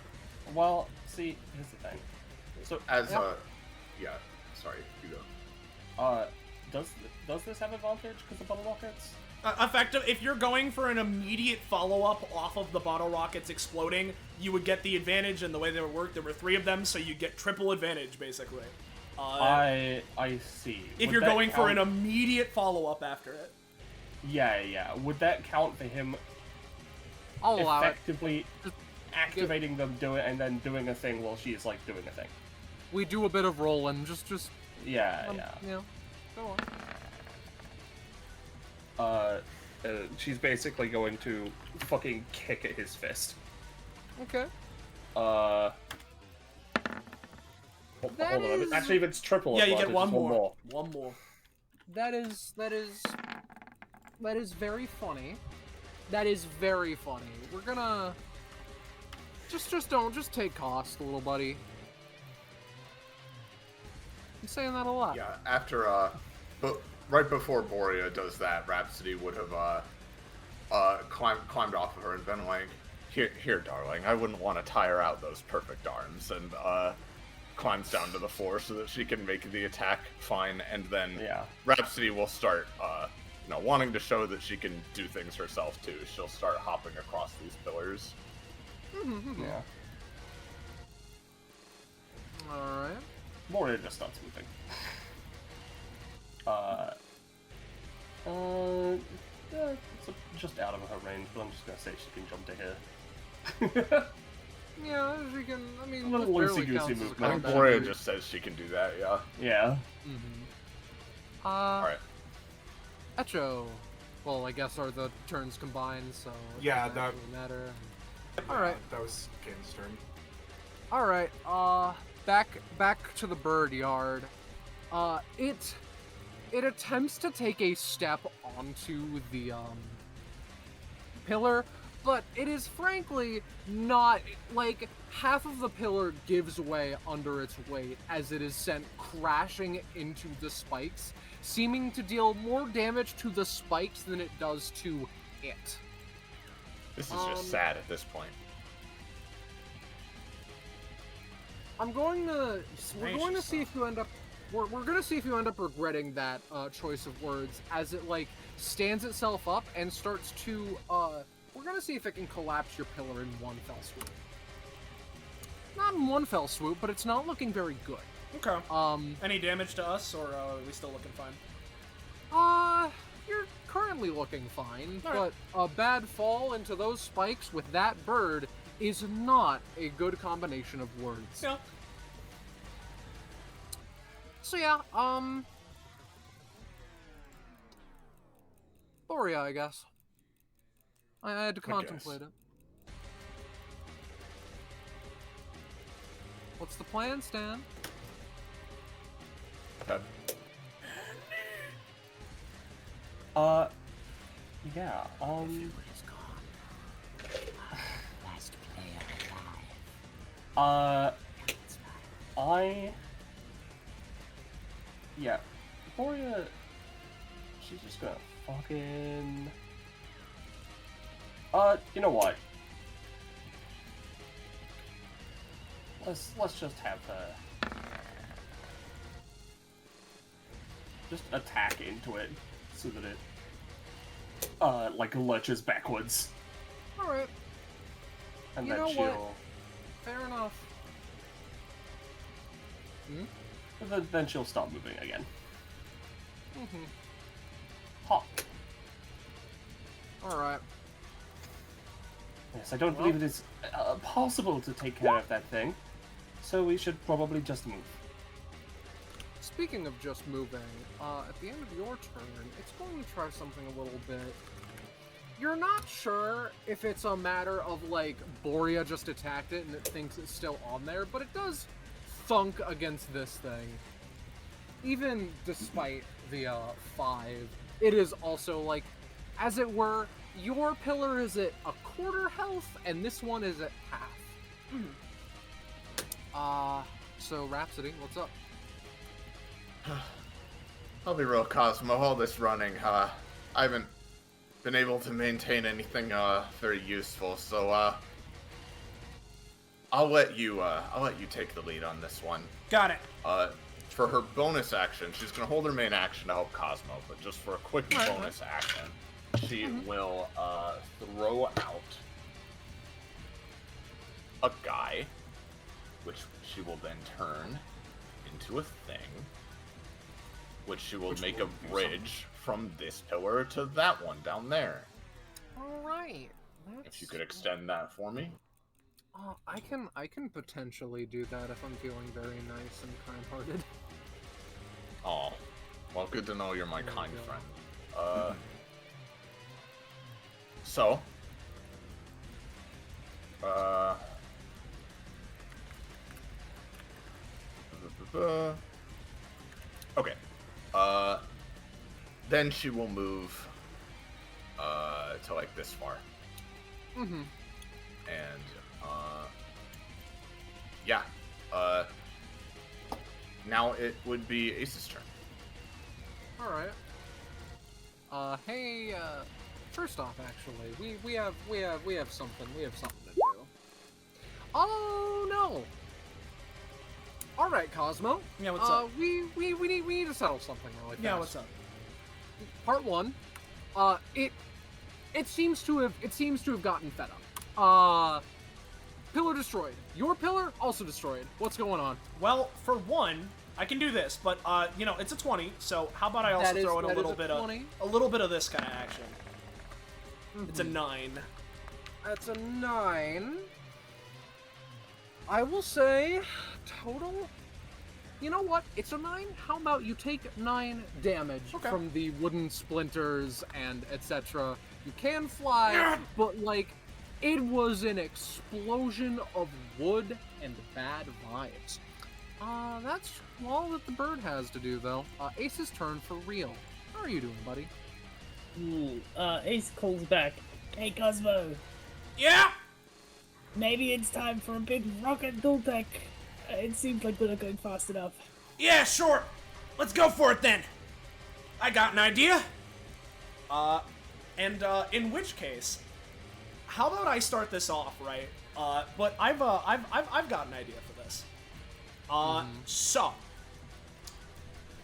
Well, see, here's the thing. So, As sorry, you go. does this have advantage because of bottle rockets? Effective. If you're going for an immediate follow-up off of the bottle rockets exploding, you would get the advantage. And the way they would work, there were 3 of them, so you get triple advantage basically. I see. If Would you're that going for an count- immediate follow-up after it. Yeah. Would that count for him I'll allow it. effectively activating them, and then doing a thing while she's like doing a thing? We do a bit of rolling, just Yeah. you know, go on. She's basically going to fucking kick at his fist. Okay. Hold That on. is- Actually, if it's triple, Yeah, you get advantage, one it's more. One more. That is very funny. That is very funny. We're gonna just take cost, little buddy. I'm saying that a lot. Yeah, after but right before Borea does that, Rhapsody would have climbed off of her and been like, "Here, darling, I wouldn't want to tire out those perfect arms," and climbs down to the floor so that she can make the attack fine, and then Rhapsody will start wanting to show that she can do things herself too. She'll start hopping across these pillars. Yeah. All right. Moria just starts moving. It's just out of her range, but I'm just gonna say she can jump to here. Yeah, she can. I mean, A little this barely loosey-goosey counts as a movement. I think combat Borea move. just says she can do that. Yeah. Yeah. All right. Echo. Well, I guess are the turns combined, so it Yeah, doesn't that- actually matter. Yeah, Alright. That was Kane's turn. All right. Back to the bird yard. It attempts to take a step onto the pillar, but it is frankly not, like, half of the pillar gives way under its weight as it is sent crashing into the spikes, seeming to deal more damage to the spikes than it does to it. This is just sad at this point. We're going to see if you end up we're gonna see if you end up regretting that choice of words as it like stands itself up and starts to we're gonna see if it can collapse your pillar in one fell swoop. Not in one fell swoop, but it's not looking very good. Okay. Any damage to us, or are we still looking fine? You're currently looking fine, All but right. a bad fall into those spikes with that bird is not a good combination of words. Yeah. So yeah, Boria, I guess. I had to contemplate it. What's the plan, Stan? Okay. Yeah, Last player alive. yeah, Boria, she's just gonna fucking, you know what? Let's just have her just attack into it so that it like lurches backwards, Alright, and You then know she'll what? Fair enough. then she'll start moving again. Mm-hmm. Hop. Alright. Yes, I don't believe it is possible to take care of that thing, so we should probably just move. Speaking of just moving, at the end of your turn, it's going to try something a little bit. You're not sure if it's a matter of, like, Boria just attacked it and it thinks it's still on there, but it does thunk against this thing. Even despite the, 5, it is also, like, as it were, your pillar is at a quarter health, and this one is at half. So Rhapsody, what's up? I'll be real, Cosmo. All this running, I haven't been able to maintain anything very useful, so I'll let you take the lead on this one. Got it. For her bonus action, she's gonna hold her main action to help Cosmo, but just for a quick bonus action, she will throw out a guy, which she will then turn into a thing, which she will make a bridge from this pillar to that one down there. Alright. If you could extend that for me. I can potentially do that if I'm feeling very nice and kind-hearted. Oh, well, good to know you're my There kind we go. friend. So, okay. Then she will move to like this far. Mm-hmm. And yeah. Now it would be Ace's turn. Alright. Hey, first off, actually, we have something to do. Oh no! Alright, Cosmo. Yeah, what's up? We need to settle something really fast. Yeah, what's up? Part 1, it seems to have gotten fed up. Pillar destroyed. Your pillar also destroyed. What's going on? Well, for one, I can do this, but you know, it's a 20. So how about I also throw in a little bit of this kind of action? It's a 9. That's a 9. I will say, total. You know what? It's a 9. How about you take 9 damage from the wooden splinters and etc. You can fly, but like, it was an explosion of wood and bad vibes. That's all that the bird has to do, though. Ace's turn for real. How are you doing, buddy? Ace calls back. Hey, Cosmo. Yeah. Maybe it's time for a big rocket dual tech. It seems like we're not going fast enough. Yeah, sure. Let's go for it then. I got an idea. In which case, how about I start this off, right? But I've got an idea for this. So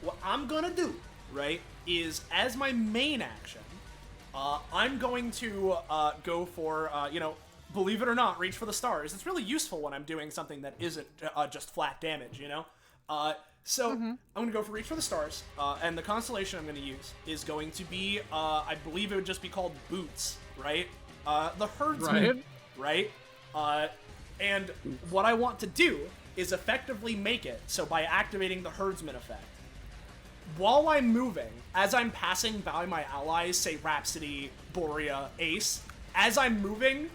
what I'm gonna do, right, is as my main action, I'm going to go for, believe it or not, reach for the stars. It's really useful when I'm doing something that isn't just flat damage, So I'm going to go for reach for the stars, and the constellation I'm going to use is going to be, I believe it would just be called Boots, right? The herdsman, right? And what I want to do is effectively make it so by activating the herdsman effect, while I'm moving, as I'm passing by my allies, say Rhapsody, Borea, Ace, as I'm moving,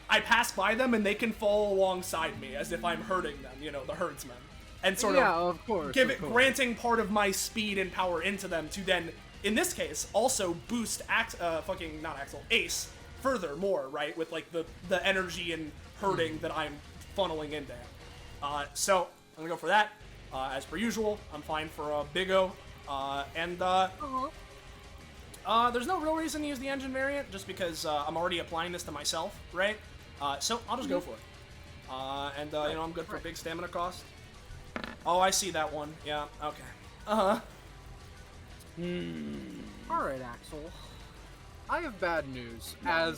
I pass by them and they can fall alongside me as if I'm herding them, the herdsman. And sort of course, granting part of my speed and power into them to then, in this case, also boost Ace furthermore, right? With like the energy and herding that I'm funneling into him. So I'm gonna go for that. As per usual, I'm fine for a Big O. There's no real reason to use the engine variant, just because I'm already applying this to myself, right? So I'll just go for it. I'm good for big stamina cost. Oh, I see that one. Yeah, okay. Alright, Axel. I have bad news. Damn,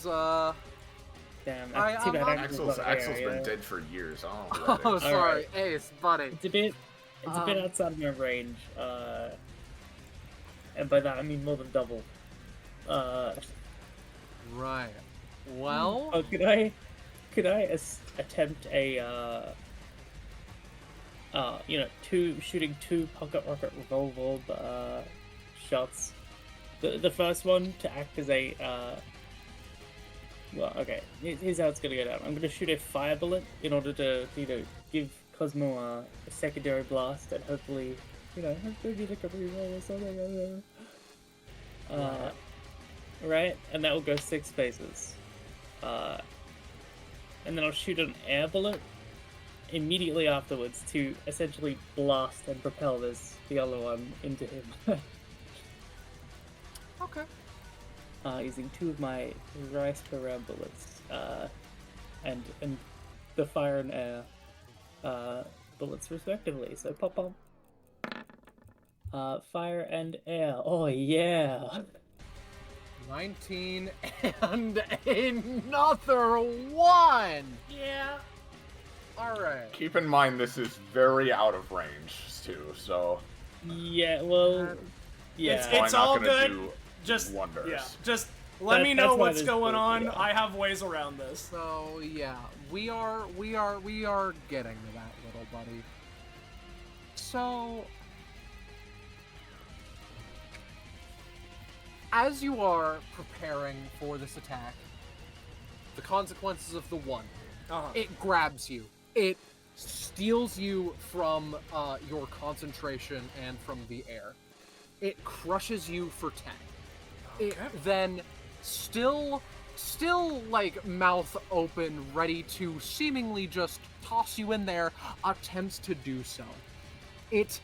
I- too bad I'm- Axel's been dead for years. I don't know. Oh, sorry, Alright. Ace, buddy. It's a bit outside of my range, and by that I mean more than double. Right. Well, Oh, could I attempt a shooting two pocket rocket revolver shots? The first one to act as a here's how it's gonna go down. I'm gonna shoot a fire bullet in order to give Cosmo a secondary blast and hopefully get a couple of roll or something. Right, and that will go 6 spaces. And then I'll shoot an air bullet immediately afterwards to essentially blast and propel the other one into him. okay. Using 2 of my rice per round bullets, and the fire and air bullets respectively. So pop. Fire and air. Oh yeah. 19 and another one! Yeah. Alright. Keep in mind this is very out of range too, so Yeah. Well. Yeah. It's not all gonna good. do Just wonders. Yeah. Just let me That's know why what's this going goes, on. yeah. I have ways around this. So, yeah, we are getting to that, little buddy. So, as you are preparing for this attack, the consequences of the one, it grabs you. It steals you from your concentration and from the air. It crushes you for 10. It then, still like mouth open, ready to seemingly just toss you in there, attempts to do so. It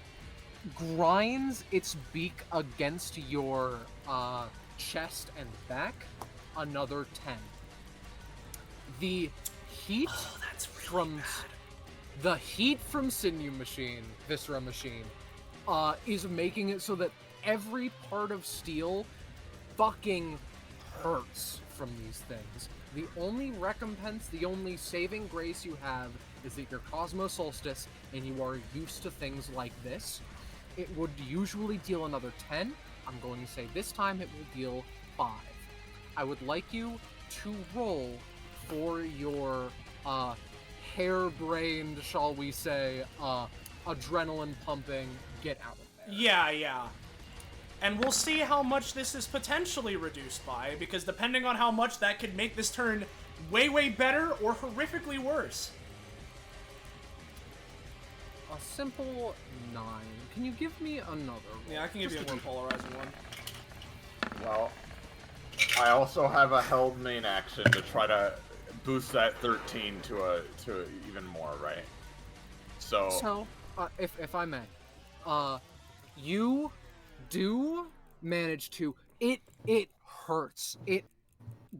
grinds its beak against your chest and back, another 10. The heat the heat from Sinew Machine, Viscera Machine, is making it so that every part of steel fucking hurts from these things. The only recompense, the only saving grace you have is that you're Cosmo Solstice and you are used to things like this. It would usually deal another 10. I'm going to say this time it will deal 5. I would like you to roll for your harebrained, shall we say, adrenaline pumping, get out of there. Yeah. And we'll see how much this is potentially reduced by, because depending on how much that could make this turn way better or horrifically worse. A simple 9. Can you give me another roll? Yeah, I can give you a more polarizing one. well, I also have a held main action to try to boost that 13 to even more, right? So if I may, you do manage to. It hurts. It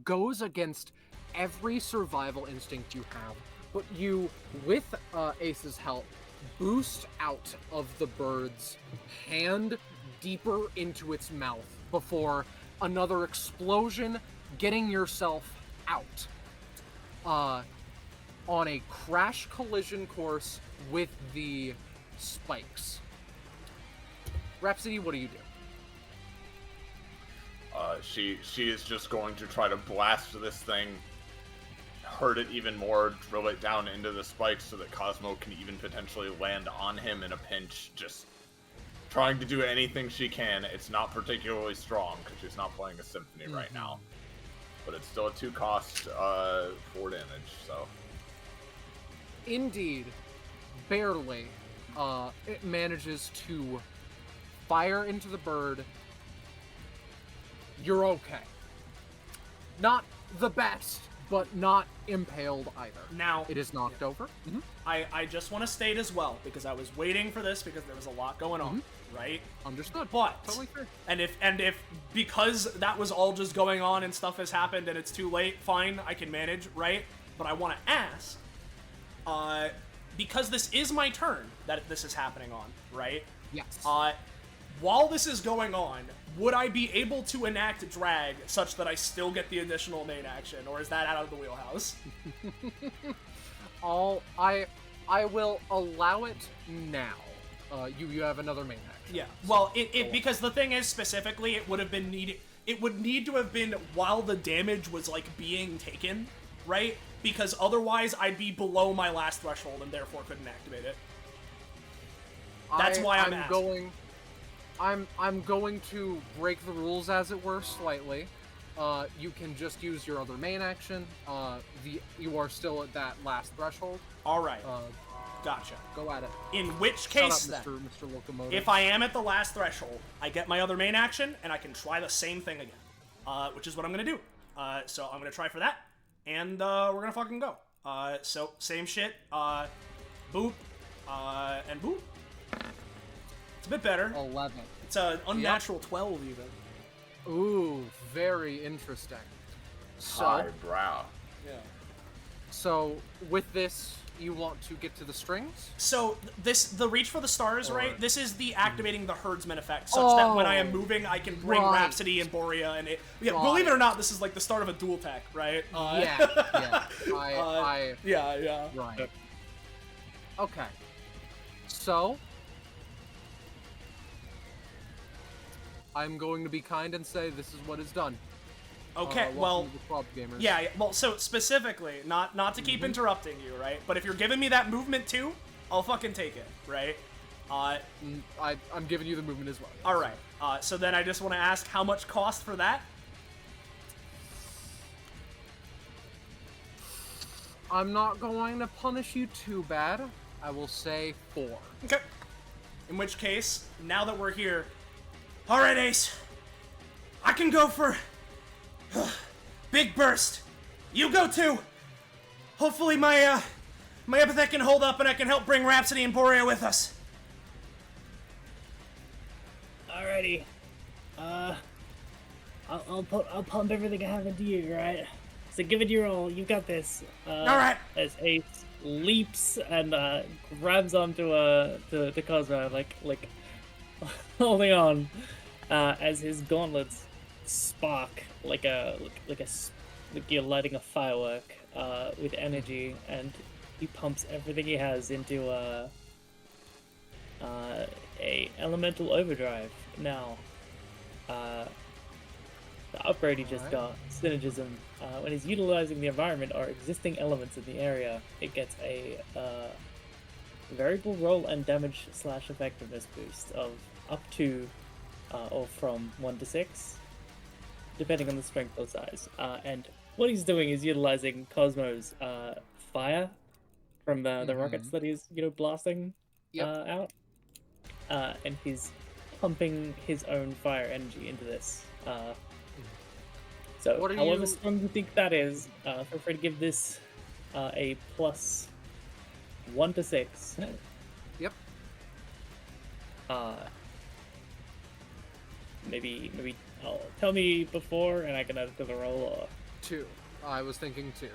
goes against every survival instinct you have, but you, with Ace's help, boost out of the bird's hand deeper into its mouth before another explosion, getting yourself out on a crash collision course with the spikes. Rhapsody, what do you do? She is just going to try to blast this thing, hurt it even more, drill it down into the spikes so that Cosmo can even potentially land on him in a pinch, just trying to do anything she can. It's not particularly strong, because she's not playing a symphony right now. But it's still a 2 cost 4 damage, so... Indeed, barely, it manages to fire into the bird. You're okay. Not the best, but not impaled either. Now, It is knocked over. I just want to state as well, because I was waiting for this because there was a lot going on, right? Understood. But Totally fair. and if because that was all just going on and stuff has happened and it's too late, fine, I can manage, right? But I want to ask, because this is my turn that this is happening on, right? Yes. While this is going on, would I be able to enact drag such that I still get the additional main action, or is that out of the wheelhouse? I will allow it now. You have another main action. Yeah. Well, because the thing is, specifically, it would have been needed. It would need to have been while the damage was like being taken, right? Because otherwise, I'd be below my last threshold and therefore couldn't activate it. That's why I'm asking. I'm going to break the rules, as it were, slightly. You can just use your other main action. You are still at that last threshold. All right. Gotcha. Go at it. In which case, Shut up, then, Mr. Locomotive. if I am at the last threshold, I get my other main action, and I can try the same thing again, which is what I'm going to do. So I'm going to try for that, and we're going to fucking go. So same shit. Boop. And boop. It's a bit better. 11. It's an unnatural 12, even. Ooh, very interesting. So, Highbrow. Yeah. so with this, you want to get to the strings? So the reach for the stars, Or- right? This is the activating the herdsman effect, such that when I am moving, I can bring right. Rhapsody and Borea, and it. Yeah, Got believe it it. or not, this is like the start of a dual tech, right? Yeah. Yeah. Right. Okay. So, I'm going to be kind and say this is what is done. Okay, Welcome well, to the club, gamers. yeah. Well, so specifically, not to keep interrupting you, right? But if you're giving me that movement too, I'll fucking take it, right? I'm giving you the movement as well. All right. So then I just want to ask, how much cost for that? I'm not going to punish you too bad. I will say 4. Okay. In which case, now that we're here, all right, Ace, I can go for big burst. You go too. Hopefully my epithet can hold up and I can help bring Rhapsody and Borea with us. Alrighty. I'll pump everything I have into you, right? So give it your all. You got this. All right. As Ace leaps and grabs onto to Cosmo, like holding on, as his gauntlets spark like you're lighting a firework with energy, and he pumps everything he has into a elemental overdrive. Now, the upgrade he just got, synergism, when he's utilizing the environment or existing elements in the area, it gets a variable roll and damage / effectiveness boost of up to or from 1 to 6, depending on the strength or size. And what he's doing is utilizing Cosmo's fire from the rockets that he's blasting out, and he's pumping his own fire energy into this. So, however strong you think that is, feel free to give this a plus 1 to 6. Yep. Maybe tell me before, and I can add it to the roll. Or 2. I was thinking 2.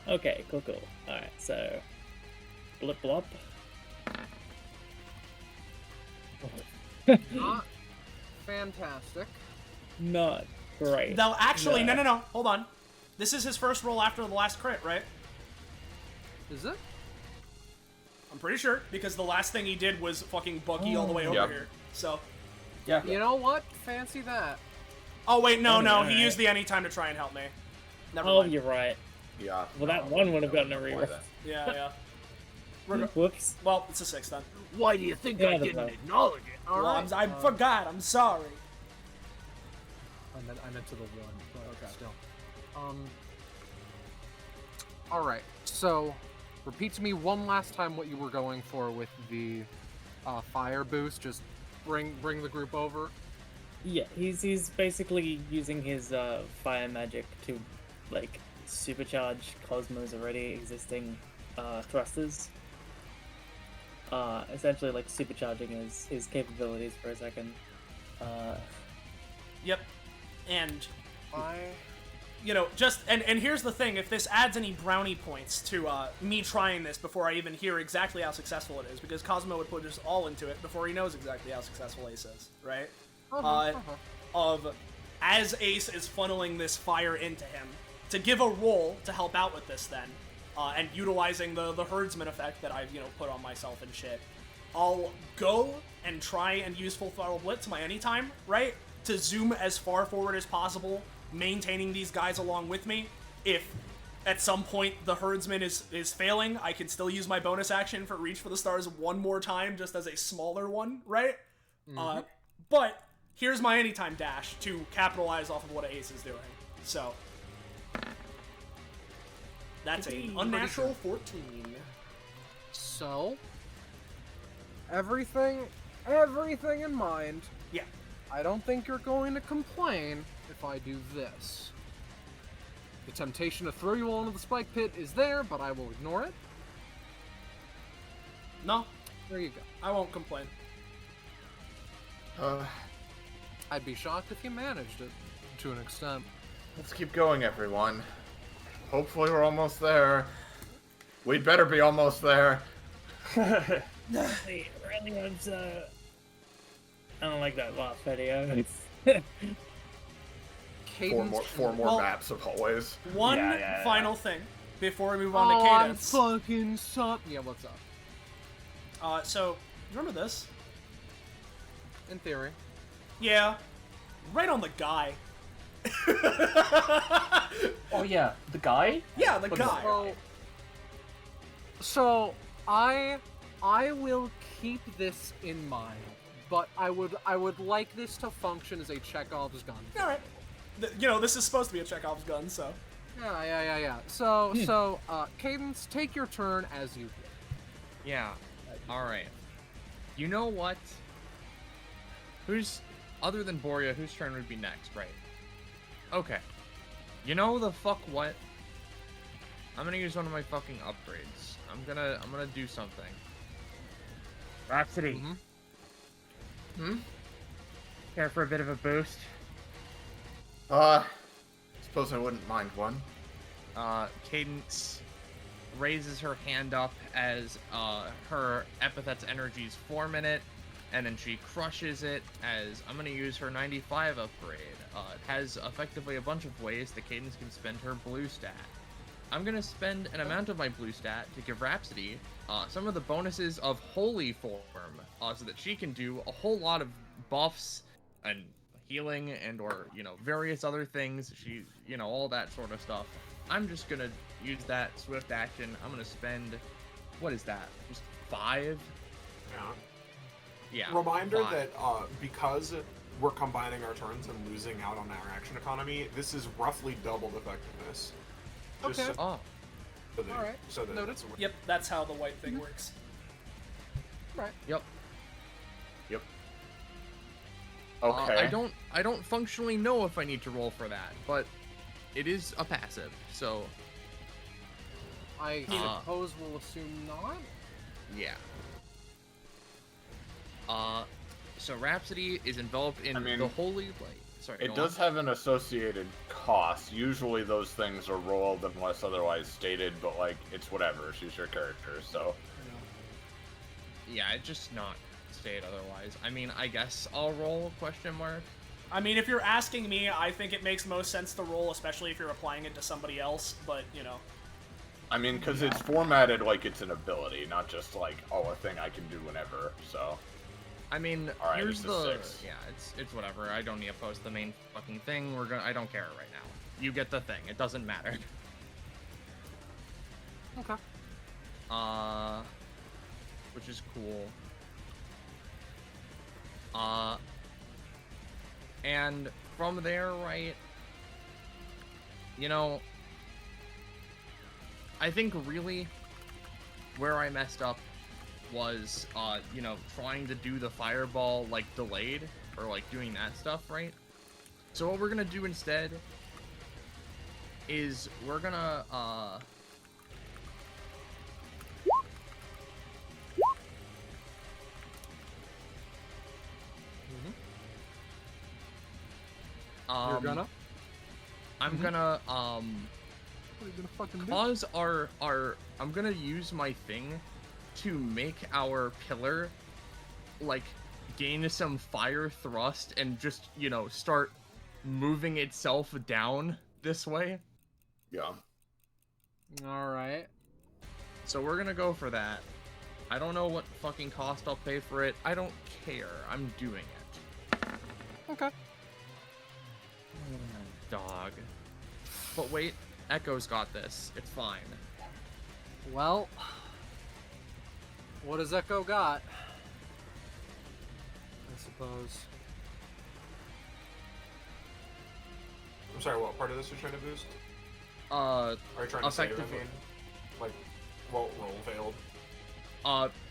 okay, cool. All right, so blip blop. Not fantastic. Not great. Though, actually, No. no. Hold on. This is his first roll after the last crit, right? Is it? I'm pretty sure, because the last thing he did was fucking buggy all the way over Yep. here. So. Yeah. You know what? Fancy that. Oh wait, no. He Alright. used the anytime to try and help me. Never Oh, mind. you're right. Yeah. Well, that one would have gotten a Before reroll. that. Yeah. Reg- Whoops. well, it's a 6 then. Why do you think Yeah, I that's didn't right. acknowledge it? Well, Alright. I forgot. I'm sorry. I meant to the one, but okay. Still. Alright, so repeat to me one last time what you were going for with the fire boost. Just bring the group over. Yeah, he's basically using his fire magic to like supercharge Cosmo's already existing thrusters. Essentially like supercharging his capabilities for a second. Yep. And I just and here's the thing: if this adds any brownie points to me trying this before I even hear exactly how successful it is, because Cosmo would put us all into it before he knows exactly how successful Ace is, right? Of as Ace is funneling this fire into him to give a roll to help out with this, then, and utilizing the herdsman effect that I've put on myself and shit, I'll go and try and use full throttle blitz my anytime, right? To zoom as far forward as possible, maintaining these guys along with me. If at some point the herdsman is failing, I can still use my bonus action for reach for the stars one more time, just as a smaller one, right? But here's my anytime dash to capitalize off of what Ace is doing. So that's a unnatural 14. So everything in mind. Yeah. I don't think you're going to complain if I do this. The temptation to throw you all into the spike pit is there, but I will ignore it. No, There you go. I won't complain. I'd be shocked if you managed it, to an extent. Let's keep going, everyone. Hopefully we're almost there. We'd better be almost there. Hey, really, I don't like that last video. Cadence. Four more Well- maps of hallways. One Yeah. final thing before we move on to Oh, I'm cadence. fucking Yeah, what's up? So, remember this? In theory. Yeah, right on the guy. Oh yeah, the guy. Yeah, the What guy. So I will keep this in mind, but I would like this to function as a Chekhov's gun. All right. This is supposed to be a Chekhov's gun, so. Yeah. So, Cadence, take your turn as you will. Yeah. Alright. You know what? Other than Boria, whose turn would be next, right? Okay. You know the fuck what? I'm gonna use one of my fucking upgrades. I'm gonna do something. Rhapsody. Care for a bit of a boost? Suppose I wouldn't mind one. Cadence raises her hand up as her epithet's energies form in it, and then she crushes it as I'm gonna use her 95 upgrade. It has effectively a bunch of ways that Cadence can spend her blue stat. I'm gonna spend an amount of my blue stat to give Rhapsody some of the bonuses of Holy Form, so that she can do a whole lot of buffs and healing and or various other things. She all that sort of stuff. I'm just gonna use that swift action. I'm gonna spend, what is that? Just 5? Yeah. Reminder 5. that because we're combining our turns and losing out on our action economy, this is roughly doubled effectiveness. Just Okay. Oh. So that, Alright. so that Noted. that's what- Yep, that's how the white thing works. Right. Yep. Okay. I don't functionally know if I need to roll for that, but it is a passive, so I Uh. suppose we'll assume not. yeah. So Rhapsody is involved in I mean, the holy light. Sorry. It go does on. have an associated cost. Usually those things are rolled unless otherwise stated, but it's whatever. She's your character, so. yeah, it's just not state otherwise. I mean, I guess I'll roll ? I mean, if you're asking me, I think it makes most sense to roll, especially if you're applying it to somebody else, but, you know. I mean, because it's formatted like it's an ability, not just like, oh, a thing I can do whenever, so... I mean, All right, here's it's a the 6. yeah, it's whatever. I don't need to post the main fucking thing. I don't care right now. You get the thing. It doesn't matter. Okay. Which is cool. And from there, right? You know, I think really where I messed up was, you know, trying to do the fireball, like, delayed, or, like, doing that stuff, right? So what we're gonna do instead is we're gonna, You're gonna? I'm gonna, What are you gonna fucking do? cause I'm gonna use my thing to make our pillar, like, gain some fire thrust and just, you know, start moving itself down this way. Yeah. Alright. So we're gonna go for that. I don't know what fucking cost I'll pay for it. I don't care. I'm doing it. Okay. Dog. But wait, Echo's got this. It's fine. Well, what has Echo got? I suppose. I'm sorry, what part of this are you trying to boost? Uh, Are you trying to save, I effectively. mean? Like, well, roll failed.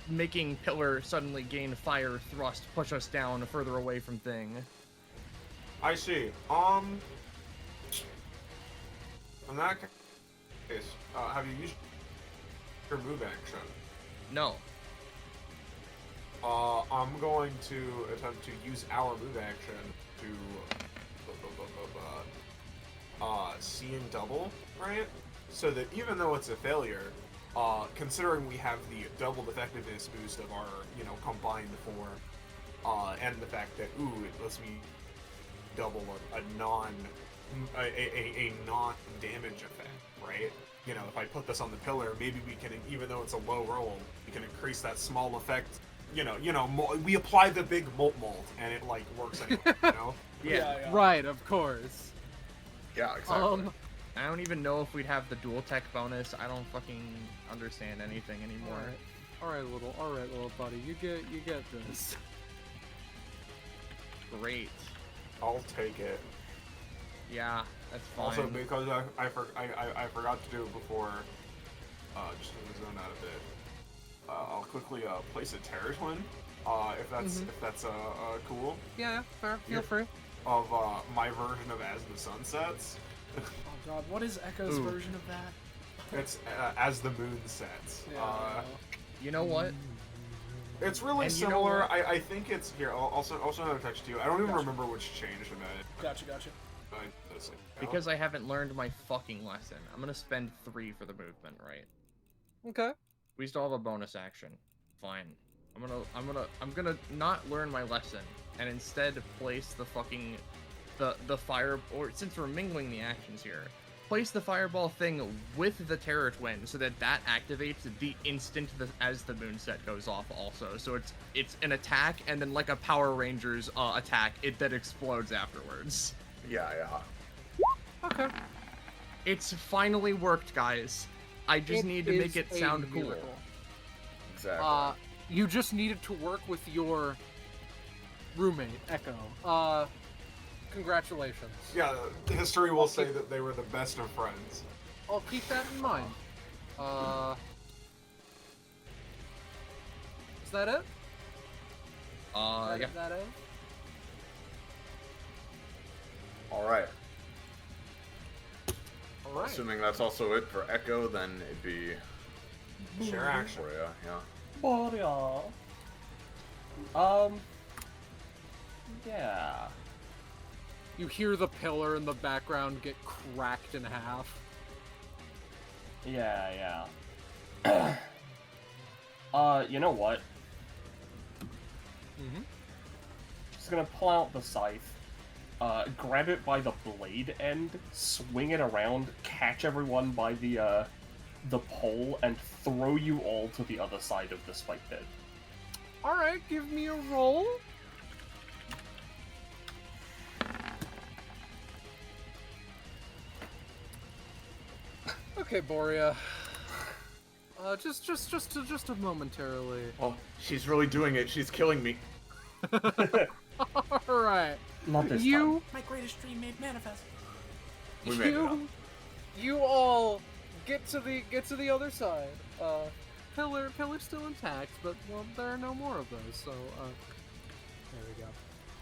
Making pillar suddenly gain fire thrust, push us down further away from thing. I see. In that case, have you used your move action? No. I'm going to attempt to use our move action to seeing double, right? So that even though it's a failure, considering we have the doubled effectiveness boost of our, you know, combined form, and the fact that it lets me double a non-damage effect, right? You know, if I put this on the pillar, maybe we can, even though it's a low roll, we can increase that small effect. You know, we apply the big molt, and it like works anyway. You know? Yeah. Right, of course. Yeah, exactly. I don't even know if we'd have the dual tech bonus. I don't fucking understand anything anymore. All right, little buddy, you get this. Great. I'll take it. Yeah, that's fine. Also, because I forgot to do it before, just to zone out a bit. I'll quickly place a terror twin, if that's cool. Yeah, fair. Feel free. Of my version of As the Sun Sets. Oh god, what is Echo's Ooh. version of that? It's As the Moon Sets. Yeah. You know what? It's really And you know similar. what? I think it's here. I'll send another text to you. I don't even remember which changed in that. Gotcha. Because I haven't learned my fucking lesson, I'm gonna spend 3 for the movement, right? Okay. We still have a bonus action. Fine. I'm gonna not learn my lesson and instead place the fucking the fire, or since we're mingling the actions here, place the fireball thing with the terror twin so that activates the instant as the moon set goes off also. So it's an attack and then like a Power Rangers attack that explodes afterwards. Yeah. Okay. It's finally worked, guys. I just need to make it sound cool. Miracle. Exactly. You just needed to work with your roommate, Echo. Congratulations. Yeah, history will say that they were the best of friends. I'll keep that in mind. Is that it? Yeah. Is that it? All right. All right. Assuming that's also it for Echo, then it'd be Share action. for you, yeah. Yeah. You hear the pillar in the background get cracked in half. Yeah. You know what? Mm-hmm. Just gonna pull out the scythe, grab it by the blade end, swing it around, catch everyone by the pole, and throw you all to the other side of the spike pit. Alright, give me a roll. Okay, Borea. Just a momentarily. Oh, she's really doing it. She's killing me. Alright. Not this You My greatest dream made manifest. We made it up. you all get to the other side. Pillar's still intact, but well, there are no more of those, so there we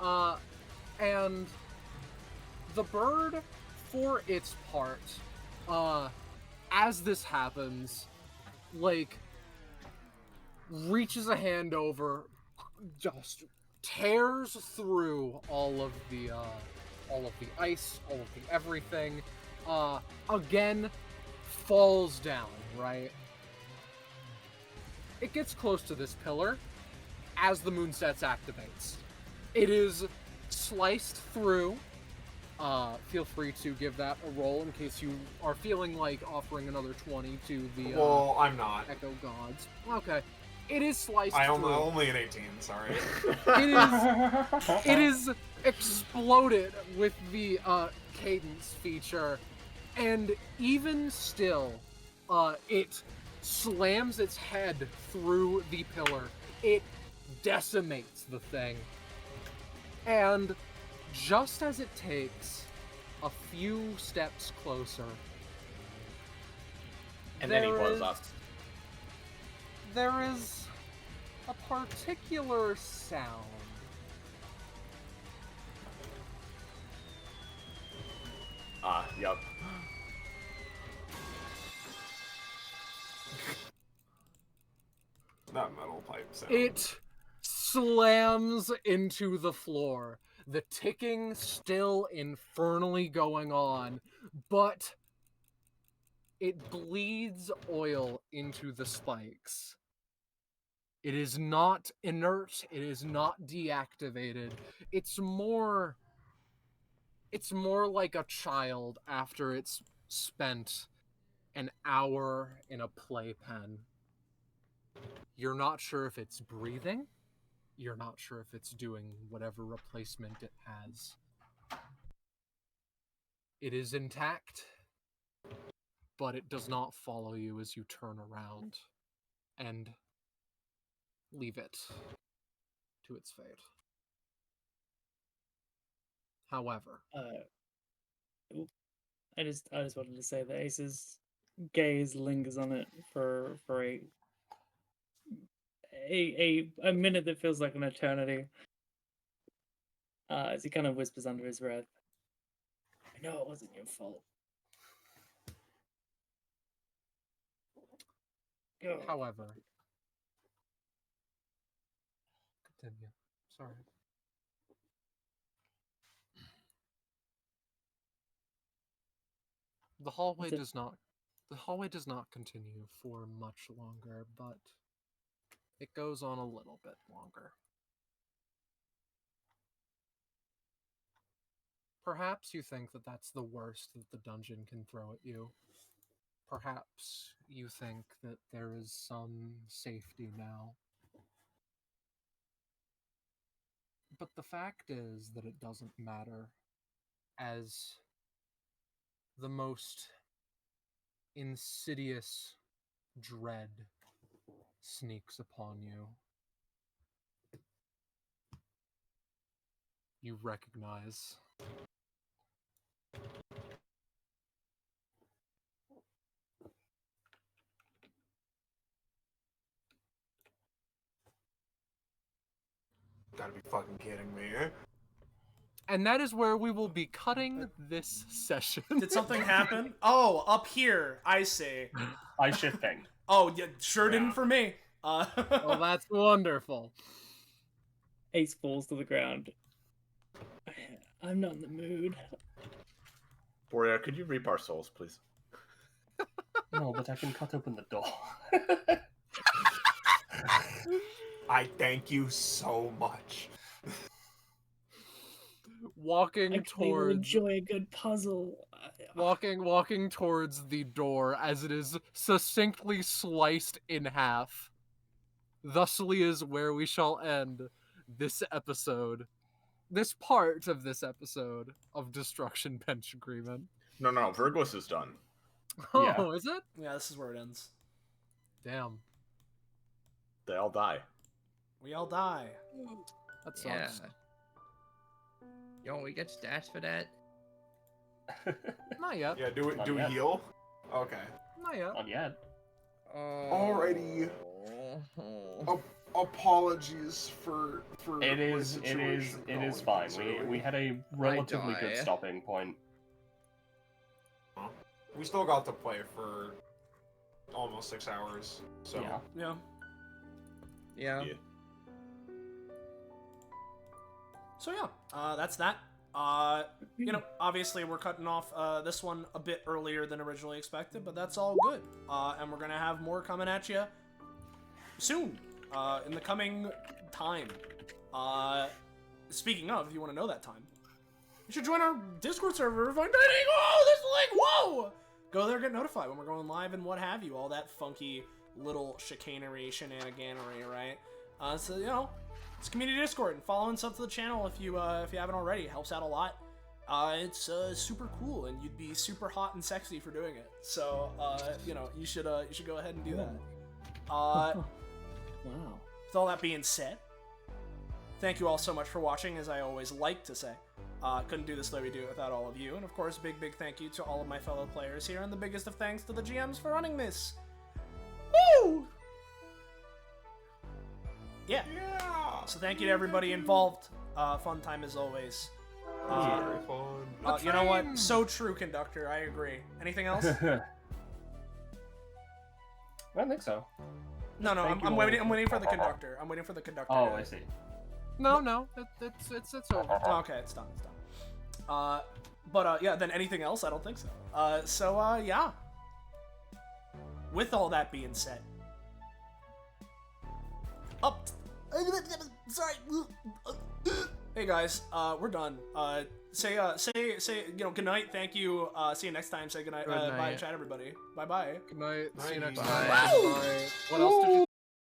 go. And the bird, for its part, as this happens, like, reaches a hand over, just tears through all of the ice, all of the everything, again, falls down, right? It gets close to this pillar as the Moonsets activates. It is sliced through. Feel free to give that a roll in case you are feeling like offering another 20 to the Well, I'm not. Echo Gods. Okay. It is sliced I'm through. only an 18, sorry. It is exploded with the cadence feature, and even still, it slams its head through the pillar. It decimates the thing. And just as it takes a few steps closer, And then he there was is- us. there is a particular sound. Yup. That metal pipe sound. It slams into the floor. The ticking still infernally going on, but it bleeds oil into the spikes. It is not inert, it is not deactivated. It's more like a child after it's spent an hour in a playpen. You're not sure if it's breathing. You're not sure if it's doing whatever replacement it has. It is intact, but it does not follow you as you turn around and leave it to its fate. However, I just wanted to say that Ace's gaze lingers on it for a minute that feels like an eternity. As he kind of whispers under his breath, "I know it wasn't your fault." Go. however, continue. Sorry. The hallway What's it- does not continue for much longer, but it goes on a little bit longer. Perhaps you think that that's the worst that the dungeon can throw at you. Perhaps you think that there is some safety now. But the fact is that it doesn't matter, as the most insidious dread sneaks upon you. You recognize Gotta be fucking kidding me. and that is where we will be cutting this session. Did something happen? Oh, up here. I see. I shifting. Oh, yeah, sure didn't Yeah. for me. Well, that's wonderful. Ace falls to the ground. I'm not in the mood. Borea, could you reap our souls, please? No, but I can cut open the door. I thank you so much. Walking I can towards enjoy a good puzzle. walking towards the door as it is succinctly sliced in half. Thusly is where we shall end this episode. This part of this episode of Destruction Bench Agreement. No, Verglas is done. Oh, Yeah. is it? Yeah, this is where it ends. Damn. They all die. We all die. That sucks. Yeah. Yo, we get stats for that? Not yet. Yeah, do Not we yet. heal? Okay. Not yet. Not yet. Alrighty. Apologies for It my is situation going fine. so We had a relatively good die. stopping point. we still got to play for almost 6 hours. So Yeah. Yeah. Yeah. Yeah. So yeah, that's that. You know, obviously we're cutting off this one a bit earlier than originally expected, but that's all good. And we're gonna have more coming at you soon, in the coming time. Speaking of, if you want to know that time, you should join our Discord server. Find whoa, this link, whoa! Go there, get notified when we're going live and what have you. All that funky little chicanery, shenaniganery, right? So you know. It's community Discord, and follow and sub to the channel if you haven't already. It helps out a lot. It's super cool, and you'd be super hot and sexy for doing it. So you know, you should go ahead and do that. Wow. With all that being said, thank you all so much for watching. As I always like to say, couldn't do this the way we do it without all of you. And of course, big thank you to all of my fellow players here, and the biggest of thanks to the GMs for running this. Woo! Yeah. So thank you to everybody involved. Fun time as always. very fun. You know what? So true, conductor. I agree. Anything else? I don't think so. No, Thank I'm you waiting. all. I'm waiting for the conductor. I'm waiting for the conductor. Oh, I see. No, it's over. Oh, okay, it's done. It's done. But yeah. Then anything else? I don't think so. Yeah. With all that being said, sorry. Hey guys, we're done. Say, you know, good night. Thank you. See you next time. Say good night. Good Bye, night. chat, everybody. Bye, bye. Good night. See you next Bye. time. Bye. Bye. What else did you